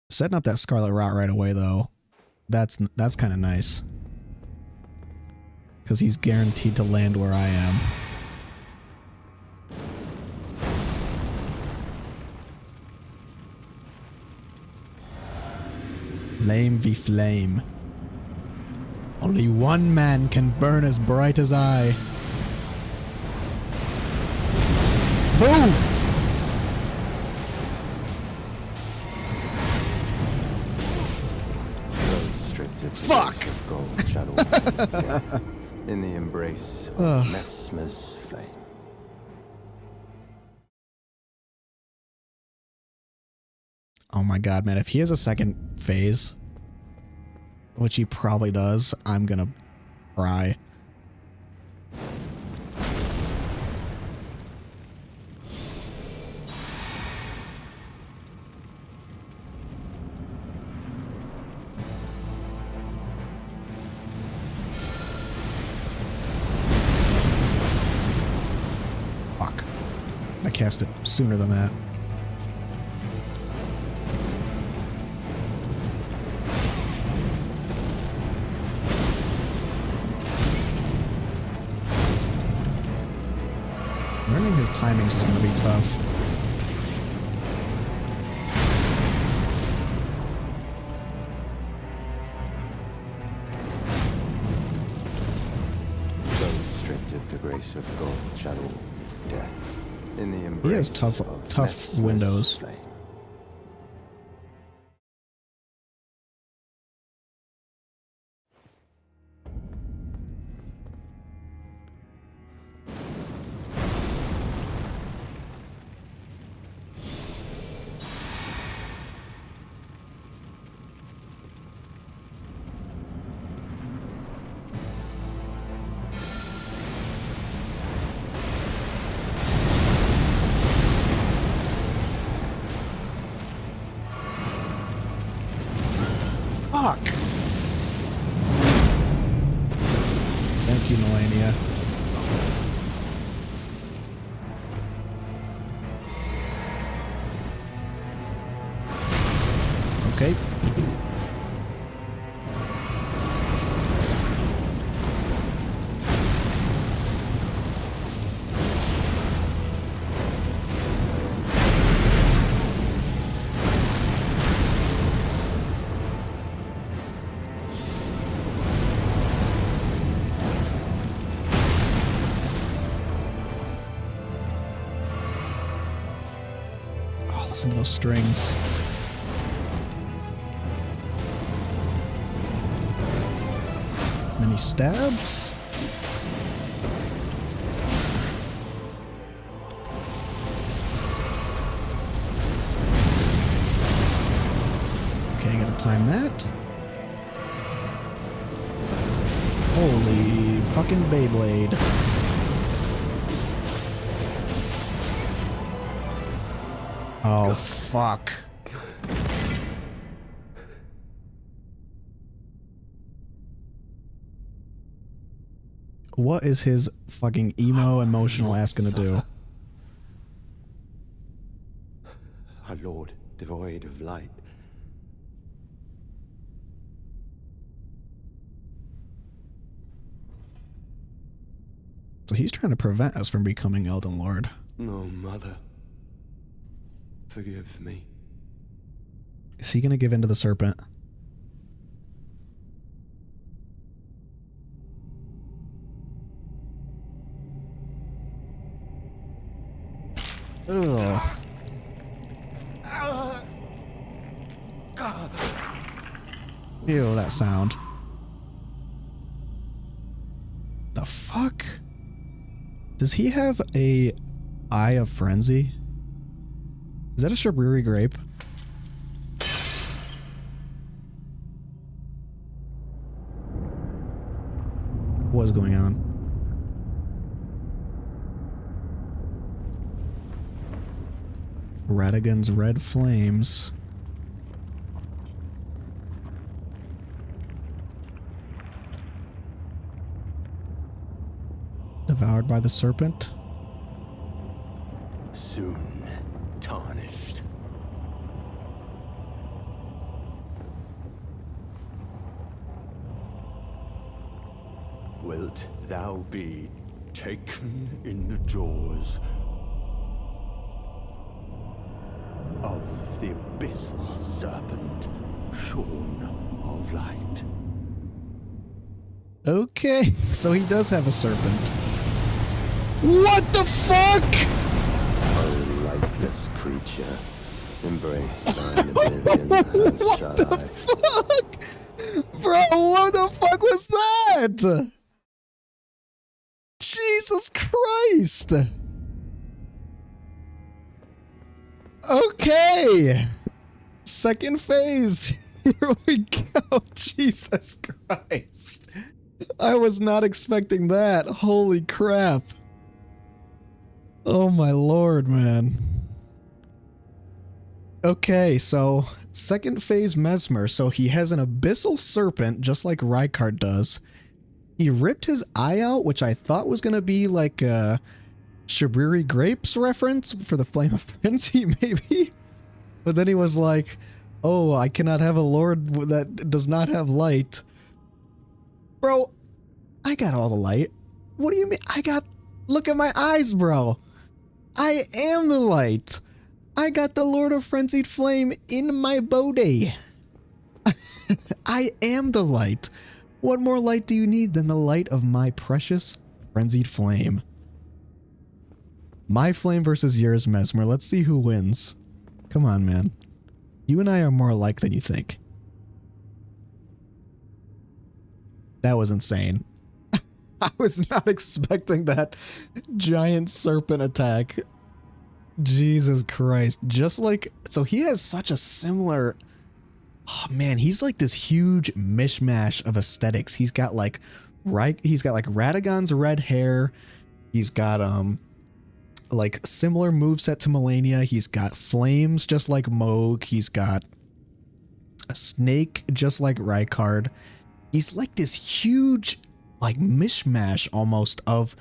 Setting up that Scarlet Rot right away, though, that's kind of nice. Because he's guaranteed to land where I am. Flame v flame. Only one man can burn as bright as I. Boom! Fuck! In the embrace of Messmer's flame. Oh my god, man. If he has a second phase, which he probably does, I'm gonna cry. Fuck. I cast it sooner than that. Learning his timing is going to be tough. Those stripped of the grace of gold, shadow, death. In the embrace He has tough windows. Flame. Fuck. Thank you, Melania. Okay. Oh, listen to those strings. Then he stabs. Okay, I gotta time that. Holy fucking Beyblade. Oh, fuck. What is his fucking emo emotional ass gonna do? Our Lord, devoid of light. So he's trying to prevent us from becoming Elden Lord. No, Mother. Forgive me. Is he gonna give in to the serpent? Ugh. Ew, that sound. The fuck? Does he have a Eye of Frenzy? Is that a Shabriri grape? What is going on? Radagon's red flames. Devoured by the serpent. Soon tarnished. Wilt thou be taken in the jaws of the abyssal serpent, shorn of light? Okay, so he does have a serpent. What the fuck? O lightless creature, embrace thine oblivion and What the fuck? Bro, what the fuck was that? Jesus Christ. Okay. Second phase. Here we go. Jesus Christ. I was not expecting that. Holy crap. Oh my lord, man. Okay, so second phase Mesmer. So he has an abyssal serpent, just like Rykard does. He ripped his eye out, which I thought was going to be like a Shabriri Grapes reference for the Flame of Frenzy, maybe. But then he was like, oh, I cannot have a lord that does not have light. Bro, I got all the light. What do you mean? Look at my eyes, bro. I am the light. I got the Lord of Frenzied Flame in my body. I am the light. What more light do you need than the light of my precious Frenzied Flame? My flame versus yours, Mesmer. Let's see who wins. Come on, man. You and I are more alike than you think. That was insane. I was not expecting that giant serpent attack. Jesus Christ. Just like, so he has such a similar, oh man, he's like this huge mishmash of aesthetics. He's got like Radagon's red hair. He's got like similar moveset to Melania. He's got flames just like Moog. He's got a snake just like Rykard. He's like this huge, like mishmash almost of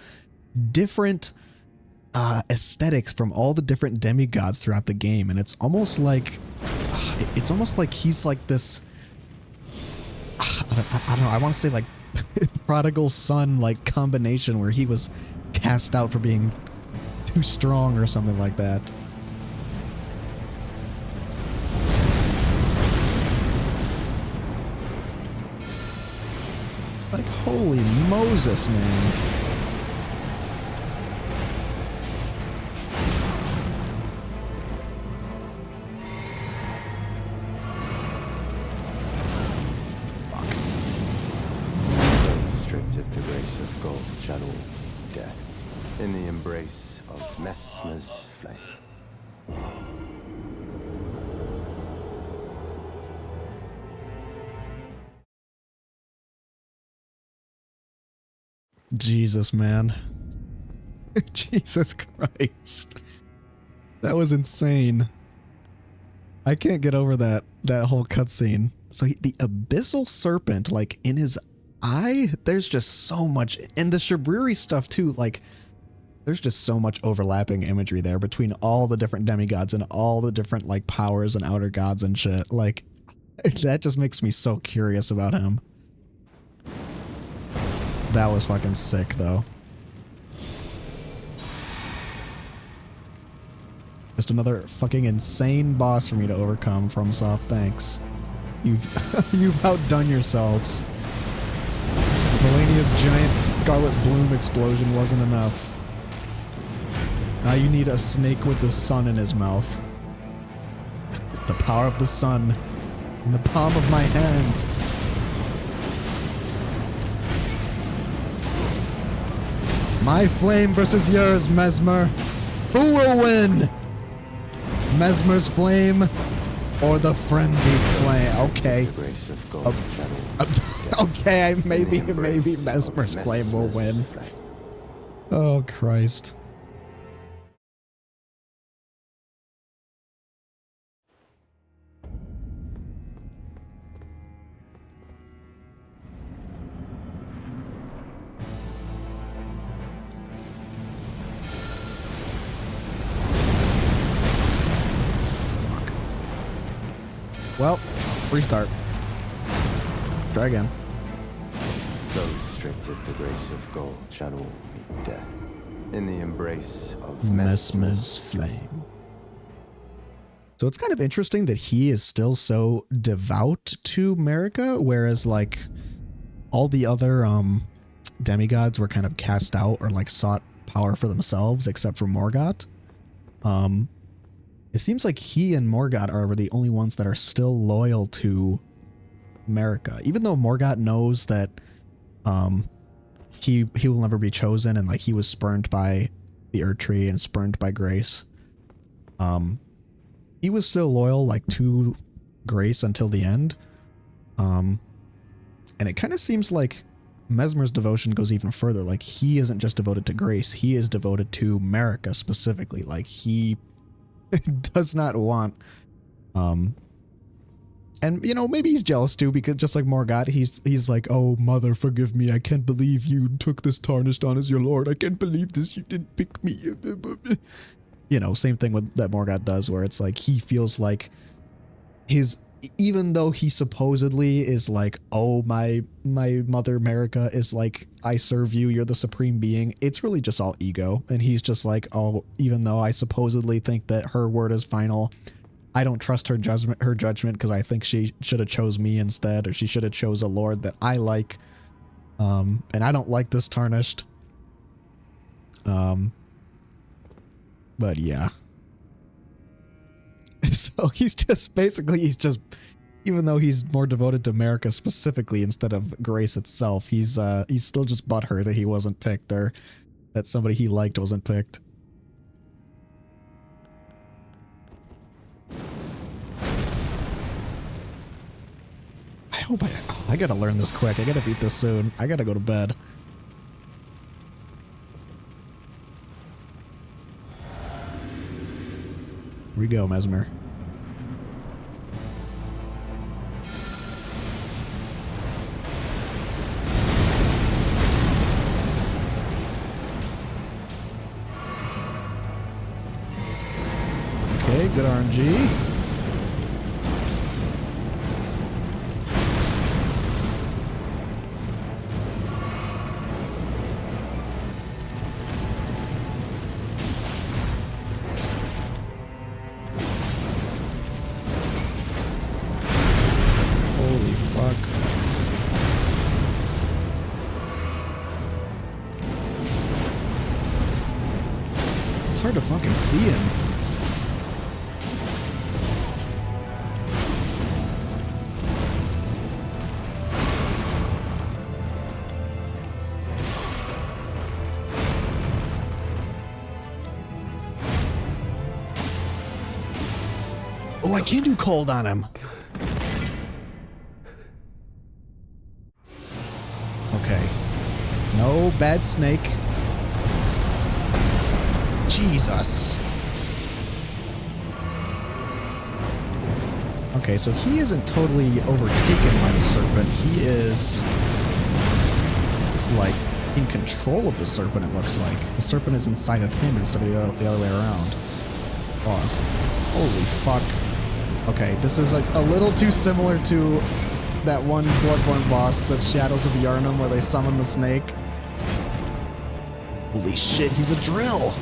different aesthetics from all the different demigods throughout the game, and it's almost like he's like this. I don't know. I want to say like prodigal son like combination where he was cast out for being too strong or something like that. Like, holy Moses, man. Fuck. Stripped of the grace of gold, shall all be death. In the embrace of Mesmer's flame. Jesus, man. Jesus Christ. That was insane. I can't get over that whole cutscene. So the abyssal serpent, like in his eye, there's just so much, and the Shabriri stuff too, like there's just so much overlapping imagery there between all the different demigods and all the different like powers and outer gods and shit. Like that just makes me so curious about him. That was fucking sick, though. Just another fucking insane boss for me to overcome, FromSoft. Thanks. You've outdone yourselves. Melania's giant scarlet bloom explosion wasn't enough. Now you need a snake with the sun in his mouth. The power of the sun in the palm of my hand. My flame versus yours, Mesmer. Who will win? Mesmer's flame or the frenzied flame? Okay. Okay, maybe Mesmer's flame will win. Oh, Christ. Well, restart. Try again. Those stripped of the grace of gold shall all meet death. In the embrace of Mesmer's flame. So it's kind of interesting that he is still so devout to Marika, whereas like all the other demigods were kind of cast out or like sought power for themselves, except for Morgott. It seems like he and Morgott are the only ones that are still loyal to Marika, even though Morgott knows that he will never be chosen, and like he was spurned by the Erdtree and spurned by Grace. He was still loyal like to Grace until the end. And it kind of seems like Mesmer's devotion goes even further. Like he isn't just devoted to Grace, he is devoted to Marika specifically. Like he does not want and you know, maybe he's jealous too, because just like Morgott, he's like, oh mother, forgive me, I can't believe you took this tarnished on as your lord, I can't believe this, you didn't pick me. You know, same thing with that Morgott does, where it's like he feels like his, even though he supposedly is like, oh my mother Marika is like, I serve you, you're the supreme being, it's really just all ego. And he's just like, oh, even though I supposedly think that her word is final, I don't trust her judgment because I think she should have chose me instead, or she should have chose a lord that I like. And I don't like this tarnished. But yeah. So he's just even though he's more devoted to Marika specifically instead of Grace itself, he's still just butthurt that he wasn't picked, or that somebody he liked wasn't picked. I gotta learn this quick. I gotta beat this soon. I gotta go to bed. Here we go, Mesmer. RNG. Holy fuck. It's hard to fucking see him. Oh, I can do cold on him. Okay. No bad snake. Jesus. Okay, so he isn't totally overtaken by the serpent. He is like in control of the serpent, it looks like. The serpent is inside of him instead of the other way around. Pause. Holy fuck. Okay, this is like a little too similar to that one Bloodborne boss, the Shadows of Yharnam, where they summon the snake. Holy shit, he's a drill!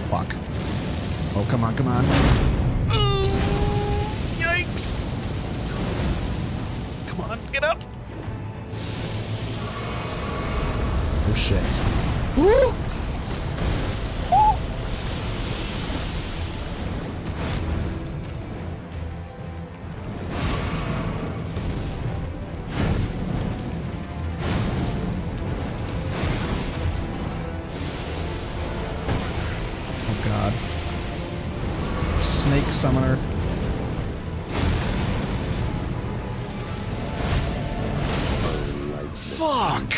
Fuck. Oh, come on, come on. Ooh, yikes! Come on, get up! Oh shit. Ooh! God. Snake summoner. Fuck!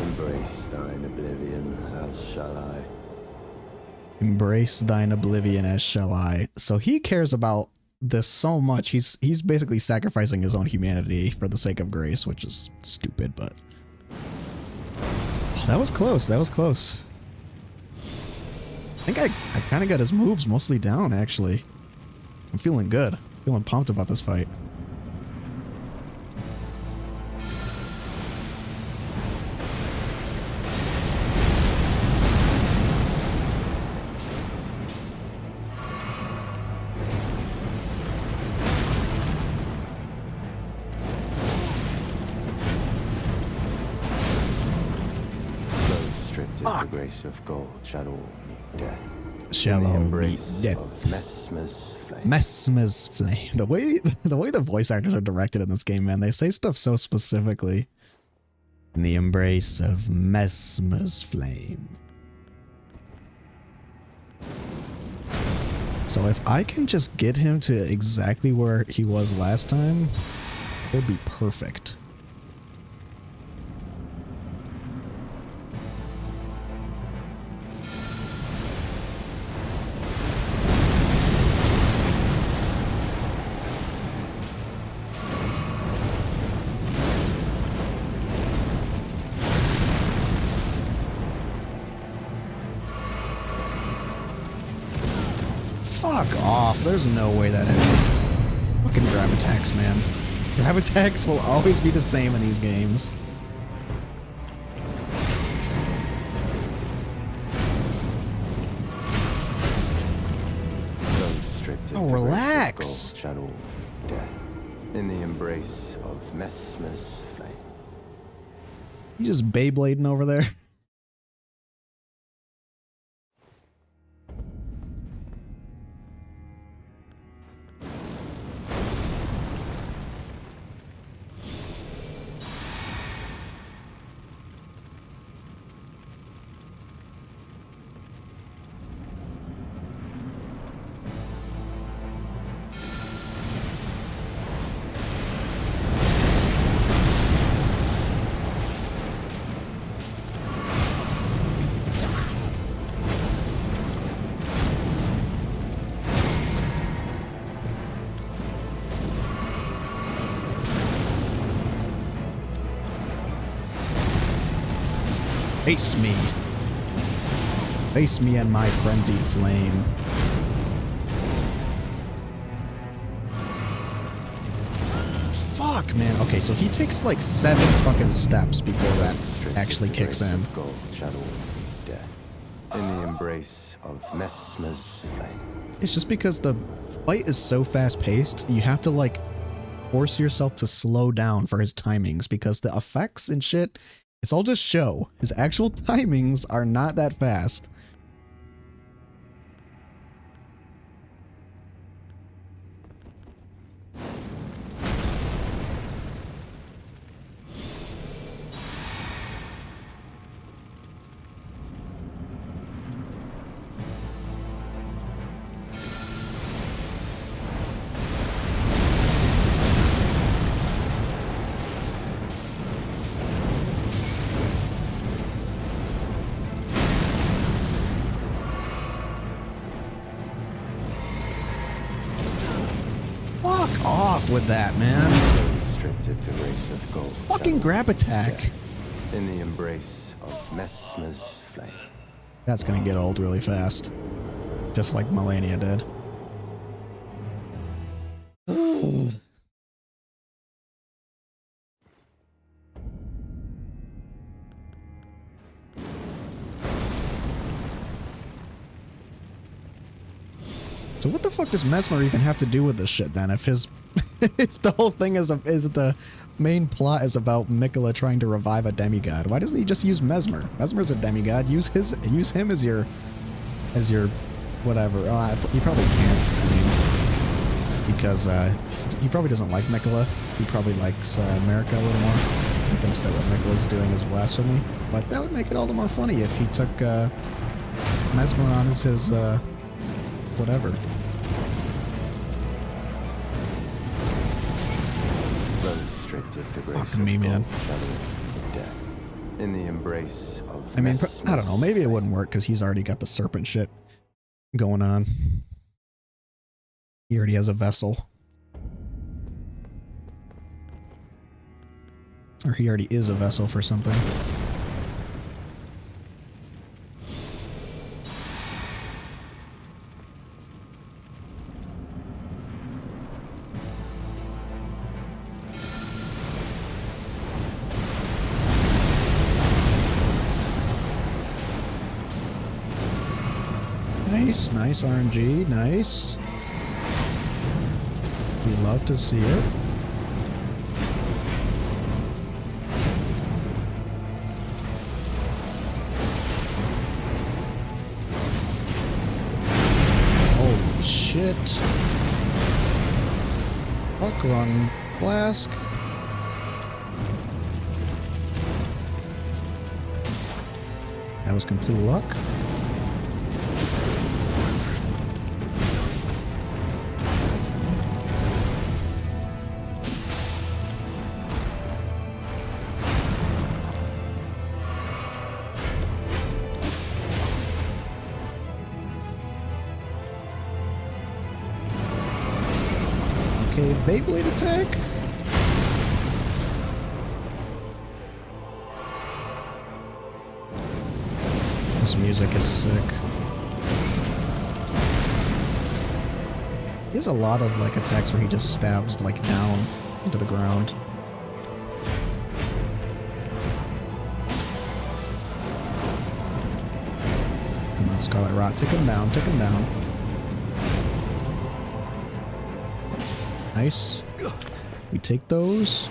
Embrace thine oblivion, as shall I. Embrace thine oblivion as shall I. So he cares about this so much. He's basically sacrificing his own humanity for the sake of grace, which is stupid, but oh, that was close. That was close. I think I kind of got his moves mostly down, actually. I'm feeling good. Feeling pumped about this fight. Those stripped of the grace of gold shall all meet death. Shall In the all meet embrace death. of Messmer's flame. Messmer's flame. The way the voice actors are directed in this game, man, they say stuff so specifically. In the embrace of Messmer's flame. So if I can just get him to exactly where he was last time, it would be perfect. Fuck off. There's no way that happened. Fucking grab attacks, man. Grab attacks will always be the same in these games. Oh, relax. Shall all meet death. In the embrace of Messmer's flame. You just Beyblading over there. Face me. Face me and my frenzied flame. Fuck, man. Okay, so he takes like 7 fucking steps before that actually kicks in. Gold, shadow, death. In the embrace of Messmer's flame. It's just because the fight is so fast paced, you have to like force yourself to slow down for his timings because the effects and shit, it's all just show. His actual timings are not that fast. Fuck off with that, man. Restricted to race of gold. Fucking grab attack. In the embrace of Messmer's flame. That's gonna get old really fast. Just like Melania did. So what the fuck does Mesmer even have to do with this shit then? If his, if the whole thing is the main plot is about Mikola trying to revive a demigod, why doesn't he just use Mesmer? Mesmer's a demigod. Use him as your whatever. He probably can't. I mean, because he probably doesn't like Mikola. He probably likes America a little more. He thinks that what Mikola's doing is blasphemy. But that would make it all the more funny if he took Mesmer on as his whatever. Fuck me, man. In the embrace of I mean, I don't know. Maybe it wouldn't work because he's already got the serpent shit going on. He already has a vessel. Or he already is a vessel for something. Nice, nice RNG, nice. We love to see it. Holy shit. Fuck, wrong flask. That was complete luck. Okay, Beyblade attack. This music is sick. He has a lot of like attacks where he just stabs like down into the ground. Come on, Scarlet Rot, take him down, take him down. Nice. We take those.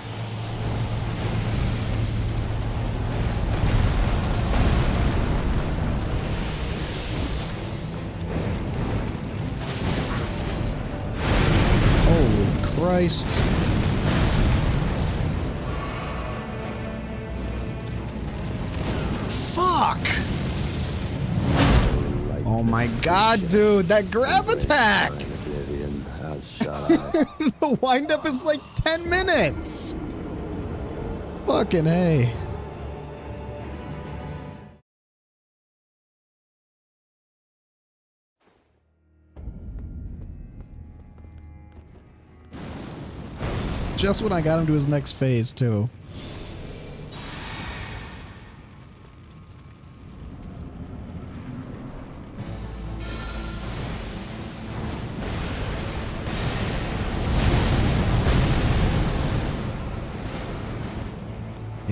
Holy Christ. Fuck! Oh my god, dude, that grab attack! The wind-up is like 10 minutes! Fucking A. Just when I got him to his next phase, too.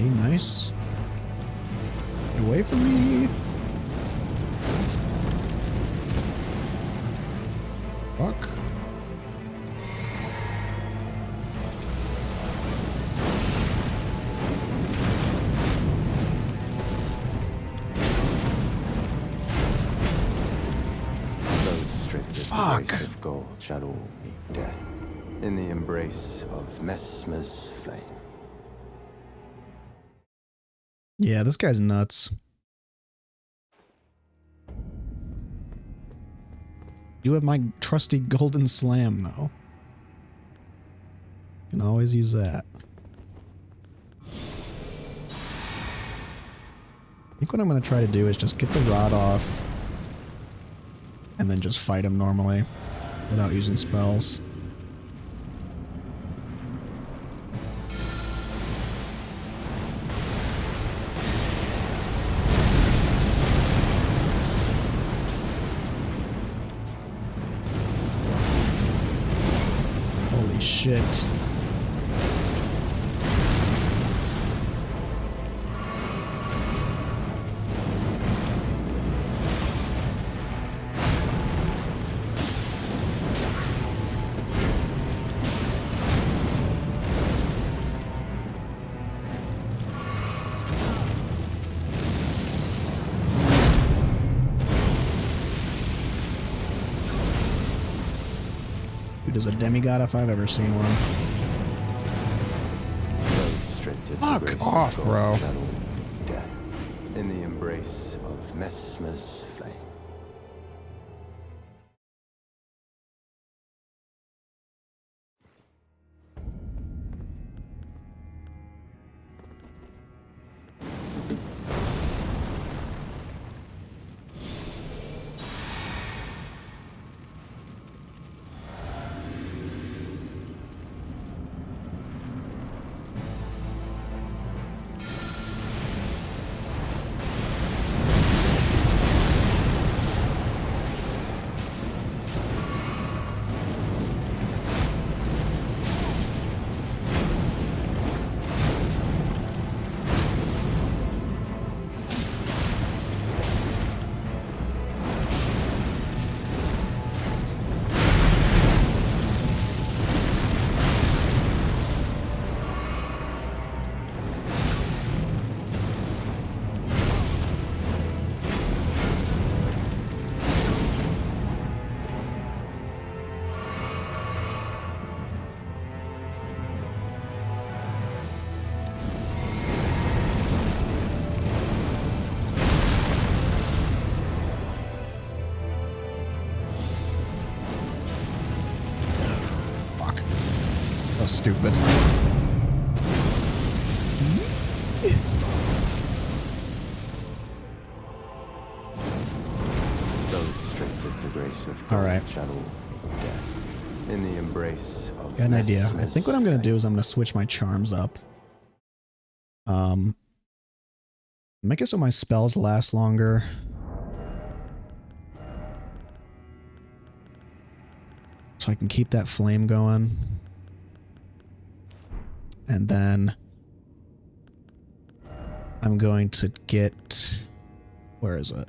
Okay, nice. Get away from me. Fuck. Those stripped of the Fuck. grace of gold shall all be dead in the embrace of Messmer's flame. Yeah, this guy's nuts. You have my trusty golden slam, though. Can always use that. I think what I'm going to try to do is just get the rod off and then just fight him normally without using spells. Holy shit. Dude is a demigod if I've ever seen one. Those stripped of the Fuck grace of off, gold bro. shall all be dead in the embrace of Messmer's flame. Fuck. That was stupid. Those stripped of the grace of All gold right. shall all be dead in the embrace of Got an idea. I Messmer's think what I'm going to flame. do is I'm going to switch my charms up. Make it so my spells last longer. So I can keep that flame going. And then I'm going to get, where is it?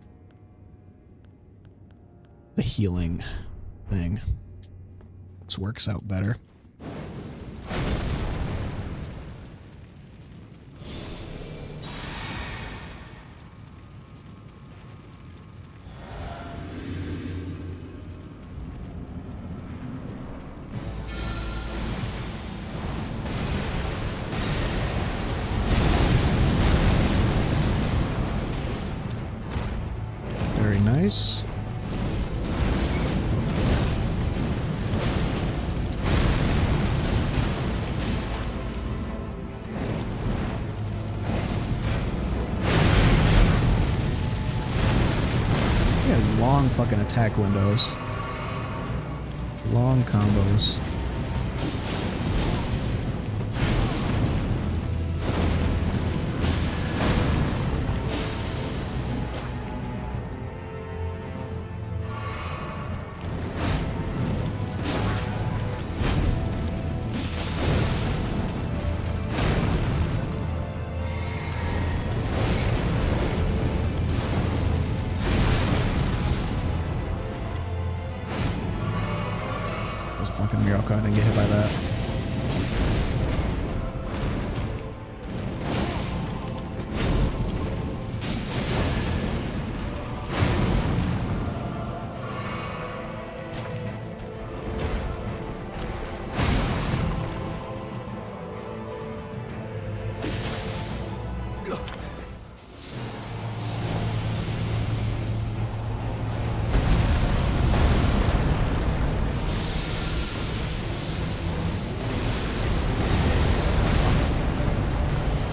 The healing thing. This works out better. Very nice. He has long fucking attack windows. Long combos. okay, I didn't get hit by that.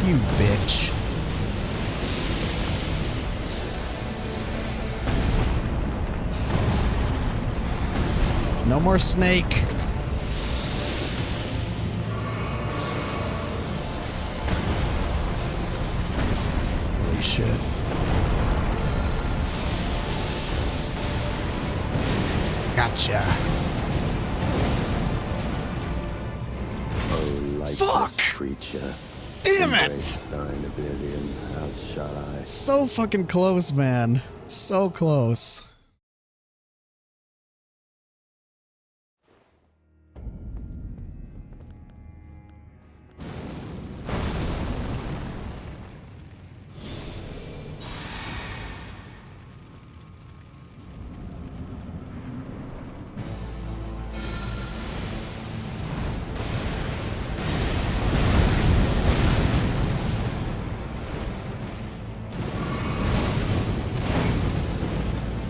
You bitch. No more snake. Holy shit. Gotcha. Fuck! Creature. Damn Embrace it! thine oblivion, as shall I. So fucking close, man. So close.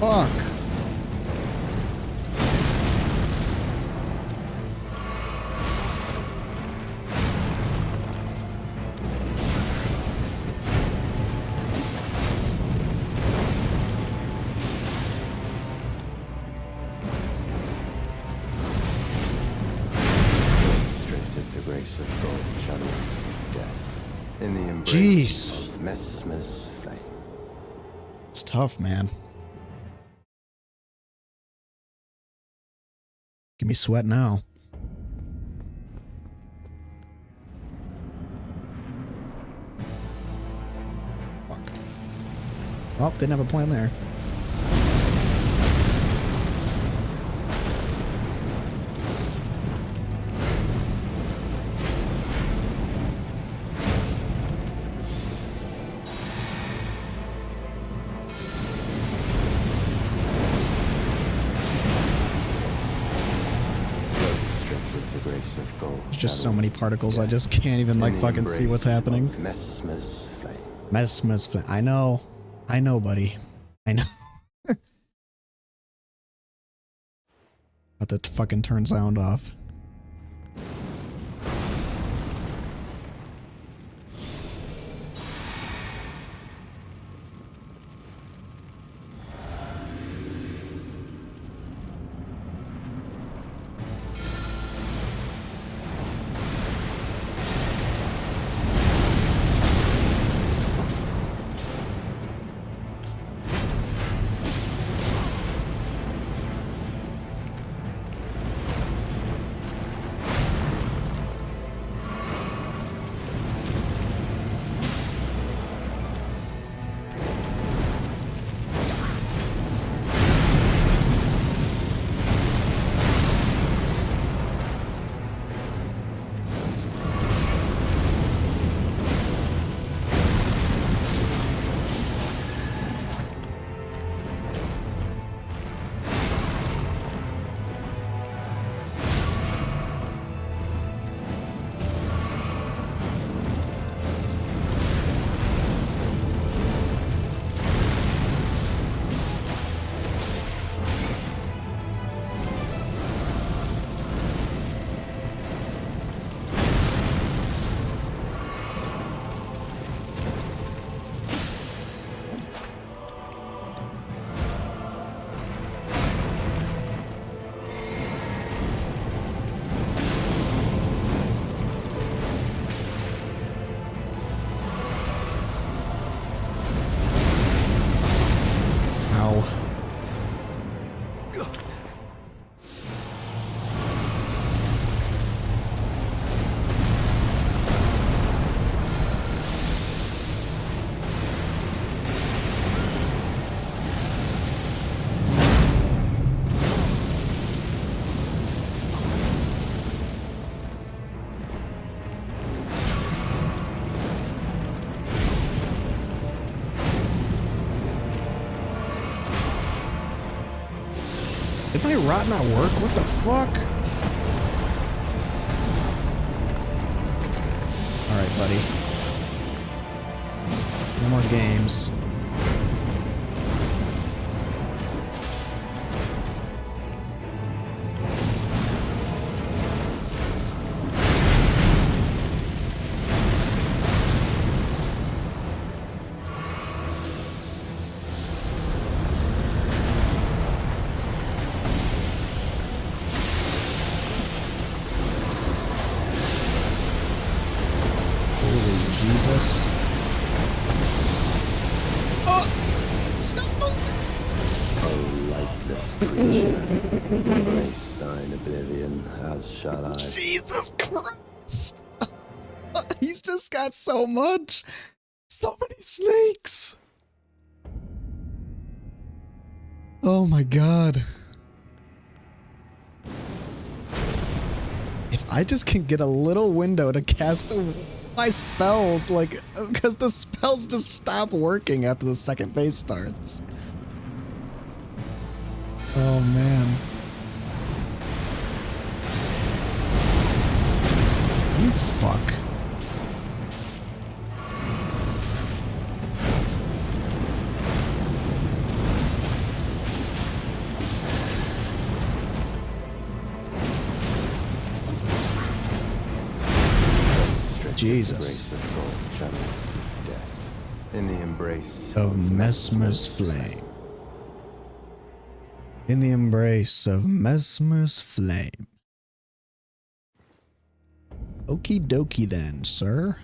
Fuck. Restricted the grace of God, shadow, death. In the embrace Jeez. of Messmer's flame. It's tough, man. Give me sweat now. Fuck. Well, didn't have a plan there. Restricted the grace of God. There's just so many particles, I just can't even like fucking see what's happening. Messmer's flame. Messmer's flame. I know. I know, buddy. I know. About to fucking turn sound off. Did my rot not work? What the fuck? Alright, buddy. No more games. Jesus. Oh! Stop moving! O lightless creature, embrace thine oblivion, as shall I. Jesus Christ! He's just got so much! So many snakes! Oh my god. If I just can get a little window to cast my spells, like, because the spells just stop working after the second phase starts. Oh man. You fuck. Jesus. In the embrace Of Mesmer's flame. In the embrace of Mesmer's flame. Okie dokie then, sir.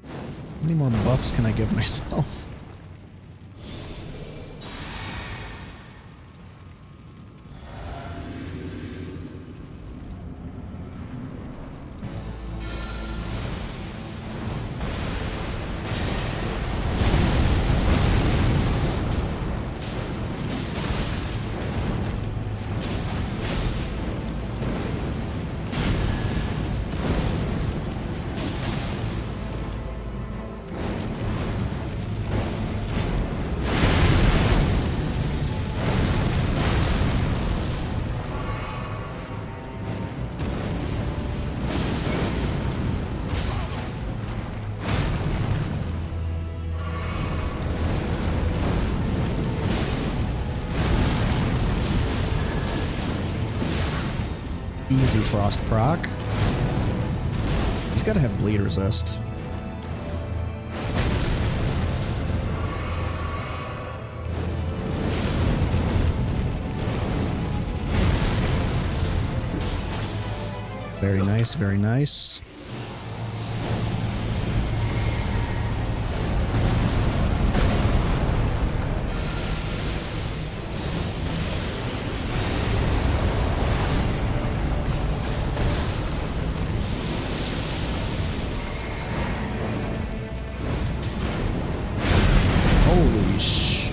How many more buffs can I give myself? Easy frost proc. He's gotta have bleed resist. Very nice, very nice. Holy shit.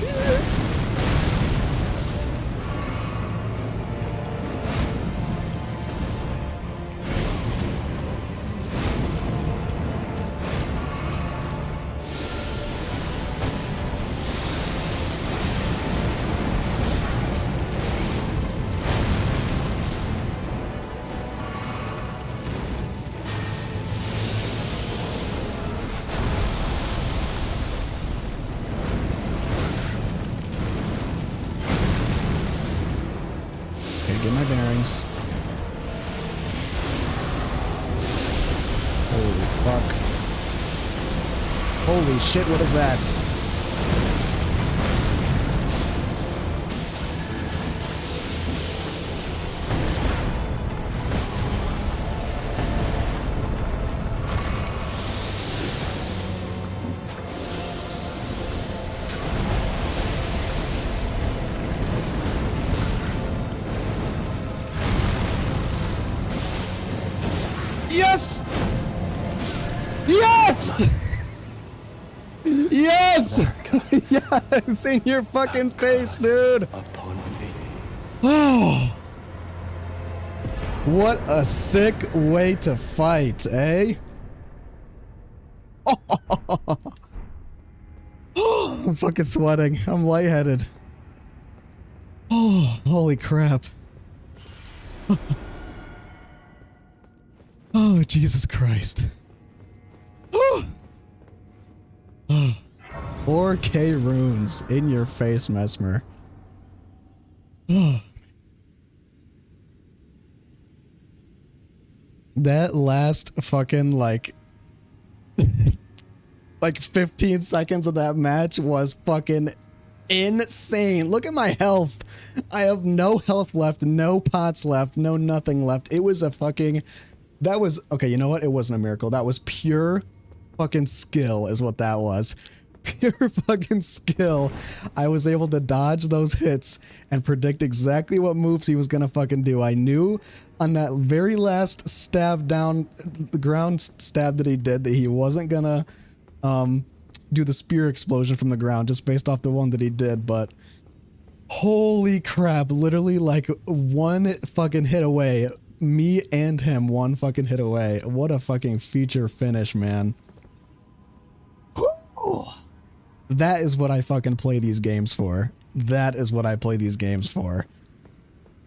Okay, get my bearings. Holy fuck. Holy shit, what is that? Yes! Yes! Yes! Yes! In your fucking face, dude! upon thee. Oh! What a sick way to fight, eh? I'm fucking sweating. I'm lightheaded. Oh, Holy crap. Oh, Jesus Christ. 4K runes in your face, Mesmer. That last fucking like 15 seconds of that match was fucking insane. Look at my health. I have no health left, no pots left, no nothing left. It was a fucking, that was, okay, you know what? It wasn't a miracle. That was pure fucking skill is what that was. Pure fucking skill. I was able to dodge those hits and predict exactly what moves he was gonna fucking do. I knew on that very last stab down, the ground stab that he did, that he wasn't gonna do the spear explosion from the ground just based off the one that he did, but holy crap, literally like one fucking hit away. Me and him one fucking hit away. What a fucking feature finish, man. That is what I fucking play these games for. That is what I play these games for.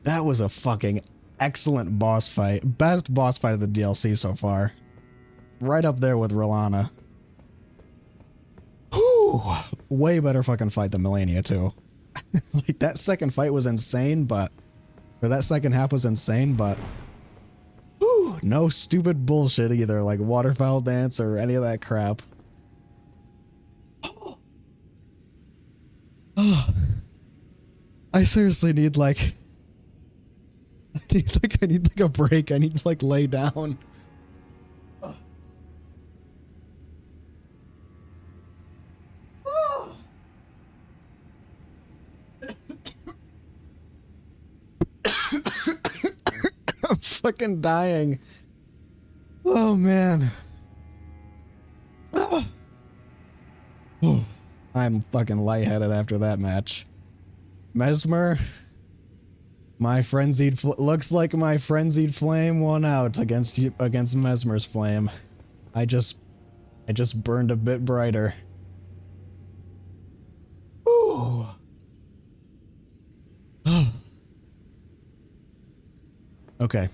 That was a fucking excellent boss fight. Best boss fight of the DLC so far. Right up there with Rolana. Whew. Way better fucking fight than Melania too. Like that second fight was insane, but or that second half was insane, but whew, no stupid bullshit either, like waterfowl dance or any of that crap. I seriously need like I need like a break. I need to like lay down. I'm fucking dying. Oh man. I'm fucking lightheaded after that match. Mesmer, my frenzied looks like my frenzied flame won out against you, against Mesmer's flame. I just burned a bit brighter. Ooh. Okay.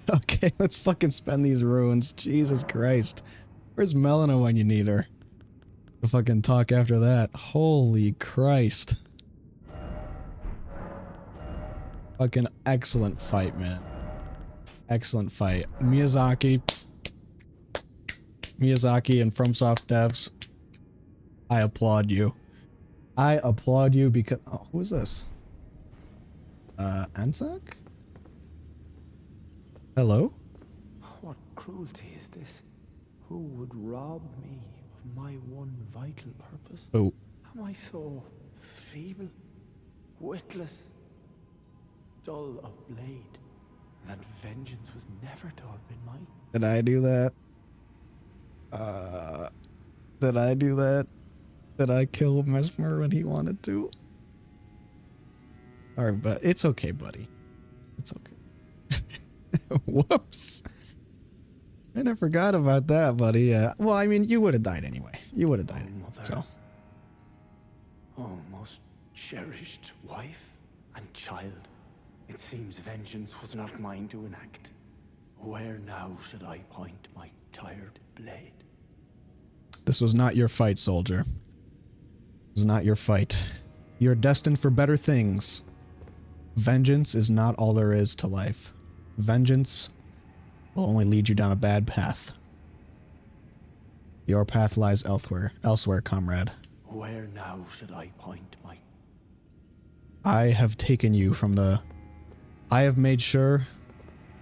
Okay, let's fucking spend these runes. Jesus Christ. Where's Melina when you need her? We'll fucking talk after that. Holy Christ. Fucking excellent fight, man. Excellent fight. Miyazaki and FromSoft devs, I applaud you. I applaud you because... Oh, who is this? Anzac? Hello? What cruelty is this? Who would rob me of my one vital purpose? Oh. Am I so feeble, witless, dull of blade, that vengeance was never to have been mine? Did I do that? Did I do that? Did I kill Mesmer when he wanted to? Alright, but it's okay, buddy. It's okay. Whoops. I never forgot about that, buddy. Well, I mean, you would have died anyway. You would have died anyway, so. Oh, most cherished wife and child. It seems vengeance was not mine to enact. Where now should I point my tired blade? This was not your fight, soldier. It was not your fight. You're destined for better things. Vengeance is not all there is to life. Vengeance will only lead you down a bad path. Your path lies elsewhere, comrade. Where now should I point my... I have taken you from the... I have made sure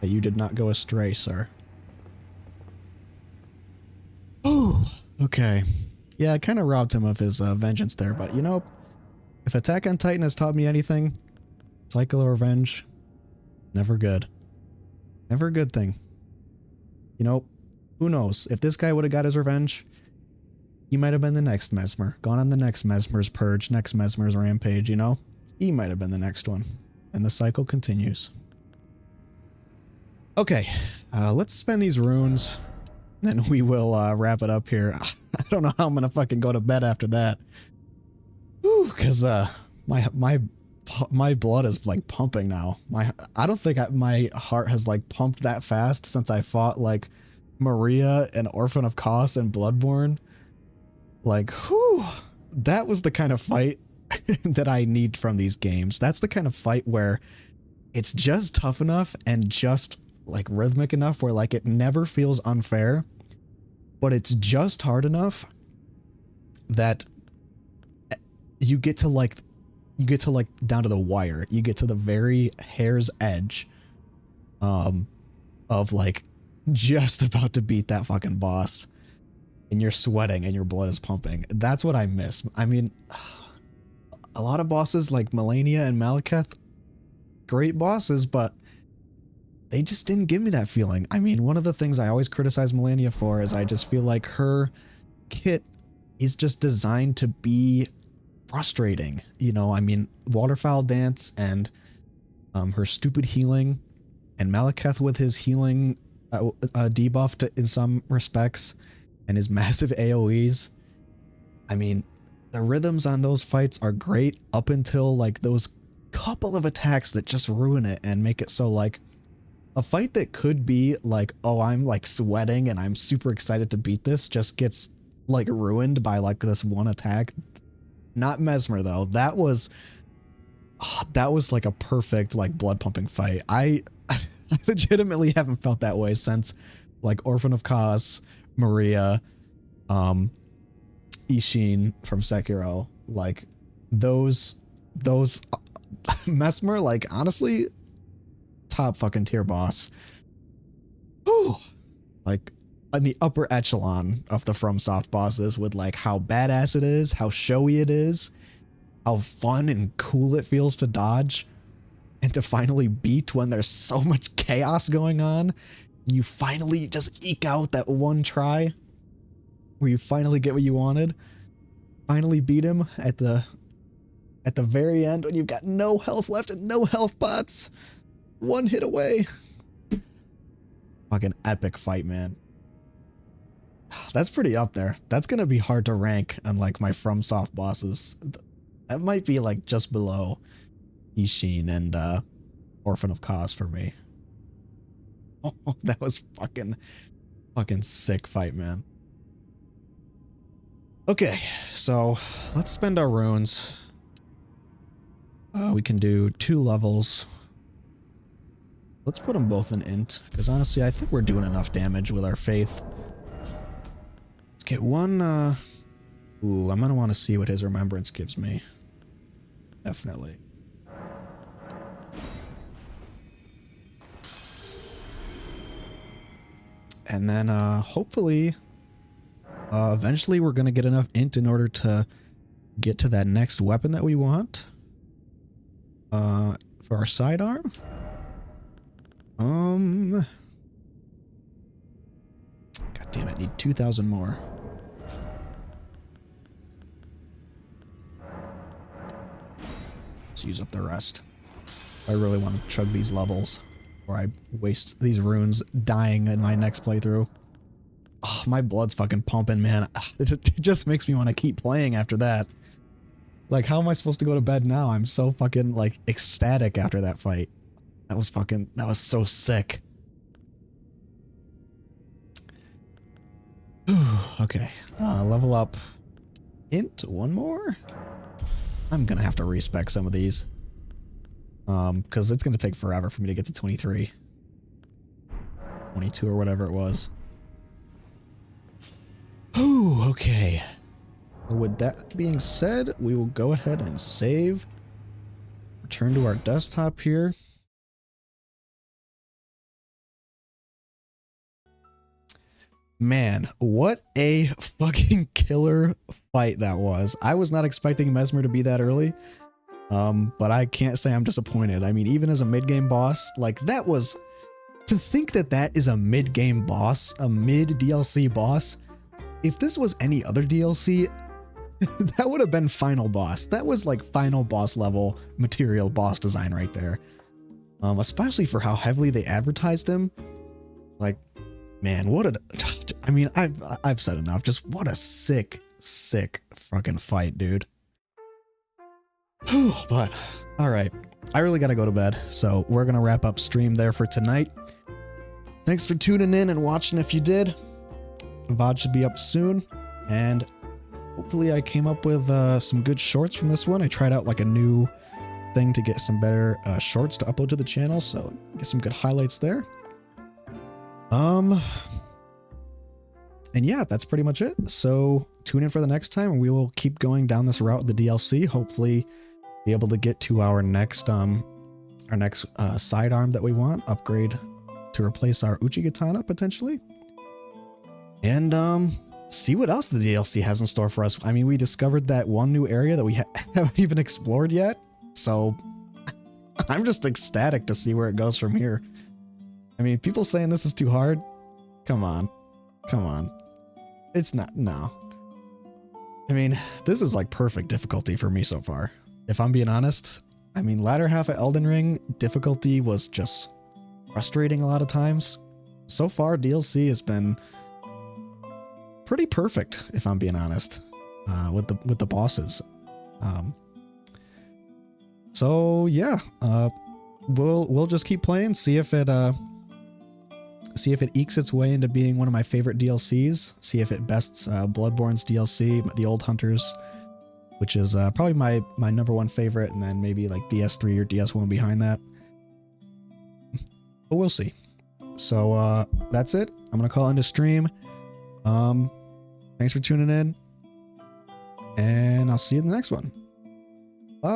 that you did not go astray, sir. Ooh, okay. Yeah, I kind of robbed him of his vengeance there, but you know, if Attack on Titan has taught me anything, cycle of revenge, never good. Never a good thing. You know, who knows? If this guy would have got his revenge, he might have been the next Mesmer. Gone on the next Mesmer's purge, next Mesmer's rampage, you know? He might have been the next one. And the cycle continues. Okay, let's spend these runes, then we will wrap it up here. I don't know how I'm gonna fucking go to bed after that. Whew. Because my blood is like pumping now. I don't think my heart has like pumped that fast since I fought like Maria and Orphan of Kos and Bloodborne. Like, whew, that was the kind of fight that I need from these games. That's the kind of fight where it's just tough enough and just like rhythmic enough where like it never feels unfair, but it's just hard enough that you get to like down to the wire. You get to the very hair's edge of like just about to beat that fucking boss, and you're sweating and your blood is pumping. That's what I miss. I mean, a lot of bosses like Melania and Malekith, great bosses, but they just didn't give me that feeling. I mean, one of the things I always criticize Melania for is I just feel like her kit is just designed to be frustrating. You know, I mean, Waterfowl Dance and her stupid healing, and Malekith with his healing debuffed in some respects, and his massive AoEs. I mean, the rhythms on those fights are great up until like those couple of attacks that just ruin it and make it so like a fight that could be like, oh, I'm like sweating and I'm super excited to beat this, just gets like ruined by like this one attack. Not Mesmer though. That was like a perfect like blood pumping fight. I legitimately haven't felt that way since like Orphan of Kos, Maria, Ishin from Sekiro. Like those Mesmer, like honestly, top fucking tier boss. Whew. Like in the upper echelon of the FromSoft bosses with like how badass it is, how showy it is, how fun and cool it feels to dodge and to finally beat when there's so much chaos going on. You finally just eke out that one try where you finally get what you wanted. Finally beat him at the very end when you've got no health left and no health pots. One hit away. Fucking epic fight, man. That's pretty up there. That's gonna be hard to rank on like my FromSoft bosses. That might be like just below Ishin and Orphan of Kos for me. Oh, that was fucking sick fight, man. Okay, so let's spend our runes. We can do 2 levels. Let's put them both in int, because honestly, I think we're doing enough damage with our faith. Let's get one, ooh, I'm gonna want to see what his remembrance gives me. Definitely. And then, hopefully, eventually we're gonna get enough int in order to get to that next weapon that we want. For our sidearm. God damn it, need 2,000 more. Let's use up the rest. I really want to chug these levels, or I waste these runes dying in my next playthrough. Oh, my blood's fucking pumping, man. It just makes me want to keep playing after that. Like, how am I supposed to go to bed now? I'm so fucking, like, ecstatic after that fight. That was so sick. Okay, level up int, 1 more? I'm gonna have to respec some of these. Because it's gonna take forever for me to get to 23. 22 or whatever it was. Ooh, okay. With that being said, we will go ahead and save. Return to our desktop here. Man, what a fucking killer fight that was. I was not expecting Mesmer to be that early. But I can't say I'm disappointed. I mean, even as a mid-game boss, like that was... To think that that is a mid-game boss, a mid-DLC boss, if this was any other DLC, that would have been final boss. That was like final boss level material boss design right there. Especially for how heavily they advertised him. Like, man, what a... I mean, I've said enough. Just what a sick fucking fight, dude. But all right, I really got to go to bed. So we're going to wrap up stream there for tonight. Thanks for tuning in and watching if you did. The VOD should be up soon. And hopefully I came up with some good shorts from this one. I tried out like a new thing to get some better shorts to upload to the channel. So get some good highlights there. And yeah, that's pretty much it. So tune in for the next time and we will keep going down this route with the DLC. Hopefully be able to get to our next sidearm that we want, upgrade to replace our Uchigatana potentially. And see what else the DLC has in store for us. I mean, we discovered that one new area that we haven't even explored yet. So I'm just ecstatic to see where it goes from here. I mean, people saying this is too hard. Come on. Come on. It's not. No. I mean, this is like perfect difficulty for me so far. If I'm being honest, I mean, latter half of Elden Ring difficulty was just frustrating a lot of times. So far, DLC has been pretty perfect, if I'm being honest, with the bosses. So yeah, we'll just keep playing, see if it ekes its way into being one of my favorite DLCs. See if it bests Bloodborne's DLC, the Old Hunters, which is probably my number one favorite, and then maybe like DS3 or DS1 behind that. But we'll see. So that's it. I'm gonna call into stream. Thanks for tuning in, and I'll see you in the next one. Bye.